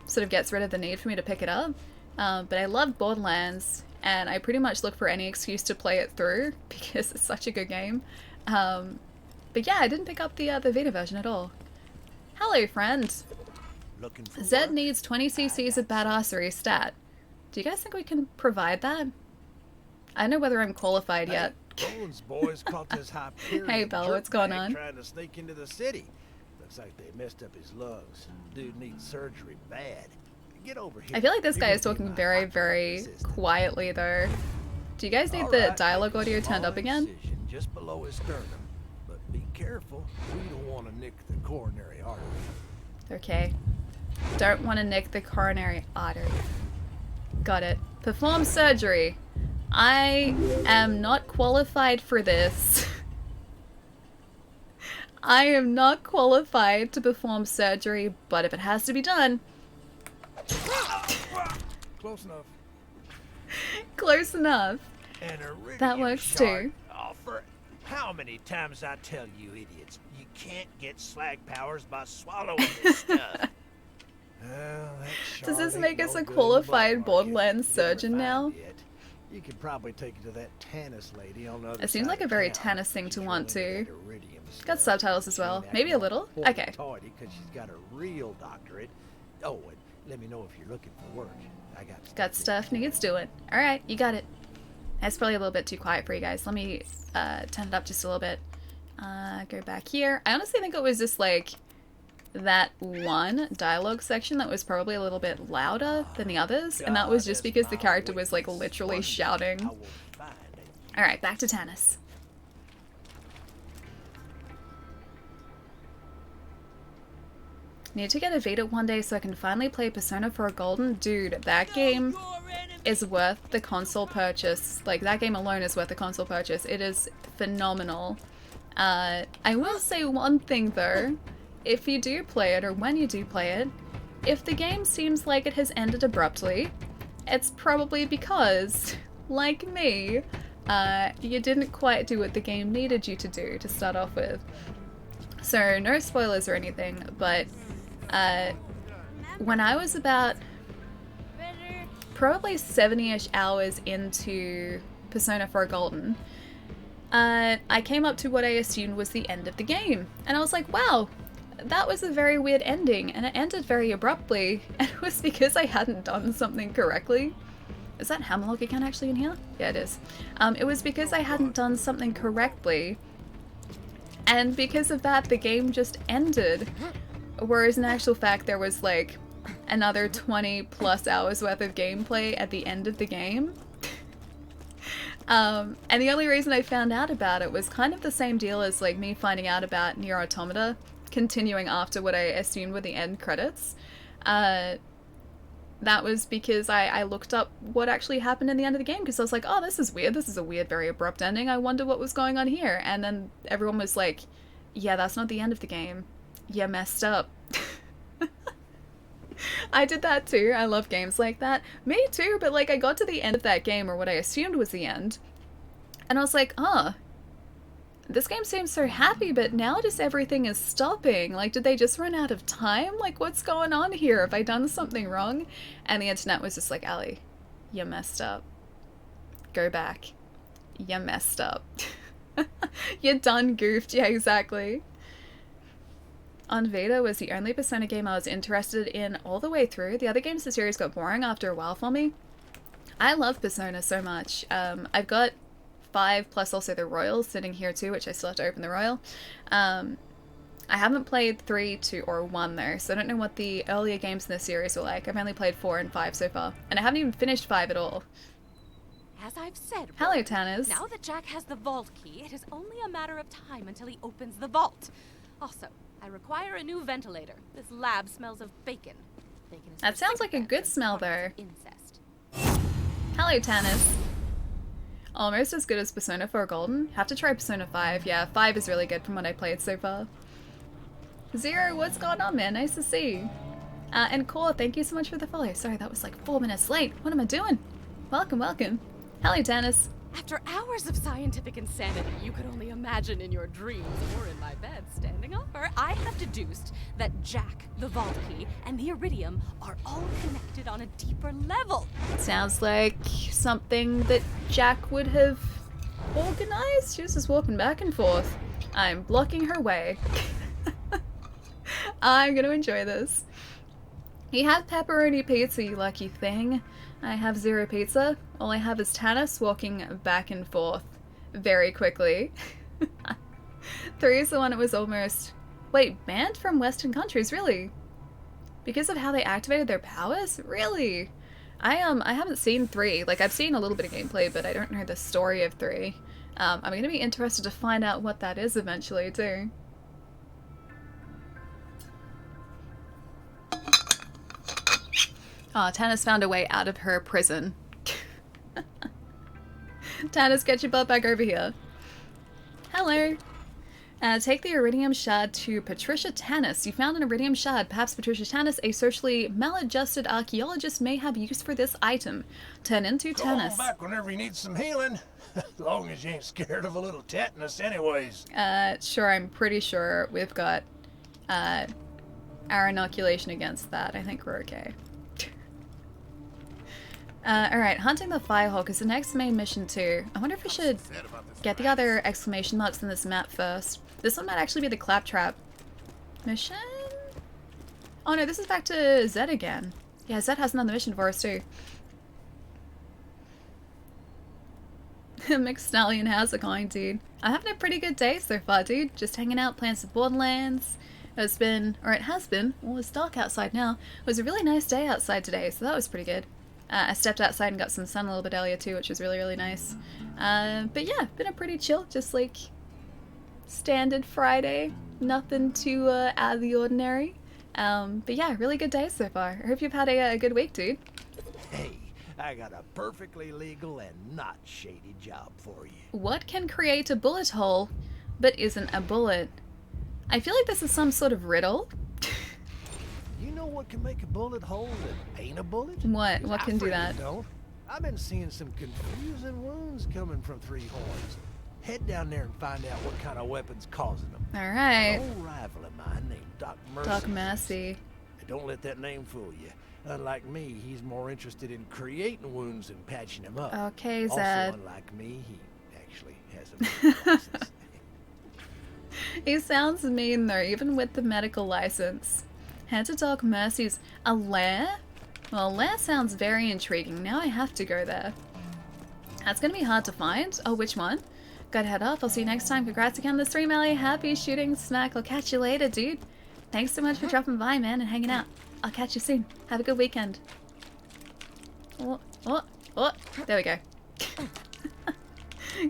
sort of gets rid of the need for me to pick it up. But I love Borderlands, and I pretty much look for any excuse to play it through because it's such a good game. But yeah, I didn't pick up the Vita version at all. Hello, friend. Zed needs 20 cc's of badassery stat. Do you guys think we can provide that? I don't know whether I'm qualified yet. Roland's boys caught this Hyperion Hey, Bella, what's going jerkbag on? trying to sneak into the city. Looks like they messed up his lungs. Dude needs surgery bad. Get over here. I feel like this guy You're is gonna be talking my very, operating very assistant. quietly though. Do you guys need All the right, dialogue make a audio turned small up again? incision just below his sternum. But be careful. We don't want to nick the coronary artery. Okay. Don't want to nick the coronary artery. Got it. Perform surgery. I am not qualified for this. I am not qualified to perform surgery, but if it has to be done... Close enough. Close enough. An iridium That works shard too. offer. How many times I tell you idiots, you can't get slag powers by swallowing this stuff. Well, that Does this shard make ain't us no a good in the qualified black Borderlands market. Never surgeon found now? it yet. You could probably take it to that Tannis lady on the other It seems side like a of very town. tennis thing to She's want really to. into that iridium Got stuff. subtitles as She well. ain't Maybe a acting little. all Okay. hoity-toity 'cause she's got a real doctorate. Oh, and let me know if you're looking for work. I got Stuff needs doing. Alright, you got it. That's probably a little bit too quiet for you guys. Let me turn it up just a little bit. Go back here. I honestly think it was just like that one dialogue section that was probably a little bit louder than the others, and that was just because the character was like literally shouting. Alright, back to Tannis. Need to get a Vita one day so I can finally play Persona 4 Golden. Dude, that game is worth the console purchase. Like, that game alone is worth the console purchase. It is phenomenal. I will say one thing though. If you do play it, or when you do play it, if the game seems like it has ended abruptly, it's probably because, like me, you didn't quite do what the game needed you to do to start off with. So, no spoilers or anything, but when I was about probably 70-ish hours into Persona 4 Golden, I came up to what I assumed was the end of the game. And I was like, wow, that was a very weird ending, and it ended very abruptly, and it was because I hadn't done something correctly. Is that Hammerlock again actually in here? Yeah, it is. It was because I hadn't done something correctly, and because of that, the game just ended. Whereas in actual fact, there was like another 20 plus hours worth of gameplay at the end of the game. And the only reason I found out about it was kind of the same deal as like me finding out about Nier Automata, continuing after what I assumed were the end credits. That was because I looked up what actually happened in the end of the game, because I was like, oh, this is weird, this is a weird, very abrupt ending, I wonder what was going on here. And then everyone was like, yeah, that's not the end of the game. You messed up. I did that too. I love games like that. Me too, but like I got to the end of that game, or what I assumed was the end, and I was like, oh, this game seems so happy, but now just everything is stopping. Like, did they just run out of time? Like, what's going on here? Have I done something wrong? And the internet was just like, Allie, you messed up. Go back. You messed up. You done goofed. Yeah, exactly. On Vita was the only Persona game I was interested in all the way through. The other games in the series got boring after a while for me. I love Persona so much. I've got 5 plus also the Royal sitting here too, which I still have to open the Royal. I haven't played 3, 2, or 1 though, so I don't know what the earlier games in the series were like. I've only played 4 and 5 so far, and I haven't even finished 5 at all. As I've said, Hello, Roland, Tannis. now that Jack has the vault key, it is only a matter of time until he opens the vault. Also, I require a new ventilator. This lab smells of bacon. Bacon is That for sounds like a sycophants good and smell targets though. of incest. Hello, Tannis. Almost as good as Persona 4 Golden. Have to try Persona 5. Yeah, 5 is really good from what I played so far. Zero, what's going on, man? Nice to see you. And Core, thank you so much for the follow. Sorry, that was like 4 minutes late. What am I doing? Welcome, welcome. Hello, Tannis. After hours of scientific insanity you could only imagine in your dreams or in my bed standing over, I have deduced that Jack, the vault key, and the iridium are all connected on a deeper level. Sounds like something that Jack would have organized. She was just walking back and forth. I'm blocking her way. I'm gonna enjoy this. You have pepperoni pizza, you lucky thing. I have 0 pizza. All I have is Tannis walking back and forth very quickly. 3 is the one that was almost... Wait, banned from Western countries, really? Because of how they activated their powers? Really? I haven't seen 3. Like, I've seen a little bit of gameplay, but I don't know the story of 3. I'm going to be interested to find out what that is eventually, too. Oh, Tannis found a way out of her prison. Tannis, get your butt back over here. Hello. Take the iridium shard to Patricia Tannis. You found an iridium shard. Perhaps Patricia Tannis, a socially maladjusted archaeologist, may have use for this item. Turn into Tannis. Come on back whenever you need some healing. As long as you ain't scared of a little tetanus anyways. Sure, I'm pretty sure we've got our inoculation against that. I think we're okay. Alright, hunting the Firehawk is the next main mission too. I wonder if we should get the other exclamation marks in this map first. This one might actually be the Claptrap mission? Oh no, this is back to Zed again. Yeah, Zed has another mission for us too. Mixed Stallion, how's it going, dude? I'm having a pretty good day so far, dude. Just hanging out, playing some Borderlands. It has been, well, it's dark outside now. It was a really nice day outside today, so that was pretty good. I stepped outside and got some sun a little bit earlier too, which was really, really nice. But yeah, been a pretty chill, just like standard Friday. Nothing too out of the ordinary. But yeah, really good day so far. I hope you've had a good week, dude. Hey, I got a perfectly legal and not shady job for you. What can create a bullet hole but isn't a bullet? I feel like this is some sort of riddle. You know what can make a bullet hole that ain't a bullet? What? What can do that? Don't. I've been seeing some confusing wounds coming from Three Horns. Head down there and find out what kind of weapon's causing them. All right. An old rival of mine named Doc Mercy. Doc Mercy. Don't let that name fool you. Unlike me, he's more interested in creating wounds than patching them up. Okay, Zed. Also, unlike me, he actually has a medical license. He sounds mean though, even with the medical license. Head to Doc Mercy's a lair? Well, a lair sounds very intriguing. Now I have to go there. That's gonna be hard to find. Oh, which one? Gotta head off. I'll see you next time. Congrats again on the stream, Ellie. Happy shooting smack. I'll catch you later, dude. Thanks so much for dropping by, man, and hanging out. I'll catch you soon. Have a good weekend. Oh, oh, oh. There we go.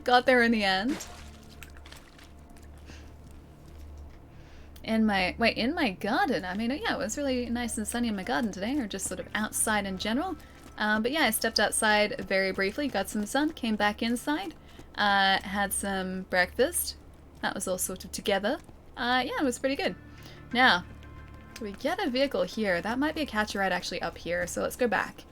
Got there in the end. In my garden. I mean, yeah, it was really nice and sunny in my garden today, or just sort of outside in general. But yeah, I stepped outside very briefly, got some sun, came back inside, had some breakfast. That was all sort of together. Yeah, it was pretty good. Now, do we get a vehicle here? That might be a catcher ride actually up here, so let's go back.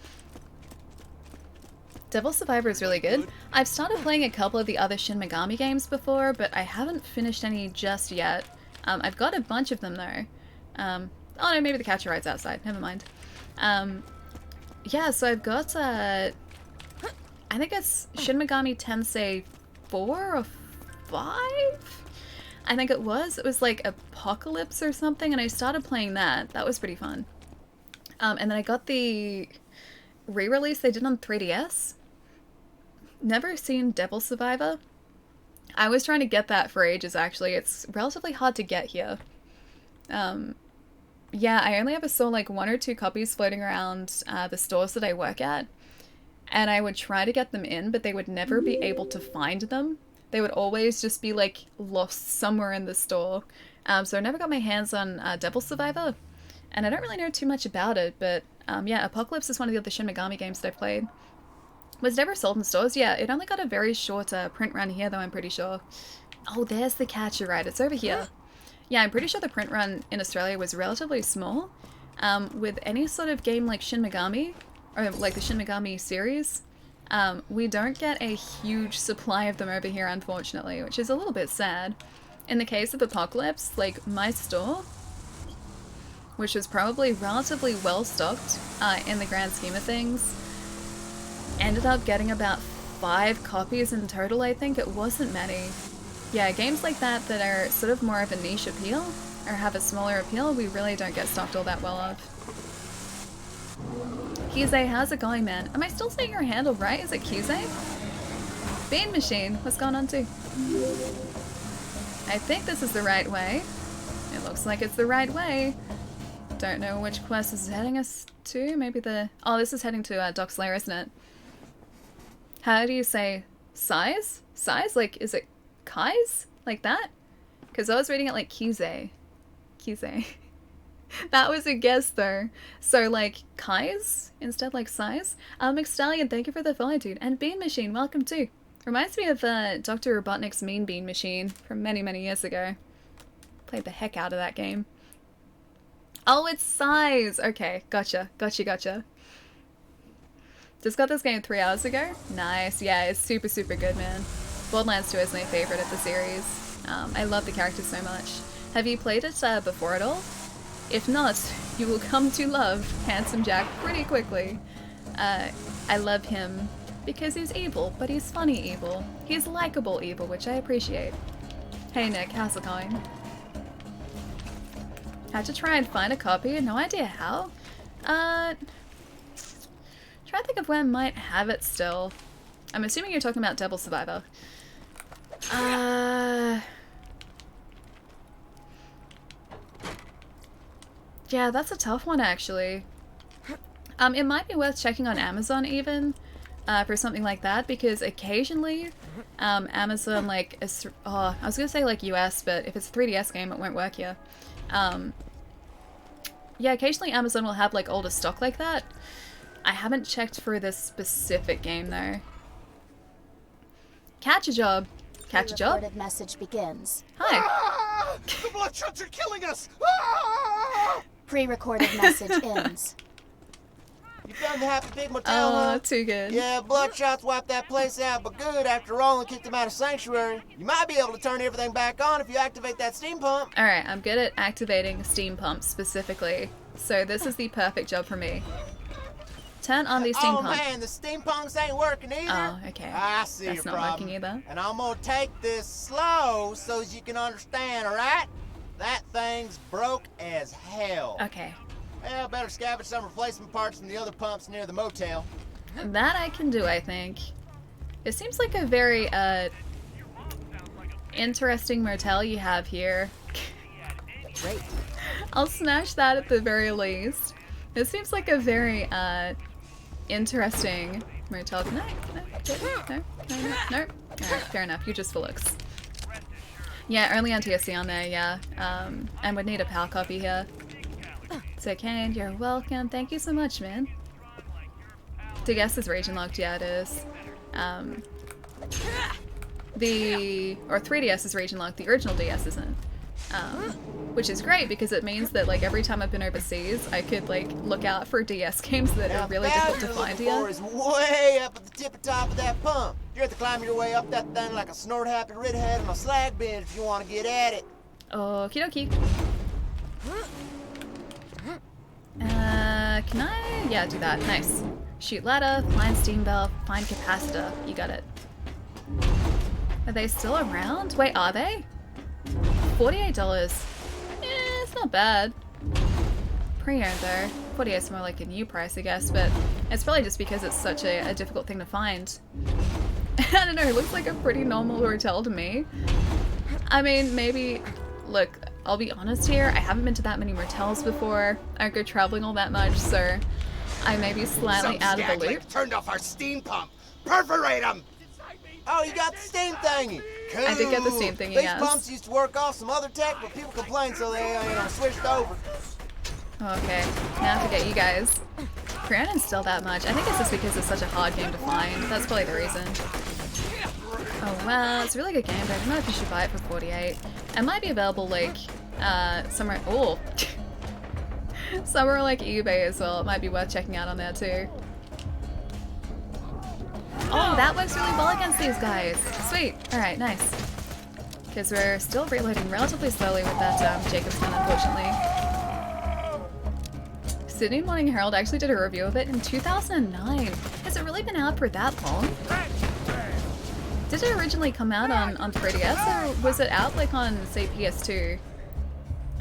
Devil Survivor is really good. I've started playing a couple of the other Shin Megami games before, but I haven't finished any just yet. I've got a bunch of them though. Oh no, maybe the catcher ride's outside. Never mind. Yeah, so I've got, I think it's Shin Megami Tensei 4 or 5? I think it was. It was like Apocalypse or something, and I started playing that. That was pretty fun. And then I got the re-release they did on 3DS. Never seen Devil Survivor. I was trying to get that for ages, actually. It's relatively hard to get here. Yeah, I only ever saw like 1 or 2 copies floating around the stores that I work at. And I would try to get them in, but they would never be able to find them. They would always just be like lost somewhere in the store. So I never got my hands on Devil Survivor. And I don't really know too much about it, but yeah, Apocalypse is one of the other Shin Megami games that I've played. Was never sold in stores. Yeah, it only got a very short print run here, though, I'm pretty sure. Oh, there's the catcher ride. It's over here. Yeah, I'm pretty sure the print run in Australia was relatively small. With any sort of game like Shin Megami, or like the Shin Megami series, we don't get a huge supply of them over here, unfortunately, which is a little bit sad. In the case of Apocalypse, like, my store, which was probably relatively well stocked in the grand scheme of things, ended up getting about 5 copies in total, I think. It wasn't many. Yeah, games like that that are sort of more of a niche appeal, or have a smaller appeal, we really don't get stocked all that well of. Kize, how's it going, man? Am I still saying your handle right? Is it Kize? Bean Machine, what's going on too? I think this is the right way. It looks like it's the right way. Don't know which quest this is heading us to. Maybe the... Oh, this is heading to Doc Slayer, isn't it? How do you say size? Size? Like, is it Kai's? Like that? Because I was reading it like Kize. Kize. That was a guess though. So like Kai's instead, like size. McStallion, thank you for the follow, dude. And Bean Machine, welcome too. Reminds me of Dr. Robotnik's Mean Bean Machine from many, many years ago. Played the heck out of that game. Oh, it's size! Okay, gotcha. Just got this game 3 hours ago. Nice, yeah, it's super, super good, man. Borderlands 2 is my favorite of the series. I love the characters so much. Have you played it before at all? If not, you will come to love Handsome Jack pretty quickly. I love him because he's evil, but he's funny evil. He's likable evil, which I appreciate. Hey Nick, how's it going? Had to try and find a copy, no idea how. Try to think of where I might have it still. I'm assuming you're talking about Devil Survivor. Yeah, that's a tough one actually. It might be worth checking on Amazon even for something like that, because occasionally Amazon, like, I was gonna say like US, but if it's a 3DS game it won't work here. Yeah, occasionally Amazon will have like older stock like that. I haven't checked for this specific game though. Catch a job. Catch a job. Recorded message begins. Hi. Ah! The Bloodshots are killing us! Ah! Pre-recorded message ends. You found the Happy Pig Motel, huh? Too good. Yeah, Bloodshots wiped that place out, but good after Roland kicked him out of Sanctuary. You might be able to turn everything back on if you activate that steam pump. Alright, I'm good at activating steam pumps specifically, so this is the perfect job for me. Turn on the steam pump. Oh man, the steam pumps ain't working either. Oh, okay. I see That's your not problem. working either. And I'm gonna take this slow so as you can understand, alright? That thing's broke as hell. Okay. Well, better scavenge some replacement parts from the other pumps near the motel. That I can do, I think. It seems like a very, interesting motel you have here. Great. I'll smash that at the very least. It seems like a very, interesting motel. No. Alright, fair enough. You're just for looks. Yeah, only on TSC on there, yeah. And would need a PAL copy here. It's okay, you're welcome. Thank you so much, man. DS is region locked, yeah it is. 3DS is region locked, the original DS isn't. Which is great because it means that like every time I've been overseas, I could like look out for DS games that are really difficult to find here. Is way up at the tippy top of that pump. You have to climb your way up that thing like a snort happy redhead on a slag bench if you want to get at it. Okie dokie. Can I? Yeah, do that. Nice. Shoot ladder, find steam valve, find capacitor. You got it. Are they still around? Wait, are they? $48. It's not bad. Pre-owned though. 48 is more like a new price, I guess, but it's probably just because it's such a difficult thing to find. I don't know, it looks like a pretty normal hotel to me. I mean, maybe... Look, I'll be honest here, I haven't been to that many motels before. I don't go traveling all that much, so I may be slightly out of the loop. Turned off our steam pump. Perforate them. Oh, you got the steam thingy. Cool. I did get the steam thingy, These yes. pumps used to work off some other tech, but people complained, so they switched over. Okay, now to get you guys. Pre-owned still that much. I think it's just because it's such a hard game to find. That's probably the reason. Oh wow, it's a really good game, but I don't know if you should buy it for 48. It might be available like somewhere. Oh, somewhere like eBay as well. It might be worth checking out on there too. Oh, that works really well against these guys. Sweet. All right, nice. Because we're still reloading relatively slowly with that Jacob's gun, unfortunately. Sydney Morning Herald actually did a review of it in 2009. Has it really been out for that long? Did it originally come out on 3DS, or was it out like on, say, PS2?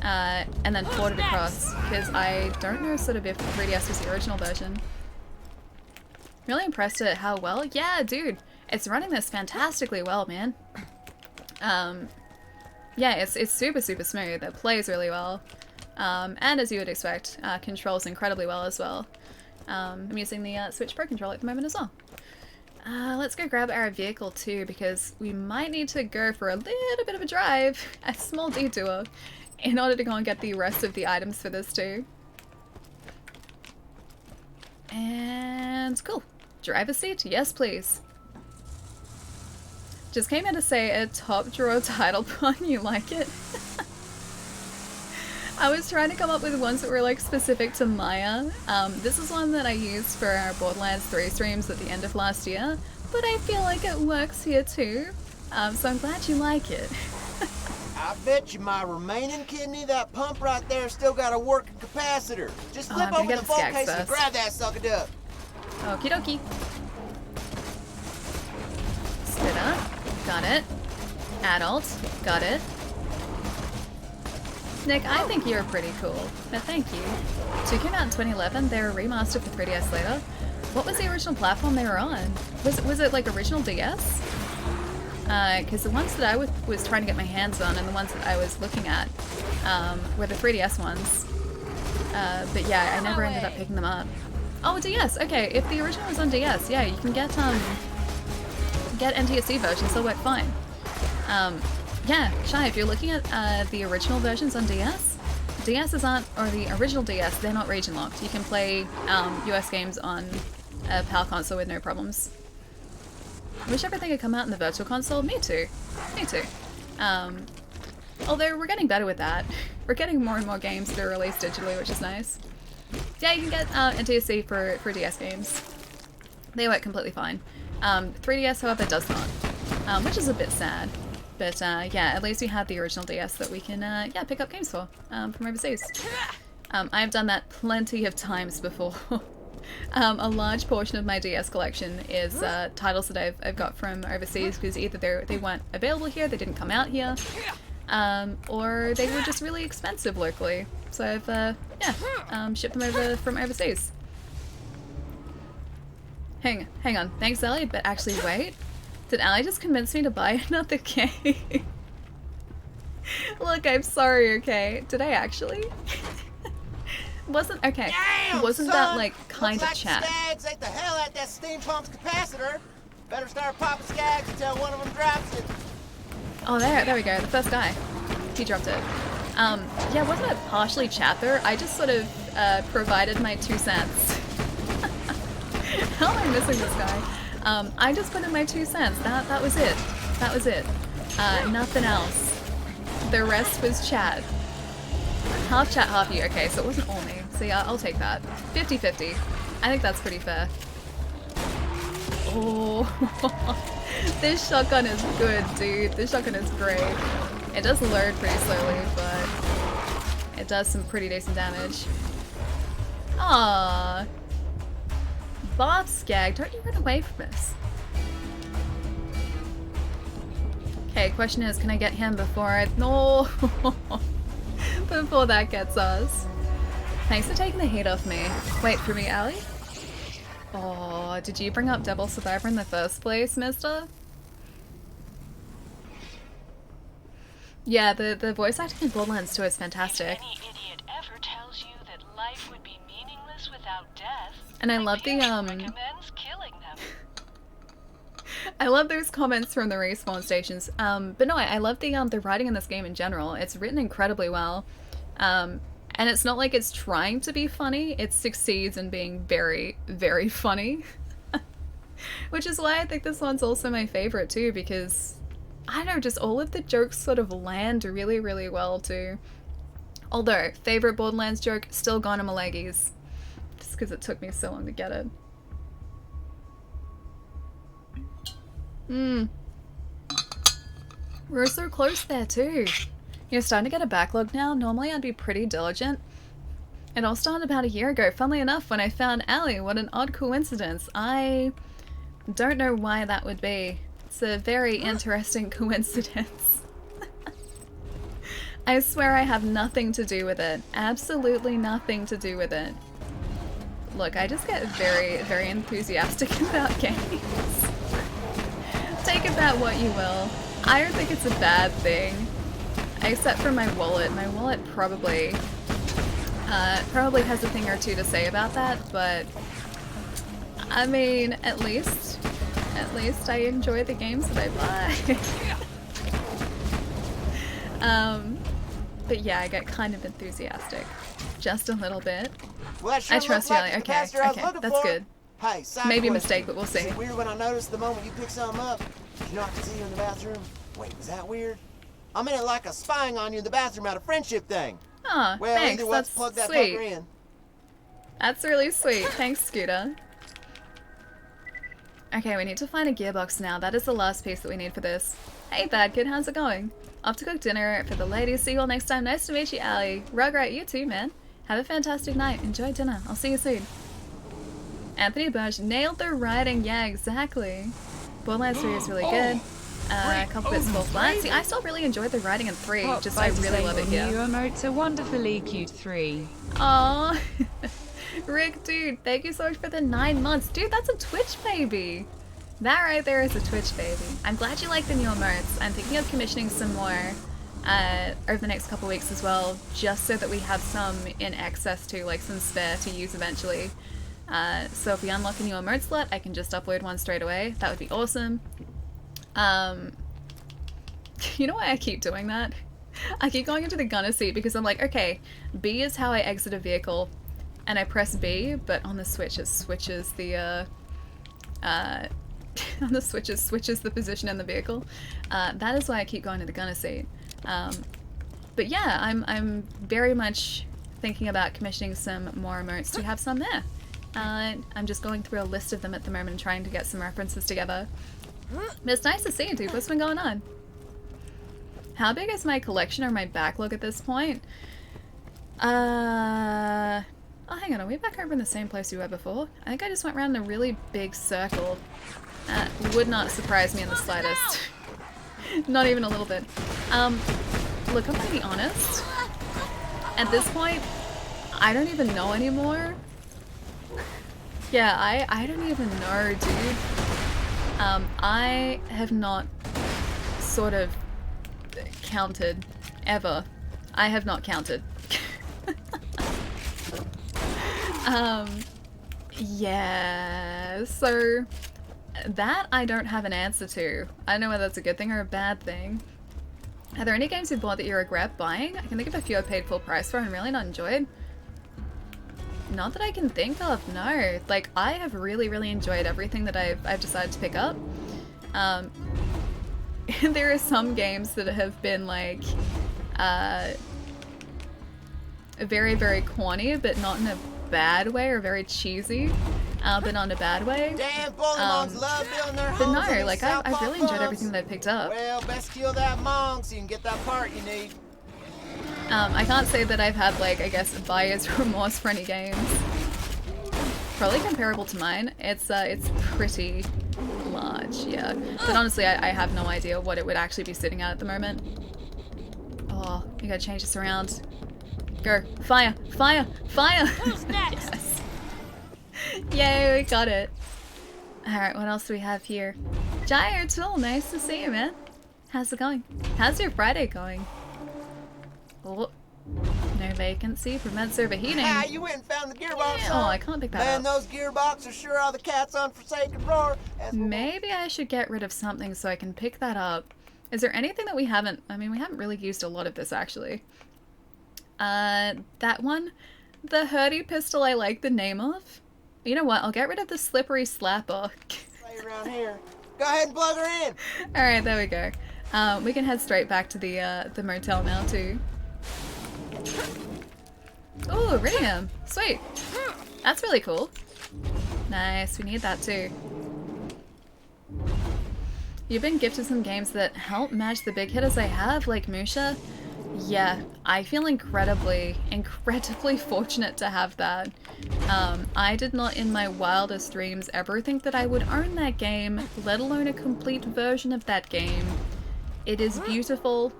And then ported across? Because I don't know sort of if 3DS was the original version. Really impressed at how well. Yeah, dude. It's running this fantastically well, man. Yeah, it's super smooth. It plays really well. And as you would expect, controls incredibly well as well. I'm using the Switch Pro controller at the moment as well. Let's go grab our vehicle too, because we might need to go for a little bit of a drive, a small detour, in order to go and get the rest of the items for this too. And cool. Driver seat? Yes, please. Just came out to say a top drawer title pun. You like it? I was trying to come up with ones that were like specific to Maya. This is one that I used for our Borderlands 3 streams at the end of last year, but I feel like it works here too. So I'm glad you like it. I bet you my remaining kidney, that pump right there, still got a working capacitor. Just flip over the vault case and grab that sucker duck. Okie dokie. Spitter. Got it. Adult. Got it. Nick, I think you're pretty cool, but thank you. So came out in 2011, they were remastered for 3DS later. What was the original platform they were on? Was it like original DS? Because the ones that I was trying to get my hands on and the ones that I was looking at were the 3DS ones. But yeah, I never ended up picking them up. Oh, DS! Okay, if the original was on DS, yeah, you can get NTSC versions, they'll work fine. Yeah, Shy, if you're looking at the original versions on DS, DS's aren't, or the original DS, they're not region locked. You can play US games on a PAL console with no problems. I wish everything had come out in the Virtual Console. Me too. Me too. Although we're getting better with that. We're getting more and more games that are released digitally, which is nice. Yeah, you can get NTSC for DS games. They work completely fine. 3DS, however, does not, which is a bit sad. But yeah, at least we have the original DS that we can yeah, pick up games for from overseas. I've done that plenty of times before. A large portion of my DS collection is titles that I've got from overseas because either they weren't available here, they didn't come out here, or they were just really expensive locally. So I've yeah, shipped them over from overseas. Hang on. Thanks, Ellie, but actually wait. Did Allie just convince me to buy another game? Look, I'm sorry, okay? Did I actually? Wasn't, okay. Damn, wasn't son! that like kind of chat? The Skags ate the hell out that steam pump's capacitor. Better start popping Skags until one of them drops it. Oh, there we go. The first guy. He dropped it. Yeah, wasn't it partially chat though? I just sort of provided my 2 cents. How am I missing this guy? I just put in my 2 cents. That was it. That was it. Nothing else. The rest was chat. Half chat, half you. Okay, so it wasn't all me. So yeah, I'll take that. 50-50. I think that's pretty fair. Oh, this shotgun is good, dude. This shotgun is great. It does load pretty slowly, but it does some pretty decent damage. Aww. Bob Skag, don't you run away from us. Okay, question is, can I get him before I... No! Before that gets us. Thanks for taking the heat off me. Wait for me, Allie? Oh, did you bring up Devil Survivor in the first place, mister? Yeah, the voice acting in Borderlands 2 is fantastic. If any idiot ever tells you that life would be meaningless without death, and I love the recommends killing them. I love those comments from the respawn stations. But no, I love the writing in this game in general. It's written incredibly well. And it's not like it's trying to be funny, it succeeds in being very, very funny. Which is why I think this one's also my favorite too, because I don't know, just all of the jokes sort of land really, really well too. Although, favorite Borderlands joke, still gone on my leggies. Just because it took me so long to get it. We're so close there too. You're starting to get a backlog now. Normally I'd be pretty diligent. It all started about a year ago, funnily enough, when I found Allie. What an odd coincidence. I don't know why that would be. It's a very interesting coincidence. I swear I have nothing to do with it. Absolutely nothing to do with it. Look, I just get very, very enthusiastic about games. Think about what you will. I don't think it's a bad thing. Except for my wallet. My wallet probably has a thing or two to say about that, but I mean, at least I enjoy the games that I buy. But yeah, I get kind of enthusiastic. Just a little bit. Well, that sure I trust you, like Ellie. the Okay, capacitor I was okay, looking that's for. good. Hey, side Maybe a question. mistake, but we'll see. Is it weird when I noticed the moment you picked something up? Did you not see you in the bathroom? Wait, is that weird? I meant it like a spying on you in the bathroom out of friendship thing. Aw, Well, thanks, either let's that's plug that sweet. fucker in. That's really sweet. Thanks, Scooter. Okay, we need to find a gearbox now. That is the last piece that we need for this. Hey, bad kid, how's it going? Off to cook dinner for the ladies. See you all next time. Nice to meet you, Allie. Rugrat, you too, man. Have a fantastic night. Enjoy dinner. I'll see you soon. Anthony Burch nailed the writing. Yeah, exactly. Borderlands 3 is really good. A couple bits fall flat. See, I still really enjoyed the writing in 3. Just I really love it here. New emotes are wonderfully cute 3. Aww. Rick, dude, thank you so much for the 9 months. Dude, that's a Twitch baby. That right there is a Twitch baby. I'm glad you like the new emotes. I'm thinking of commissioning some more over the next couple weeks as well, just so that we have some in excess to, like some spare to use eventually. So if we unlock a new emote slot, I can just upload one straight away. That would be awesome. You know why I keep doing that? I keep going into the gunner seat because I'm like, okay, B is how I exit a vehicle, and I press B, but on the Switch it switches the, on the Switch it switches the position in the vehicle. That is why I keep going to the gunner seat. But yeah, I'm very much thinking about commissioning some more emotes to have some there. I'm just going through a list of them at the moment and trying to get some references together. But it's nice to see you, dude. What's been going on? How big is my collection or my backlog at this point? Oh, hang on. Are we back over in the same place we were before? I think I just went around in a really big circle. That would not surprise me in the slightest. Not even a little bit. Look, I'm gonna be honest. At this point, I don't even know anymore. Yeah, I don't even know, dude. I have not sort of counted ever. I have not counted. Yeah, so that I don't have an answer to. I don't know whether that's a good thing or a bad thing. Are there any games you bought that you regret buying? I can think of a few I paid full price for and really not enjoyed. Not that I can think of, no. Like, I have really, really enjoyed everything that I've decided to pick up. There are some games that have been, like, very, very corny, but not in a bad way, or very cheesy, but not in a bad way. Damn, Polemongs love building their But homes no, on like, these I've really enjoyed farms. everything that I've picked up. Well, best kill that Mong so you can get that part you need. I can't say that I've had, like, I guess, buyer's remorse for any games. Probably comparable to mine. It's pretty large, yeah. But honestly, I have no idea what it would actually be sitting at the moment. Oh, you gotta change this around. Go. Fire! Fire! Fire! Who's next? Yes. Yay, we got it. Alright, what else do we have here? Gyre Tool, nice to see you, man. How's it going? How's your Friday going? Oh, no vacancy. Prevents overheating. Ah, you went and found the gearbox, Yeah. huh? Oh, I can't pick that Man, up. those gearboxes sure are the cat's unforsaken roar. Maybe I should get rid of something so I can pick that up. Is there anything that we haven't... I mean, we haven't really used a lot of this, actually. That one? The Hurdy pistol I like the name of? You know what? I'll get rid of the Slippery Slapper. Stay around here. Go ahead and plug her in. Alright, there we go. We can head straight back to the motel now, too. Oh, Iridium. Sweet. That's really cool. Nice, we need that too. You've been gifted some games that help match the big hitters I have, like Musha. Yeah, I feel incredibly fortunate to have that. I did not in my wildest dreams ever think that I would own that game, let alone a complete version of that game. It is beautiful.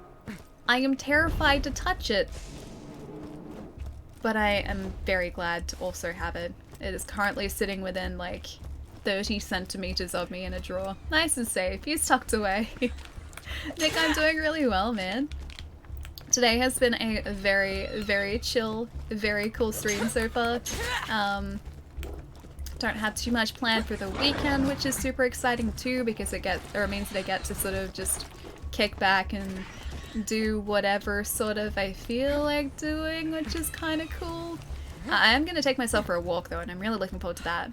I am terrified to touch it. But I am very glad to also have it. It is currently sitting within, like, 30 centimeters of me in a drawer. Nice and safe. He's tucked away. Nick, I'm doing really well, man. Today has been a very, very chill, very cool stream so far. Don't have too much planned for the weekend, which is super exciting too, because it means that I get to sort of just kick back and do whatever sort of I feel like doing, which is kind of cool. I am gonna take myself for a walk though, and I'm really looking forward to that.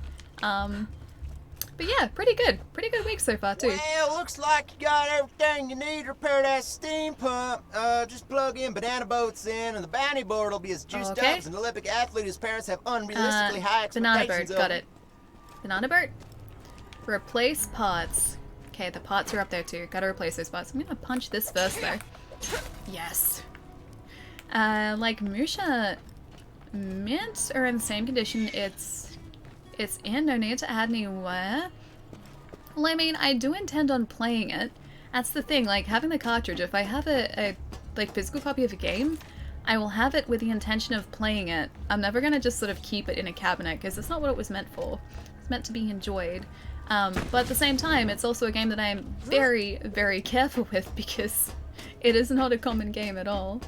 But yeah, pretty good week so far too. Well, looks like you got everything you need to repair that steam pump. Just plug in banana boats in, and the bounty board will be as juiced up as an Olympic athlete whose parents have unrealistically high expectations Banana boat, of got them. it. Banana boat. Replace pots. Okay, the pots are up there too. Gotta replace those pots. I'm gonna punch this first though. Yes. Like Musha Mint are in the same condition it's in. No need to add anywhere. Well, I mean, I do intend on playing it. That's the thing, like having the cartridge, if I have a like physical copy of a game, I will have it with the intention of playing it. I'm never gonna just sort of keep it in a cabinet because it's not what it was meant for. It's meant to be enjoyed. But at the same time, it's also a game that I am very, very careful with because it is not a common game at all.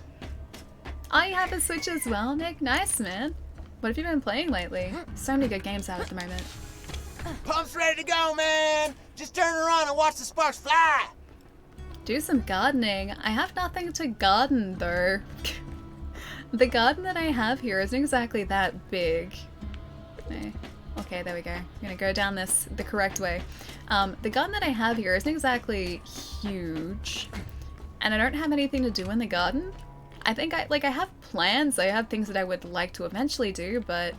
I have a Switch as well, Nick. Nice, man. What have you been playing lately? So many good games out at the moment. Pump's ready to go, man. Just turn around and watch the sparks fly. Do some gardening. I have nothing to garden though. The garden that I have here isn't exactly that big. Okay, there we go. I'm gonna go down this the correct way. The garden that I have here isn't exactly huge, and I don't have anything to do in the garden. I think I have plans. I have things that I would like to eventually do, but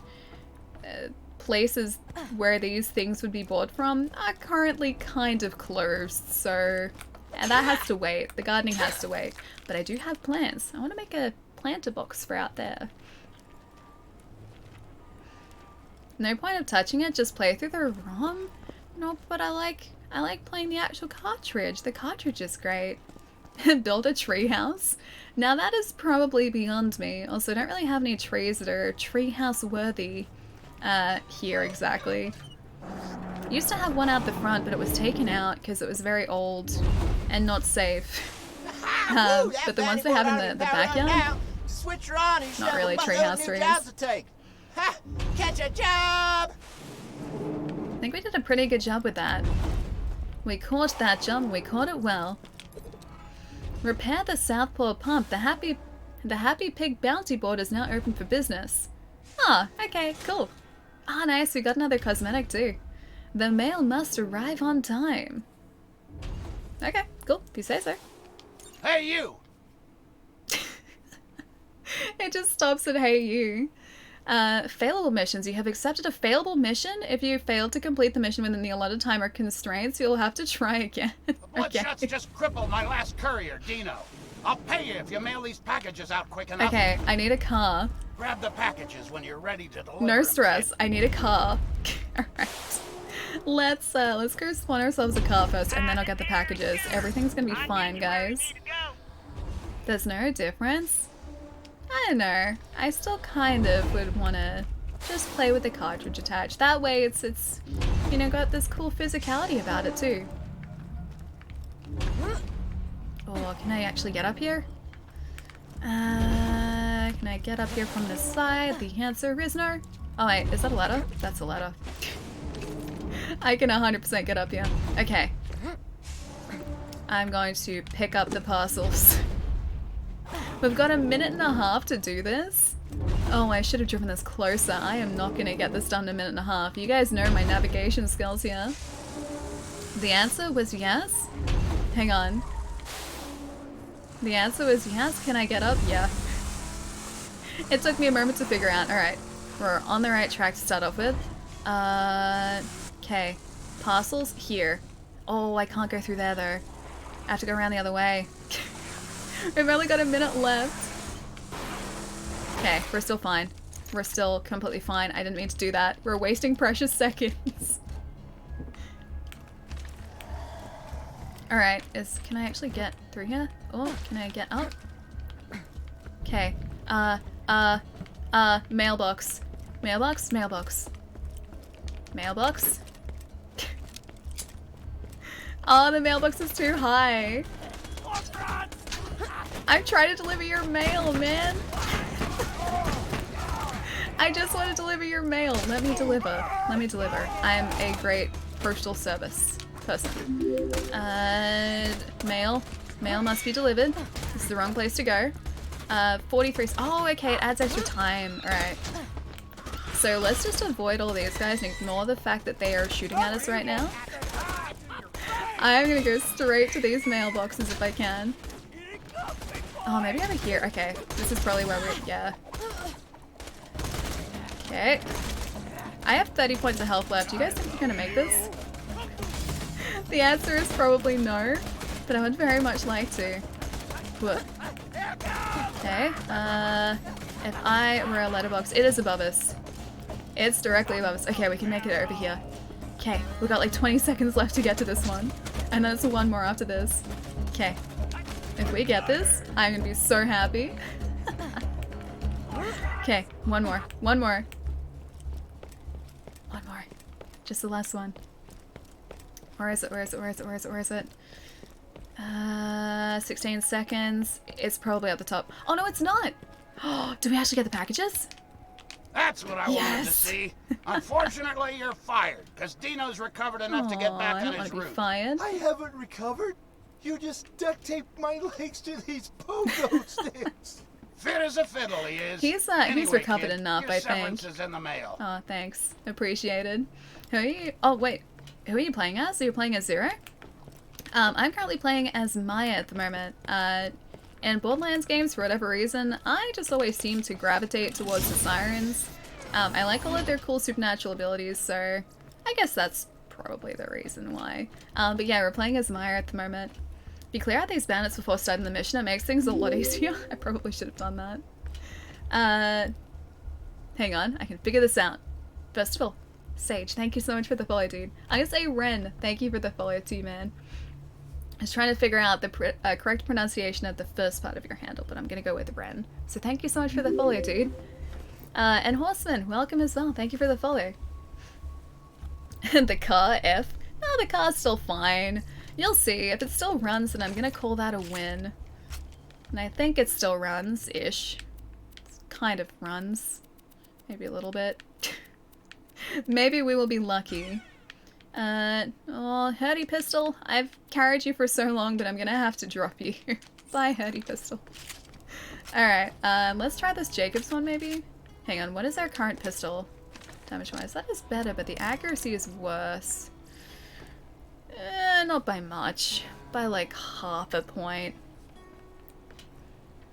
places where these things would be bought from are currently kind of closed, so and that has to wait. The gardening has to wait. But I do have plans. I want to make a planter box for out there. No point of touching it, just play through the ROM? No, but I like playing the actual cartridge. The cartridge is great. Build a treehouse? Now that is probably beyond me. Also, I don't really have any trees that are treehouse worthy here exactly. Used to have one out the front, but it was taken out because it was very old and not safe. But the ones they have in the backyard, Switch her on, not really treehouse trees. Ha! Catch a job! I think we did a pretty good job with that. We caught that jump, we caught it well. Repair the Southpaw pump. The Happy Pig bounty board is now open for business. Ah, okay, cool. Ah, nice, we got another cosmetic too. The mail must arrive on time. Okay, cool, if you say so. Hey, you! It just stops at hey, you. Failable missions. You have accepted a failable mission. If you fail to complete the mission within the allotted time or constraints, you'll have to try again. Bloodshot's just crippled my last courier, Dino. I'll pay you if you mail these packages out quick enough. Okay, I need a car. Grab the packages when you're ready to deliver. No stress. I need a car. Alright. Let's go spawn ourselves a car first, and then I'll get the packages. Everything's gonna be fine, guys. There's no difference? I don't know. I still kind of would want to just play with the cartridge attached. That way it's you know, got this cool physicality about it too. Oh, can I actually get up here? Can I get up here from this side? The answer is no. Oh wait, is that a ladder? That's a ladder. I can 100% get up here. Okay. I'm going to pick up the parcels. We've got a minute and a half to do this. Oh, I should have driven this closer. I am not going to get this done in a minute and a half. You guys know my navigation skills here. The answer was yes? Hang on. The answer was yes. Can I get up? Yeah. It took me a moment to figure out. Alright. We're on the right track to start off with. Okay. Parcels here. Oh, I can't go through there though. I have to go around the other way. We've only got a minute left. Okay, we're still fine. We're still completely fine. I didn't mean to do that. We're wasting precious seconds. Alright, can I actually get through here? Oh, can I get up? Okay. Mailbox. Mailbox? Mailbox. Mailbox? Oh, the mailbox is too high. I'm trying to deliver your mail, man. I just want to deliver your mail. Let me deliver. Let me deliver. I am a great postal service person. Mail. Mail must be delivered. This is the wrong place to go. 43. Oh, okay. It adds extra time. Alright. So let's just avoid all these guys and ignore the fact that they are shooting at us right now. I'm gonna go straight to these mailboxes if I can. Oh, maybe over here. Okay. This is probably where we're... Yeah. Okay. I have 30 points of health left. Do you guys think we're gonna make this? The answer is probably no, but I would very much like to. Whoa. Okay. If I were a letterbox, it is above us. It's directly above us. Okay, we can make it over here. Okay, we got like 20 seconds left to get to this one, and then it's one more after this. Okay. If we get this, I'm gonna be so happy. Okay, one more. One more. One more. Just the last one. Where is it? Where is it? Where is it? Where is it? Where is it? 16 seconds. It's probably at the top. Oh no, it's not! Do we actually get the packages? That's what I wanted to see. Unfortunately, you're fired, because Dino's recovered enough to get back on his route. Fired. I haven't recovered. You just duct taped my legs to these pogo sticks. Fit as a fiddle, he is. He's recovered enough, I think. Severance is in the mail. Oh, thanks. Appreciated. Who are you? Oh, wait. Who are you playing as? So you're playing as Zero? I'm currently playing as Maya at the moment. In Borderlands games, for whatever reason, I just always seem to gravitate towards the Sirens. I like all of their cool supernatural abilities, so I guess that's probably the reason why. But yeah, we're playing as Maya at the moment. If you clear out these bandits before starting the mission, it makes things a lot easier. I probably should have done that. Hang on, I can figure this out. First of all, Sage, thank you so much for the follow, dude. I'm gonna say Ren, thank you for the follow too, man. I was trying to figure out the correct pronunciation of the first part of your handle, but I'm gonna go with Ren. So thank you so much for the follow, dude. And Horseman, welcome as well. Thank you for the follow. The car, F. No, the car's still fine. You'll see. If it still runs, then I'm gonna call that a win. And I think it still runs-ish. It kind of runs. Maybe a little bit. Maybe we will be lucky. Oh, Hurdy Pistol, I've carried you for so long, but I'm gonna have to drop you. Bye, Hurdy Pistol. Alright, let's try this Jacobs one, maybe? Hang on, what is our current pistol? Damage-wise, that is better, but the accuracy is worse. Not by much. By like half a point.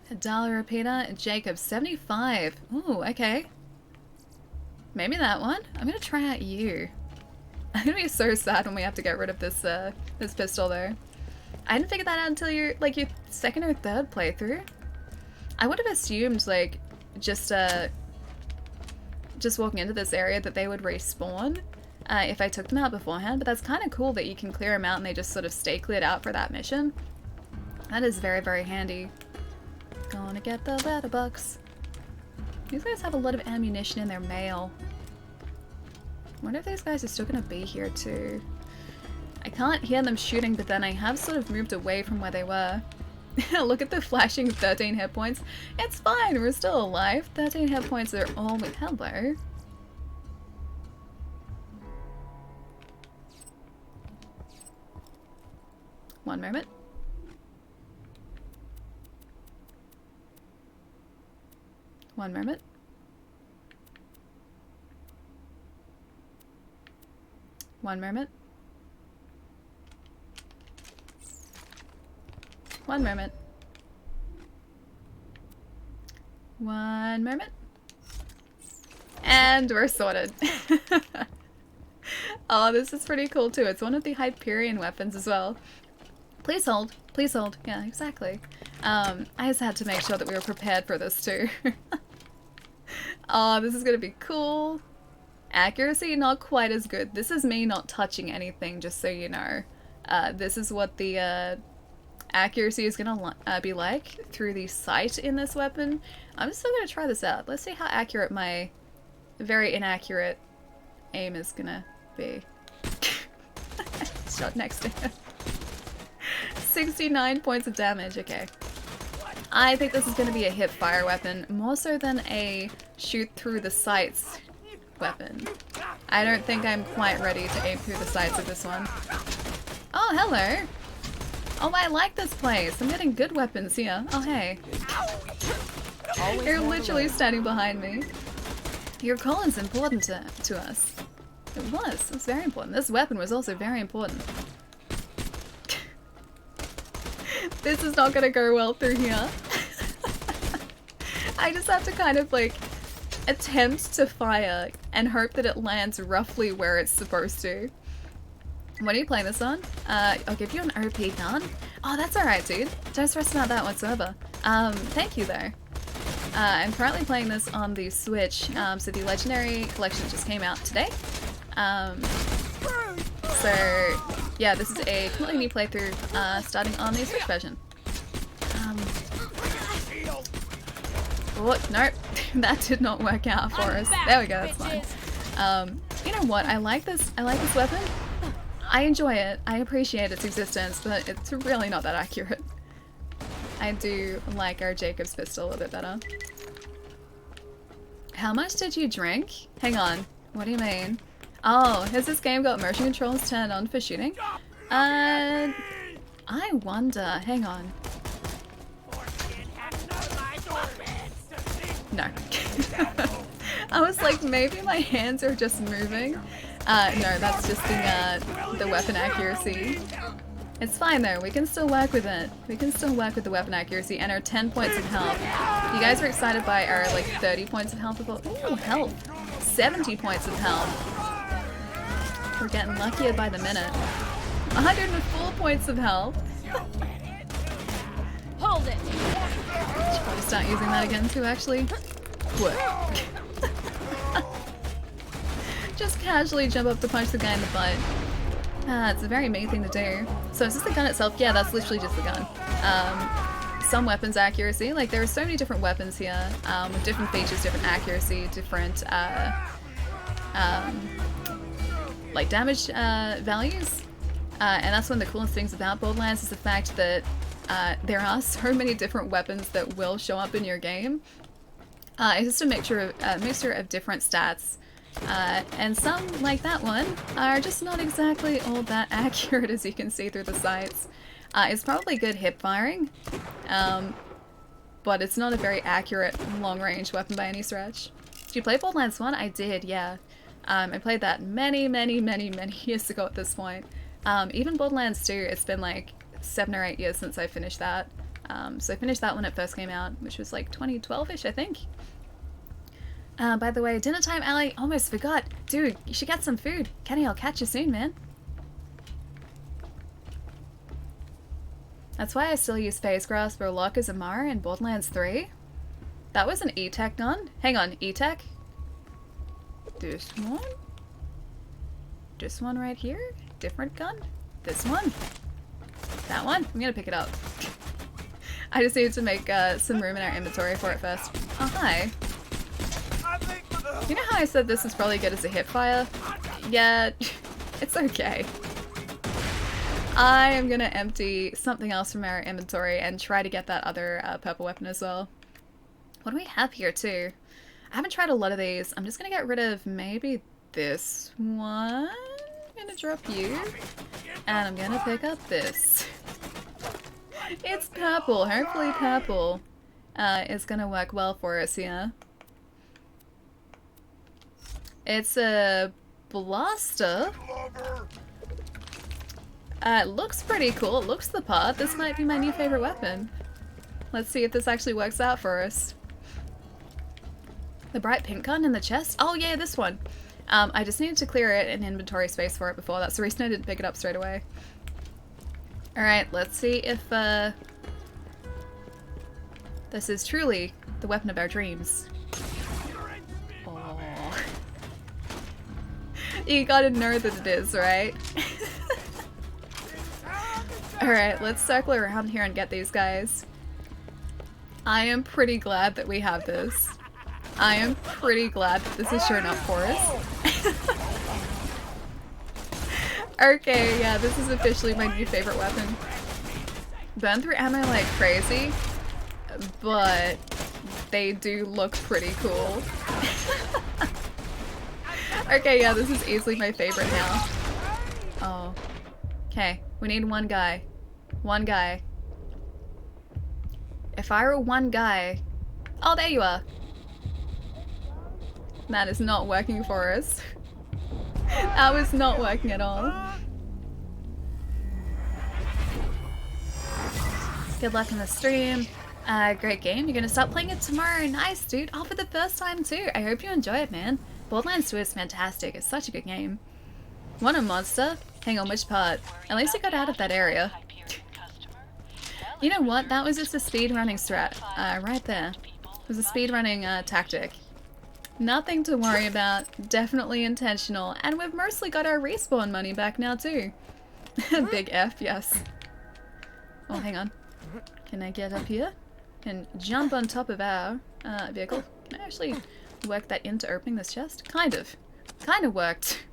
$1 repeater, Jacobs, 75. Ooh, okay. Maybe that one? I'm gonna try out you. I'm gonna be so sad when we have to get rid of this this pistol though. I didn't figure that out until your second or third playthrough. I would have assumed like just walking into this area that they would respawn if I took them out beforehand, but that's kind of cool that you can clear them out and they just sort of stay cleared out for that mission. That is very, very handy. Gonna get the letterbox. These guys have a lot of ammunition in their mail. I wonder if these guys are still gonna be here too. I can't hear them shooting, but then I have sort of moved away from where they were. Look at the flashing 13 hit points. It's fine, we're still alive. 13 hit points are all we... Hello. One moment. One moment. One moment. One moment. One moment. And we're sorted. Oh, this is pretty cool too. It's one of the Hyperion weapons as well. Please hold. Please hold. Yeah, exactly. I just had to make sure that we were prepared for this too. Oh, this is gonna be cool. Accuracy, not quite as good. This is me not touching anything, just so you know. This is what the accuracy is gonna be like through the sight in this weapon. I'm still gonna try this out. Let's see how accurate my very inaccurate aim is gonna be. Shot next to him. 69 points of damage, okay. I think this is going to be a hip fire weapon, more so than a shoot through the sights weapon. I don't think I'm quite ready to aim through the sights of this one. Oh, hello! Oh, I like this place. I'm getting good weapons here. Oh, hey. You're literally standing behind me. Your call is important to us. It was very important. This weapon was also very important. This is not gonna go well through here. I just have to kind of like attempt to fire and hope that it lands roughly where it's supposed to. What are you playing this on? I'll give you an OP gun. Oh, that's alright, dude. Don't stress about that whatsoever. Thank you though. I'm currently playing this on the Switch, so the Legendary Collection just came out today. So, yeah, this is a completely new playthrough, starting on the Switch version. Oh, nope. That did not work out for us. There we go, that's fine. You know what, I like this weapon. I enjoy it, I appreciate its existence, but it's really not that accurate. I do like our Jacob's pistol a bit better. How much did you drink? Hang on, what do you mean? Oh, has this game got motion controls turned on for shooting? I wonder, hang on. No. I was like, maybe my hands are just moving. No, that's just the weapon accuracy. It's fine though, we can still work with it. We can still work with the weapon accuracy and our 10 points of health. You guys were excited by our like 30 points of health before. Ooh, health! 70 points of health. We're getting luckier by the minute. 104 points of health. Hold it! Should probably start using that again too, actually. What? Just casually jump up to punch the guy in the butt. It's a very mean thing to do. So is this the gun itself? Yeah, that's literally just the gun. Some weapons accuracy, like there are so many different weapons here, with different features, different accuracy, different like damage values. And that's one of the coolest things about Borderlands is the fact that there are so many different weapons that will show up in your game. It's just a mixture of different stats. And some, like that one, are just not exactly all that accurate as you can see through the sights. It's probably good hip firing, but it's not a very accurate long-range weapon by any stretch. Did you play Borderlands 1? I did, yeah. I played that many years ago at this point. Even Borderlands 2, it's been like 7 or 8 years since I finished that. So I finished that when it first came out, which was like 2012-ish, I think. By the way, dinner time, Allie. Almost forgot. Dude, you should get some food. Kenny, I'll catch you soon, man. That's why I still use Phase Grasp or Lock as Amara in Borderlands 3. That was an E-Tech gun? Hang on, E-Tech? This one? This one right here? Different gun? This one? That one? I'm gonna pick it up. I just needed to make some room in our inventory for it first. Oh, hi. You know how I said this is probably good as a hip fire? Yeah, it's okay. I am gonna empty something else from our inventory and try to get that other purple weapon as well. What do we have here too? I haven't tried a lot of these. I'm just gonna get rid of maybe this one. I'm gonna drop you. And I'm gonna pick up this. It's purple. Hopefully purple is gonna work well for us here. It's a blaster. It looks pretty cool. It looks the part. This might be my new favorite weapon. Let's see if this actually works out for us. The bright pink gun in the chest? Oh yeah, this one. I just needed to clear it in inventory space for it before. That's the reason I didn't pick it up straight away. Alright, let's see if this is truly the weapon of our dreams. You gotta know that it is, right? Alright, let's circle around here and get these guys. I am pretty glad that we have this. I am pretty glad that this is showing up for us. Okay, yeah, this is officially my new favorite weapon. burn through ammo like crazy, but they do look pretty cool. Okay, yeah, this is easily my favorite now. Oh. Okay, we need one guy. One guy. If I were one guy... Oh, there you are. That is not working for us. That was not working at all. Good luck in the stream. Great game. You're gonna start playing it tomorrow. Nice, dude. Oh, for the first time too. I hope you enjoy it, man. Borderlands 2 is fantastic. It's such a good game. Want a monster? Hang on, which part? At least I got out of that area. You know what? That was just a speedrunning strat. Right there. It was a speedrunning tactic. Nothing to worry about. Definitely intentional. And we've mostly got our respawn money back now too. Big F, yes. Oh, hang on. Can I get up here? And jump on top of our vehicle? Can I actually work that into opening this chest? Kind of. Kind of worked.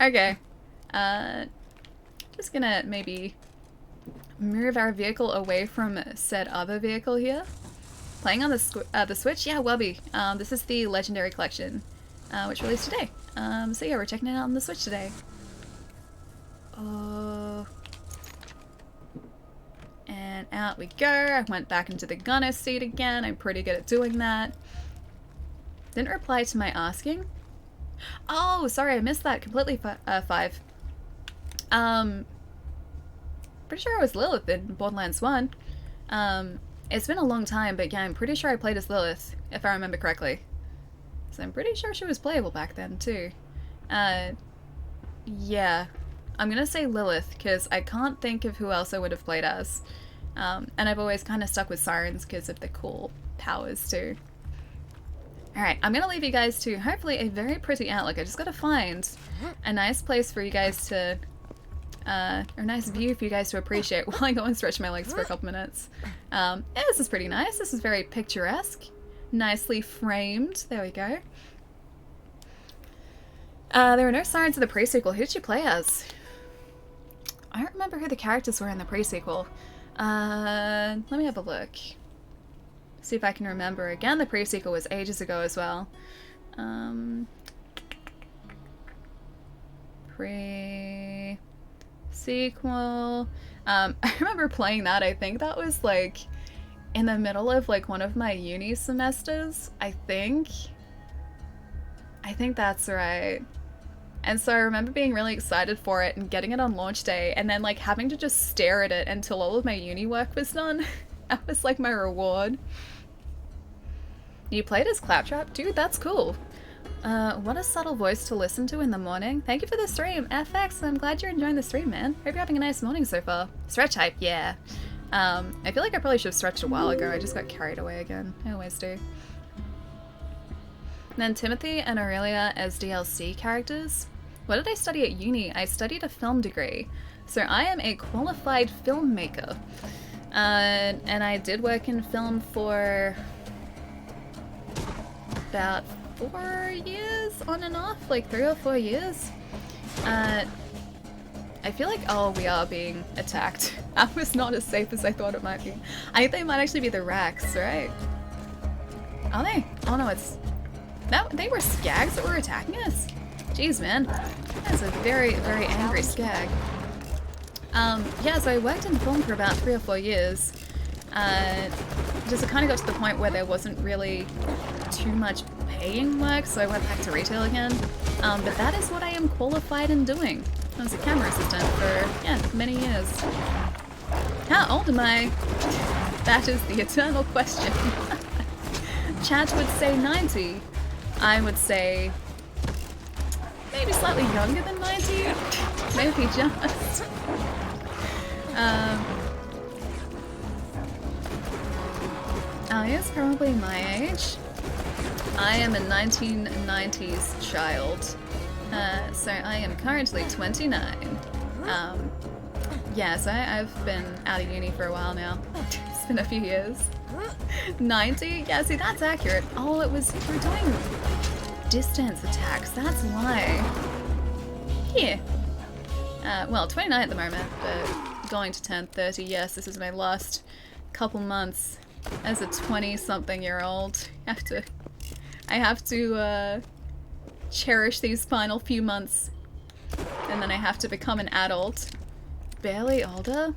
Okay. Just gonna maybe move our vehicle away from said other vehicle here. Playing on the Switch? Yeah, Wubby. This is the Legendary Collection, which released today. So yeah, we're checking it out on the Switch today. And out we go. I went back into the gunner seat again. I'm pretty good at doing that. Didn't reply to my asking. Oh, sorry, I missed that completely. 5. Pretty sure I was Lilith in Borderlands 1. It's been a long time, but yeah, I'm pretty sure I played as Lilith, if I remember correctly. So I'm pretty sure she was playable back then, too. Yeah. I'm gonna say Lilith, because I can't think of who else I would have played as. And I've always kind of stuck with Sirens because of the cool powers, too. Alright, I'm gonna leave you guys to, hopefully, a very pretty outlook. I just gotta find a nice place for you guys to... or a nice view for you guys to appreciate while I go and stretch my legs for a couple minutes. Yeah, this is pretty nice. This is very picturesque. Nicely framed. There we go. There were no Sirens in the pre-sequel. Who did you play as? I don't remember who the characters were in the pre-sequel. Let me have a look. See if I can remember. Again, the pre-sequel was ages ago as well. Pre-sequel. I remember playing that. I think that was like in the middle of like one of my uni semesters. I think that's right. And so I remember being really excited for it and getting it on launch day and then like having to just stare at it until all of my uni work was done. That was like my reward. You played as Claptrap? Dude, that's cool. What a subtle voice to listen to in the morning. Thank you for the stream, FX. I'm glad you're enjoying the stream, man. Hope you're having a nice morning so far. Stretch hype, yeah. I feel like I probably should have stretched a while ago. I just got carried away again. I always do. And then Timothy and Aurelia as DLC characters. What did I study at uni? I studied a film degree. So I am a qualified filmmaker. And I did work in film for about 4 years on and off, like 3 or 4 years. I feel like, oh, we are being attacked. That was not as safe as I thought it might be. I think they might actually be the Racks, right? Are they? Oh no, it's... That, they were Skags that were attacking us? Jeez, man. That's a very, very angry Skag. Yeah, so I worked in film for about 3 or 4 years. Just it kind of got to the point where there wasn't really too much paying work, so I went back to retail again. But that is what I am qualified in doing. I was a camera assistant for, yeah, many years. How old am I? That is the eternal question. Chat would say 90. I would say maybe slightly younger than 90. Maybe just. Alia's probably my age. I am a 1990s child. So I am currently 29. Yeah, so I've been out of uni for a while now. It's been a few years. 90? Yeah, see, that's accurate. Oh, it was, we're doing distance attacks, that's why. Here. Well, 29 at the moment, but going to turn 30. Yes, this is my last couple months as a 20-something-year-old. I have to cherish these final few months, and then I have to become an adult. Barely older?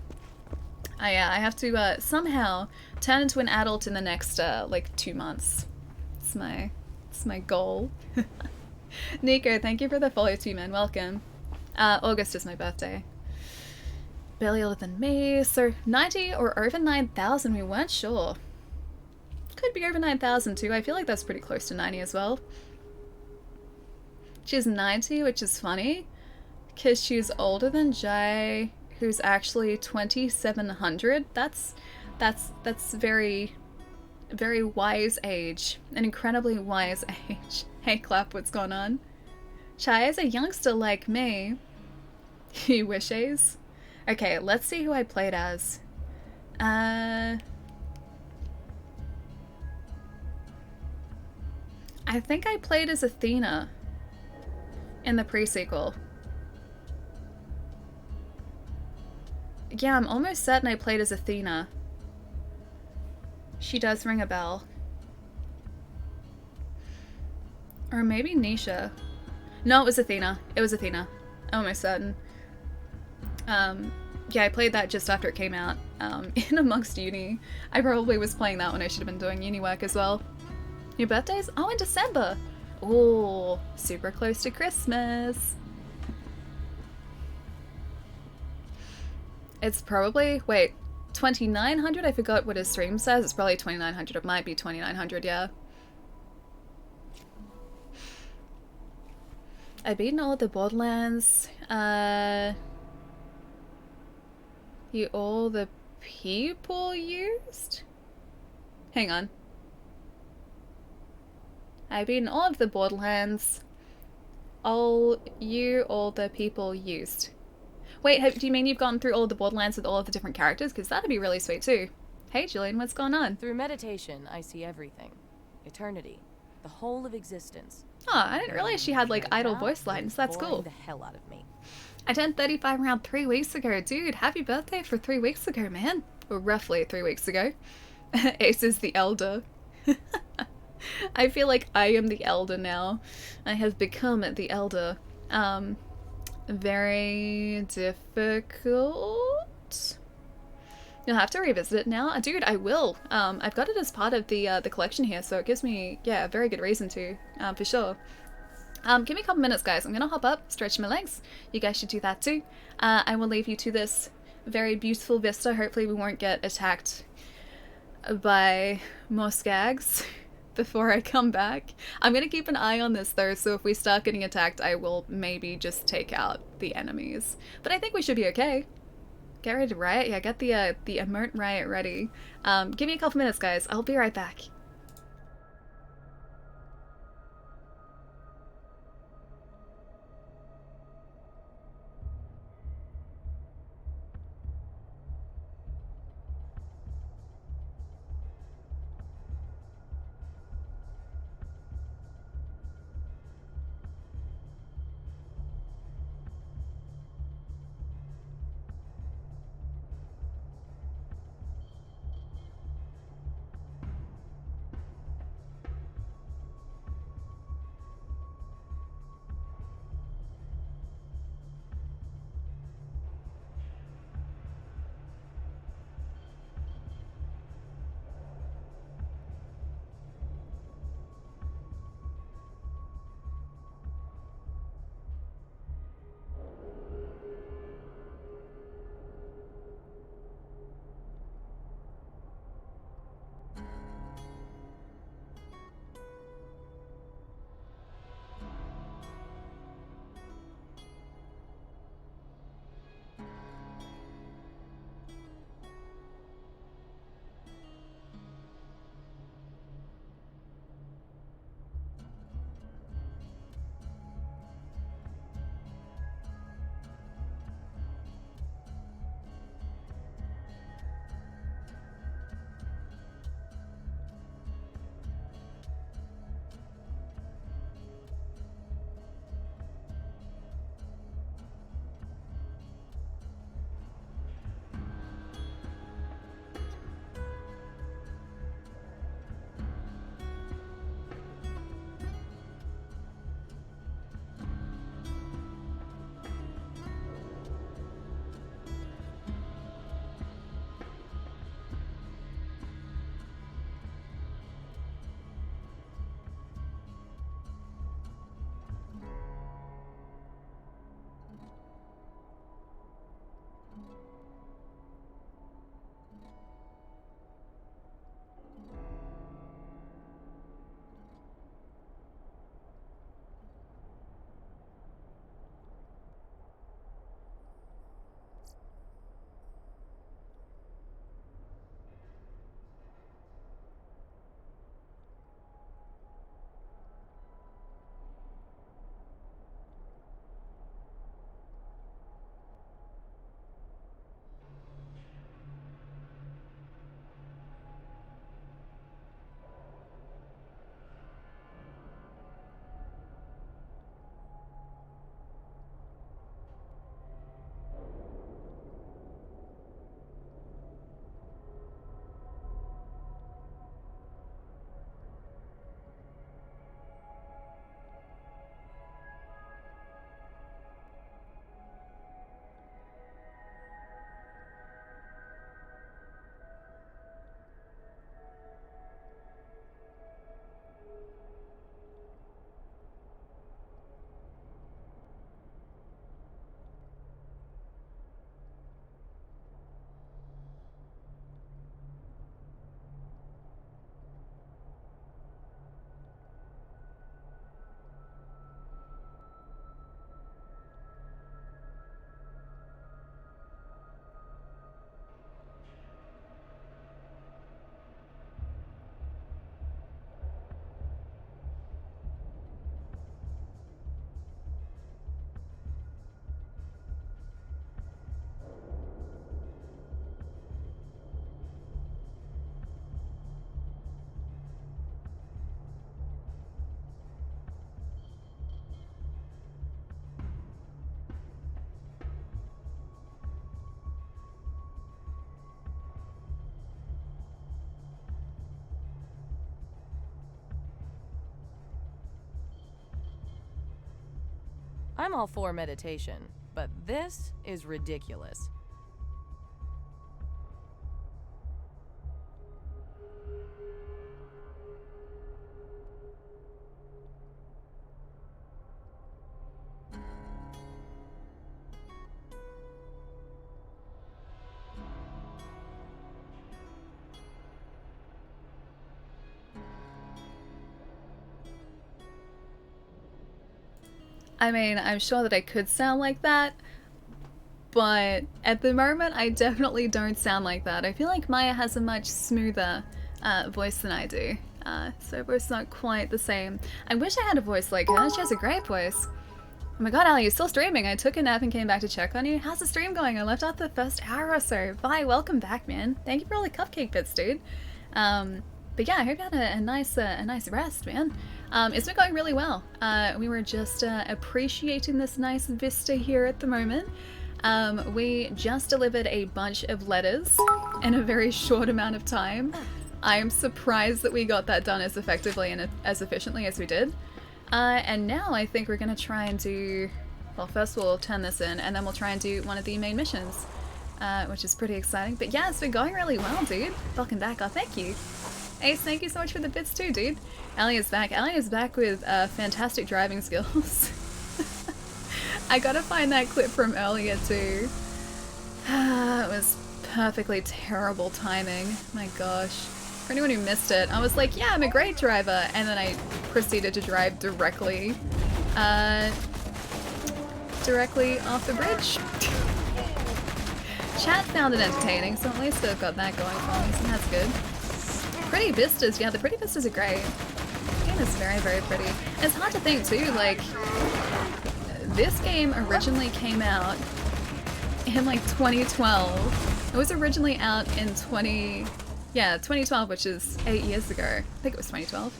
I have to somehow turn into an adult in the next like 2 months. It's my goal. Nico, thank you for the follow too, man. Welcome. August is my birthday. Barely older than me. So 90 or over 9,000, we weren't sure. Could be over 9,000 too. I feel like that's pretty close to 90 as well. She's 90, which is funny, because she's older than Jai, who's actually 2,700. That's very, very wise age. An incredibly wise age. Hey, Clap, what's going on? Chai is a youngster like me. He wishes. Okay, let's see who I played as. I think I played as Athena in the pre-sequel. Yeah, I'm almost certain I played as Athena. She does ring a bell. Or maybe Nisha. No, it was Athena. It was Athena. Almost certain. Yeah, I played that just after it came out. In amongst uni. I probably was playing that when I should have been doing uni work as well. Your birthday's? Oh, in December. Oh, super close to Christmas. It's probably, wait, 2,900? I forgot what his stream says. It's probably 2,900. It might be 2,900, yeah. I've beaten all of the Borderlands. You all the people used? Hang on. I've beaten all of the Borderlands. All the people used. Wait, do you mean you've gone through all of the Borderlands with all of the different characters? Because that'd be really sweet too. Hey Julian, what's going on? Through meditation, I see everything. Eternity. The whole of existence. Oh, I didn't realize she had like idle voice lines. That's cool. The hell out of me. I turned 35 around 3 weeks ago. Dude, happy birthday for 3 weeks ago, man. Or roughly 3 weeks ago. Ace is the elder. I feel like I am the elder now. I have become the elder. Very difficult. You'll have to revisit it now. Dude, I will. I've got it as part of the collection here, so it gives me, yeah, a very good reason to, for sure. Give me a couple minutes, guys. I'm gonna hop up, stretch my legs. You guys should do that too. I will leave you to this very beautiful vista. Hopefully we won't get attacked by more skags before I come back. I'm gonna keep an eye on this though, so if we start getting attacked, I will maybe just take out the enemies. But I think we should be okay. Get ready to riot? Yeah, get the emote riot ready. Give me a couple minutes, guys. I'll be right back. I'm all for meditation, but this is ridiculous. I mean, I'm sure that I could sound like that, but at the moment I definitely don't sound like that. I feel like Maya has a much smoother voice than I do, so we're not quite the same. I wish I had a voice like her. She has a great voice. Oh my god, Allie, you're still streaming. I took a nap and came back to check on you. How's the stream going? I left out the first hour or so. Bye, welcome back, man. Thank you for all the cupcake bits, dude. But yeah, I hope you had a nice rest, man. It's been going really well. We were just appreciating this nice vista here at the moment. We just delivered a bunch of letters in a very short amount of time. I am surprised that we got that done as effectively and as efficiently as we did. And now I think we're going to try and do... Well, first we'll turn this in, and then we'll try and do one of the main missions, which is pretty exciting. But yeah, it's been going really well, dude. Welcome back. Oh, thank you. Ace, thank you so much for the bits too, dude. Allie is back. Allie is back with fantastic driving skills. I gotta find that clip from earlier too. It was perfectly terrible timing. My gosh. For anyone who missed it, I was like, yeah, I'm a great driver, and then I proceeded to drive directly off the bridge. Chat found it entertaining, so at least I've got that going for me, so that's good. Pretty vistas, yeah, the pretty vistas are great. The game is very, very pretty. It's hard to think too, like, this game originally came out in like 2012. It was originally out in 2012, which is 8 years ago. I think it was 2012.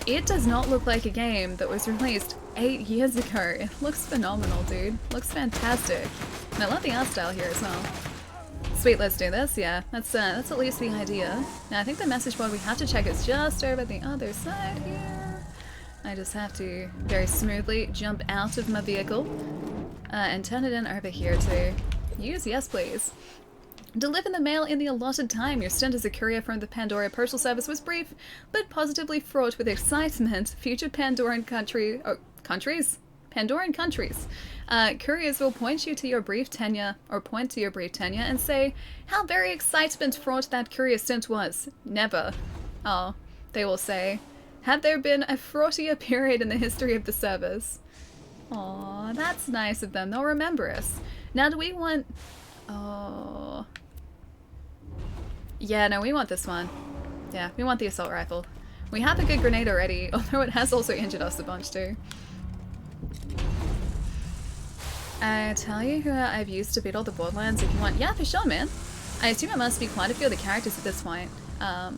It does not look like a game that was released 8 years ago. It looks phenomenal, dude. Looks fantastic. And I love the art style here as well. Sweet, let's do this. Yeah, that's at least the idea. Now I think the message board we have to check is just over the other side here. I just have to very smoothly jump out of my vehicle and turn it in over here to use. Yes, please. Deliver the mail in the allotted time. Your stint as a courier from the Pandora Postal Service was brief, but positively fraught with excitement. Future Pandoran Pandoran countries. Couriers will point to your brief tenure, and say how very excitement-fraught that courier stint was. Never. Oh, they will say, had there been a fraughtier period in the history of the service? Aw, that's nice of them. They'll remember us. Now do we want... Oh... Yeah, no, we want this one. Yeah, we want the assault rifle. We have a good grenade already, although it has also injured us a bunch too. I tell you who I've used to beat all the Borderlands if you want. Yeah, for sure, man. I assume it must be quite a few of the characters at this point.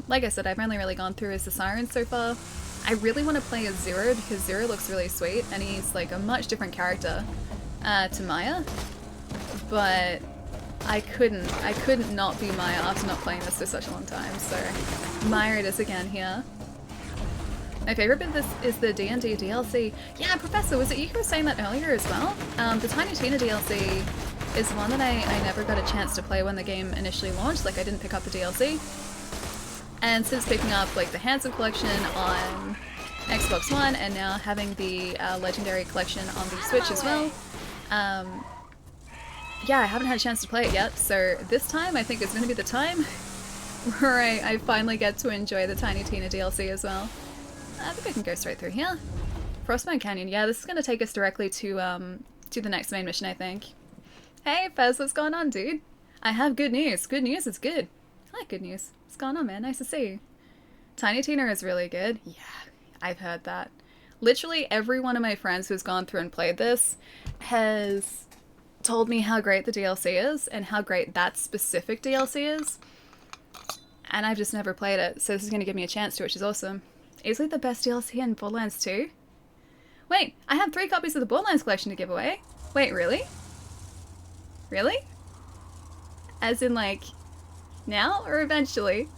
Like I said, I've only really gone through as the Siren so far. I really want to play as Zero because Zero looks really sweet and he's like a much different character to Maya. But I couldn't not be Maya after not playing this for such a long time, so Maya it is again here. My favorite bit of this is the D&D DLC. Yeah, Professor, was it you who were saying that earlier as well? The Tiny Tina DLC is one that I never got a chance to play when the game initially launched, like I didn't pick up the DLC. And since picking up like the Handsome Collection on Xbox One and now having the Legendary Collection on the Switch as well, yeah, I haven't had a chance to play it yet, so this time I think is going to be the time where I finally get to enjoy the Tiny Tina DLC as well. I think I can go straight through here. Frostbite Canyon, yeah, this is going to take us directly to the next main mission, I think. Hey Fez, what's going on, dude? I have good news. Good news is good. I like good news. What's going on, man? Nice to see you. Tiny Tina is really good. Yeah, I've heard that. Literally every one of my friends who's gone through and played this has told me how great the DLC is and how great that specific DLC is. And I've just never played it, so this is going to give me a chance to, which is awesome. Easily the best DLC in Borderlands 2? Wait, I have 3 copies of the Borderlands collection to give away. Wait, really? Really? As in, like, now or eventually?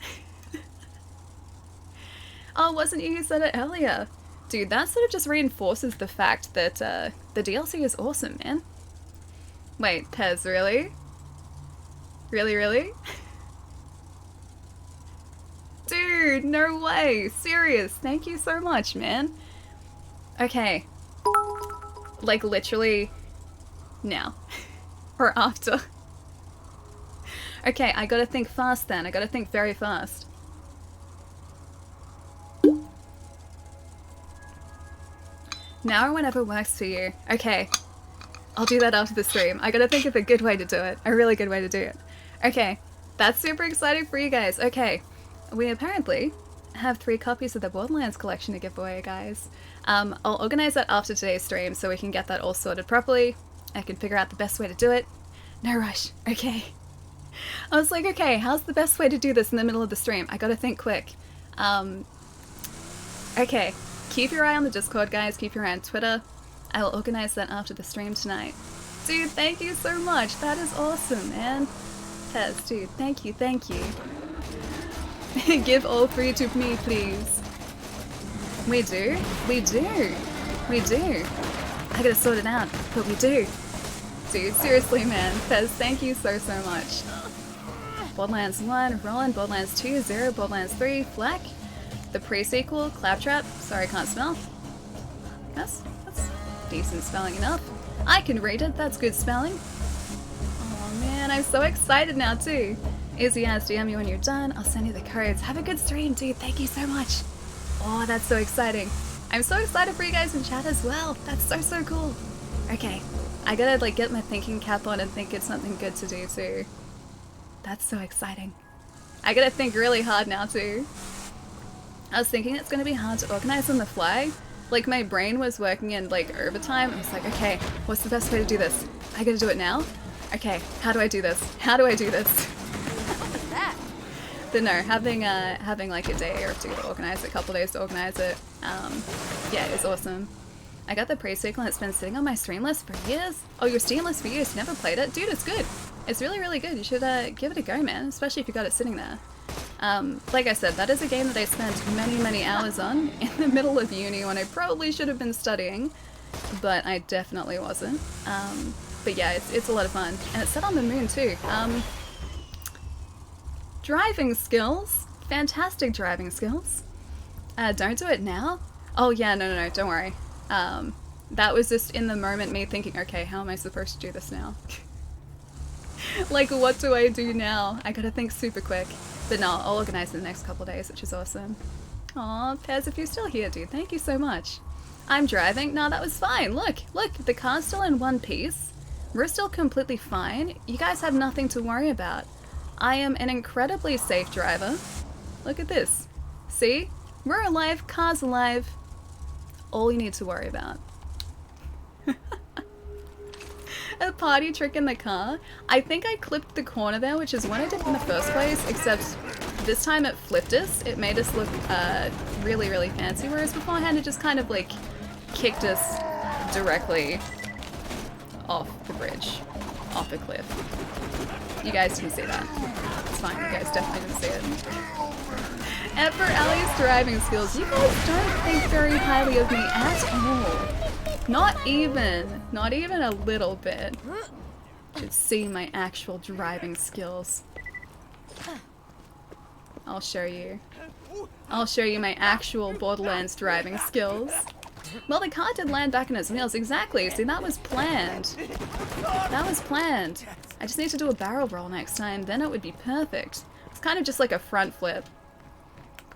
Oh, wasn't you who said it earlier? Dude, that sort of just reinforces the fact that the DLC is awesome, man. Wait, Pez, really? Really? Dude, no way. Serious. Thank you so much, man. Okay. Like, literally now. Or after. Okay, I gotta think fast then. I gotta think very fast. Now or whenever works for you. Okay. I'll do that after the stream. I gotta think of a good way to do it. A really good way to do it. Okay. That's super exciting for you guys. Okay. We apparently have 3 copies of the Borderlands collection to give away, guys. I'll organize that after today's stream so we can get that all sorted properly. I can figure out the best way to do it. No rush. Okay. I was like, okay, how's the best way to do this in the middle of the stream? I gotta think quick. Okay. Keep your eye on the Discord, guys. Keep your eye on Twitter. I will organize that after the stream tonight. Dude, thank you so much. That is awesome, man. Tez, dude, thank you. Give all 3 to me, please. We do. I gotta sort it out, but we do. Dude, seriously, man. Fez, thank you so much. Borderlands 1, Roland, Borderlands 2, 0, Borderlands 3, Flack. The pre-sequel, Claptrap. Sorry, can't spell. That's decent spelling enough. I can read it, that's good spelling. Oh man, I'm so excited now too. Easy as DM you when you're done, I'll send you the codes. Have a good stream, dude, thank you so much. Oh, that's so exciting. I'm so excited for you guys in chat as well. That's so cool. Okay, I gotta like get my thinking cap on and think it's something good to do too. That's so exciting. I gotta think really hard now too. I was thinking it's gonna be hard to organize on the fly. Like my brain was working in like overtime. I was like, okay, what's the best way to do this? I gotta do it now? Okay, how do I do this? But no, having like a day or 2 to organize it, a couple days to organize it, yeah, it's awesome. I got the pre-sequel and it's been sitting on my stream list for years. Oh, your Steam list for years, you never played it? Dude, it's good. It's really good. You should give it a go, man, especially if you got it sitting there. Like I said, that is a game that I spent many hours on in the middle of uni when I probably should have been studying, but I definitely wasn't. But yeah, it's a lot of fun. And it's set on the moon too. Driving skills. Fantastic driving skills. Don't do it now? Oh yeah, no, don't worry. That was just in the moment me thinking, okay, how am I supposed to do this now? Like, what do I do now? I gotta think super quick. But no, I'll organize in the next couple days, which is awesome. Aw, Pez, if you're still here, dude, thank you so much. I'm driving? No, that was fine. Look, the car's still in one piece. We're still completely fine. You guys have nothing to worry about. I am an incredibly safe driver. Look at this. See? We're alive, car's alive. All you need to worry about. A party trick in the car. I think I clipped the corner there, which is what I did in the first place, except this time it flipped us. It made us look really fancy, whereas beforehand it just kind of like kicked us directly off the bridge, off a cliff. You guys didn't see that. It's fine, you guys definitely didn't see it. And for Ellie's driving skills, you guys don't think very highly of me at all. Not even a little bit. You should see my actual driving skills. I'll show you. I'll show you my actual Borderlands driving skills. Well, the car did land back in its wheels, exactly. See, that was planned. That was planned. I just need to do a barrel roll next time, then it would be perfect. It's kind of just like a front flip.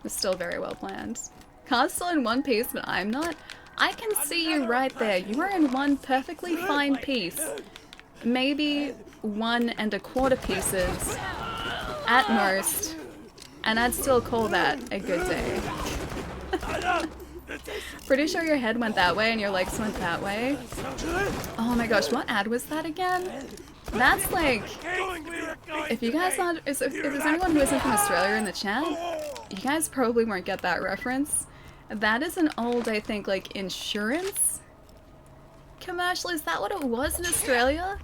It's still very well planned. Car's still in one piece, but I'm not. I can see you right there. You are in one perfectly fine piece. Maybe 1 1/4 pieces at most. And I'd still call that a good day. Pretty sure your head went that way and your legs went that way. Oh my gosh, what ad was that again? That's like, if you guys not, if there's anyone who isn't from Australia in the chat, you guys probably won't get that reference. That is an old, I think, like, insurance commercial. Is that what it was in Australia?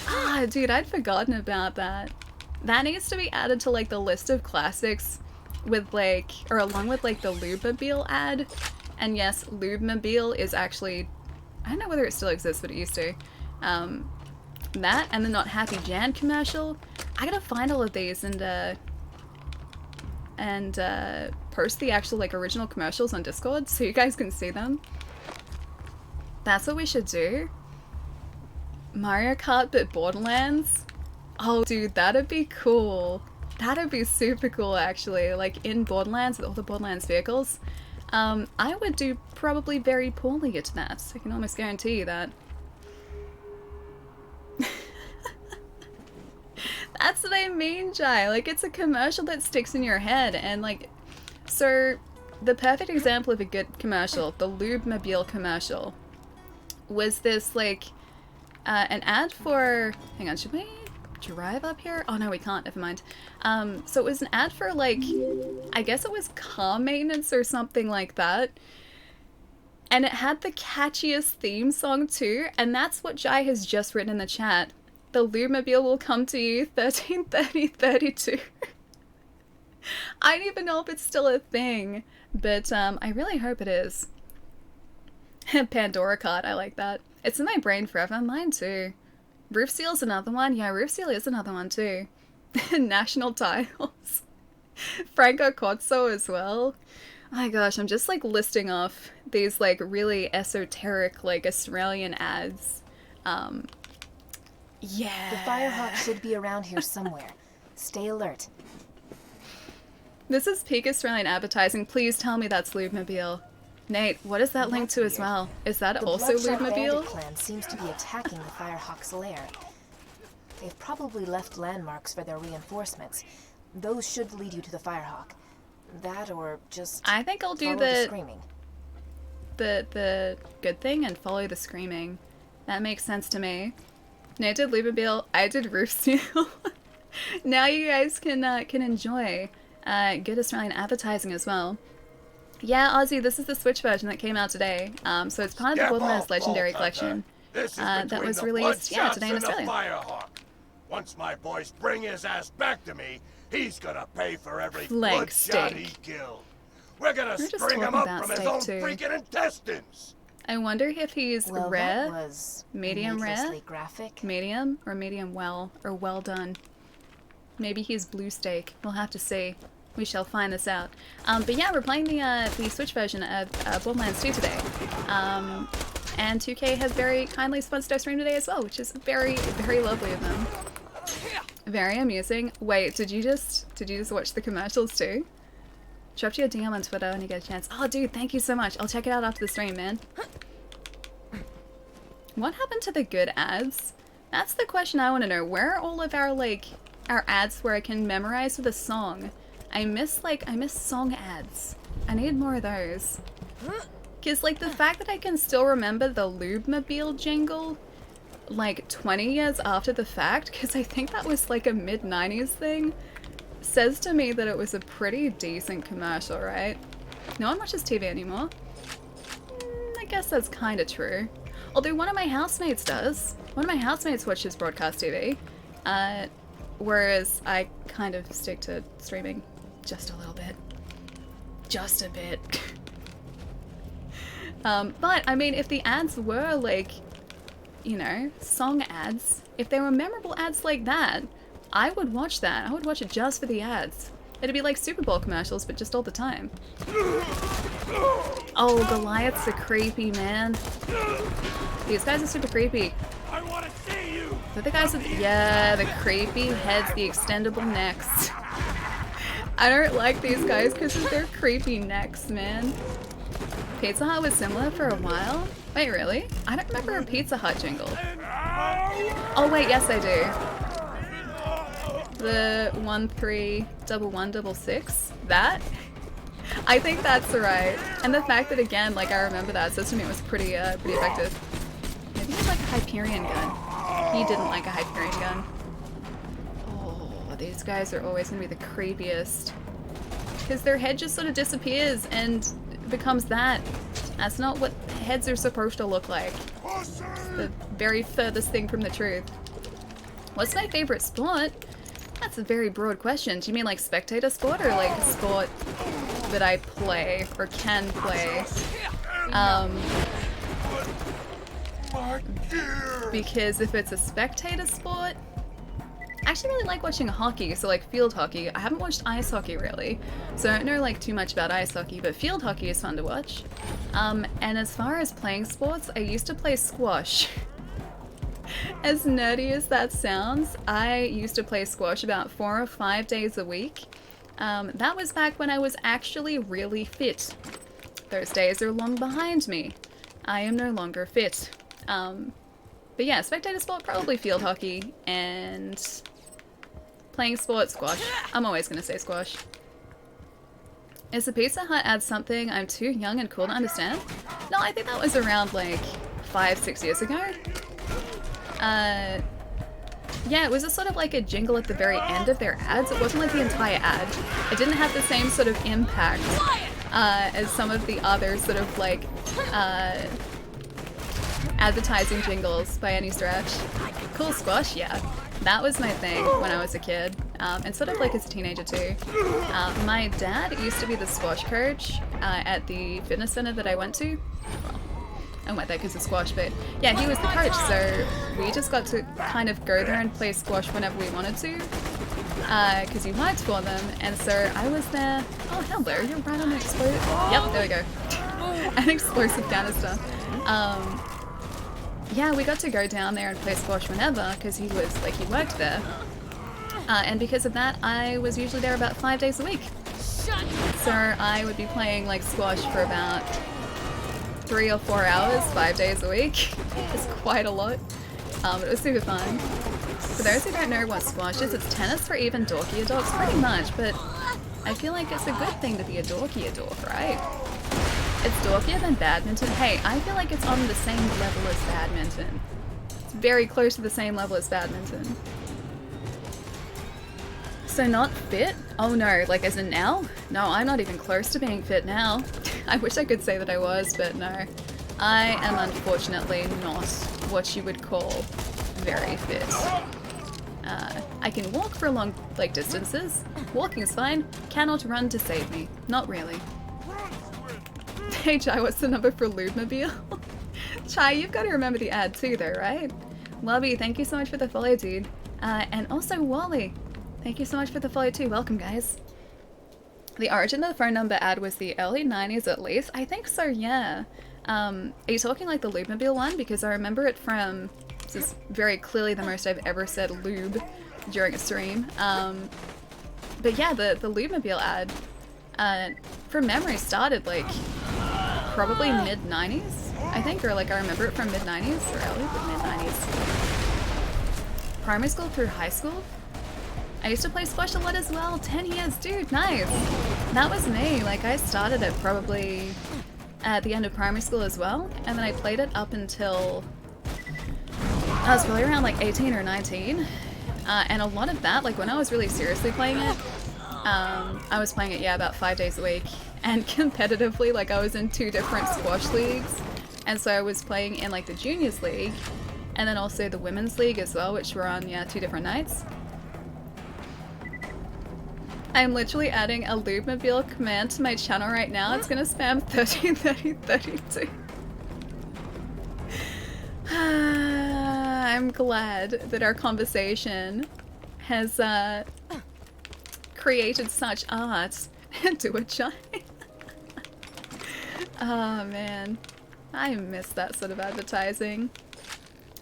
Ah, dude, I'd forgotten about that. That needs to be added to, like, the list of classics with, like, or along with, like, the Lubabile ad And yes, Lubemobile is actually, I don't know whether it still exists, but it used to. That and the Not Happy Jan commercial. I gotta find all of these and post the actual like original commercials on Discord so you guys can see them. That's what we should do. Mario Kart but Borderlands? Oh dude, that'd be cool. That'd be super cool actually. Like in Borderlands with all the Borderlands vehicles. I would do probably very poorly at that. I can almost guarantee you that. That's what I mean, Jai. Like, it's a commercial that sticks in your head, and like, so the perfect example of a good commercial, the Lubemobile commercial, was this like an ad for. Hang on, should we drive up here? Oh no, we can't. Never mind. So it was an ad for like, I guess it was car maintenance or something like that. And it had the catchiest theme song too, and that's what Jai has just written in the chat. The Lubemobile will come to you 13/30/32. I don't even know if it's still a thing, but I really hope it is. Pandora Card, I like that. It's in my brain forever. Mine too. Roof Seal's another one. Yeah, Roof Seal is another one too. National Tiles. Franco Cozzo as well. Oh my gosh, I'm just like listing off these like really esoteric like Australian ads. Yeah. The Firehawk should be around here somewhere. Stay alert. This is peak Australian advertising. Please tell me that's Lubemobile. Nate, what is that linked to as well? Is that also Lubemobile? The clan seems to be attacking the Firehawk's lair. They've probably left landmarks for their reinforcements. Those should lead you to the Firehawk. That or just I think I'll do the screaming. The good thing and follow the screaming. That makes sense to me. Nate did Lubemobile, I did Roof Seal. Now you guys can enjoy good Australian advertising as well. Yeah, Ozzy, this is the Switch version that came out today. So it's part of the Borderlands Legendary Collection that was released today in Australia. Firehawk. Once my boys bring his ass back to me, he's gonna pay for every Flank bloodshot steak. he killed. We're gonna We were just string him talking up about from his steak, own too. freaking intestines. I wonder if he's Well, rare, that was medium rare, needlessly graphic. medium, or medium well, or well done. Maybe he's blue steak. We'll have to see. We shall find this out. But yeah, we're playing the Switch version of Borderlands 2 today. And 2K has very kindly sponsored our stream today as well, which is very, very lovely of them. Very amusing. Wait, did you just watch the commercials too? Drop your DM on Twitter when you get a chance. Oh dude, thank you so much. I'll check it out after the stream, man. What happened to the good ads? That's the question I want to know. Where are all of our ads where I can memorize with a song? I miss song ads. I need more of those. Cause like the fact that I can still remember the Lubemobile jingle like 20 years after the fact, because I think that was like a mid-90s thing, says to me that it was a pretty decent commercial, right? No one watches TV anymore. I guess that's kind of true. Although one of my housemates does. One of my housemates watches broadcast TV, whereas I kind of stick to streaming just a little bit. Just a bit. But, I mean, if the ads were like, you know, song ads, if they were memorable ads like that, I would watch that. I would watch it just for the ads. It'd be like Super Bowl commercials, but just all the time. Oh, Goliath's a creepy, man. These guys are super creepy. I want to see you. They're the guys with, yeah, the creepy heads, the extendable necks. I don't like these guys because of their creepy necks, man. Pizza Hut was similar for a while. Wait, really? I don't remember a Pizza Hut jingle. Oh wait, yes I do. The 131166. That? I think that's right. And the fact that again, like I remember that says to me it was pretty effective. Maybe he had like a Hyperion gun. He didn't like a Hyperion gun. Oh, these guys are always gonna be the creepiest. Because their head just sort of disappears and becomes that. That's not what heads are supposed to look like. It's the very furthest thing from the truth. What's my favorite sport? That's a very broad question. Do you mean like spectator sport or like sport that I play or can play. Because if it's a spectator sport, I actually really like watching hockey, so like field hockey. I haven't watched ice hockey really, so I don't know like too much about ice hockey, but field hockey is fun to watch. And as far as playing sports, I used to play squash. As nerdy as that sounds, I used to play squash about 4 or 5 days a week. That was back when I was actually really fit. Those days are long behind me. I am no longer fit. But yeah, spectator sport, probably field hockey, and playing sport, squash. I'm always gonna say squash. Is the Pizza Hut ad something I'm too young and cool to understand? No, I think that was around like 5-6 years ago. Yeah, it was a sort of like a jingle at the very end of their ads. It wasn't like the entire ad. It didn't have the same sort of impact as some of the other sort of like advertising jingles by any stretch. Cool squash, yeah. That was my thing when I was a kid, and sort of like as a teenager too. My dad used to be the squash coach at the fitness center that I went to. Well, I went there because of squash, but yeah, he was the coach, so we just got to kind of go there and play squash whenever we wanted to, because he worked for them, and so I was there. Oh, hello, you're right on the explosive. Yep, there we go. An explosive canister. Yeah, we got to go down there and play squash whenever, because he worked there. And because of that, I was usually there about 5 days a week. So I would be playing like squash for about 3 or 4 hours, 5 days a week. It's quite a lot. But it was super fun. For those who don't know what squash is, it's tennis for even dorky adults, pretty much, but I feel like it's a good thing to be a dorky adult, right? It's dorkier than badminton. Hey, I feel like it's on the same level as badminton. It's very close to the same level as badminton. So not fit? Oh no, like as in now? No, I'm not even close to being fit now. I wish I could say that I was, but no. I am unfortunately not what you would call very fit. I can walk for long, like, distances. Walking is fine. Cannot run to save me. Not really. Hey Chai, what's the number for Lubemobile? Chai, you've got to remember the ad too though, right? Lobby, thank you so much for the follow, dude. And also Wally, thank you so much for the follow too. Welcome, guys. The origin of the phone number ad was the early 90s at least. I think so, yeah. Are you talking like the Lubemobile one? Because I remember it from, this is very clearly the most I've ever said lube during a stream. But yeah, the Lubemobile ad, from memory started like probably mid-90s, I think, or like I remember it from mid-90s or early mid-90s. Primary school through high school. I used to play squash a lot as well. 10 years, dude, nice. That was me. Like I started it probably at the end of primary school as well, and then I played it up until I was probably around like 18 or 19. And a lot of that, like when I was really seriously playing it, I was playing it, yeah, about 5 days a week. And competitively, like I was in 2 different squash leagues. And so I was playing in like the juniors league and then also the women's league as well, which were on, yeah, 2 different nights. I'm literally adding a Lubemobile command to my channel right now. It's gonna spam 30, 30, 32. I'm glad that our conversation has created such art into a child. Oh man, I miss that sort of advertising.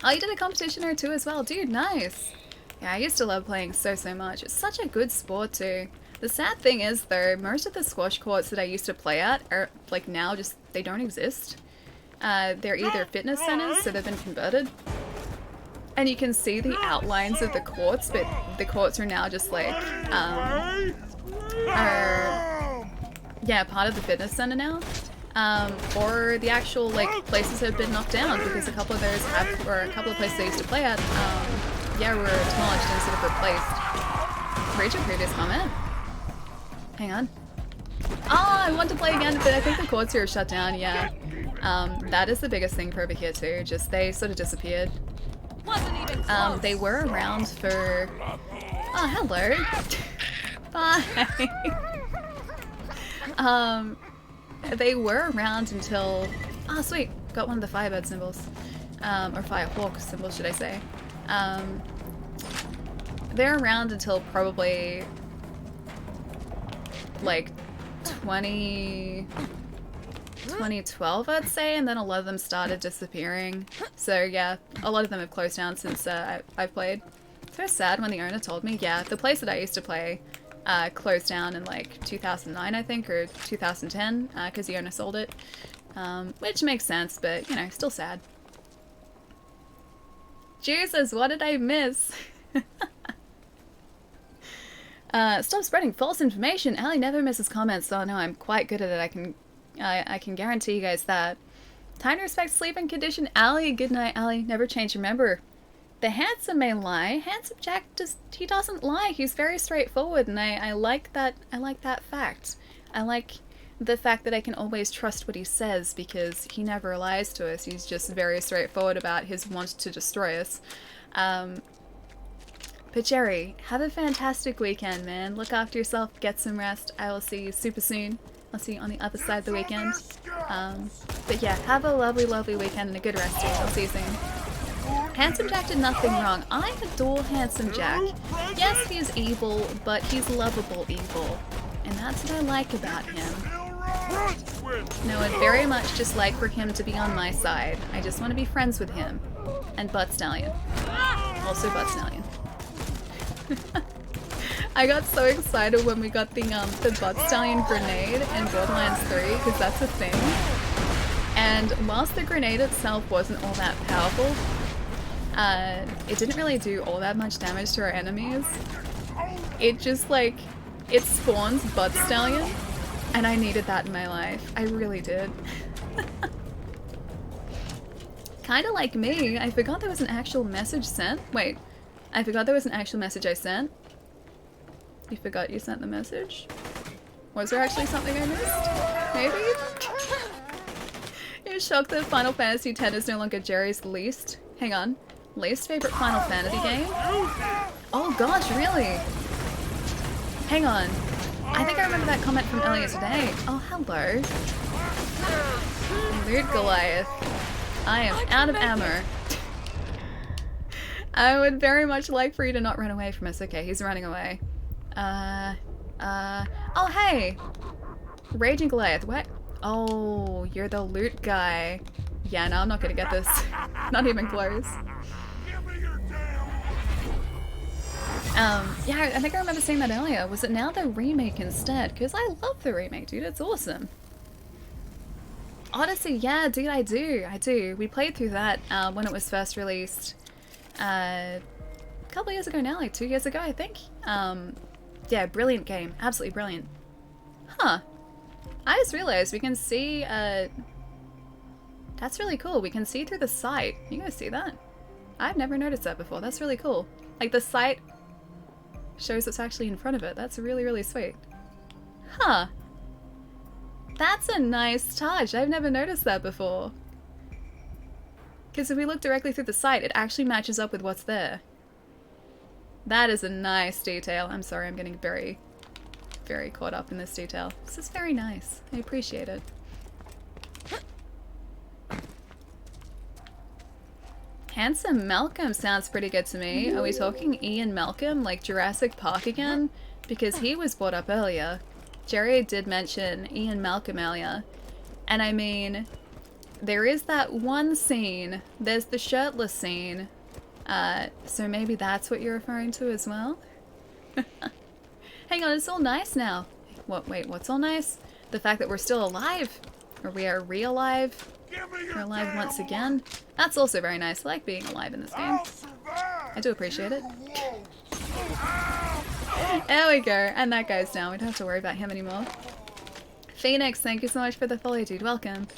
Oh, you did a competition or 2 as well, dude, nice. Yeah, I used to love playing so much. It's such a good sport too. The sad thing is though, most of the squash courts that I used to play at are like now just, they don't exist. They're either fitness centers, so they've been converted. And you can see the outlines of the courts, but the courts are now just like, yeah, part of the fitness center now. Or the actual like places have been knocked down because a couple of those have, or a couple of places I used to play at, yeah, were demolished and sort of replaced. Read your previous comment. Hang on. Oh, I want to play again, but I think the courts here are shut down, yeah. That is the biggest thing for over here too, just they sort of disappeared. They were around for... Oh, hello. Bye. They were around until... Ah, sweet! Got one of the Firebird symbols. Or Firehawk symbols, should I say. They're around until probably... like 2012, I'd say, and then a lot of them started disappearing. So yeah, a lot of them have closed down since I've played. So sad when the owner told me. Yeah, the place that I used to play closed down in like 2009, I think, or 2010, because the owner sold it. Which makes sense, but, you know, still sad. Jesus, what did I miss? Stop spreading false information. Allie never misses comments, so no, I'm quite good at it. I can guarantee you guys that. Time to respect sleeping condition. Allie, good night, Allie. Never change. Remember, the handsome may lie. Handsome Jack he doesn't lie. He's very straightforward, and I like that. I like that fact. I like the fact that I can always trust what he says because he never lies to us. He's just very straightforward about his want to destroy us. But Jerry, have a fantastic weekend, man. Look after yourself, get some rest. I will see you super soon. I'll see you on the other side of the weekend. But yeah, have a lovely, lovely weekend and a good rest, dude. I'll see you soon. Handsome Jack did nothing wrong. I adore Handsome Jack. Yes, he's evil, but he's lovable evil. And that's what I like about him. No, I'd very much just like for him to be on my side. I just want to be friends with him. And Butt Stallion. Also Butt Stallion. I got so excited when we got the Butt Stallion grenade in Borderlands 3, because that's a thing. And whilst the grenade itself wasn't all that powerful, it didn't really do all that much damage to our enemies. It just like, it spawns Butt Stallion, and I needed that in my life. I really did. Kinda like me, I forgot there was an actual message sent. Wait, I forgot there was an actual message I sent. You forgot you sent the message? Was there actually something I missed? Maybe? You're shocked that Final Fantasy X is no longer Jerry's least... Hang on. Least favorite Final Fantasy game? Oh gosh, really? Hang on. I think I remember that comment from earlier today. Oh, hello. Loot Goliath. I am out of ammo. I would very much like for you to not run away from us. Okay, he's running away. Oh hey! Raging Goliath, what? Oh, you're the loot guy. Yeah, no, I'm not gonna get this. Not even close. Yeah, I think I remember saying that earlier. Was it now the remake instead? Because I love the remake, dude. It's awesome. Odyssey, yeah, dude, I do. We played through that when it was first released. A couple years ago now, like 2 years ago, I think. Yeah, brilliant game. Absolutely brilliant. Huh. I just realized we can see, that's really cool. We can see through the sight. You guys see that? I've never noticed that before. That's really cool. Like, the sight shows what's actually in front of it. That's really, really sweet. Huh. That's a nice touch. I've never noticed that before. Because if we look directly through the sight, it actually matches up with what's there. That is a nice detail. I'm sorry, I'm getting very, very caught up in this detail. This is very nice. I appreciate it. Handsome Malcolm sounds pretty good to me. Are we talking Ian Malcolm, like Jurassic Park again? Because he was brought up earlier. Jerry did mention Ian Malcolm earlier. And I mean, there is that one scene. There's the shirtless scene. So maybe that's what you're referring to as well? Hang on, it's all nice now. What? Wait, what's all nice? The fact that we're still alive? Or we are re-alive? We're alive once again? That's also very nice. I like being alive in this game. I do appreciate it. There we go. And that guy's down. We don't have to worry about him anymore. Phoenix, thank you so much for the follow, dude. Welcome.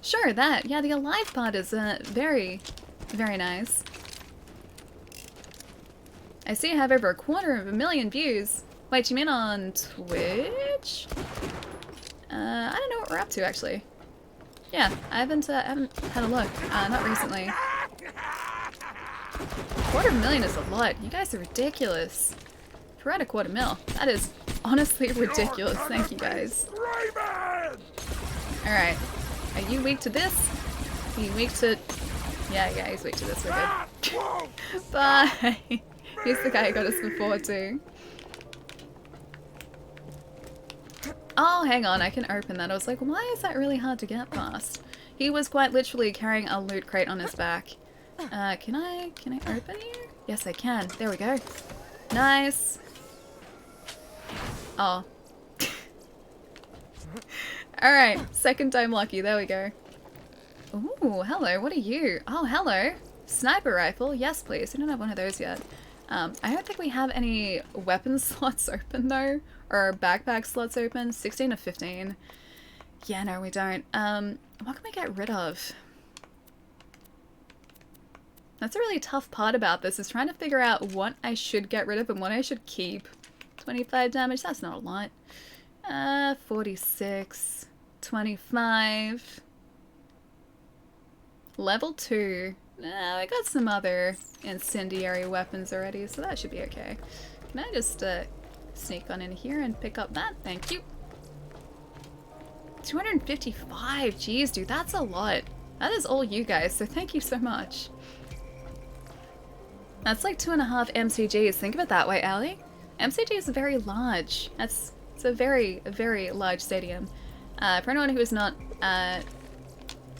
Sure, that. Yeah, the alive part is very, very nice. I see I have over 250,000 views. Wait, you mean on Twitch? I don't know what we're up to, actually. Yeah, I haven't had a look. Not recently. 250,000 is a lot. You guys are ridiculous. If we're at 250,000, that is honestly ridiculous. Thank you guys. Alright. Are you weak to this? Are you weak to... Yeah, he's weak to this. We're good. Bye! He's the guy who got us before too. Oh, hang on, I can open that. I was like, why is that really hard to get past? He was quite literally carrying a loot crate on his back. Can I open here? Yes, I can. There we go. Nice. Oh. Alright, second time lucky. There we go. Ooh, hello. What are you? Oh, hello. Sniper rifle. Yes, please. We don't have one of those yet. I don't think we have any weapon slots open though, or backpack slots open. 16 or 15. Yeah, no, we don't. What can we get rid of? That's a really tough part about this, is trying to figure out what I should get rid of and what I should keep. 25 damage, that's not a lot. 46, 25. Level 2. We got some other incendiary weapons already, so that should be okay. Can I just sneak on in here and pick up that? Thank you. 255. Jeez, dude, that's a lot. That is all you guys, so thank you so much. That's like 2.5 MCGs. Think of it that way, Ali. MCG is very large. It's a very, very large stadium. For anyone who is not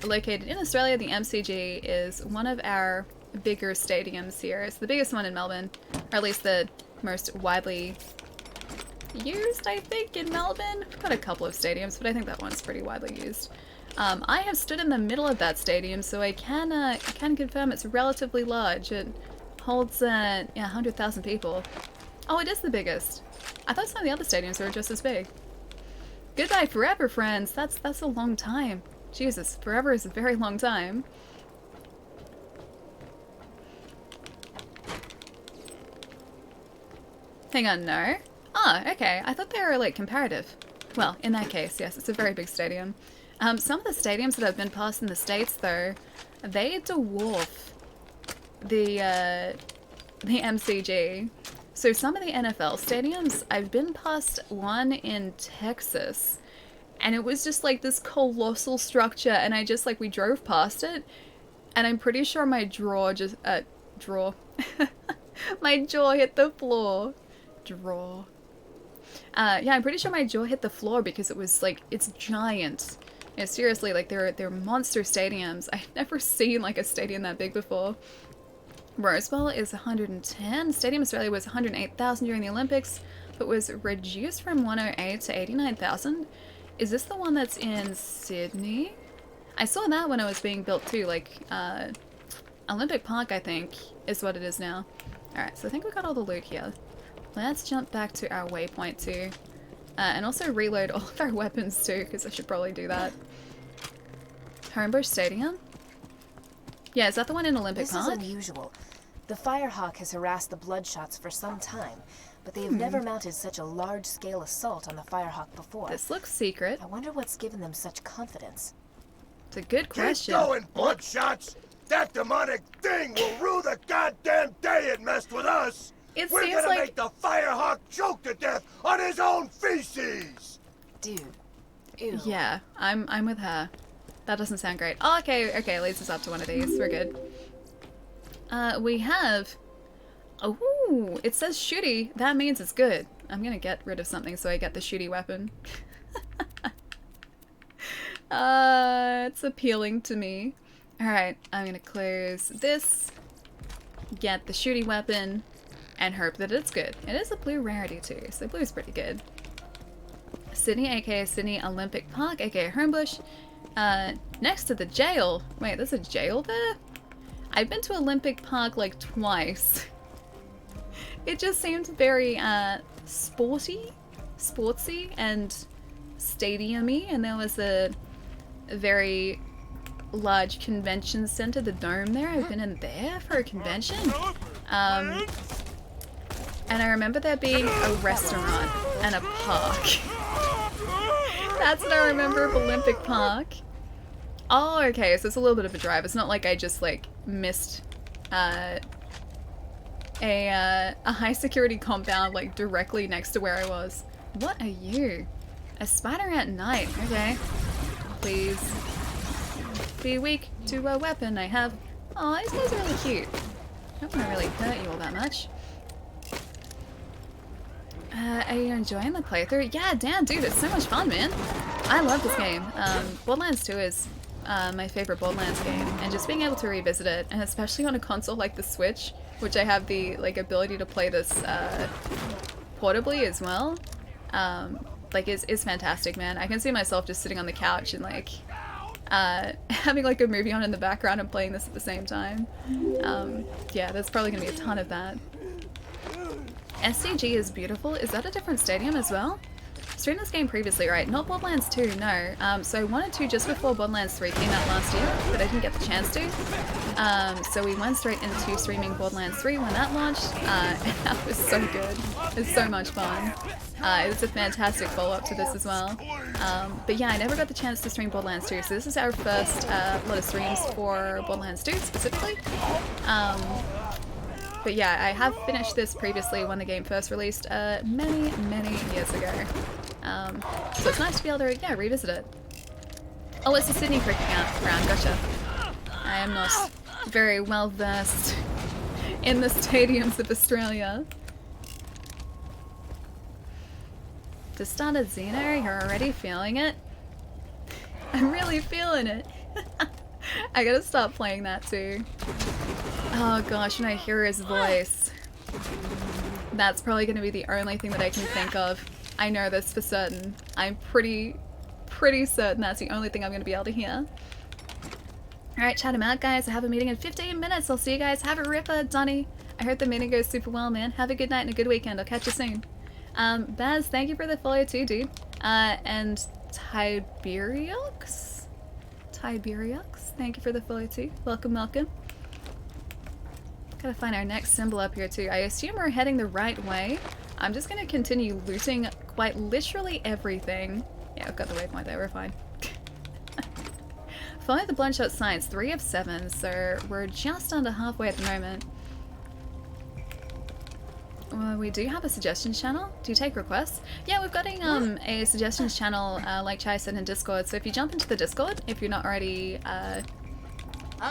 located in Australia, the MCG is one of our bigger stadiums here. It's the biggest one in Melbourne, or at least the most widely used, I think, in Melbourne. We've got a couple of stadiums, but I think that one's pretty widely used. I have stood in the middle of that stadium, so I can confirm it's relatively large. It holds 100,000 people. Oh, it is the biggest. I thought some of the other stadiums were just as big. Goodbye forever, friends. That's a long time. Jesus, forever is a very long time. Hang on, no? Ah, okay. I thought they were, like, comparative. Well, in that case, yes, it's a very big stadium. Some of the stadiums that I've been past in the States, though, they dwarf the MCG. So some of the NFL stadiums, I've been past one in Texas, and it was just like this colossal structure, and I just, like, we drove past it, and I'm pretty sure my jaw just, my jaw hit the floor. Yeah, I'm pretty sure my jaw hit the floor because it was, like, it's giant. Yeah, seriously, like, they're monster stadiums. I've never seen, like, a stadium that big before. Rosewell is 110. Stadium Australia was 108,000 during the Olympics, but was reduced from 108 to 89,000. Is this the one that's in Sydney? I saw that when it was being built too, like, Olympic Park, I think, is what it is now. Alright, so I think we got all the loot here. Let's jump back to our waypoint too. And also reload all of our weapons too, because I should probably do that. Homebush Stadium? Yeah, is that the one in Olympic Park? This is unusual. The Firehawk has harassed the Bloodshots for some time, but they have never mounted such a large-scale assault on the Firehawk before. This looks secret. I wonder what's given them such confidence. It's a good question. Keep going, Bloodshots! That demonic thing will rue the goddamn day it messed with us! We're gonna make the Firehawk choke to death on his own feces! Dude. Ew. Yeah, I'm with her. That doesn't sound great. Oh, okay, leads us up to one of these. We're good. We have... Oh, it says shooty. That means it's good. I'm gonna get rid of something so I get the shooty weapon. It's appealing to me. Alright, I'm gonna close this, get the shooty weapon, and hope that it's good. It is a blue rarity too, so blue's pretty good. Sydney, aka Sydney Olympic Park, aka Homebush. Next to the jail. Wait, there's a jail there? I've been to Olympic Park like twice. It just seemed very sportsy and stadium-y, and there was a very large convention center, the Dome there. I've been in there for a convention. And I remember there being a restaurant and a park. That's what I remember of Olympic Park. Oh, okay, so it's a little bit of a drive. It's not like I just, like, missed a high security compound, like, directly next to where I was. What are you? A spider at night. Okay. Please. Be weak to a weapon I have. Oh, these guys are really cute. I don't want to really hurt you all that much. Are you enjoying the playthrough? Yeah, damn, dude, it's so much fun, man. I love this game. Borderlands 2 is my favorite Borderlands game, and just being able to revisit it, and especially on a console like the Switch, which I have the ability to play this portably as well, like is fantastic, man. I can see myself just sitting on the couch and like having like a movie on in the background and playing this at the same time. Yeah, there's probably gonna be a ton of that. SCG is beautiful. Is that a different stadium as well? Streamed this game previously, right? Not Borderlands 2, no. So I wanted to just before Borderlands 3 came out last year, but I didn't get the chance to. So we went straight into streaming Borderlands 3 when that launched, and that was so good. It was so much fun. It was a fantastic follow-up to this as well. But yeah, I never got the chance to stream Borderlands 2, so this is our first lot of streams for Borderlands 2 specifically. But yeah, I have finished this previously when the game first released many, many years ago. So it's nice to be able to, yeah, revisit it. Oh, it's a Sydney cricket ground, gotcha. I am not very well versed in the stadiums of Australia. To start a Xeno, you're already feeling it? I'm really feeling it. I gotta stop playing that too. Oh gosh, when I hear his voice, that's probably going to be the only thing that I can think of. I know this for certain. I'm pretty certain that's the only thing I'm going to be able to hear. Alright, chat him out, guys. I have a meeting in 15 minutes. I'll see you guys. Have a ripper, Donnie. I heard the meeting goes super well, man. Have a good night and a good weekend. I'll catch you soon. Baz, thank you for the follow too, dude. And Tiberiox, thank you for the follow too. Welcome, welcome. Gotta find our next symbol up here too. I assume we're heading the right way. I'm just gonna continue looting quite literally everything. Yeah, I've got the waypoint there, we're fine. Follow the Bloodshot signs, 3 of 7, so we're just under halfway at the moment. Well, we do have a suggestions channel. Do you take requests? Yeah, we've got a suggestions channel, like Chai said, in Discord, so if you jump into the Discord, if you're not already,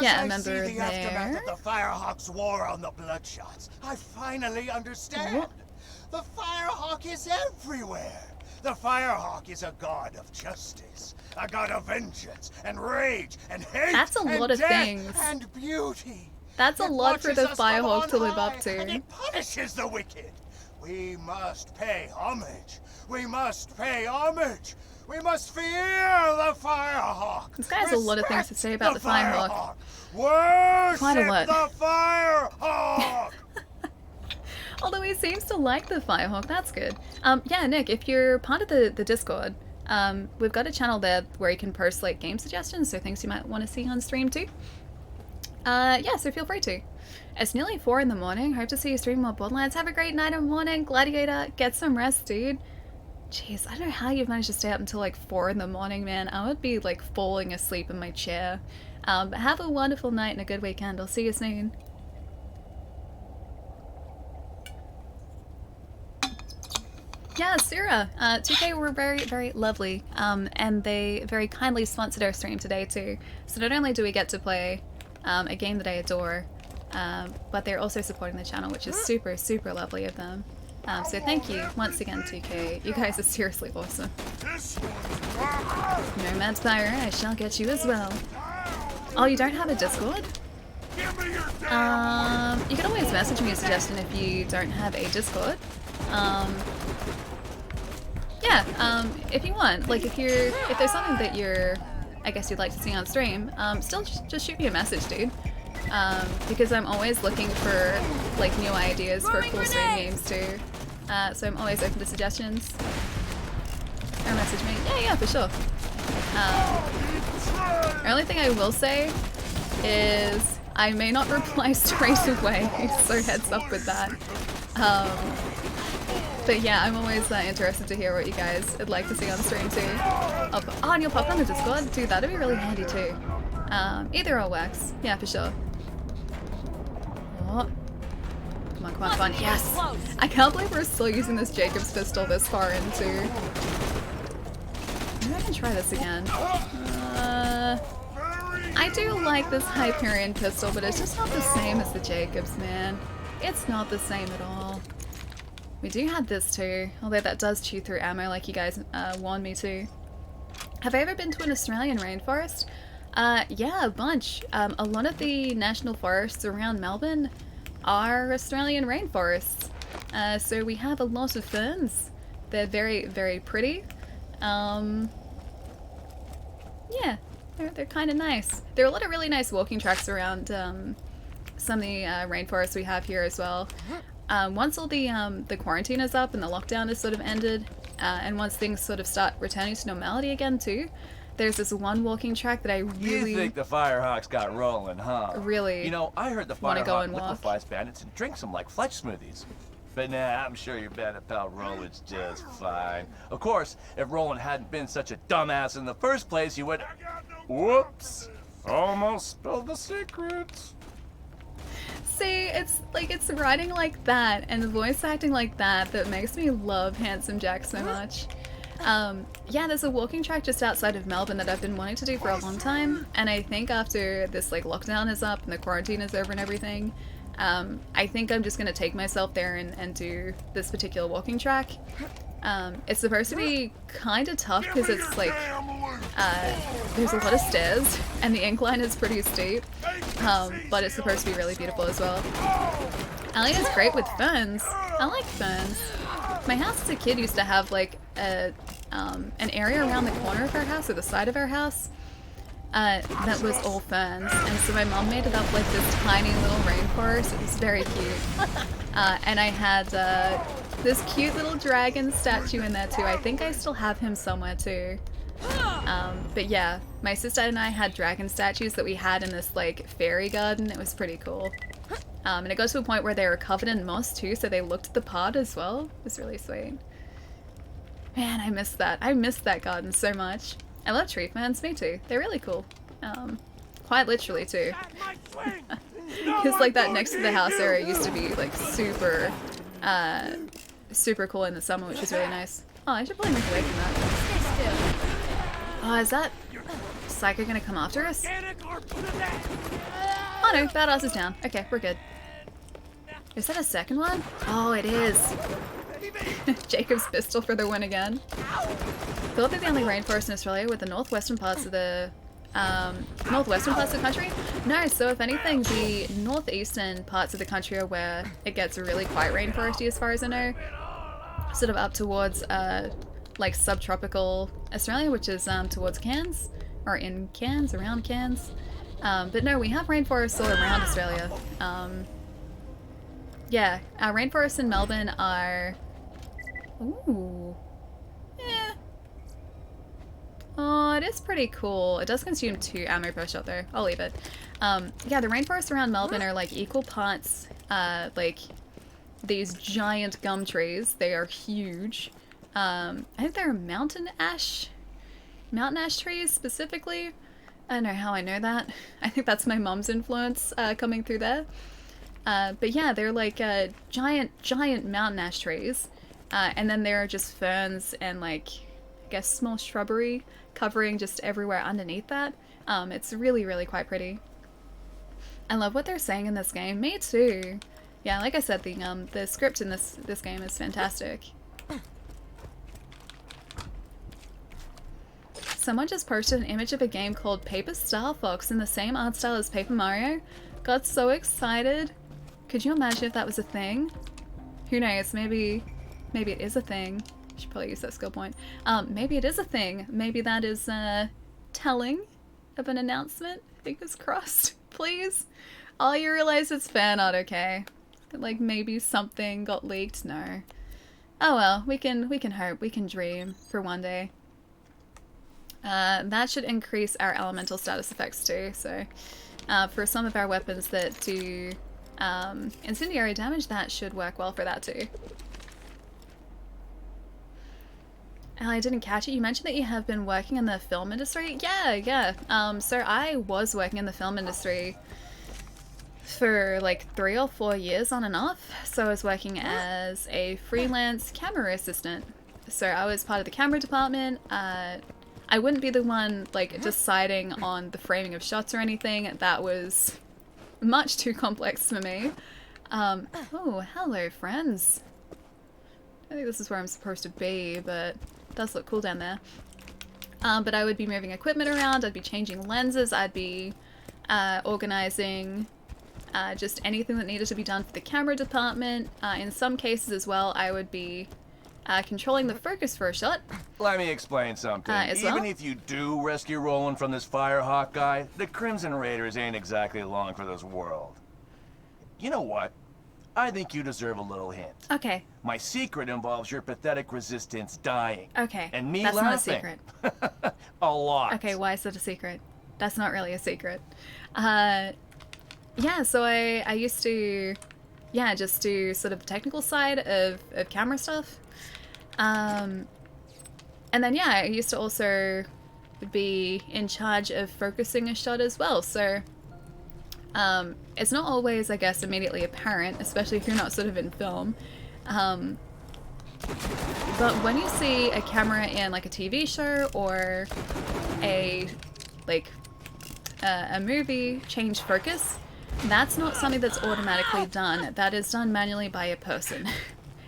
yeah, a member there. As I see the aftermath of the Firehawk's war on the Bloodshots, I finally understand. The Firehawk is everywhere. The Firehawk is a god of justice, a god of vengeance and rage and hate. That's a lot of things. And beauty. That's a lot for the Firehawk to live up to. And it punishes the wicked. We must pay homage. We must pay homage. We must fear the Firehawk. This guy has a lot of things to say about the Firehawk. Worship Quite a lot. The Firehawk. Although he seems to like the Firehawk, that's good. Yeah, Nick, if you're part of the Discord, we've got a channel there where you can post like game suggestions, so things you might want to see on stream too. Yeah, so feel free to. It's nearly 4 in the morning. Hope to see you stream more Borderlands. Have a great night and morning. Gladiator, get some rest, dude. Jeez, I don't know how you've managed to stay up until like 4 in the morning, man. I would be like falling asleep in my chair. But have a wonderful night and a good weekend. I'll see you soon. Yeah, Sura, 2K were very, very lovely, and they very kindly sponsored our stream today too. So not only do we get to play a game that I adore, but they're also supporting the channel, which is super, super lovely of them. So thank you once again, 2K. You guys are seriously awesome. Nomad Spire, I shall get you as well. Oh, you don't have a Discord? You can always message me a suggestion if you don't have a Discord. Yeah, if you want, like if there's something that I guess you'd like to see on stream, still just shoot me a message, dude. Because I'm always looking for like new ideas for cool stream games too. So I'm always open to suggestions. Or message me. Yeah, for sure. The only thing I will say is I may not reply straight away, so heads up with that. But yeah, I'm always interested to hear what you guys would like to see on stream too. Oh, and you'll pop on the Discord? Dude, that'd be really handy too. Either or works. Yeah, for sure. Oh. Come on, come on, come on. Yes! I can't believe we're still using this Jacob's pistol this far into. Maybe I can try this again. I do like this Hyperion pistol, but it's just not the same as the Jacobs, man. It's not the same at all. We do have this too, although that does chew through ammo like you guys warned me to. Have I ever been to an Australian rainforest? Yeah, a bunch. A lot of the national forests around Melbourne are Australian rainforests. So we have a lot of ferns. They're very, very pretty. Yeah, they're kind of nice. There are a lot of really nice walking tracks around some of the rainforests we have here as well. Once all the quarantine is up and the lockdown is sort of ended, and once things sort of start returning to normality again too, there's this one walking track that I really... You think the Firehawks got rolling, huh? Really. You know, I heard the Firehawk liquefies bandits and drinks them like Fletch smoothies. But nah, I'm sure your bandit pal Roland's just fine. Of course, if Roland hadn't been such a dumbass in the first place, he would... Whoops! Almost spilled the secrets. See, it's writing like that and voice acting like that that makes me love Handsome Jack so much. Yeah, there's a walking track just outside of Melbourne that I've been wanting to do for a long time, and I think after this lockdown is up and the quarantine is over and everything, I think I'm just gonna take myself there and do this particular walking track. It's supposed to be kind of tough because it's there's a lot of stairs and the incline is pretty steep, but it's supposed to be really beautiful as well. Elliot is great with ferns. I like ferns. My house as a kid used to have an area around the corner of our house or the side of our house that was all ferns, and so my mom made it up like this tiny little rainforest. It was very cute. And I had this cute little dragon statue in there too. I think I still have him somewhere too. But yeah, my sister and I had dragon statues that we had in this fairy garden. It was pretty cool. And it got to a point where they were covered in moss too, so they looked the part as well. It was really sweet. Man, I miss that. I miss that garden so much. I love tree ferns, me too. They're really cool. Quite literally too. Because that next to the house area used to be super, super cool in the summer, which is really nice. Oh, I should probably move away from that. Oh, is that Psycho gonna come after us? Oh no, badass is down. Okay, we're good. Is that a second one? Oh, it is. Jacob's pistol for the win again. Thought they're the only rainforest in Australia with the northwestern parts of the country? No, so if anything, the northeastern parts of the country are where it gets really quite rainforesty as far as I know. Sort of up towards subtropical Australia, which is towards Cairns, or in Cairns, around Cairns. But no, we have rainforests all around Australia. Yeah, our rainforests in Melbourne are... Ooh. Yeah. Oh, it is pretty cool. It does consume 2 ammo per shot though. I'll leave it. Yeah, the rainforests around Melbourne are equal parts, these giant gum trees. They are huge. I think they're mountain ash trees specifically. I don't know how I know that. I think that's my mom's influence coming through there. But yeah, they're giant mountain ash trees. And then there are just ferns and I guess small shrubbery covering just everywhere underneath that. It's really, really quite pretty. I love what they're saying in this game. Me too. Yeah, like I said, the script in this game is fantastic. Someone just posted an image of a game called Paper Star Fox in the same art style as Paper Mario. Got so excited. Could you imagine if that was a thing? Who knows, maybe it is a thing. I should probably use that skill point. Maybe it is a thing. Maybe that is telling of an announcement. Fingers crossed, please. Oh, you realize it's fan art, okay? Maybe something got leaked? No. Oh well, we can hope, we can dream for one day. That should increase our elemental status effects too, so for some of our weapons that do incendiary damage, that should work well for that too. I didn't catch it. You mentioned that you have been working in the film industry? Yeah. So I was working in the film industry for like 3 or 4 years on and off. So I was working as a freelance camera assistant. So I was part of the camera department. I wouldn't be the one like deciding on the framing of shots or anything. That was much too complex for me. Oh, hello friends. I think this is where I'm supposed to be, but it does look cool down there. But I would be moving equipment around, I'd be changing lenses, I'd be organizing just anything that needed to be done for the camera department. In some cases as well, I would be controlling the focus for a shot. Let me explain something. Even if you do rescue Roland from this Firehawk guy, the Crimson Raiders ain't exactly long for this world. You know what? I think you deserve a little hint. Okay. My secret involves your pathetic resistance dying. Okay. And me That's laughing. not a secret. A lot. Okay, why is it a secret? That's not really a secret. Yeah, so I used to, yeah, just do sort of the technical side of camera stuff. And then, yeah, I used to also be in charge of focusing a shot as well. So it's not always, I guess, immediately apparent, especially if you're not sort of in film. But when you see a camera in like a TV show or a movie change focus, that's not something that's automatically done. That is done manually by a person.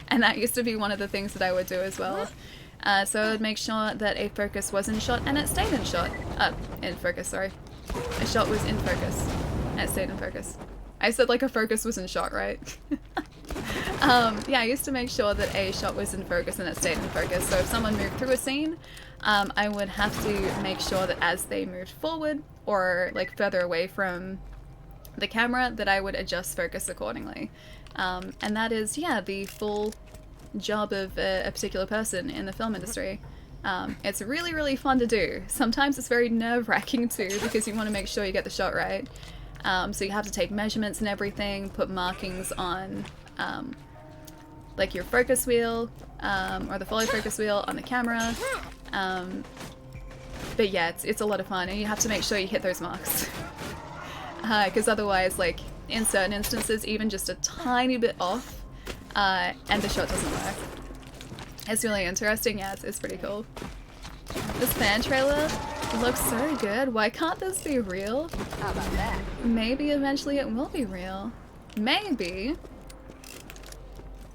And that used to be one of the things that I would do as well. So I would make sure that a focus was in shot and it stayed in shot. In focus, sorry. A shot was in focus and it stayed in focus. I said like a focus was in shot, right? Yeah, I used to make sure that a shot was in focus and it stayed in focus. So if someone moved through a scene, I would have to make sure that as they moved forward or like further away from the camera, that I would adjust focus accordingly. And that is, yeah, the full job of a particular person in the film industry. It's really, really fun to do. Sometimes it's very nerve-wracking too, because you want to make sure you get the shot right. So you have to take measurements and everything, put markings on like your focus wheel, or the follow focus wheel on the camera. But yeah, it's a lot of fun, and you have to make sure you hit those marks. Because otherwise, like, in certain instances, even just a tiny bit off, and the shot doesn't work. It's really interesting, yeah, it's pretty cool. This fan trailer looks so good. Why can't this be real? How about that? Maybe eventually it will be real. Maybe.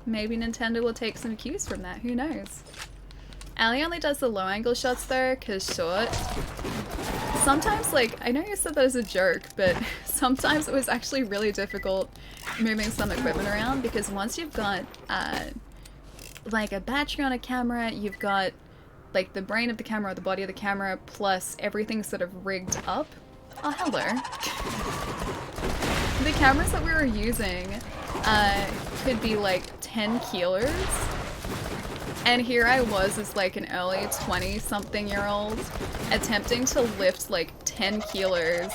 Maybe Nintendo will take some cues from that, who knows? Ali only does the low angle shots though, cause short. Sometimes, like, I know you said that as a joke, but sometimes it was actually really difficult moving some equipment around, because once you've got, like a battery on a camera, you've got, like, the brain of the camera, or the body of the camera, plus everything sort of rigged up. Oh, hello. The cameras that we were using, could be like 10 kilos. And here I was as like an early 20-something-year-old attempting to lift like 10 kilos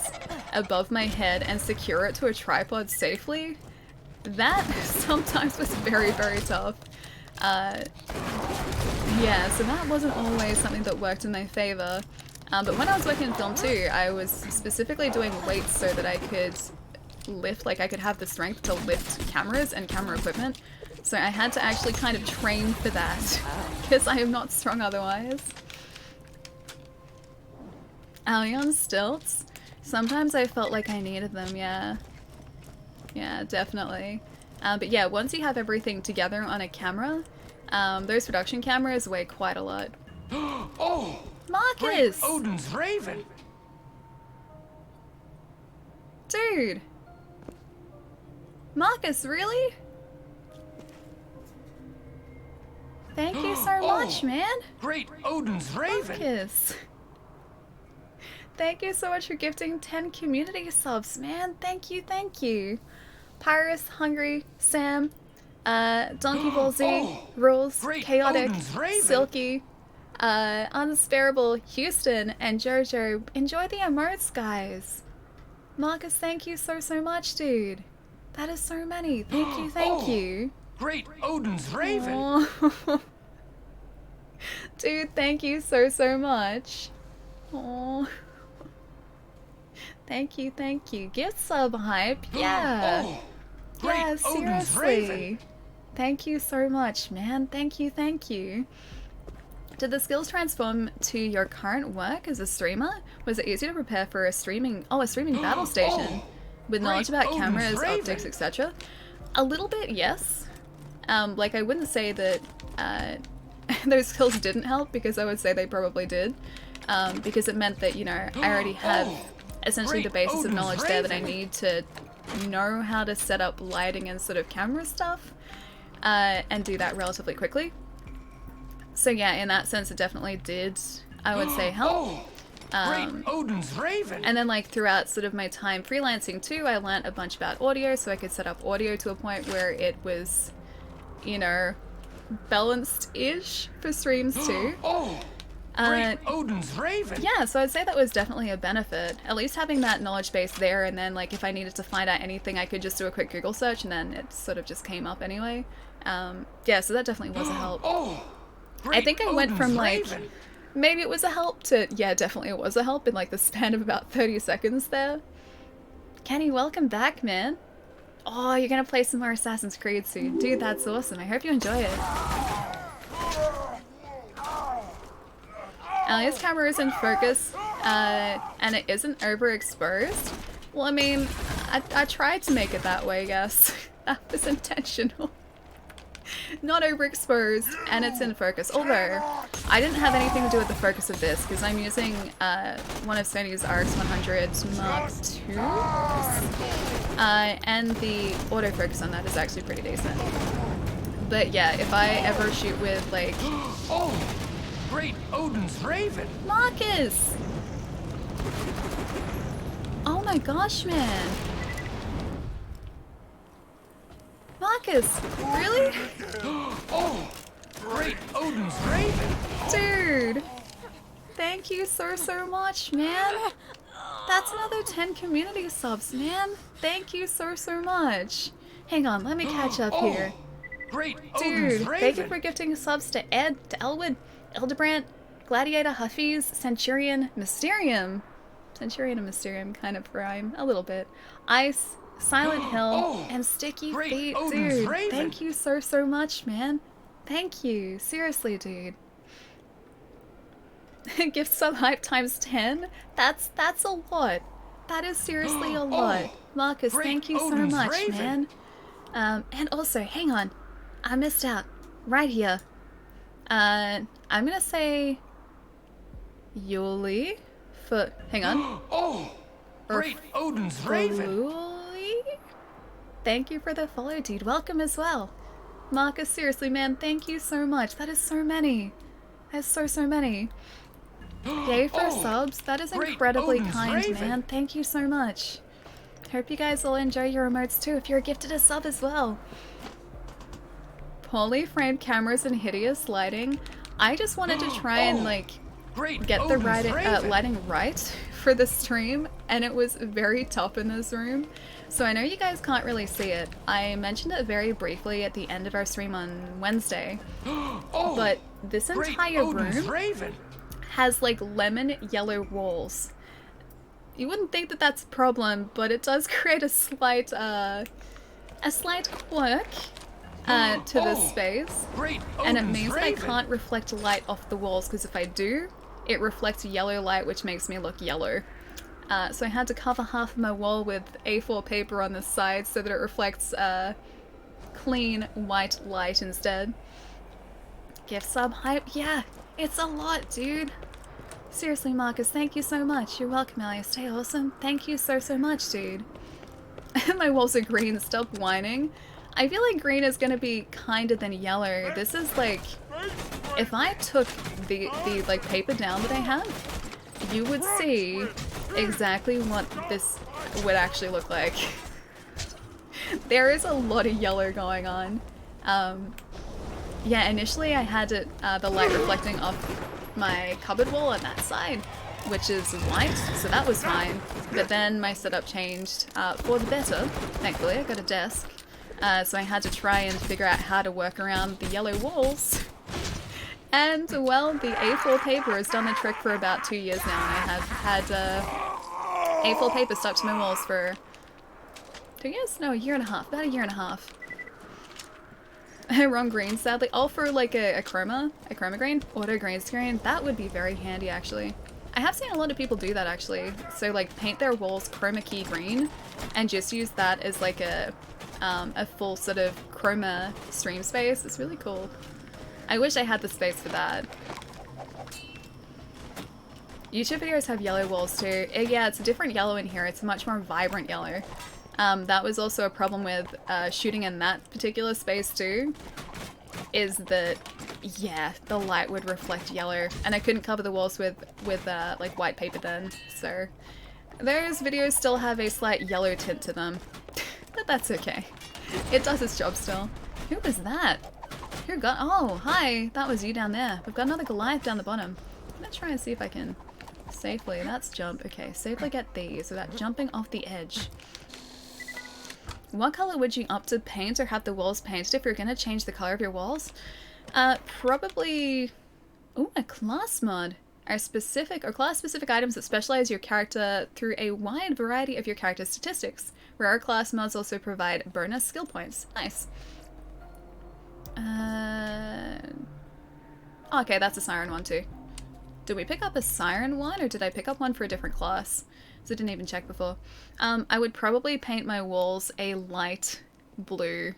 above my head and secure it to a tripod safely. That sometimes was very, very tough. Yeah, so that wasn't always something that worked in my favor. But when I was working in film too, I was specifically doing weights so that I could lift, like I could have the strength to lift cameras and camera equipment. So I had to actually kind of train for that, because I am not strong otherwise. Ali on stilts? Sometimes I felt like I needed them, yeah. Yeah, definitely. But yeah, once you have everything together on a camera, those production cameras weigh quite a lot. Oh! Marcus! Great Odin's Raven! Dude! Marcus, really? Thank you so much, man. Great Odin's Raven! Marcus. Thank you so much for gifting 10 community subs, man. Thank you, thank you. Pyrus, Hungry, Sam, Donkey Ball Z, Rules, Chaotic, Silky, Unsparable, Houston, and Jojo. Enjoy the emotes, guys. Marcus, thank you so, so much, dude. That is so many. Thank you, thank you. Great Odin's Raven! Aww. Dude, thank you so, so much. Aww. Thank you, thank you. Gift sub hype. Yeah. Yeah, seriously. Thank you so much, man. Thank you, thank you. Did the skills transform to your current work as a streamer? Was it easy to prepare for a streaming battle station with knowledge about cameras, optics, etc.? A little bit, yes. Like I wouldn't say that those skills didn't help, because I would say they probably did, because it meant that, you know, I already had essentially the basis of knowledge there that I need to know how to set up lighting and sort of camera stuff, and do that relatively quickly. So yeah, in that sense it definitely did, I would say, help. Odin's Raven. And then like throughout sort of my time freelancing too, I learnt a bunch about audio, so I could set up audio to a point where it was, you know, balanced-ish for streams too. Odin's Raven. Yeah, so I'd say that was definitely a benefit. At least having that knowledge base there, and then like if I needed to find out anything, I could just do a quick Google search and then it sort of just came up anyway. Yeah, so that definitely was a help. I think I went from like, maybe it was a help to, yeah, definitely it was a help in like the span of about 30 seconds there. Kenny, welcome back, man. Oh, you're gonna play some more Assassin's Creed soon. Dude, that's awesome. I hope you enjoy it. Alia's camera is in focus, and it isn't overexposed. Well, I mean, I tried to make it that way, I guess. That was intentional. Not overexposed, and it's in focus. Although, I didn't have anything to do with the focus of this, because I'm using one of Sony's RX100 Mark II, and the autofocus on that is actually pretty decent. But yeah, if I ever shoot with like... Great Odin's Raven! Marcus! Oh my gosh, man! Marcus, really? Great Odin's Raven! Dude! Thank you so much, man! That's another 10 community subs, man! Thank you so much! Hang on, let me catch up here. Great Dude, thank you for gifting subs to Ed, to Elwood, Eldebrand, Gladiator, Huffies, Centurion, Mysterium. Centurion and Mysterium kind of rhyme a little bit. Ice, Silent Hill, and Sticky Feet. Dude, thank you so much, man. Thank you. Seriously, dude. Gift sub hype times 10? That's a lot. That is seriously a lot. Marcus, thank you so much, man. And also, hang on. I missed out. Right here. I'm gonna say Yuli for, hang on. Great Odin's Raven. Thank you for the follow, dude. Welcome as well. Marcus, seriously, man, thank you so much. That is so many. That is so many. Yay for subs. That is incredibly kind, man. Thank you so much. Hope you guys will enjoy your emotes too if you're gifted a sub as well. Poorly framed cameras and hideous lighting. I just wanted to try and like get the lighting right for the stream, and it was very tough in this room. So I know you guys can't really see it. I mentioned it very briefly at the end of our stream on Wednesday. But this entire room has like lemon yellow walls. You wouldn't think that that's a problem, but it does create a slight quirk to this space, and it means that I can't reflect light off the walls, because if I do, it reflects yellow light, which makes me look yellow. So I had to cover half of my wall with A4 paper on the side so that it reflects clean white light instead. Gift sub hype? Yeah, it's a lot, dude. Seriously, Marcus, thank you so much. You're welcome, Alia. Stay awesome. Thank you so much, dude. My walls are green. Stop whining. I feel like green is gonna be kinder than yellow. This is like, if I took the like paper down that I have, you would see exactly what this would actually look like. There is a lot of yellow going on. Yeah, initially I had it, the light reflecting off my cupboard wall on that side, which is white, so that was fine. But then my setup changed for the better. Thankfully, I got a desk. So I had to try and figure out how to work around the yellow walls. And, well, the A4 paper has done the trick for about 2 years now, and I have had A4 paper stuck to my walls for 2 years? No, a year and a half. About a year and a half. Wrong green, sadly. Oh, for like a chroma green, auto green screen. That would be very handy, actually. I have seen a lot of people do that, actually. So like paint their walls chroma key green and just use that as like a full sort of chroma stream space. It's really cool. I wish I had the space for that. YouTube videos have yellow walls too. Yeah, it's a different yellow in here. It's a much more vibrant yellow. That was also a problem with shooting in that particular space too, is that, yeah, the light would reflect yellow, and I couldn't cover the walls with like white paper then, so those videos still have a slight yellow tint to them, but that's okay. It does its job still. Who was that? Who got— oh, hi, that was you down there. We've got another Goliath down the bottom. I'm gonna try and see if I can safely— that's jump, okay, safely get these without jumping off the edge. What color would you opt to paint or have the walls painted if you're gonna change the color of your walls? Probably— ooh, a class mod. Are specific or class-specific items that specialize your character through a wide variety of your character's statistics. Rare class mods also provide bonus skill points. Nice. Okay, that's a siren one too. Did we pick up a siren one, or did I pick up one for a different class? So I didn't even check before. I would probably paint my walls a light blue,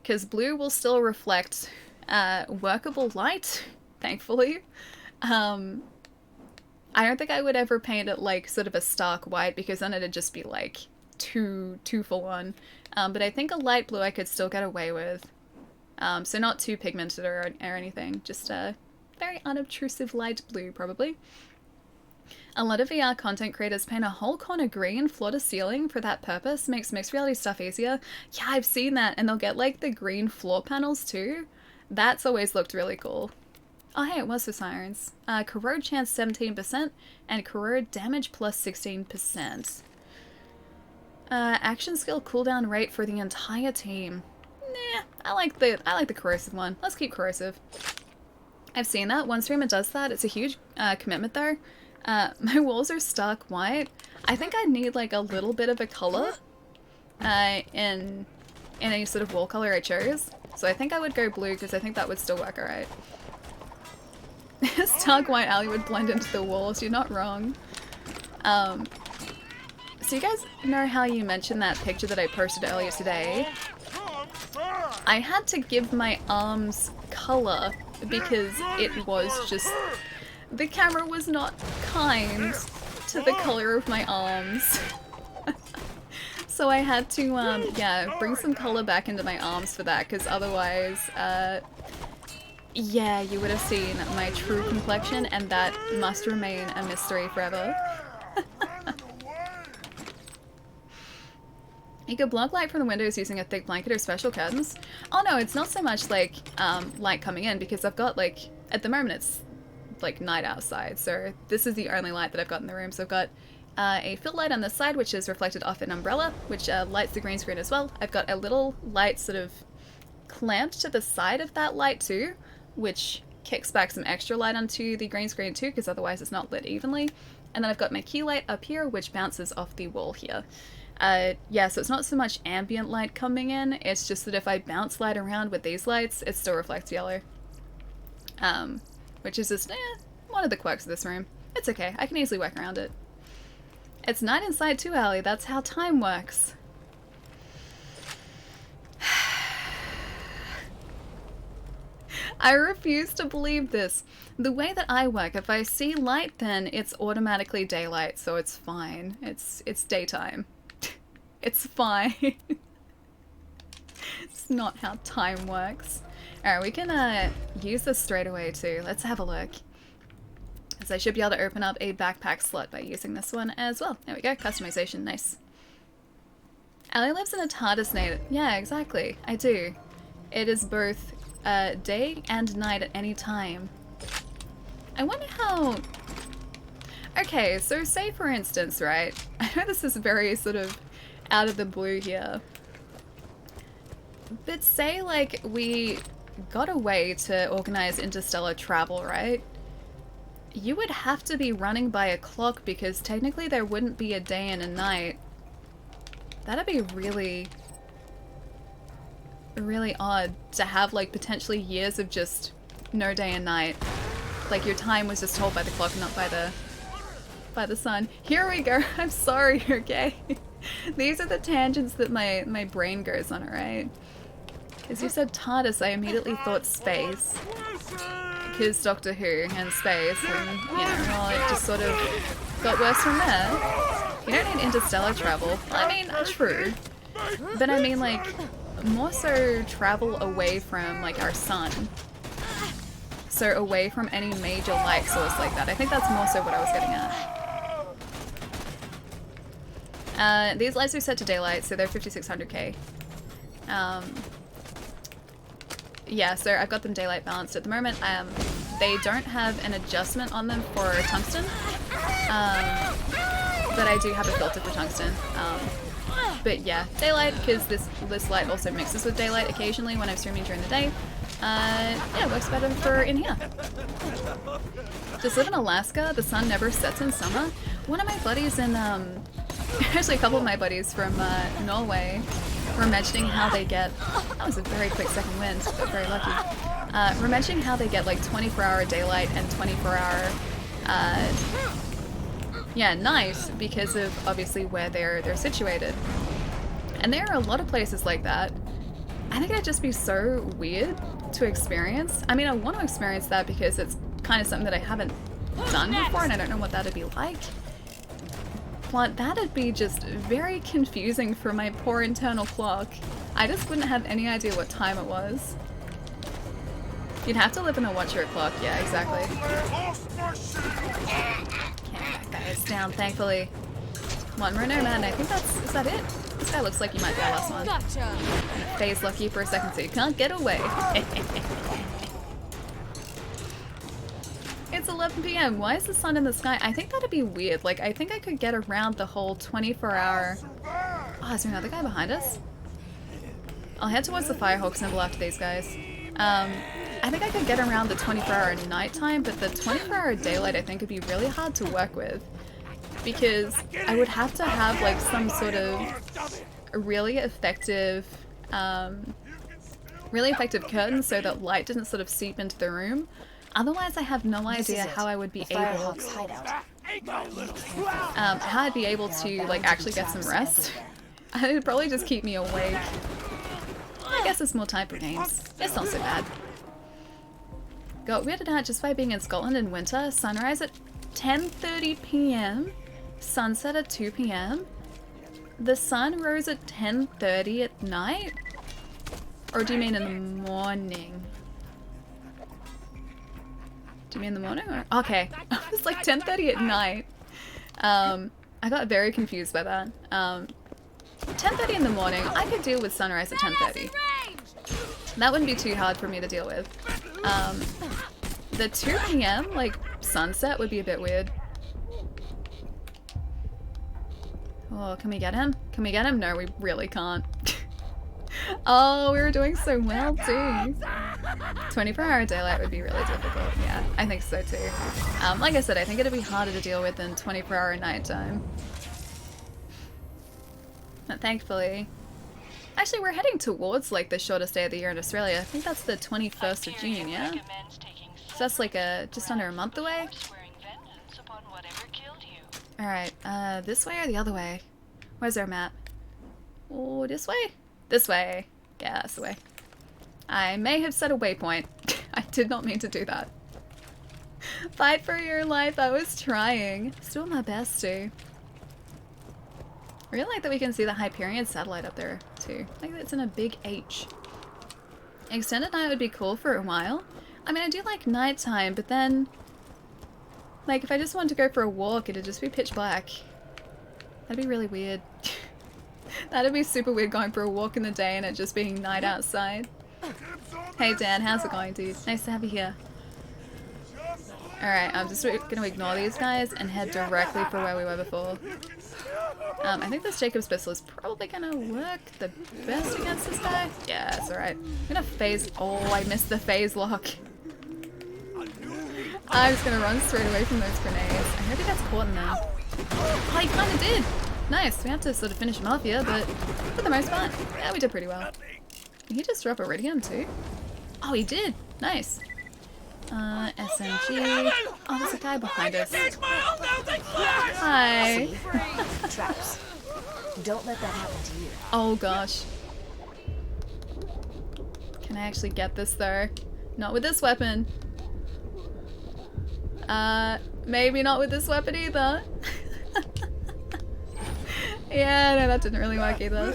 because blue will still reflect workable light, thankfully. I don't think I would ever paint it like sort of a stark white, because then it'd just be like too full on. But I think a light blue I could still get away with. So not too pigmented or anything, just a very unobtrusive light blue probably. A lot of VR content creators paint a whole corner green, floor to ceiling, for that purpose. Makes mixed reality stuff easier. Yeah, I've seen that, and they'll get like the green floor panels too. That's always looked really cool. Oh hey, it was for sirens. Corrode chance 17% and corrode damage plus 16%. Action skill cooldown rate for the entire team. Nah, I like the corrosive one. Let's keep corrosive. I've seen that. One streamer does that. It's a huge commitment though. My walls are stark white. I think I need like a little bit of a color in any sort of wall color I chose. So I think I would go blue, because I think that would still work alright. Stark white alley would blend into the walls. You're not wrong. So you guys know how you mentioned that picture that I posted earlier today? I had to give my arms color because it was just— the camera was not kind to the color of my arms. So I had to, yeah, bring some color back into my arms for that, because otherwise, yeah, you would have seen my true complexion, and that must remain a mystery forever. You could block light from the windows using a thick blanket or special curtains. Oh no, it's not so much like light coming in, because I've got like— at the moment it's like night outside, so this is the only light that I've got in the room. So I've got a fill light on the side, which is reflected off an umbrella, which lights the green screen as well. I've got a little light sort of clamped to the side of that light too, which kicks back some extra light onto the green screen too, because otherwise it's not lit evenly. And then I've got my key light up here, which bounces off the wall here. Yeah, so it's not so much ambient light coming in, it's just that if I bounce light around with these lights, it still reflects yellow. Which is just, one of the quirks of this room. It's okay, I can easily work around it. It's night inside too, Allie, that's how time works. I refuse to believe this. The way that I work, if I see light, then it's automatically daylight, so it's fine. It's daytime. It's fine. It's not how time works. Alright, we can use this straight away too. Let's have a look. So I should be able to open up a backpack slot by using this one as well. There we go, customization, nice. Allie lives in a TARDIS native. Yeah, exactly, I do. It is both day and night at any time. I wonder how... Okay, so say for instance, right? I know this is very sort of out of the blue here. But say like we got a way to organize interstellar travel, right? you would have to be running by a clock because technically there wouldn't be a day and a night. That'd be really, really odd to have like potentially years of just no day and night. Like your time was just told by the clock, not by the sun. Here we go. I'm sorry, okay? These are the tangents that my brain goes on, alright? Because you said TARDIS, I immediately thought space. Because Doctor Who and space, and, you know, well, it just sort of got worse from there. You don't need interstellar travel. I mean, true. But I mean, like, more so travel away from, like, our sun. So away from any major light source like that. I think that's more so what I was getting at. These lights are set to daylight, so they're 5600K. Yeah, so I've got them daylight balanced at the moment. They don't have an adjustment on them for tungsten, but I do have a filter for tungsten. But yeah, daylight, because this light also mixes with daylight occasionally when I'm streaming during the day. Yeah, it works better for in here. Just live in Alaska, the sun never sets in summer. One of my buddies in, actually a couple of my buddies from Norway were mentioning how they get, that was a very quick second wind, but very lucky. We're mentioning how they get like 24-hour daylight and 24-hour, yeah, night because of obviously where they're situated. And there are a lot of places like that. I think it'd just be so weird to experience. I mean, I want to experience that because it's kind of something that I haven't done before and I don't know what that'd be like. But that'd be just very confusing for my poor internal clock. I just wouldn't have any idea what time it was. You'd have to live in a watch-your clock, yeah, exactly. Can't back guys down, thankfully. One more nomad, and I think is that it? This guy looks like he might be our last one. Gotcha. Phase lucky for a second so you can't get away. It's 11 PM. Why is the sun in the sky? I think that'd be weird. Like, I think I could get around the whole 24-hour... Oh, is there another guy behind us? I'll head towards the Firehawk symbol after these guys. I think I could get around the 24-hour nighttime, but the 24-hour daylight I think would be really hard to work with. Because I would have to have, like, some sort of really effective curtain so that light didn't sort of seep into the room. Otherwise, I have no idea how I would be able, how I'd be able to like actually get some rest. It'd probably just keep me awake. I guess it's more time for games. It's not so bad. Got weirded out just by being in Scotland in winter. Sunrise at 10:30 PM, sunset at 2 PM. The sun rose at 10:30 at night, or do you mean in the morning? Do you mean in the morning? Or? Okay, it's like 10:30 at night. I got very confused by that. 10:30 in the morning, I could deal with sunrise at 10:30. That wouldn't be too hard for me to deal with. The 2 PM, like, sunset would be a bit weird. Oh, can we get him? Can we get him? No, we really can't. Oh, we were doing so well too. 24-hour daylight would be really difficult. Yeah, I think so too. Like I said, I think it'd be harder to deal with than 24-hour nighttime. But thankfully... Actually, we're heading towards like the shortest day of the year in Australia. I think that's the 21st of June, yeah? So that's like just under a month away. Alright, this way or the other way? Where's our map? Oh, this way? This way. Yeah, that's the way. I may have set a waypoint. I did not mean to do that. Fight for your life, I was trying. Still my best to. I really like that we can see the Hyperion satellite up there too. Like it's in a big H. Extended night would be cool for a while. I mean, I do like nighttime, but then... Like, if I just wanted to go for a walk, it'd just be pitch black. That'd be really weird. That'd be super weird going for a walk in the day and it just being night outside. Hey Dan, how's it going, dude? Nice to have you here. Alright, I'm just gonna ignore these guys and head directly for where we were before. I think this Jacob's pistol is probably gonna work the best against this guy. Yeah, it's alright. I'm gonna phase... Oh, I missed the phase lock. I'm just gonna run straight away from those grenades. I hope he gets caught in them. Oh, he kinda did! Nice, we have to sort of finish him off here, but for the most part, yeah, we did pretty well. Did he just drop Iridium too? Oh, he did! Nice. SMG. Oh, there's a guy behind us. Hi. Traps. Don't let that happen to you. Oh gosh. Can I actually get this though? Not with this weapon. Maybe not with this weapon either. Yeah, no, that didn't really work either.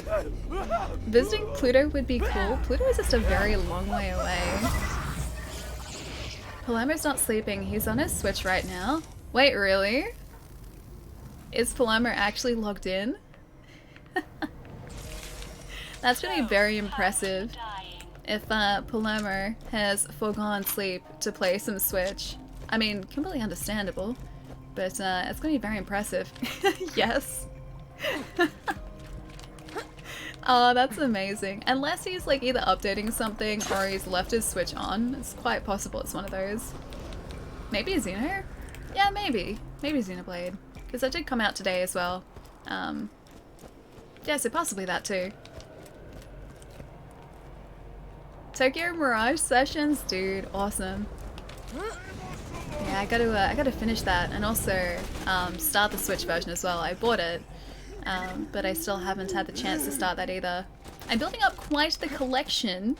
Visiting Pluto would be cool. Pluto is just a very long way away. Palermo's not sleeping. He's on his Switch right now. Wait, really? Is Palermo actually logged in? That's really very impressive. If Palermo has foregone sleep to play some Switch. I mean, completely understandable. But it's going to be very impressive. Yes. Oh, that's amazing. Unless he's like either updating something or he's left his Switch on. It's quite possible it's one of those. Maybe a Xeno? Yeah, maybe. Maybe Xenoblade. Because that did come out today as well. Yeah, so possibly that too. Tokyo Mirage Sessions? Dude, awesome. Yeah, I gotta finish that and also start the Switch version as well. I bought it. But I still haven't had the chance to start that either. I'm building up quite the collection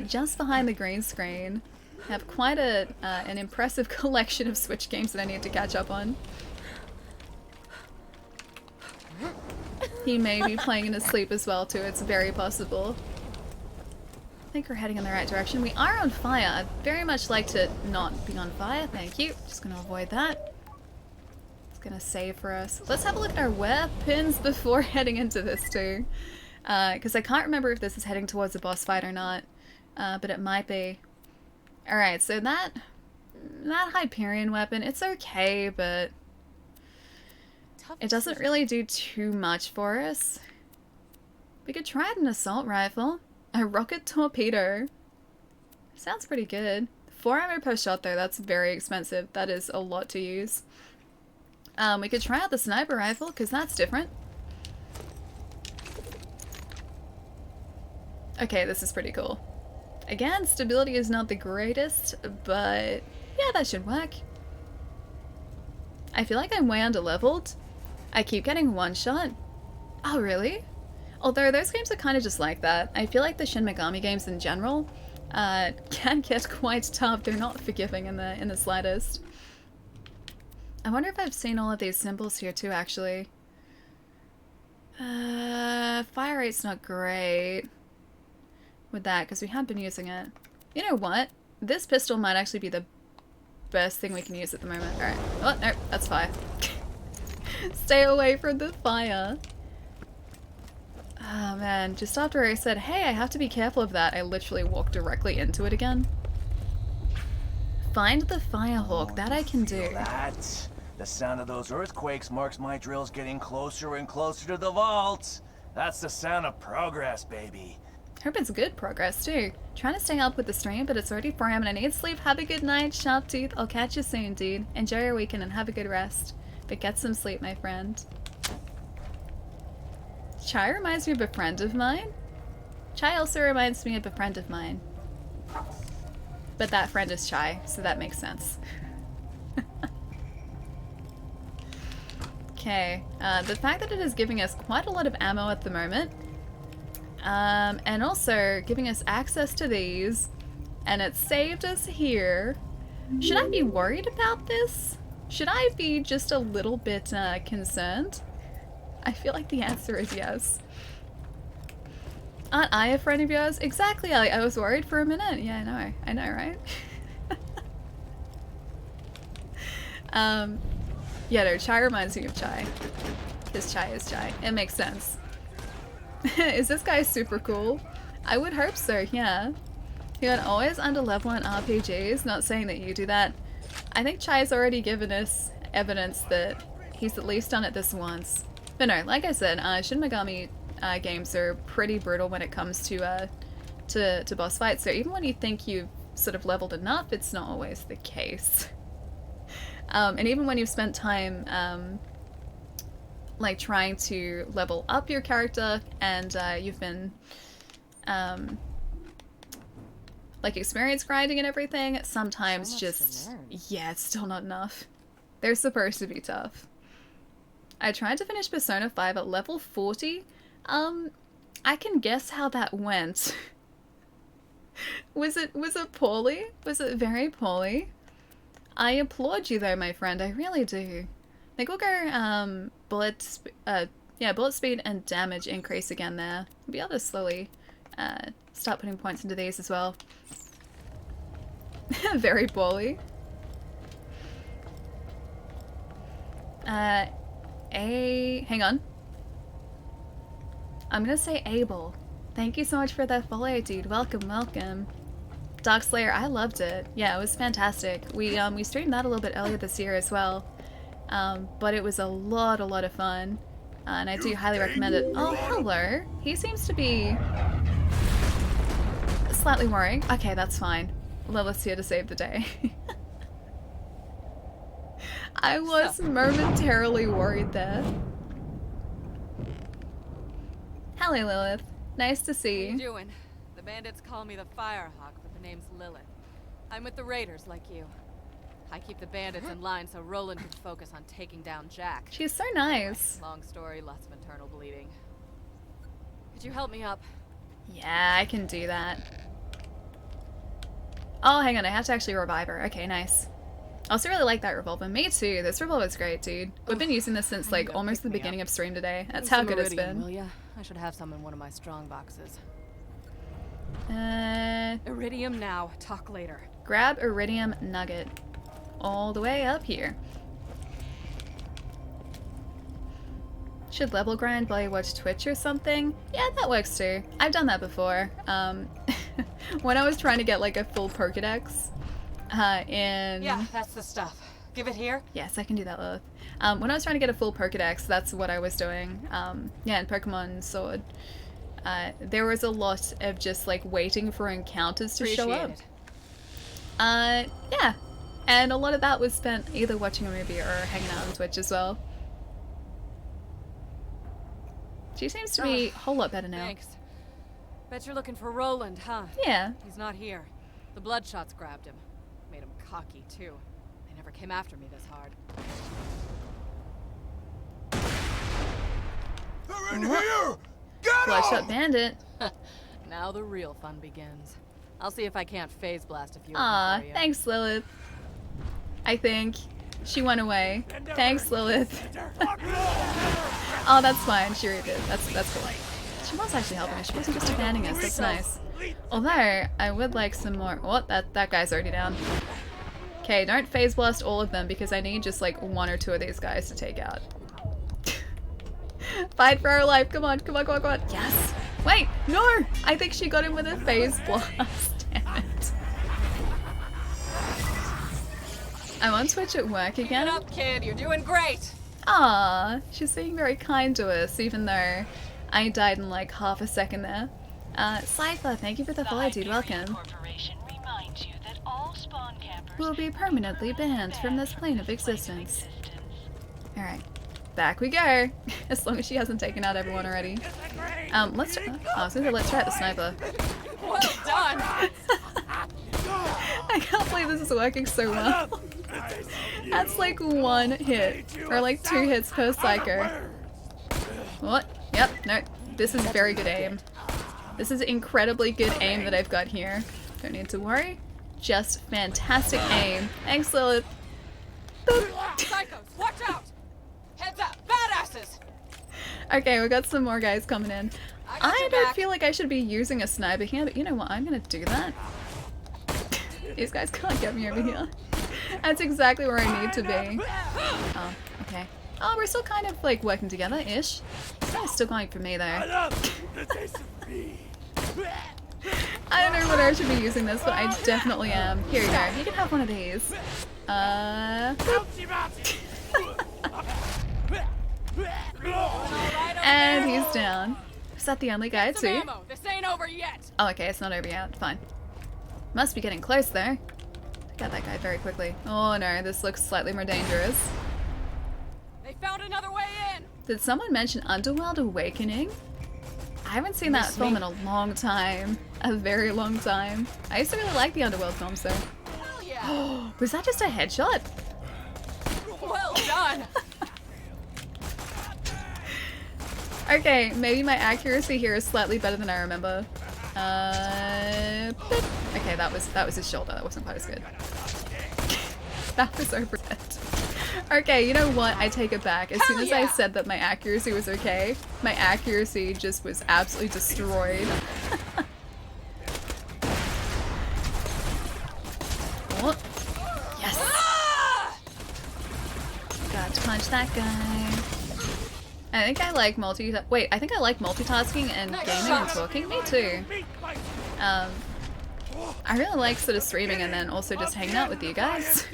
just behind the green screen. I have quite an impressive collection of Switch games that I need to catch up on. He may be playing in his sleep as well too, it's very possible. I think we're heading in the right direction. We are on fire. I'd very much like to not be on fire, thank you. Just gonna avoid that. Gonna save for us. Let's have a look at our weapons before heading into this too. Because I can't remember if this is heading towards a boss fight or not. But it might be. Alright, so that Hyperion weapon, it's okay, but it doesn't really do too much for us. We could try an assault rifle. A rocket torpedo. Sounds pretty good. 4 ammo per shot though, that's very expensive. That is a lot to use. We could try out the sniper rifle, because that's different. Okay, this is pretty cool. Again, stability is not the greatest, but yeah, that should work. I feel like I'm way under-leveled. I keep getting one shot. Oh, really? Although those games are kind of just like that. I feel like the Shin Megami games in general can get quite tough. They're not forgiving in the slightest. I wonder if I've seen all of these symbols here too, actually. Fire rate's not great with that, because we have been using it. You know what? This pistol might actually be the best thing we can use at the moment. Alright. Oh, no, that's fire. Stay away from the fire. Oh man, just after I said, hey, I have to be careful of that, I literally walked directly into it again. Find the Firehawk, that I can do. That? The sound of those earthquakes marks my drills getting closer and closer to the vaults. That's the sound of progress, baby. Hope it's good progress too. Trying to stay up with the stream, but it's already 4 AM and I need sleep. Have a good night, Sharp Tooth. I'll catch you soon, dude. Enjoy your weekend and have a good rest. But get some sleep, my friend. Chai reminds me of a friend of mine. Chai also reminds me of a friend of mine. But that friend is Chai, so that makes sense. Okay, the fact that it is giving us quite a lot of ammo at the moment, and also giving us access to these, and it saved us here. Should I be worried about this? Should I be just a little bit concerned? I feel like the answer is yes. Aren't I a friend of yours? Exactly, I was worried for a minute. Yeah, I know, right? Yeah, no, Chai reminds me of Chai. Because Chai is Chai. It makes sense. Is this guy super cool? I would hope so, yeah. He would always under-level in RPGs, not saying that you do that. I think Chai's already given us evidence that he's at least done it this once. But no, like I said, Shin Megami games are pretty brutal when it comes to boss fights. So even when you think you've sort of leveled enough, it's not always the case. And even when you've spent time like trying to level up your character and you've been like experience grinding and everything, sometimes just, yeah, it's still not enough. They're supposed to be tough. I tried to finish Persona 5 at level 40. I can guess how that went. Was it poorly? Was it very poorly? I applaud you though, my friend, I really do. I think we'll go bullet speed and damage increase again there. We'll be able to slowly start putting points into these as well. Very poorly. Hang on. I'm gonna say Abel. Thank you so much for that follow, dude. Welcome, welcome. Darkslayer, I loved it. Yeah, it was fantastic. We streamed that a little bit earlier this year as well. But it was a lot of fun. And I do highly recommend it. Oh, hello. He seems to be slightly worrying. Okay, that's fine. Lilith's here to save the day. I was momentarily worried there. Hello, Lilith. Nice to see you. How you doing? The bandits call me the Firehawk, but the name's Lilith. I'm with the Raiders, like you. I keep the bandits in line so Roland can focus on taking down Jack. She's so nice. Long story, lots of internal bleeding. Could you help me up? Yeah, I can do that. Oh, hang on, I have to actually revive her. Okay, nice. I also really like that revolver. Me too. This revolver's great, dude. We've been using this since like almost the beginning of stream today. That's how good it's been. Will ya? I should have some in one of my strong boxes. Iridium now. Talk later. Grab Iridium nugget. All the way up here. Should level grind while you watch Twitch or something? Yeah, that works too. I've done that before. When I was trying to get like a full Pokedex, Yeah, that's the stuff. Give it here? Yes, I can do that, Lilith. When I was trying to get a full Pokedex, that's what I was doing. Yeah, in Pokemon Sword. There was a lot of just like waiting for encounters to show up. Yeah. And a lot of that was spent either watching a movie or hanging out on Twitch as well. She seems to be a whole lot better now. Thanks. Bet you're looking for Roland, huh? Yeah. He's not here. The Bloodshots grabbed him. Made him cocky, too. They never came after me this hard. They're in here! Get Bloodshot Bandit. Now the real fun begins. I'll see if I can't phase blast a few. Aw, thanks, Lilith. I think she went away. Thanks, Lilith. Oh, that's fine. She redid. That's cool. She was actually helping us. She wasn't just abandoning us. That's nice. Although I would like some more. What? That guy's already down. Okay, don't phase blast all of them because I need just like one or two of these guys to take out. Fight for our life. Come on, come on, come on, come on. Yes. Wait, no. I think she got him with a phase blast. Damn it. I'm on Twitch at work again. Keep it up, kid. You're doing great. Ah, she's being very kind to us, even though I died in like half a second there. Cypher, thank you for the follow, dude. Welcome. Will be permanently banned from this plane of existence. Alright, back we go. As long as she hasn't taken out everyone already. Let's try. Oh, so let's try out the sniper. Well done. I can't believe this is working so well. That's like one hit, or like 2 hits per psycho. What? Yep, no, this is very good aim. This is incredibly good aim that I've got here. Don't need to worry. Just fantastic aim. Thanks, Lilith. Psychos, watch out! Heads up, badasses! Okay, we got some more guys coming in. I don't feel like I should be using a sniper here, but you know what? I'm gonna do that. These guys can't get me over here. That's exactly where I need to be. Oh, okay. Oh, we're still kind of like working together-ish. This guy's still going for me though. I don't know whether I should be using this, but I definitely am. Here you go. You can have one of these. And he's down. Is that the only guy too? This ain't over yet. Oh, okay, it's not over yet. Fine. Must be getting close though. Got that guy very quickly. Oh no, this looks slightly more dangerous. They found another way in! Did someone mention Underworld Awakening? I haven't seen that film in a long time. A very long time. I used to really like the Underworld films though. Hell yeah! Was that just a headshot? Well done! Okay, maybe my accuracy here is slightly better than I remember. Okay, that was his shoulder. That wasn't quite as good. That was overhead. Okay, you know what? I take it back. As soon as I said that my accuracy was okay, my accuracy just was absolutely destroyed. Oh. Yes! Got to punch that guy. I think I like I think I like multitasking and gaming and talking. Me too. I really like sort of streaming and then also just hanging out with you guys.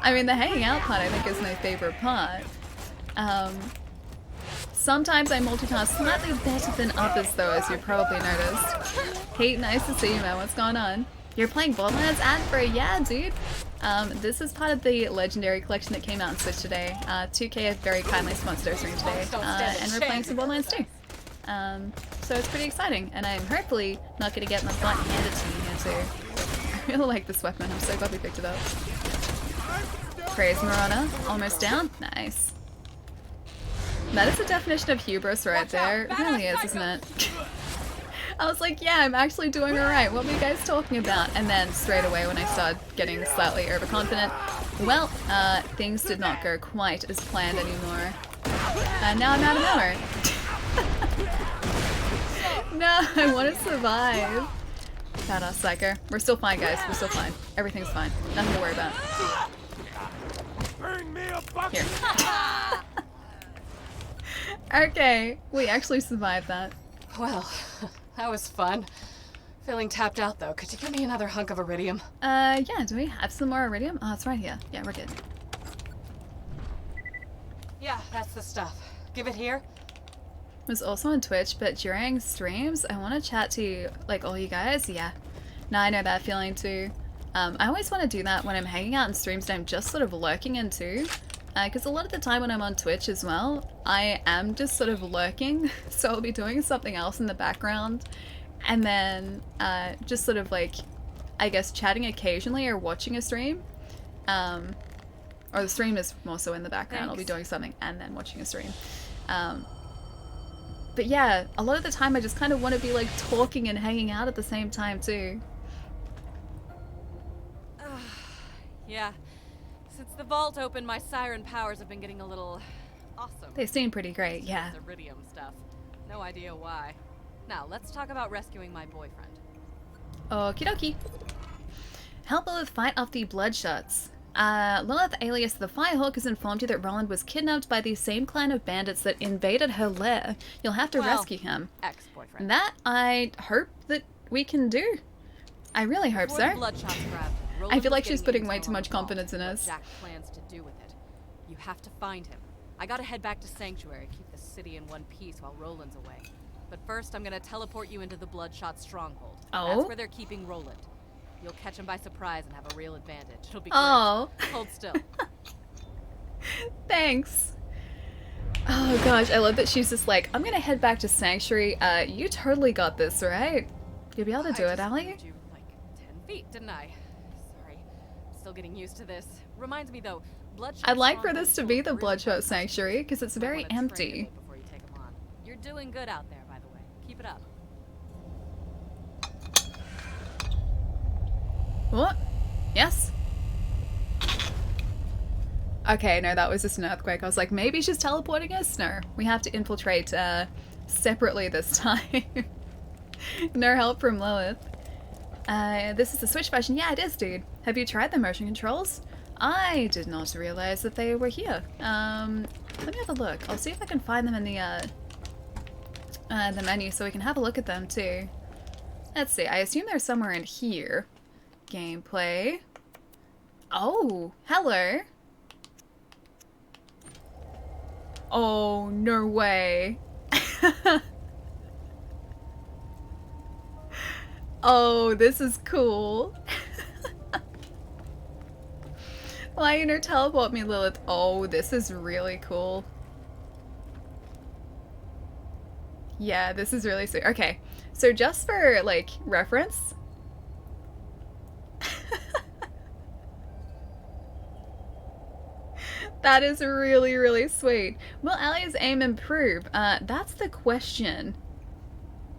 I mean, the hanging out part I think is my favorite part. Sometimes I multitask slightly better than others though, as you probably noticed. Kate, nice to see you, man. What's going on? You're playing Borderlands ad-free? Yeah, dude. This is part of the Legendary Collection that came out on Switch today. 2K have very kindly sponsored our stream today, and we're playing some Borderlands too. So it's pretty exciting, and I'm hopefully not going to get my butt handed to me here too. I really like this weapon. I'm so glad we picked it up. Praise Marana. Almost down. Nice. That is the definition of hubris right there. It really is, isn't it? I was like, yeah, I'm actually doing alright. What were you guys talking about? And then straight away when I started getting slightly overconfident, well, things did not go quite as planned anymore. And now I'm out of nowhere. No, I want to survive. Badass Psycho. We're still fine, guys. We're still fine. Everything's fine. Nothing to worry about. Here. Okay, we actually survived that. Well, that was fun. Feeling tapped out though. Could you give me another hunk of iridium? Yeah, do we have some more iridium? Oh, it's right here. Yeah, we're good. Yeah, that's the stuff. Give it here. Was also on Twitch, but during streams, I want to chat to, like, all you guys. Yeah. No, I know that feeling too. I always want to do that when I'm hanging out in streams and I'm just sort of lurking in too. Because a lot of the time when I'm on Twitch as well, I am just sort of lurking. So I'll be doing something else in the background. And then just sort of like, I guess, chatting occasionally or watching a stream. Or the stream is more so in the background. Thanks. I'll be doing something and then watching a stream. But yeah, a lot of the time I just kind of want to be like talking and hanging out at the same time too. Yeah. Since the vault opened, my siren powers have been getting a little awesome. They seem pretty great, yeah. Iridium stuff. No idea why. Now, let's talk about rescuing my boyfriend. Okie dokie. Help Lilith fight off the Bloodshots. Lilith, alias the Firehawk, has informed you that Roland was kidnapped by the same clan of bandits that invaded her lair. You'll have to rescue him. Ex-boyfriend. That I hope that we can do. I really hope so. I feel like she's putting way too much confidence in us. Jack plans to do with it. You have to find him. I gotta head back to Sanctuary, keep the city in one piece while Roland's away. But first, I'm gonna teleport you into the Bloodshot stronghold. Oh? That's where they're keeping Roland. You'll catch him by surprise and have a real advantage. It'll be great. Oh. Hold still. Thanks. Oh gosh, I love that she's just like, I'm gonna head back to Sanctuary. You totally got this, right? You'll be able to do it, Allie? I just moved you like 10 feet, didn't I? Sorry. Still getting used to this. Reminds me though, Bloodshot I'd like for this to be the Bloodshot Sanctuary, because it's very empty. Before you take him on. You're doing good out there, by the way. Keep it up. What? Yes? Okay, no, that was just an earthquake. I was like, maybe she's teleporting us? No, we have to infiltrate separately this time. No help from Lilith. This is the Switch version. Yeah, it is, dude. Have you tried the motion controls? I did not realize that they were here. Let me have a look. I'll see if I can find them in the menu so we can have a look at them too. Let's see. I assume they're somewhere in here. Gameplay. Oh, hello. Oh, no way. Oh, this is cool. Lion or teleport me, Lilith. Oh, this is really cool. Yeah, this is really sweet. Okay, so just for, like, reference. That is really, really sweet. Will Ali's aim improve? That's the question.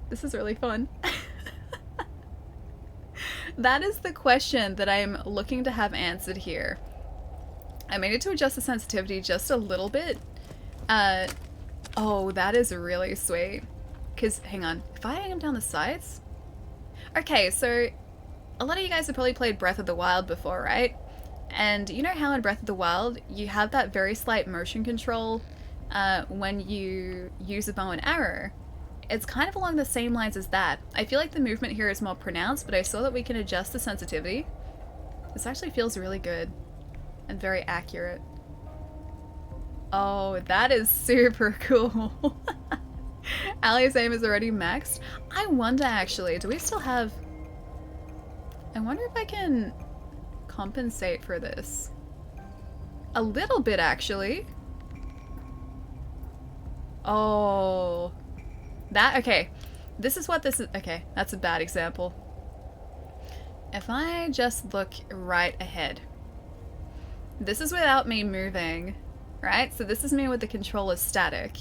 This is really fun. That is the question that I'm looking to have answered here. I may need to adjust the sensitivity just a little bit. Oh, that is really sweet. Because, hang on, if I aim down the sides? Okay, so a lot of you guys have probably played Breath of the Wild before, right? And you know how in Breath of the Wild, you have that very slight motion control when you use a bow and arrow. It's kind of along the same lines as that. I feel like the movement here is more pronounced, but I saw that we can adjust the sensitivity. This actually feels really good and very accurate. Oh, that is super cool. Ali's aim is already maxed. I wonder actually, do we still have... I wonder if I can compensate for this. A little bit actually. Oh. That, okay. This is what this is, okay, that's a bad example. If I just look right ahead. This is without me moving, right? So this is me with the controller static.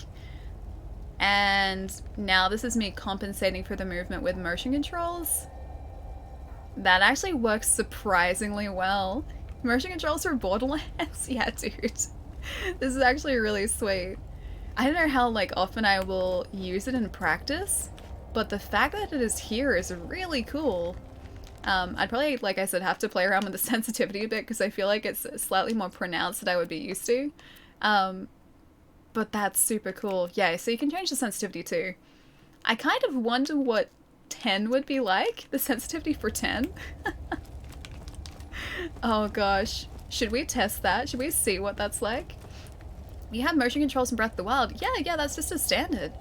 And now this is me compensating for the movement with motion controls. That actually works surprisingly well. Motion controls for Borderlands? Yeah, dude. This is actually really sweet. I don't know how like often I will use it in practice, but the fact that it is here is really cool. I'd probably, like I said, have to play around with the sensitivity a bit because I feel like it's slightly more pronounced than I would be used to. But that's super cool. Yeah, so you can change the sensitivity too. I kind of wonder what 10 would be like, the sensitivity for 10. Oh gosh. Should we test that? Should we see what that's like? You have motion controls in Breath of the Wild. Yeah, that's just a standard.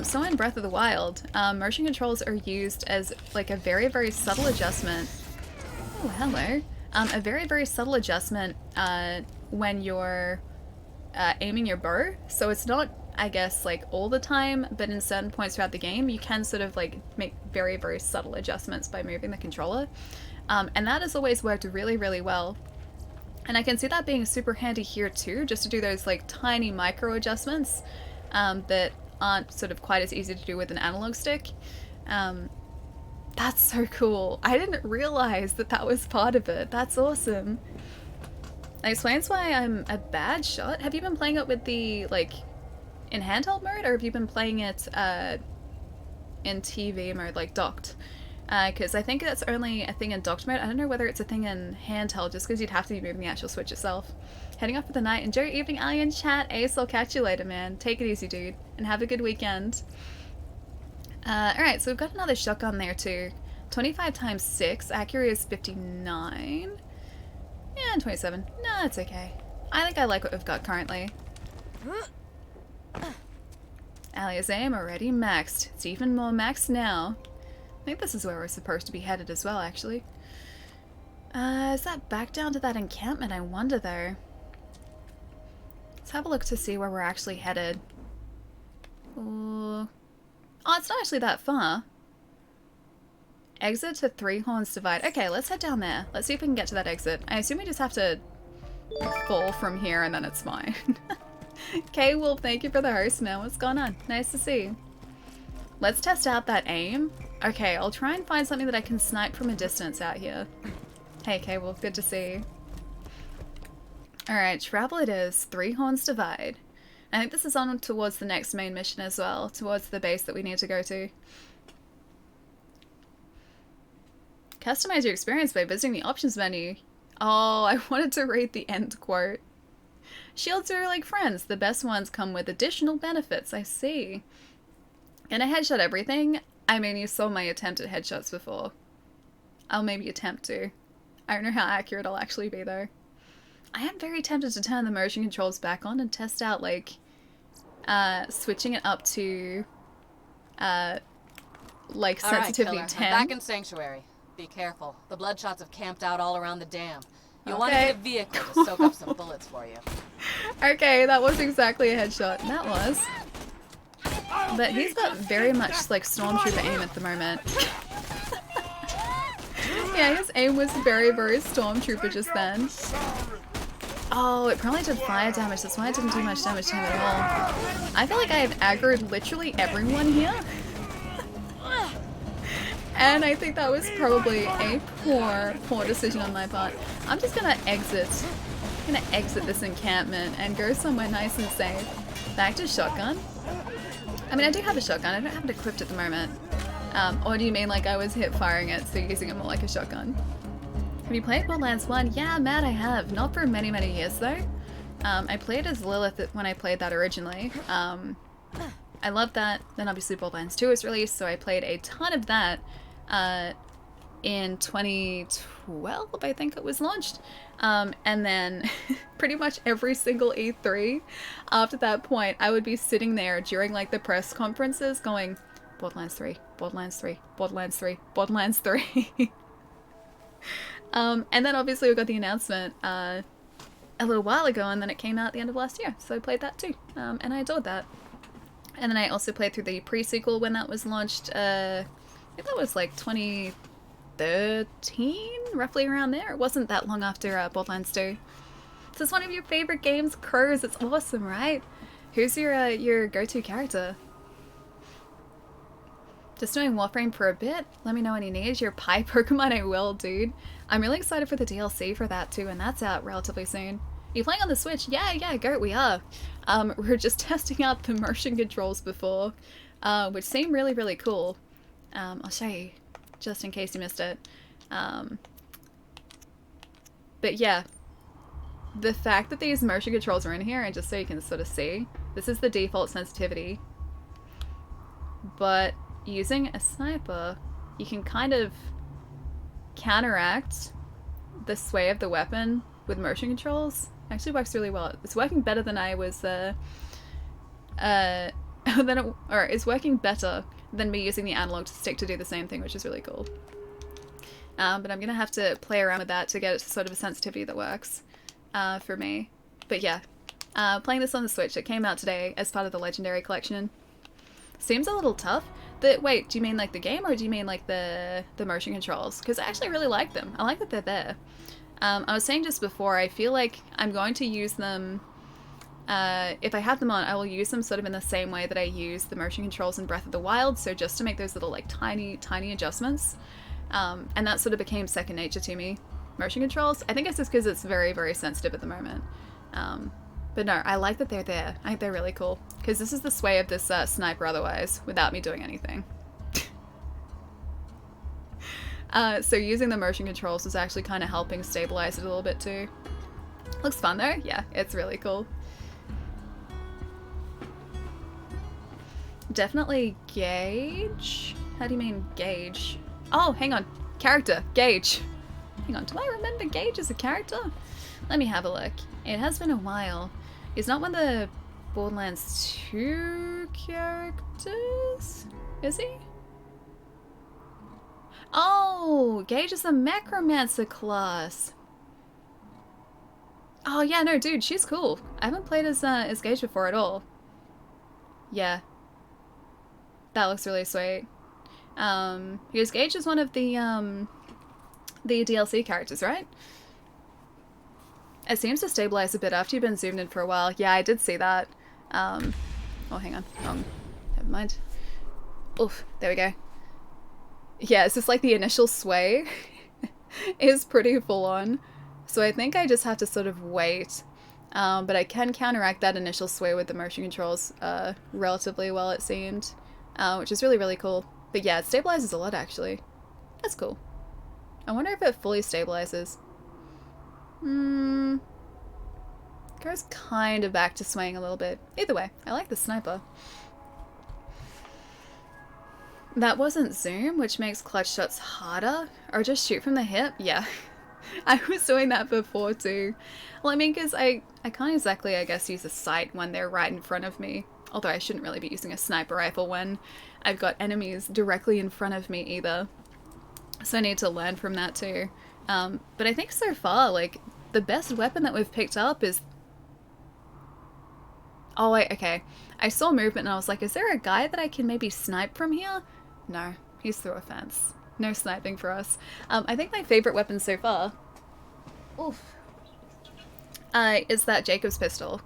So in Breath of the Wild, motion controls are used as like a very, very subtle adjustment. Oh, hello. A very, very subtle adjustment when you're aiming your bow. So it's not, I guess, like all the time, but in certain points throughout the game, you can sort of like make very, very subtle adjustments by moving the controller. And that has always worked really, really well. And I can see that being super handy here too, just to do those like tiny micro adjustments that aren't sort of quite as easy to do with an analog stick. That's so cool. I didn't realize that that was part of it. That's awesome. That explains why I'm a bad shot. Have you been playing it with the, like, in handheld mode, or have you been playing it in TV mode, like docked? Because I think that's only a thing in docked mode. I don't know whether it's a thing in handheld, just because you'd have to be moving the actual Switch itself. Heading off for the night. Enjoy your evening, Alien chat. Ace, I'll catch you later, man. Take it easy, dude. And have a good weekend. Alright, so we've got another shotgun there, too. 25 times 6. Accuracy is 59. Yeah, and 27. No, it's okay. I think I like what we've got currently. Alia's aim already maxed. It's even more maxed now. I think this is where we're supposed to be headed as well, actually. Is that back down to that encampment? I wonder, though. Let's have a look to see where we're actually headed. Ooh. Oh, it's not actually that far. Exit to Three Horns Divide. Okay, let's head down there. Let's see if we can get to that exit. I assume we just have to fall from here and then it's fine. Okay, Wolf, thank you for the host, man. What's going on? Nice to see you. Let's test out that aim. Okay, I'll try and find something that I can snipe from a distance out here. Hey, K-Wolf, good to see you. Alright, travel it is. Three Horns Divide. I think this is on towards the next main mission as well, towards the base that we need to go to. Customize your experience by visiting the options menu. Oh, I wanted to read the end quote. Shields are like friends. The best ones come with additional benefits. I see. Can I headshot everything? I mean, you saw my attempt at headshots before. I'll maybe attempt to. I don't know how accurate I'll actually be, though. I am very tempted to turn the motion controls back on and test out, like, switching it up to, like All right, sensitivity killer. 10. I'm back in Sanctuary. Be careful. The Bloodshots have camped out all around the dam. You'll want to Okay. get a vehicle to soak up some bullets for you. Okay, that was exactly a headshot. That was. But he's got very much like Stormtrooper aim at the moment. Yeah, his aim was very, very Stormtrooper just then. Oh, it probably did fire damage. That's why it didn't do much damage to him at all. I feel like I have aggroed literally everyone here. And I think that was probably a poor decision on my part. I'm just gonna exit. I'm gonna exit this encampment and go somewhere nice and safe. Back to shotgun. I mean, I do have a shotgun. I don't have it equipped at the moment. Or do you mean like I was hip firing it, so using it more like a shotgun? Have you played Borderlands 1? Yeah, Matt, I have. Not for many, many years though. I played as Lilith when I played that originally. I loved that. Then obviously Borderlands 2 was released, so I played a ton of that in 2012, I think it was launched. And then pretty much every single E3 after that point, I would be sitting there during like the press conferences going, Borderlands 3, Borderlands 3, Borderlands 3, Borderlands 3. And then obviously we got the announcement a little while ago, and then it came out at the end of last year, so I played that too, and I adored that. And then I also played through the pre-sequel when that was launched. I think that was like 2013, roughly around there. It wasn't that long after Borderlands 2. This is one of your favorite games, Crows. It's awesome, right? Who's your go-to character? Just doing Warframe for a bit. Let me know when you need your pie Pokemon. I will, dude. I'm really excited for the DLC for that too, and that's out relatively soon. Are you playing on the Switch? Yeah, Goat, we are. We were just testing out the motion controls before, which seem really, really cool. I'll show you, just in case you missed it. But yeah, the fact that these motion controls are in here, and just so you can sort of see, this is the default sensitivity. But using a sniper, you can kind of counteract the sway of the weapon with motion controls. It actually works really well. It's working better than I was, it's working better than me using the analog stick to do the same thing, which is really cool. But I'm gonna have to play around with that to get it to sort of a sensitivity that works for me. But yeah, playing this on the Switch. It came out today as part of the Legendary Collection. Seems a little tough. Wait, do you mean like the game, or do you mean like the motion controls? Because I actually really like them. I like that they're there. I was saying just before, I feel like I'm going to use them, if I have them on, I will use them sort of in the same way that I use the motion controls in Breath of the Wild, so just to make those little like tiny adjustments. And that sort of became second nature to me. Motion controls, I think it's just because it's very, very sensitive at the moment. But no, I like that they're there. I think they're really cool. Because this is the sway of this sniper otherwise, without me doing anything. So using the motion controls is actually kind of helping stabilize it a little bit too. Looks fun though. Yeah, it's really cool. Definitely Gauge? How do you mean Gauge? Oh, hang on. Character. Gauge. Hang on, do I remember Gauge as a character? Let me have a look. It has been a while. He's not one of the Borderlands 2 characters? Is he? Oh, Gauge is the Necromancer class. Oh yeah, no, dude, she's cool. I haven't played as Gauge before at all. Yeah. That looks really sweet. Because Gauge is one of the DLC characters, right? It seems to stabilize a bit after you've been zoomed in for a while. Yeah, I did see that. Oh, hang on. Never mind. Oof, there we go. Yeah, it's just like the initial sway is pretty full on. So I think I just have to sort of wait. But I can counteract that initial sway with the motion controls relatively well, it seemed. Which is really, really cool. But yeah, it stabilizes a lot, actually. That's cool. I wonder if it fully stabilizes. Goes kind of back to swaying a little bit. Either way, I like the sniper. That wasn't zoom, which makes clutch shots harder. Or just shoot from the hip? Yeah. I was doing that before too. Well, I mean, because I can't exactly, I guess, use a sight when they're right in front of me. Although I shouldn't really be using a sniper rifle when I've got enemies directly in front of me either. So I need to learn from that too. But I think so far, like, the best weapon that we've picked up is... Oh, wait, okay. I saw movement and I was like, is there a guy that I can maybe snipe from here? No, he's through a fence. No sniping for us. I think my favorite weapon so far... Oof. Is that Jacob's pistol.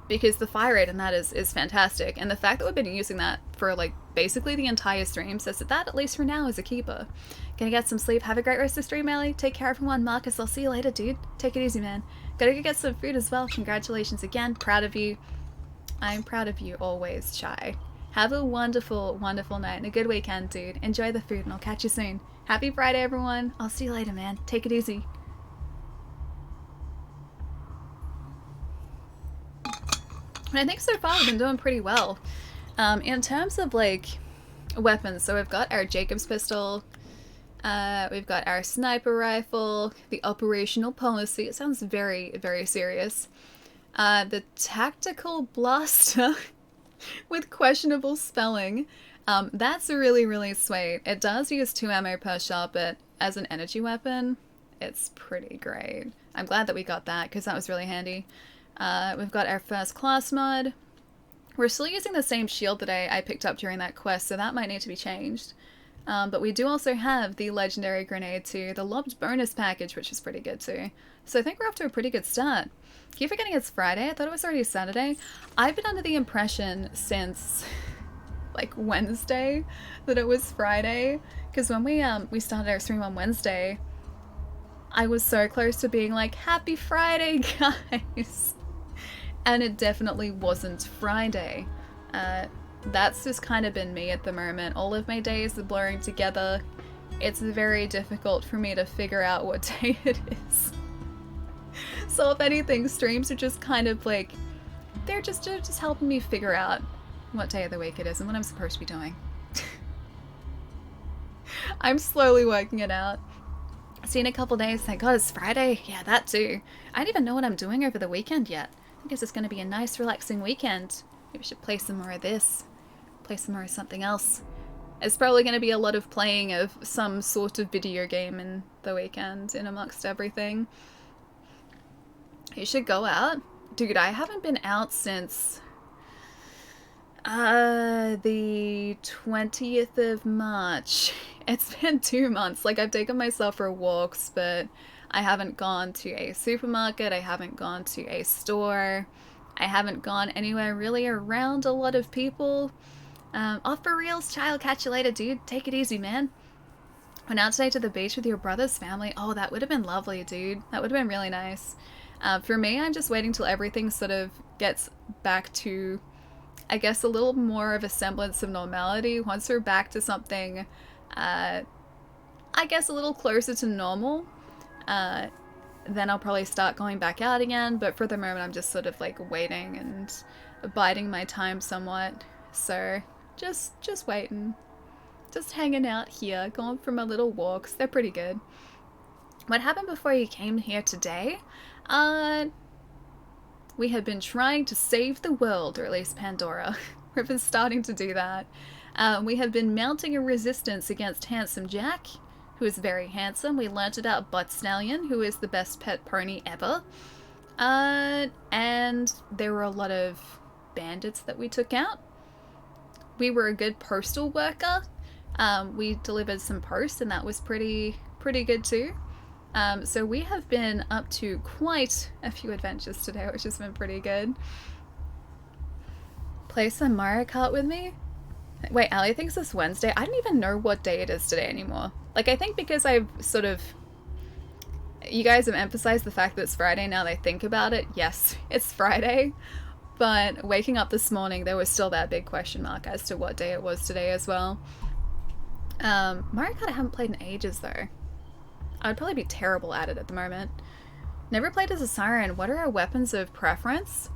Because the fire rate in that is fantastic. And the fact that we've been using that for, like, basically the entire stream says that that, at least for now, is a keeper. Gonna get some sleep. Have a great rest of the stream, Ellie. Take care, everyone. Marcus, I'll see you later, dude. Take it easy, man. Gotta go get some food as well. Congratulations again. Proud of you. I'm proud of you always, Chai. Have a wonderful, wonderful night and a good weekend, dude. Enjoy the food and I'll catch you soon. Happy Friday, everyone. I'll see you later, man. Take it easy. And I think so far we've been doing pretty well. In terms of, like, weapons, so we've got our Jacob's pistol, we've got our sniper rifle, the operational policy, it sounds very, very serious, the tactical blaster with questionable spelling, that's really, really sweet. It does use 2 ammo per shot, but as an energy weapon, it's pretty great. I'm glad that we got that, because that was really handy. We've got our first class mod. We're still using the same shield that I picked up during that quest, so that might need to be changed. But we do also have the legendary grenade too, the lobbed bonus package, which is pretty good too. So I think we're off to a pretty good start. Keep forgetting it's Friday. I thought it was already Saturday. I've been under the impression since like Wednesday that it was Friday, because when we started our stream on Wednesday, I was so close to being like, happy Friday, guys. And it definitely wasn't Friday. That's just kind of been me at the moment. All of my days are blurring together. It's very difficult for me to figure out what day it is. So if anything, streams are just kind of like, they're just helping me figure out what day of the week it is and what I'm supposed to be doing. I'm slowly working it out. See in a couple days, thank God it's Friday. Yeah, that too. I don't even know what I'm doing over the weekend yet. I think it's just going to be a nice, relaxing weekend. Maybe we should play some more of this. Play some more of something else. It's probably going to be a lot of playing of some sort of video game in the weekend, in amongst everything. You should go out. Dude, I haven't been out since the 20th of March. It's been 2 months. Like, I've taken myself for walks, but I haven't gone to a supermarket. I haven't gone to a store. I haven't gone anywhere really around a lot of people. Off for reals, child. Catch you later, dude. Take it easy, man. Went out today to the beach with your brother's family. Oh, that would have been lovely, dude. That would have been really nice. For me, I'm just waiting till everything sort of gets back to, I guess, a little more of a semblance of normality. Once we're back to something, I guess, a little closer to normal, then I'll probably start going back out again. But for the moment, I'm just sort of like waiting and biding my time somewhat. So just waiting, just hanging out here, going for my little walks. They're pretty good. What happened before you came here today? We have been trying to save the world, or at least Pandora. We've been starting to do that. We have been mounting a resistance against Handsome Jack, who is very handsome. We learnt about Butt Stallion, who is the best pet pony ever. And there were a lot of bandits that we took out. We were a good postal worker. We delivered some post, and that was pretty good too. So we have been up to quite a few adventures today, which has been pretty good. Play some Mario Kart with me? Wait, Ali thinks it's Wednesday. I don't even know what day it is today anymore. Like, I think because I've sort of... You guys have emphasized the fact that it's Friday now that I think about it. Yes, it's Friday. But waking up this morning, there was still that big question mark as to what day it was today as well. Mario Kart I haven't played in ages, though. I would probably be terrible at it at the moment. Never played as a siren. What are her weapons of preference?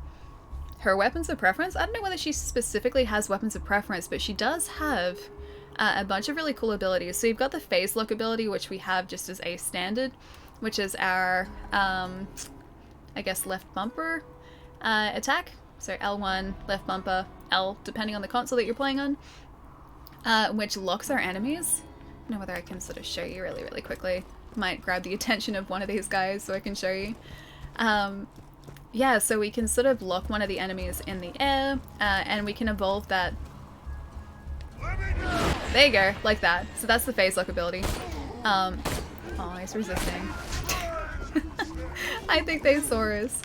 Her weapons of preference? I don't know whether she specifically has weapons of preference, but she does have a bunch of really cool abilities. So you've got the phase lock ability, which we have just as a standard, which is our, I guess, left bumper attack. So L1, left bumper, L, depending on the console that you're playing on, which locks our enemies. I don't know whether I can sort of show you really, really quickly. Might grab the attention of one of these guys so I can show you. Yeah, so we can sort of lock one of the enemies in the air, and we can evolve that. There you go, like that. So that's the phase lock ability. Oh, he's resisting. I think they saw us.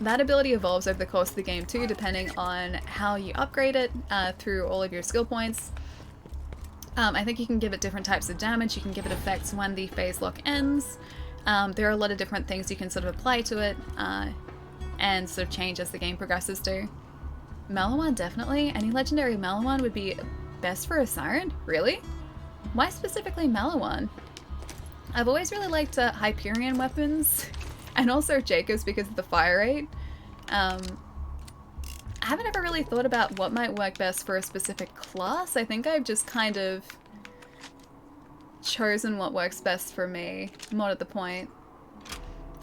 That ability evolves over the course of the game too, depending on how you upgrade it through all of your skill points. I think you can give it different types of damage, you can give it effects when the phase lock ends. There are a lot of different things you can sort of apply to it and sort of change as the game progresses too. Maliwan, definitely. Any legendary Maliwan would be best for a Siren? Really? Why specifically Maliwan? I've always really liked Hyperion weapons, and also Jacob's because of the fire rate. I haven't ever really thought about what might work best for a specific class. I think I've just kind of chosen what works best for me, more to the point.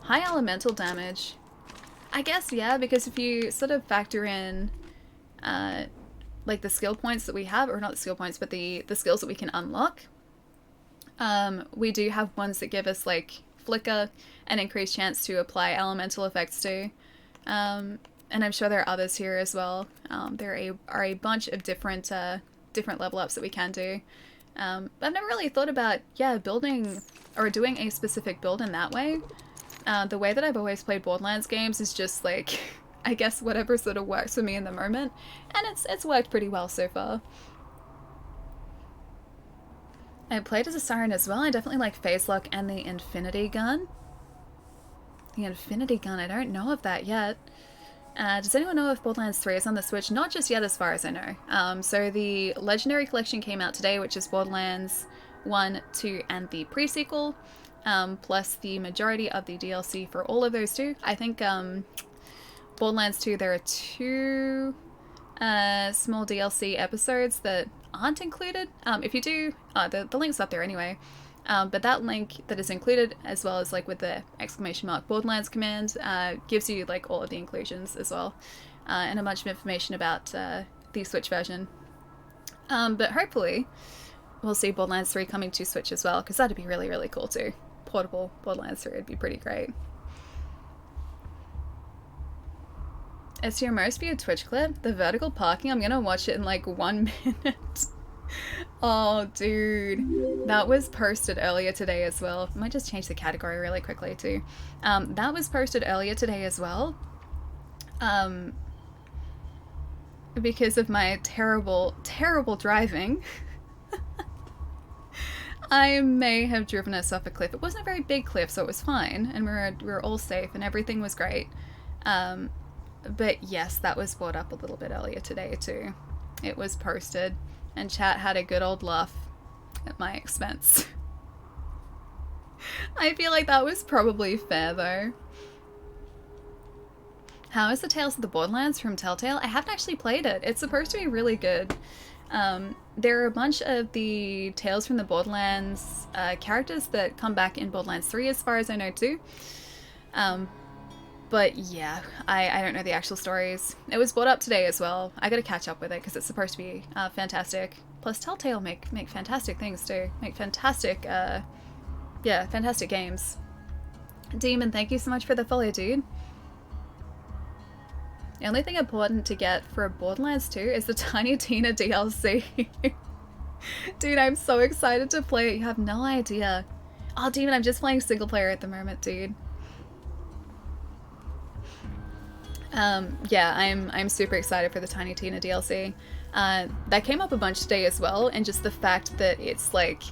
High elemental damage. I guess, yeah, because if you sort of factor in like the skill points that we have, or not the skill points, but the skills that we can unlock, we do have ones that give us like flicker and increased chance to apply elemental effects to. And I'm sure there are others here as well. There are a bunch of different level ups that we can do. But I've never really thought about, yeah, building or doing a specific build in that way. The way that I've always played Borderlands games is just like, I guess whatever sort of works for me in the moment. And it's worked pretty well so far. I played as a Siren as well. I definitely like Phase Lock and the Infinity Gun. The Infinity Gun, I don't know of that yet. Does anyone know if Borderlands 3 is on the Switch? Not just yet as far as I know. So the Legendary Collection came out today, which is Borderlands 1, 2, and the pre-sequel, plus the majority of the DLC for all of those two. I think Borderlands 2, there are 2 small DLC episodes that aren't included. If you do, the link's up there anyway. But that link that is included, as well as like with the exclamation mark Borderlands command, gives you like all of the inclusions as well, and a bunch of information about the Switch version. But hopefully we'll see Borderlands 3 coming to Switch as well, because that'd be really, really cool too. Portable Borderlands 3 would be pretty great. It's your most viewed Twitch clip, the vertical parking. I'm gonna watch it in like 1 minute. Oh, dude, that was posted earlier today as well. I might just change the category really quickly too. That was posted earlier today as well. Because of my terrible, terrible driving. I may have driven us off a cliff. It wasn't a very big cliff, so it was fine, and we were all safe, and everything was great. But yes, that was brought up a little bit earlier today too. It was posted. And chat had a good old laugh at my expense. I feel like that was probably fair though. How is the Tales of the Borderlands from Telltale? I haven't actually played it. It's supposed to be really good. There are a bunch of the Tales from the Borderlands characters that come back in Borderlands 3 as far as I know too. But yeah, I don't know the actual stories. It was brought up today as well. I gotta catch up with it because it's supposed to be fantastic. Plus Telltale make fantastic things too. Make fantastic, yeah, fantastic games. Demon, thank you so much for the follow, dude. The only thing important to get for Borderlands 2 is the Tiny Tina DLC. Dude, I'm so excited to play it. You have no idea. Oh, Demon, I'm just playing single player at the moment, dude. Yeah, I'm super excited for the Tiny Tina DLC. That came up a bunch today as well, and just the fact that it's like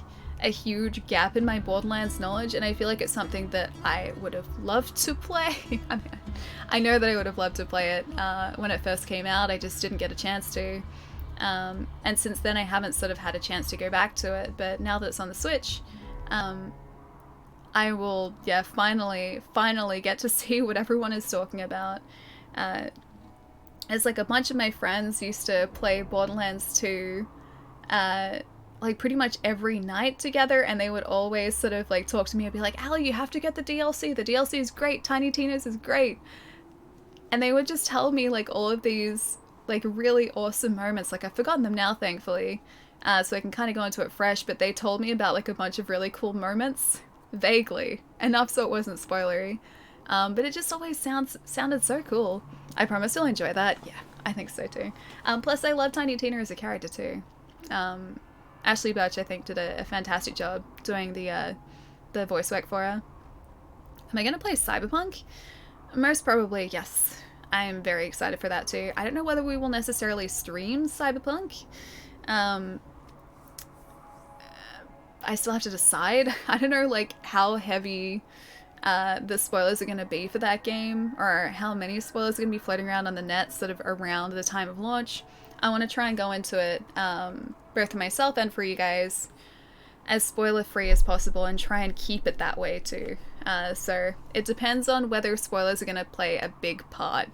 a huge gap in my Borderlands knowledge, and I feel like it's something that I would have loved to play. I mean, I know that I would have loved to play it when it first came out. I just didn't get a chance to. And since then I haven't sort of had a chance to go back to it, but now that it's on the Switch, I will, yeah, finally get to see what everyone is talking about. It's like a bunch of my friends used to play Borderlands 2 like pretty much every night together, and they would always sort of like talk to me and be like, Allie, you have to get the DLC. The DLC is great. Tiny Tina's is great. And they would just tell me like all of these like really awesome moments. Like I've forgotten them now, thankfully, so I can kind of go into it fresh, but they told me about like a bunch of really cool moments, vaguely, enough so it wasn't spoilery. But it just always sounded so cool. I promise you'll enjoy that. Yeah, I think so too. Plus I love Tiny Tina as a character too. Ashley Birch, I think, did a fantastic job doing the voice work for her. Am I going to play Cyberpunk? Most probably, yes. I'm very excited for that too. I don't know whether we will necessarily stream Cyberpunk. I still have to decide. I don't know like how heavy the spoilers are going to be for that game, or how many spoilers are going to be floating around on the net sort of around the time of launch. I want to try and go into it, both for myself and for you guys, as spoiler-free as possible, and try and keep it that way too. So it depends on whether spoilers are going to play a big part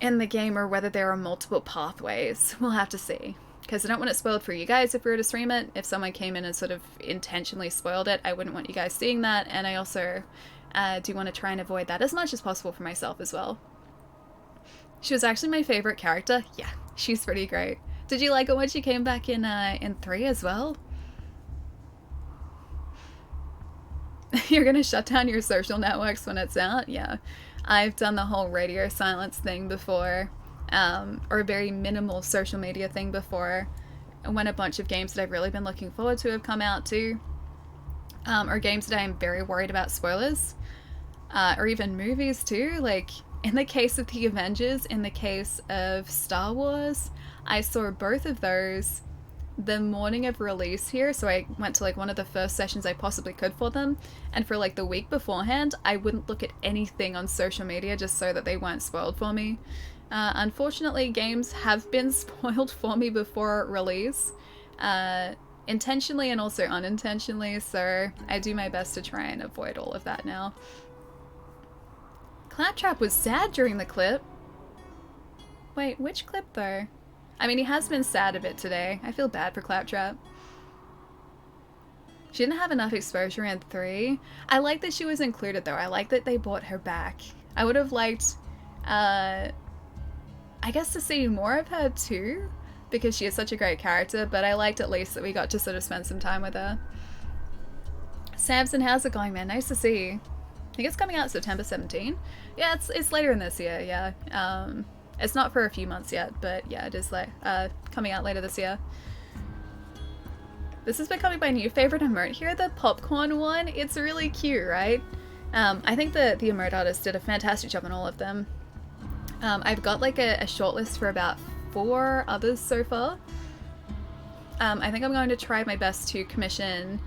in the game, or whether there are multiple pathways. We'll have to see. Because I don't want it spoiled for you guys if we were to stream it. If someone came in and sort of intentionally spoiled it, I wouldn't want you guys seeing that. And I also do want to try and avoid that as much as possible for myself as well. She was actually my favorite character. Yeah, she's pretty great. Did you like it when she came back in 3 as well? You're gonna shut down your social networks when it's out? Yeah. I've done the whole radio silence thing before, or a very minimal social media thing before, when a bunch of games that I've really been looking forward to have come out too, or games that I'm very worried about spoilers, or even movies too. Like, in the case of the Avengers, in the case of Star Wars, I saw both of those the morning of release here, so I went to like one of the first sessions I possibly could for them, and for like the week beforehand I wouldn't look at anything on social media just so that they weren't spoiled for me. Unfortunately, games have been spoiled for me before release, intentionally and also unintentionally, so I do my best to try and avoid all of that now. Claptrap was sad during the clip. Wait, which clip though? I mean, he has been sad a bit today. I feel bad for Claptrap. She didn't have enough exposure in 3. I like that she was included though. I like that they brought her back. I would have liked, I guess, to see more of her too, because she is such a great character, but I liked at least that we got to sort of spend some time with her. Samson, how's it going, man? Nice to see you. I think it's coming out September 17. Yeah, it's later in this year, yeah. It's not for a few months yet, but yeah, it is like coming out later this year. This is becoming my new favorite emote here, the popcorn one. It's really cute, right? I think the emote artist did a fantastic job on all of them. I've got like a shortlist for about 4 others so far. I think I'm going to try my best to commission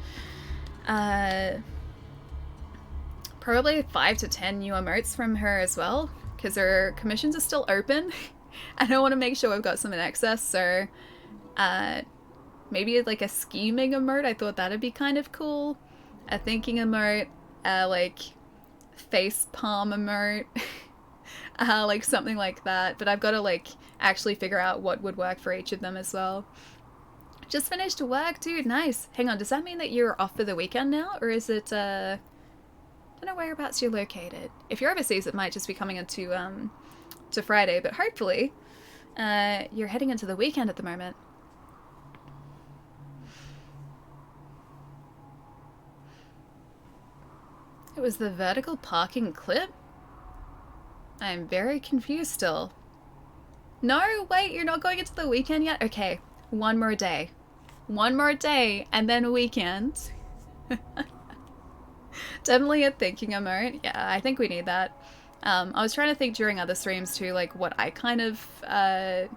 probably 5 to 10 new emotes from her as well, because her commissions are still open. I don't want to make sure we've got some in excess, so maybe like a scheming emote. I thought that'd be kind of cool. A thinking emote, like face palm emote, like something like that. But I've got to like actually figure out what would work for each of them as well. Just finished work, dude. Nice. Hang on, does that mean that you're off for the weekend now, or is it I don't know whereabouts you're located. If you're overseas, it might just be coming into to Friday, but hopefully you're heading into the weekend at the moment. It was the vertical parking clip? I'm very confused still. No, wait, you're not going into the weekend yet? Okay, one more day. One more day, and then a weekend. Definitely a thinking emote. Yeah, I think we need that. I was trying to think during other streams too, like what I kind of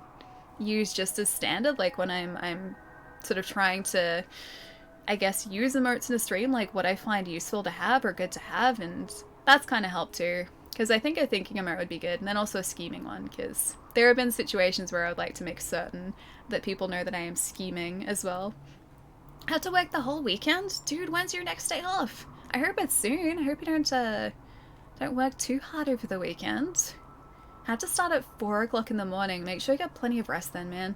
use just as standard, like when I'm sort of trying to, I guess, use emotes in a stream, like what I find useful to have or good to have, and that's kind of helped too. Because I think a thinking emote would be good, and then also a scheming one, because there have been situations where I would like to make certain that people know that I am scheming as well. Have to work the whole weekend? Dude, when's your next day off? I hope it's soon. I hope you don't work too hard over the weekend. Have to start at 4 o'clock in the morning. Make sure you get plenty of rest then, man.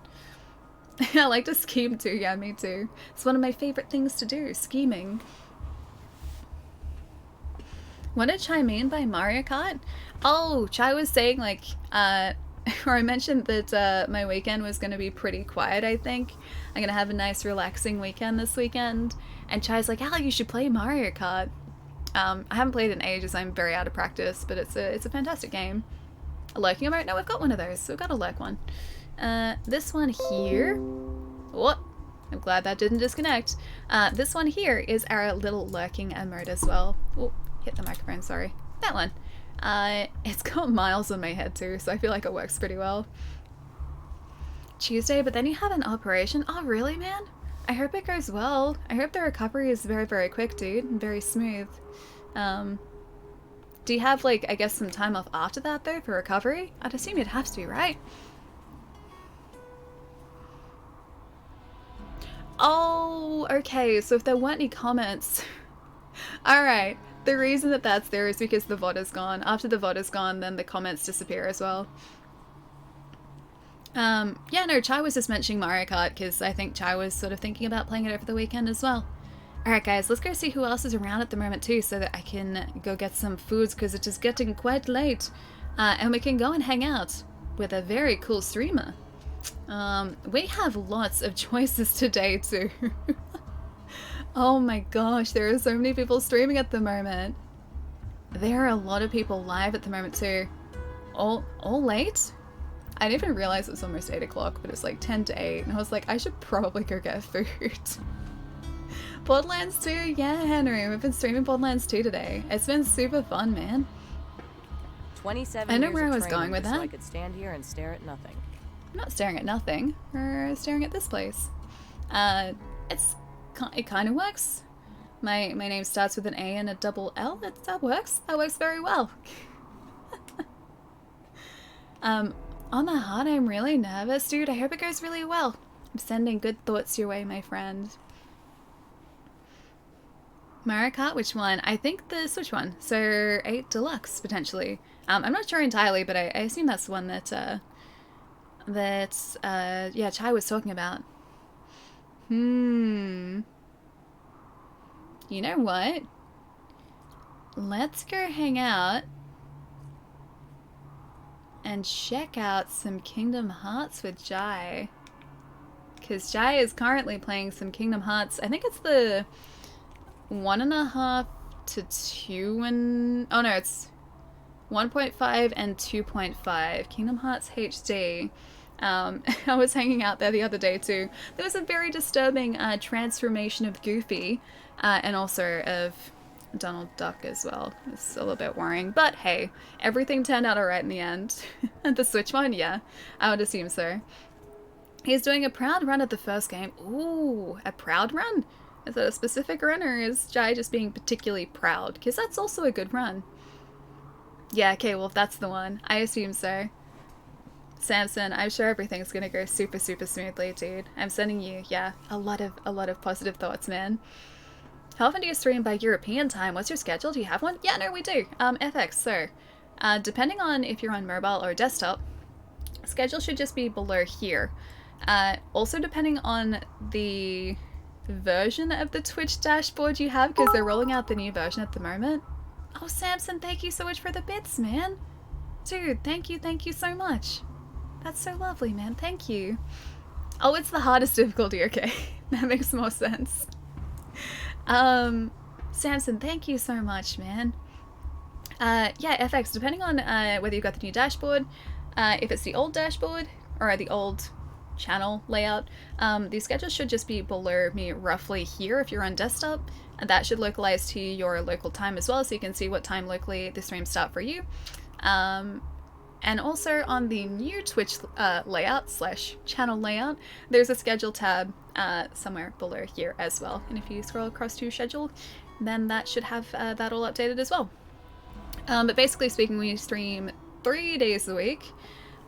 I like to scheme too, yeah, me too. It's one of my favorite things to do, scheming. What did Chai mean by Mario Kart? Oh, Chai was saying like, or I mentioned that my weekend was going to be pretty quiet, I think. I'm going to have a nice relaxing weekend this weekend. And Chai's like, Al, you should play Mario Kart. I haven't played in ages, I'm very out of practice, but it's a fantastic game. A lurking emote? No, we've got one of those, so we've got a lurk one. This one here, what? I'm glad that didn't disconnect. This one here is our little lurking emote as well. Oh, hit the microphone, sorry. That one. It's got miles on my head too, so I feel like it works pretty well. Tuesday, but then you have an operation? Oh, really, man? I hope it goes well. I hope the recovery is very, very quick, dude, and very smooth. Do you have, like, I guess some time off after that, though, for recovery? I'd assume you'd have to, right? Oh, okay, so if there weren't any comments... Alright, the reason that that's there is because the VOD is gone. After the VOD is gone, then the comments disappear as well. Yeah, no, Chai was just mentioning Mario Kart because I think Chai was sort of thinking about playing it over the weekend as well. Alright guys, let's go see who else is around at the moment too so that I can go get some foods because it is getting quite late. And we can go and hang out with a very cool streamer. We have lots of choices today too. Oh my gosh, there are so many people streaming at the moment. There are a lot of people live at the moment too. All late? I didn't even realize it was almost 8 o'clock, but it's like 10 to 8, and I was like, I should probably go get food. Borderlands 2, yeah, Henry, we've been streaming Borderlands 2 today. It's been super fun, man. 27 I know years where I of was training going with just that. So I could stand here and stare at nothing. I'm not staring at nothing. We're staring at this place. It kind of works. My name starts with an A and a double L. That works. That works very well. On the heart, I'm really nervous, dude. I hope it goes really well. I'm sending good thoughts your way, my friend. Mario Kart, which one? I think the Switch one. So 8 Deluxe, potentially. I'm not sure entirely, but I assume that's the one that, yeah, Chai was talking about. You know what? Let's go hang out and check out some Kingdom Hearts with Jai. Because Jai is currently playing some Kingdom Hearts. I think it's the 1.5 to 2 and... Oh no, it's 1.5 and 2.5. Kingdom Hearts HD. I was hanging out there the other day too. There was a very disturbing transformation of Goofy and also of Donald Duck as well. It's a little bit worrying, but hey, everything turned out alright in the end. The Switch one, yeah, I would assume so. He's doing a proud run at the first game. Ooh, a proud run? Is that a specific run, or is Jai just being particularly proud? Because that's also a good run. Yeah, okay, well if that's the one, I assume so. Samson, I'm sure everything's gonna go super, super smoothly, dude. I'm sending you, yeah, a lot of positive thoughts, man. How often do you stream by European time? What's your schedule? Do you have one? Yeah, no, we do. FX, so, depending on if you're on mobile or desktop, schedule should just be below here. Also depending on the version of the Twitch dashboard you have, because they're rolling out the new version at the moment. Oh, Samson, thank you so much for the bits, man. Dude, thank you so much. That's so lovely, man. Thank you. Oh, it's the hardest difficulty. Okay, that makes more sense. Samson, thank you so much, man. Yeah, FX, depending on whether you've got the new dashboard, if it's the old dashboard or the old channel layout, the schedule should just be below me roughly here if you're on desktop, and that should localize to your local time as well, so you can see what time locally the streams start for you. And also on the new Twitch layout / channel layout, there's a schedule tab somewhere below here as well. And if you scroll across to schedule, then that should have that all updated as well. But basically speaking, we stream 3 days a week,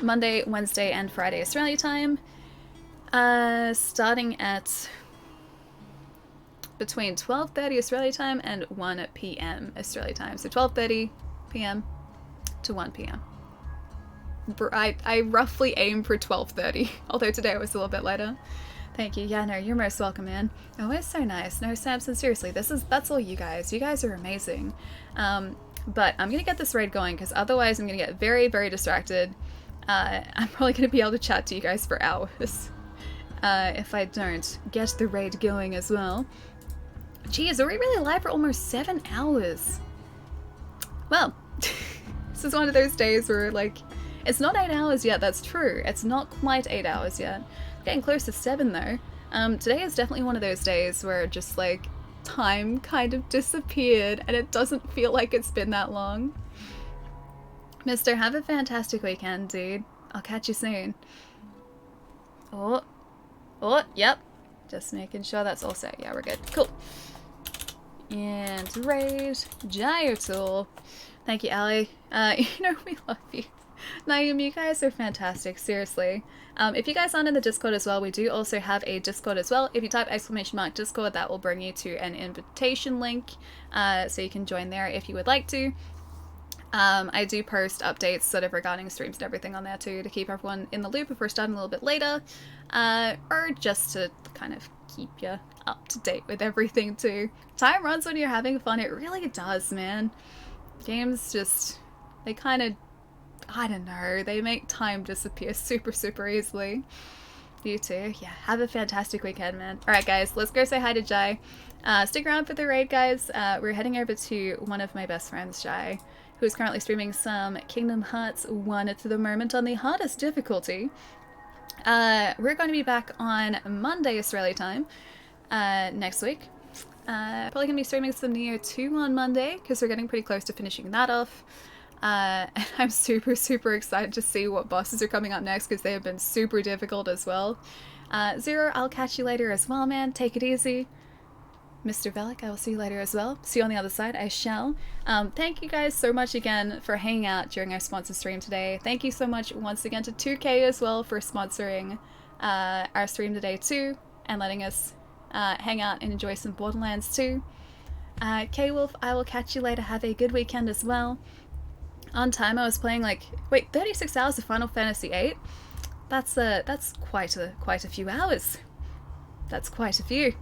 Monday, Wednesday, and Friday Australia time, starting at between 12:30 Australia time and 1 p.m. Australia time. So 12:30 p.m. to 1 p.m. I roughly aim for 12:30, although today was a little bit later. Thank you. Yeah, no, you're most welcome, man. Oh, it's so nice. No, Samson, seriously, that's all you guys. You guys are amazing. But I'm gonna get this raid going, because otherwise I'm gonna get very, very distracted. I'm probably gonna be able to chat to you guys for hours. If I don't get the raid going as well. Geez, are we really live for almost 7 hours? Well, this is one of those days where, like, it's not 8 hours yet, that's true. It's not quite 8 hours yet. Getting close to 7 though. Today is definitely one of those days where just, like, time kind of disappeared and it doesn't feel like it's been that long. Mister, have a fantastic weekend, dude. I'll catch you soon. Oh, yep. Just making sure that's all set. Yeah, we're good. Cool. And raid, gyro tool. Thank you, Allie. You know, we love you. Naomi, you guys are fantastic, seriously. If you guys aren't in the Discord as well, we do also have a Discord as well. If you type !Discord, that will bring you to an invitation link, so you can join there if you would like to. I do post updates sort of regarding streams and everything on there too, to keep everyone in the loop if we're starting a little bit later, or just to kind of keep you up to date with everything too. Time runs when you're having fun, it really does, man. Games just, they kind of, I don't know, they make time disappear super, super easily. You too. Yeah, have a fantastic weekend, man. Alright guys, let's go say hi to Jai. Stick around for the raid, guys. We're heading over to one of my best friends, Jai, who's currently streaming some Kingdom Hearts 1 at the moment on the hardest difficulty. We're going to be back on Monday Australia time next week. Probably going to be streaming some Neo 2 on Monday, because we're getting pretty close to finishing that off. And I'm super, super excited to see what bosses are coming up next, because they have been super difficult as well. Zero, I'll catch you later as well, man. Take it easy. Mr. Velik, I will see you later as well. See you on the other side, I shall. Thank you guys so much again for hanging out during our sponsor stream today. Thank you so much once again to 2K as well for sponsoring our stream today too, and letting us hang out and enjoy some Borderlands too. K-Wolf, I will catch you later. Have a good weekend as well. On time, I was playing like, wait, 36 hours of Final Fantasy VIII? That's quite a few hours. That's quite a few.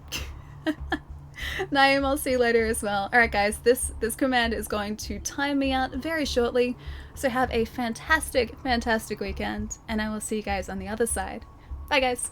Naeem, I'll see you later as well. Alright guys, this command is going to time me out very shortly, so have a fantastic, fantastic weekend, and I will see you guys on the other side. Bye guys!